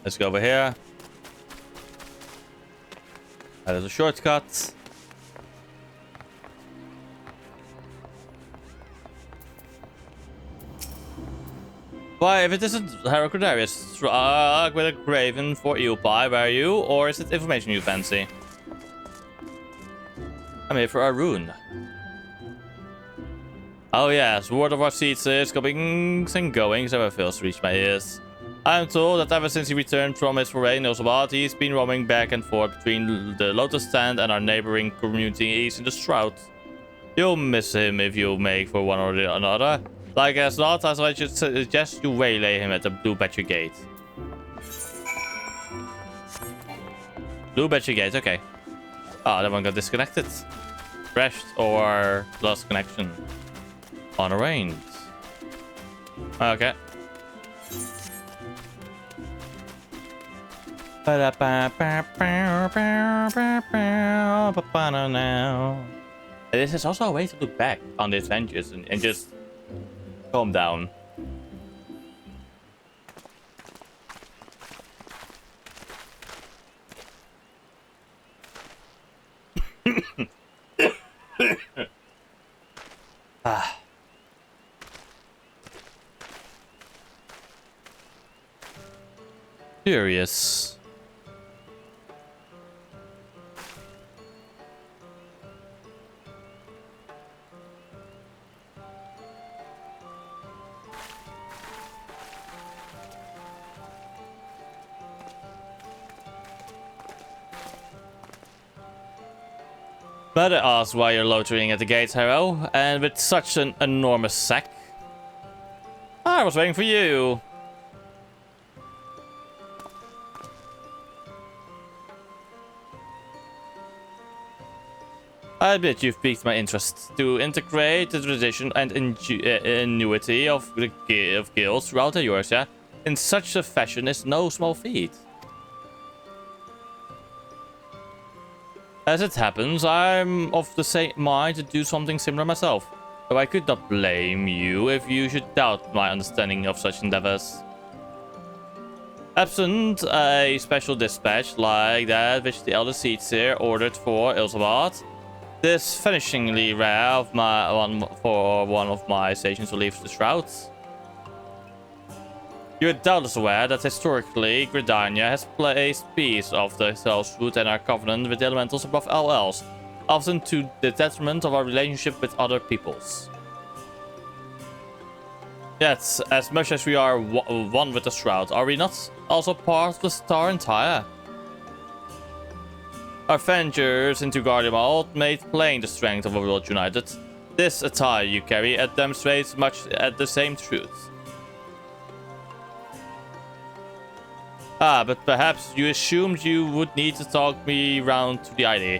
Let's go over here. That is a shortcut. Why, if it isn't Heracrodarius, struck with a graven for eel pie, where are you? Or is it information you fancy? I'm here for Arun. Oh yes, word of our seats is comings and goings ever fails to reach my ears. I'm told that ever since he returned from his foray in Ilsabad, he's been roaming back and forth between the Lotus Stand and our neighboring community east in the Shroud. You'll miss him if you make for one or the another. Like as not, as I should suggest you waylay him at the Blue Badger Gate. Blue Badger Gate, okay. Ah, that one got disconnected. Crashed or lost connection. Unarranged. Okay. This is also a way to look back on the adventures and just calm down. Ah. Curious. But I asked why you're loitering at the gates, Harrow, and with such an enormous sack. I was waiting for you. I admit you've piqued my interest. To integrate the tradition and ingenuity of guilds throughout Eurasia in such a fashion is no small feat. As it happens, I'm of the same mind to do something similar myself, though I could not blame you if you should doubt my understanding of such endeavors. Absent a special dispatch like that which the Elder Seedseer ordered for Ilsabard, this vanishingly rare of one of my stations to leave the shrouds. You're doubtless aware that historically, Gridania has placed peace of the Hellsroot and our covenant with the elementals above all else, often to the detriment of our relationship with other peoples. Yet, as much as we are one with the Shroud, are we not also part of the Star Entire? Our ventures into Garlemald made plain the strength of a world united. This attire you carry demonstrates much at the same truth. Ah, but perhaps you assumed you would need to talk me round to the idea.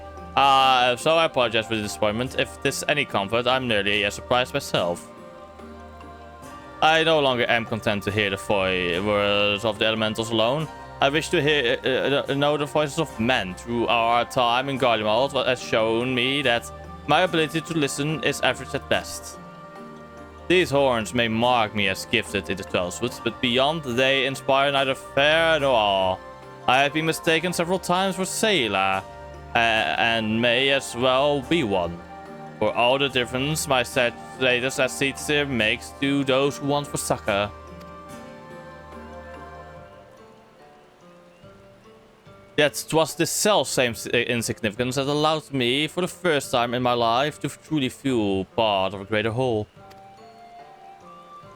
So I apologize for the disappointment. If this any comfort, I'm nearly as surprised myself. I no longer am content to hear the words of the elementals alone. I wish to know the voices of men. Through our time in Garlemald has shown me that my ability to listen is average at best. These horns may mark me as gifted in the 12 Woods, but beyond they inspire neither fear nor awe. I have been mistaken several times for Sailor, and may as well be one. For all the difference my status as Seedseer makes to those who want for succor. Yet 'twas this self-same insignificance that allowed me, for the first time in my life, to truly feel part of a greater whole.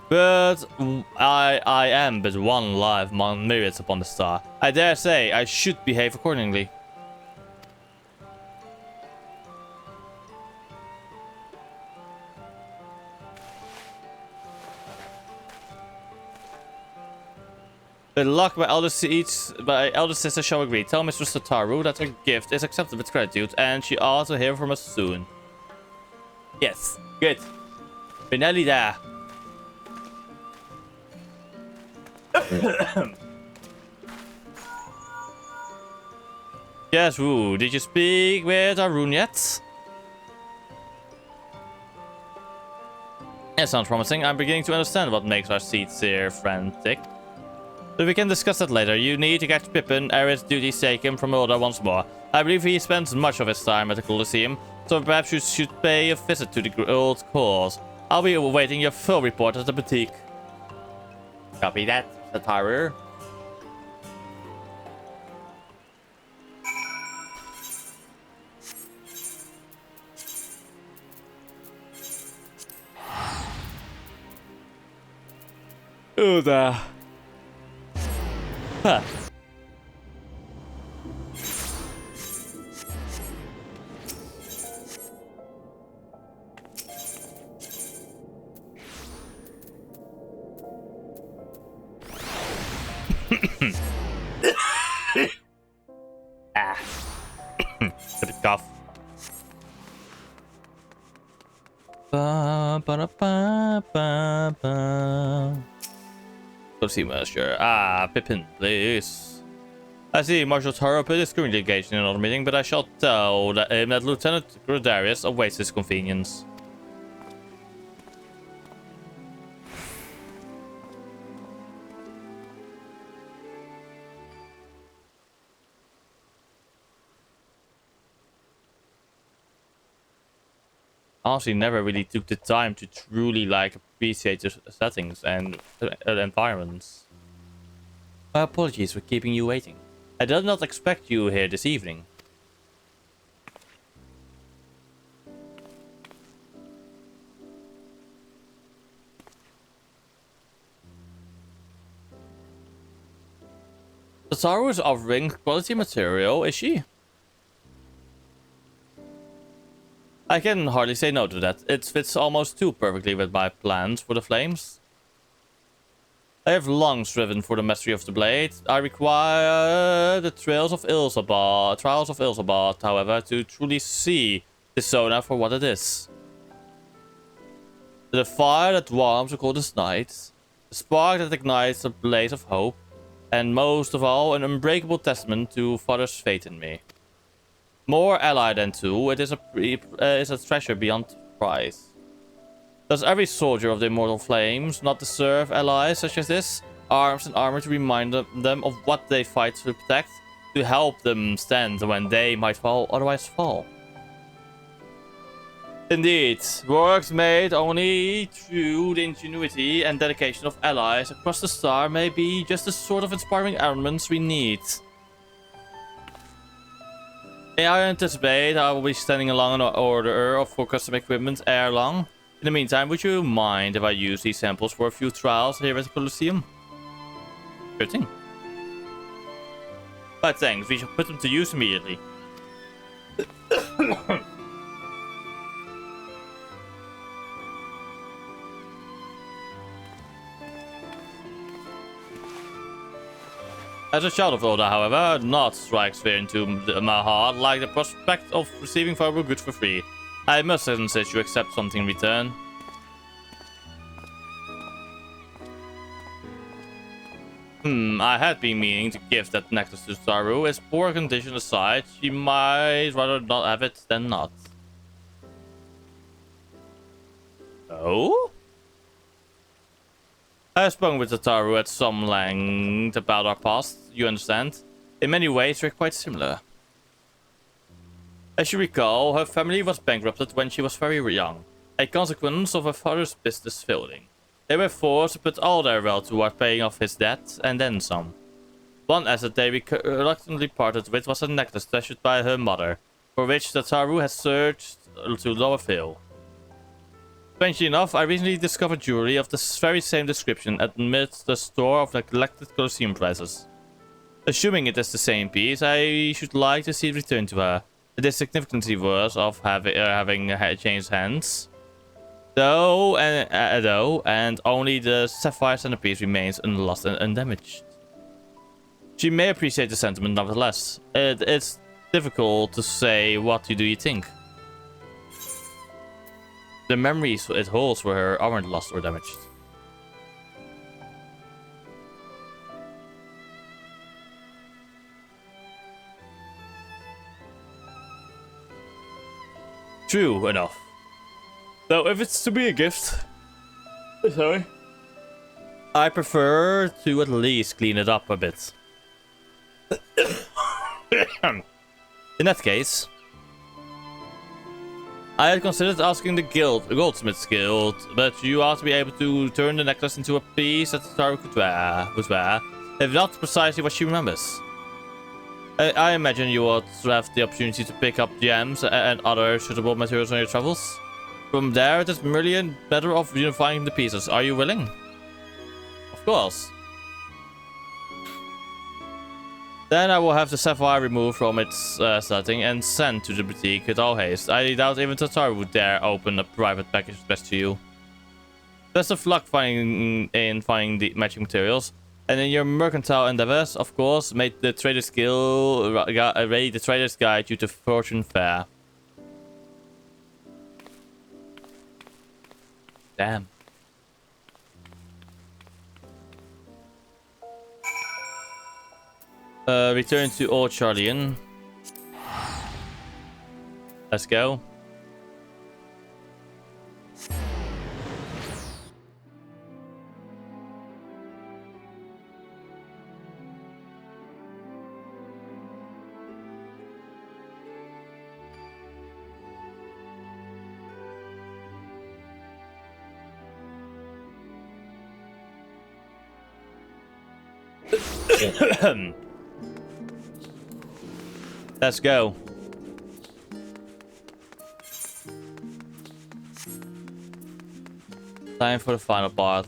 But I am but one life among myriads upon the star. I dare say I should behave accordingly. With luck, my elder sister shall agree. Tell Mistress Sataru that her gift is accepted with gratitude, and she ought to hear from us soon. Yes, good. We're nearly there. Yes, Wu, did you speak with Arun yet? It sounds promising. I'm beginning to understand what makes our Seedseer friend tick. But we can discuss that later. You need to catch Pippin, Aerith's duties take him from Ulda once more. I believe he spends much of his time at the Colosseum, so perhaps you should pay a visit to the old cause. I'll be awaiting your full report at the boutique. Copy that, Sataru. Ulda. Huh. Ah. Stupid cough. Ba, ba, ba, ba, ba. Let's see, Master. Ah, Pippin, please. I see Marshal Tarapid is currently engaged in another meeting, but I shall tell him that Lieutenant Grodarius awaits his convenience. Honestly, never really took the time to truly appreciate the settings and environments. My apologies for keeping you waiting. I did not expect you here this evening. Tataru is offering quality material, is she? I can hardly say no to that. It fits almost too perfectly with my plans for the flames. I have long striven for the mastery of the blade. I require the trials of Ilsabad, however, to truly see the Sona for what it is. The fire that warms the coldest night, the spark that ignites the blaze of hope, and most of all, an unbreakable testament to Father's faith in me. More ally than two, it is a treasure beyond price. Does every soldier of the immortal flames not deserve allies such as this? Arms and armor to remind them of what they fight to protect, to help them stand when they might otherwise fall. Indeed, works made only through the ingenuity and dedication of allies across the star may be just the sort of inspiring elements we need. May I anticipate I will be standing along an order for custom equipment ere long? In the meantime, would you mind if I use these samples for a few trials here at the Colosseum? Sure thing. But thanks, we shall put them to use immediately. As a child of Oda, however, not strikes fear into my heart like the prospect of receiving valuable goods for free. I must insist you accept something in return. I had been meaning to give that necklace to Saru. Its poor condition aside, she might rather not have it than not. Oh? I have spoken with Tataru at some length about our past, you understand? In many ways, we're quite similar. As you recall, her family was bankrupted when she was very young, a consequence of her father's business failing. They were forced to put all their wealth toward paying off his debt, and then some. One asset they reluctantly parted with was a necklace treasured by her mother, for which Tataru has searched to no avail. Strangely enough, I recently discovered jewelry of this very same description amidst the store of neglected Colosseum prizes. Assuming it is the same piece, I should like to see it returned to her. It is significantly worse of having changed hands. Though, and only the sapphire centerpiece remains unlost and undamaged. She may appreciate the sentiment nevertheless. It's difficult to say what do you think. The memories it holds for her aren't lost or damaged. True enough. Though if it's to be a gift, sorry, I prefer to at least clean it up a bit. In that case, I had considered asking the Goldsmiths Guild, but you ought to be able to turn the necklace into a piece that Tataru could wear, if not precisely what she remembers. I imagine you ought to have the opportunity to pick up gems and other suitable materials on your travels. From there, it is merely a matter of unifying the pieces. Are you willing? Of course. Then I will have the sapphire removed from its setting and sent to the boutique with all haste. I doubt even Tataru would dare open a private package addressed to you. Best of luck finding the matching materials. And in your mercantile endeavors, of course, make the trader's raid the trader's guide you to fortune fair. Damn. Return to Old Charlian. Let's go. Let's go. Time for the final part.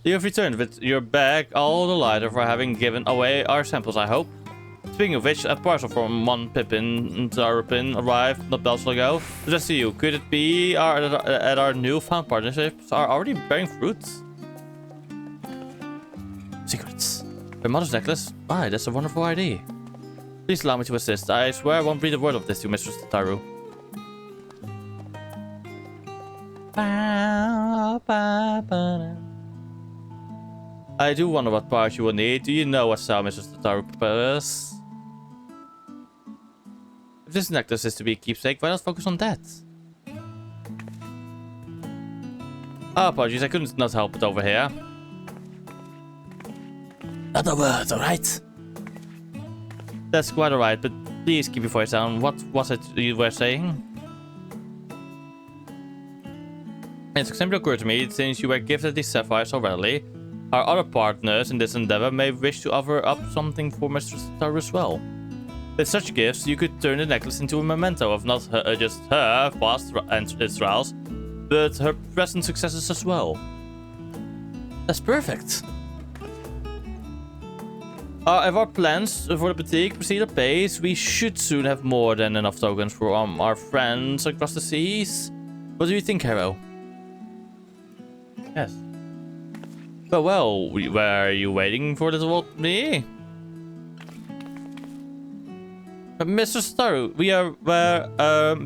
You have returned with your bag all the lighter for having given away our samples, I hope. Speaking of which, a parcel from one Pippin Tarpin arrived not that long ago. Just to you, could it be our newfound partnerships are already bearing fruit? Secrets. Her mother's necklace? Why, that's a wonderful idea. Please allow me to assist. I swear I won't breathe a word of this to Mistress Taru. I do wonder what parts you will need. Do you know what style Mistress Taru prefers? If this necklace is to be a keepsake, why not focus on that? Oh, apologies, I couldn't not help it over here. Not a word, alright? That's quite alright, but please keep your voice down. What was it you were saying? It's simply occurred to me, since you were gifted these sapphires so readily, our other partners in this endeavor may wish to offer up something for Mistress Taru as well. With such gifts, you could turn the necklace into a memento of not just her past and trials, but her present successes as well. That's perfect. If our plans for the boutique proceed apace, we should soon have more than enough tokens for our friends across the seas. What do you think, Hero? Yes. Well, were you waiting for this old me? Mr. Taru, we were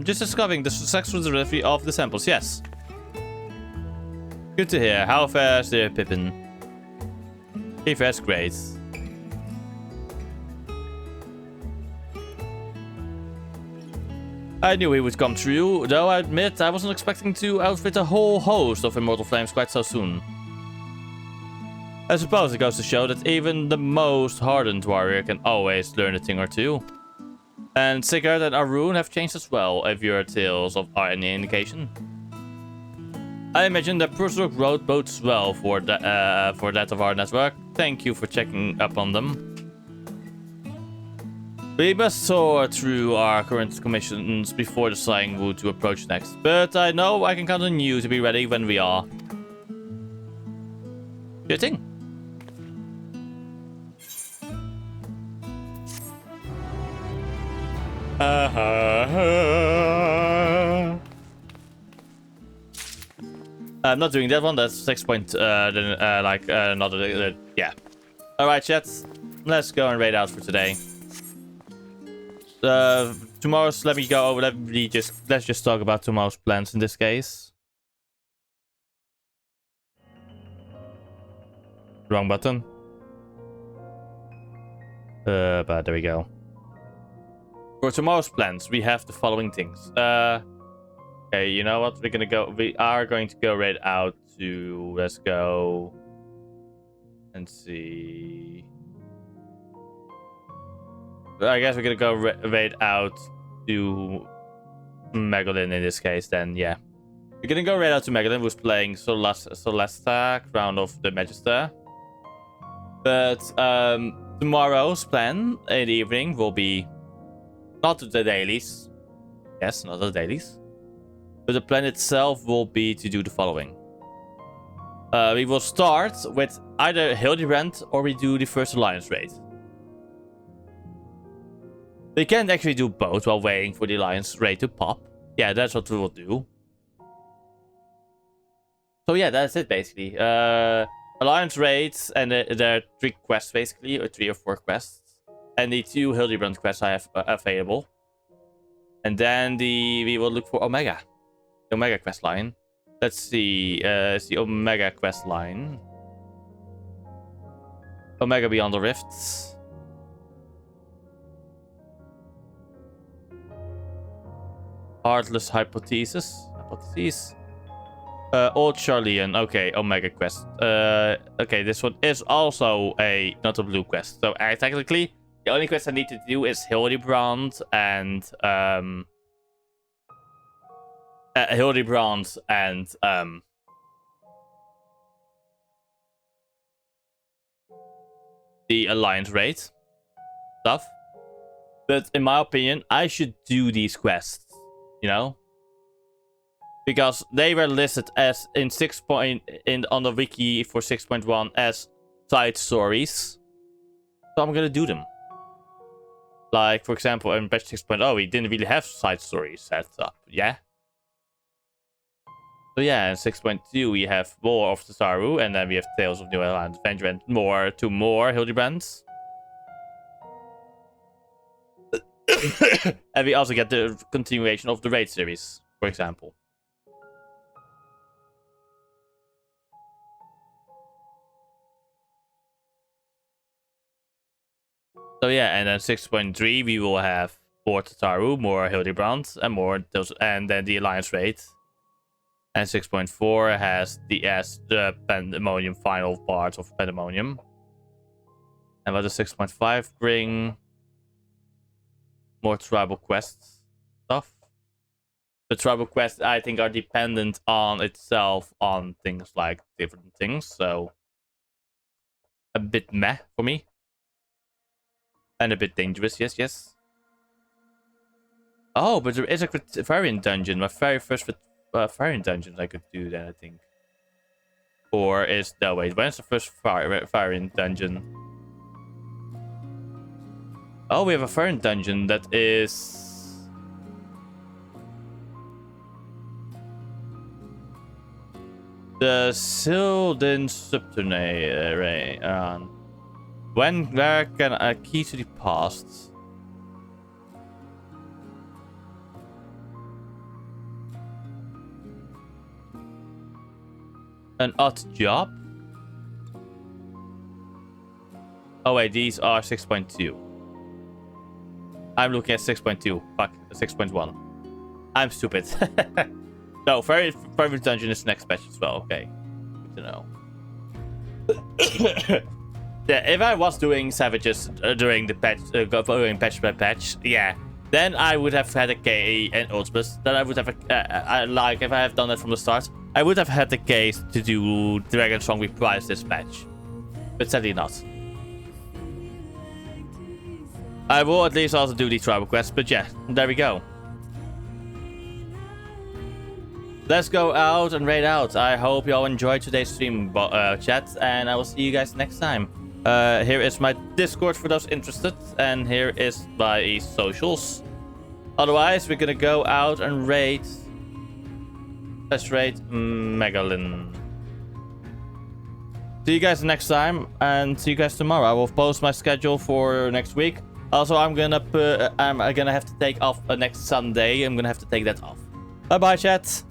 just discovering the successful delivery of the samples, yes. Good to hear. How fares dear Pippin? He fares great. I knew he would come through, though I admit I wasn't expecting to outfit a whole host of Immortal Flames quite so soon. I suppose it goes to show that even the most hardened warrior can always learn a thing or two. And Sigurd and Arun have changed as well, if your tales are any indication. I imagine that Pursuit Road bodes well for that of our network. Thank you for checking up on them. We must sort through our current commissions before deciding who to approach next, but I know I can count on you to be ready when we are. Good thing. I'm not doing that one. That's 6 point. Yeah. All right, chat. Let's go and raid out for today. Tomorrow's. Let me go over. Let's just talk about tomorrow's plans in this case. Wrong button. But there we go. For tomorrow's plans, we have the following things. Okay, you know what? We are going to go right out to. Let's go. And see. I guess we're gonna go right out to Megalyn in this case. Then yeah, we're gonna go right out to Megalyn, who's playing Celesta, Crown of the Magister. But tomorrow's plan in the evening will be not the dailies. Yes, not the dailies. But the plan itself will be to do the following. We will start with either Hildebrand or we do the first Alliance raid. We can actually do both while waiting for the Alliance raid to pop. Yeah, that's what we will do. So yeah, that's it basically. Alliance raids, and there are 3 quests basically, or 3 or 4 quests. And the 2 Hildebrand quests I have available. And then we will look for Omega. The Omega quest line. Let's see. It's the Omega quest line. Omega Beyond the Rifts. Heartless Hypothesis. Old Charlean. Okay, Omega quest. Okay, this one is also not a blue quest. So technically, the only quest I need to do is Hildebrand and the Alliance raid stuff. But in my opinion, I should do these quests, you know? Because they were listed as on the wiki for 6.1 as side stories. So I'm gonna do them. Like, for example, in patch 6.0, we didn't really have side stories set up, yeah? So yeah, in 6.2 we have more of the Saru, and then we have Tales of New Island Adventure and more Hildebrands. And we also get the continuation of the raid series, for example. So yeah, and then 6.3 we will have more Tataru, more Hildebrands, and more those, and then the Alliance raid. And 6.4 has the Pandemonium final part of Pandemonium. And what does 6.5 bring? More tribal quests stuff. The tribal quests, I think, are dependent on itself on things like different things, so a bit meh for me. And a bit dangerous, yes. Oh, but there is a variant dungeon. My very first variant dungeon I could do that, I think. Or is... No, wait. When's the first variant dungeon? Oh, we have a variant dungeon that is... The Sylvan Subterranean. Where can a key to the past? An odd job? Oh wait, these are 6.2. I'm looking at 6.2. Fuck, 6.1. I'm stupid. No, favorite dungeon is next patch as well. Okay, good to know. Yeah, if I was doing Savages during the patch, going patch by patch, yeah, then I would have had a KE and Ultimus. Then I would have, like, if I have done that from the start, I would have had the case to do Dragonsong Reprise this patch. But sadly not. I will at least also do the tribal quests, but yeah, there we go. Let's go out and raid out. I hope you all enjoyed today's stream, chat, and I will see you guys next time. Here is my Discord for those interested, and here is my socials. Otherwise, we're gonna go out and raid. Let's raid Megalyn. See you guys next time, and see you guys tomorrow. I will post my schedule for next week. Also, I'm gonna have to take off next Sunday. I'm gonna have to take that off. Bye bye, chat.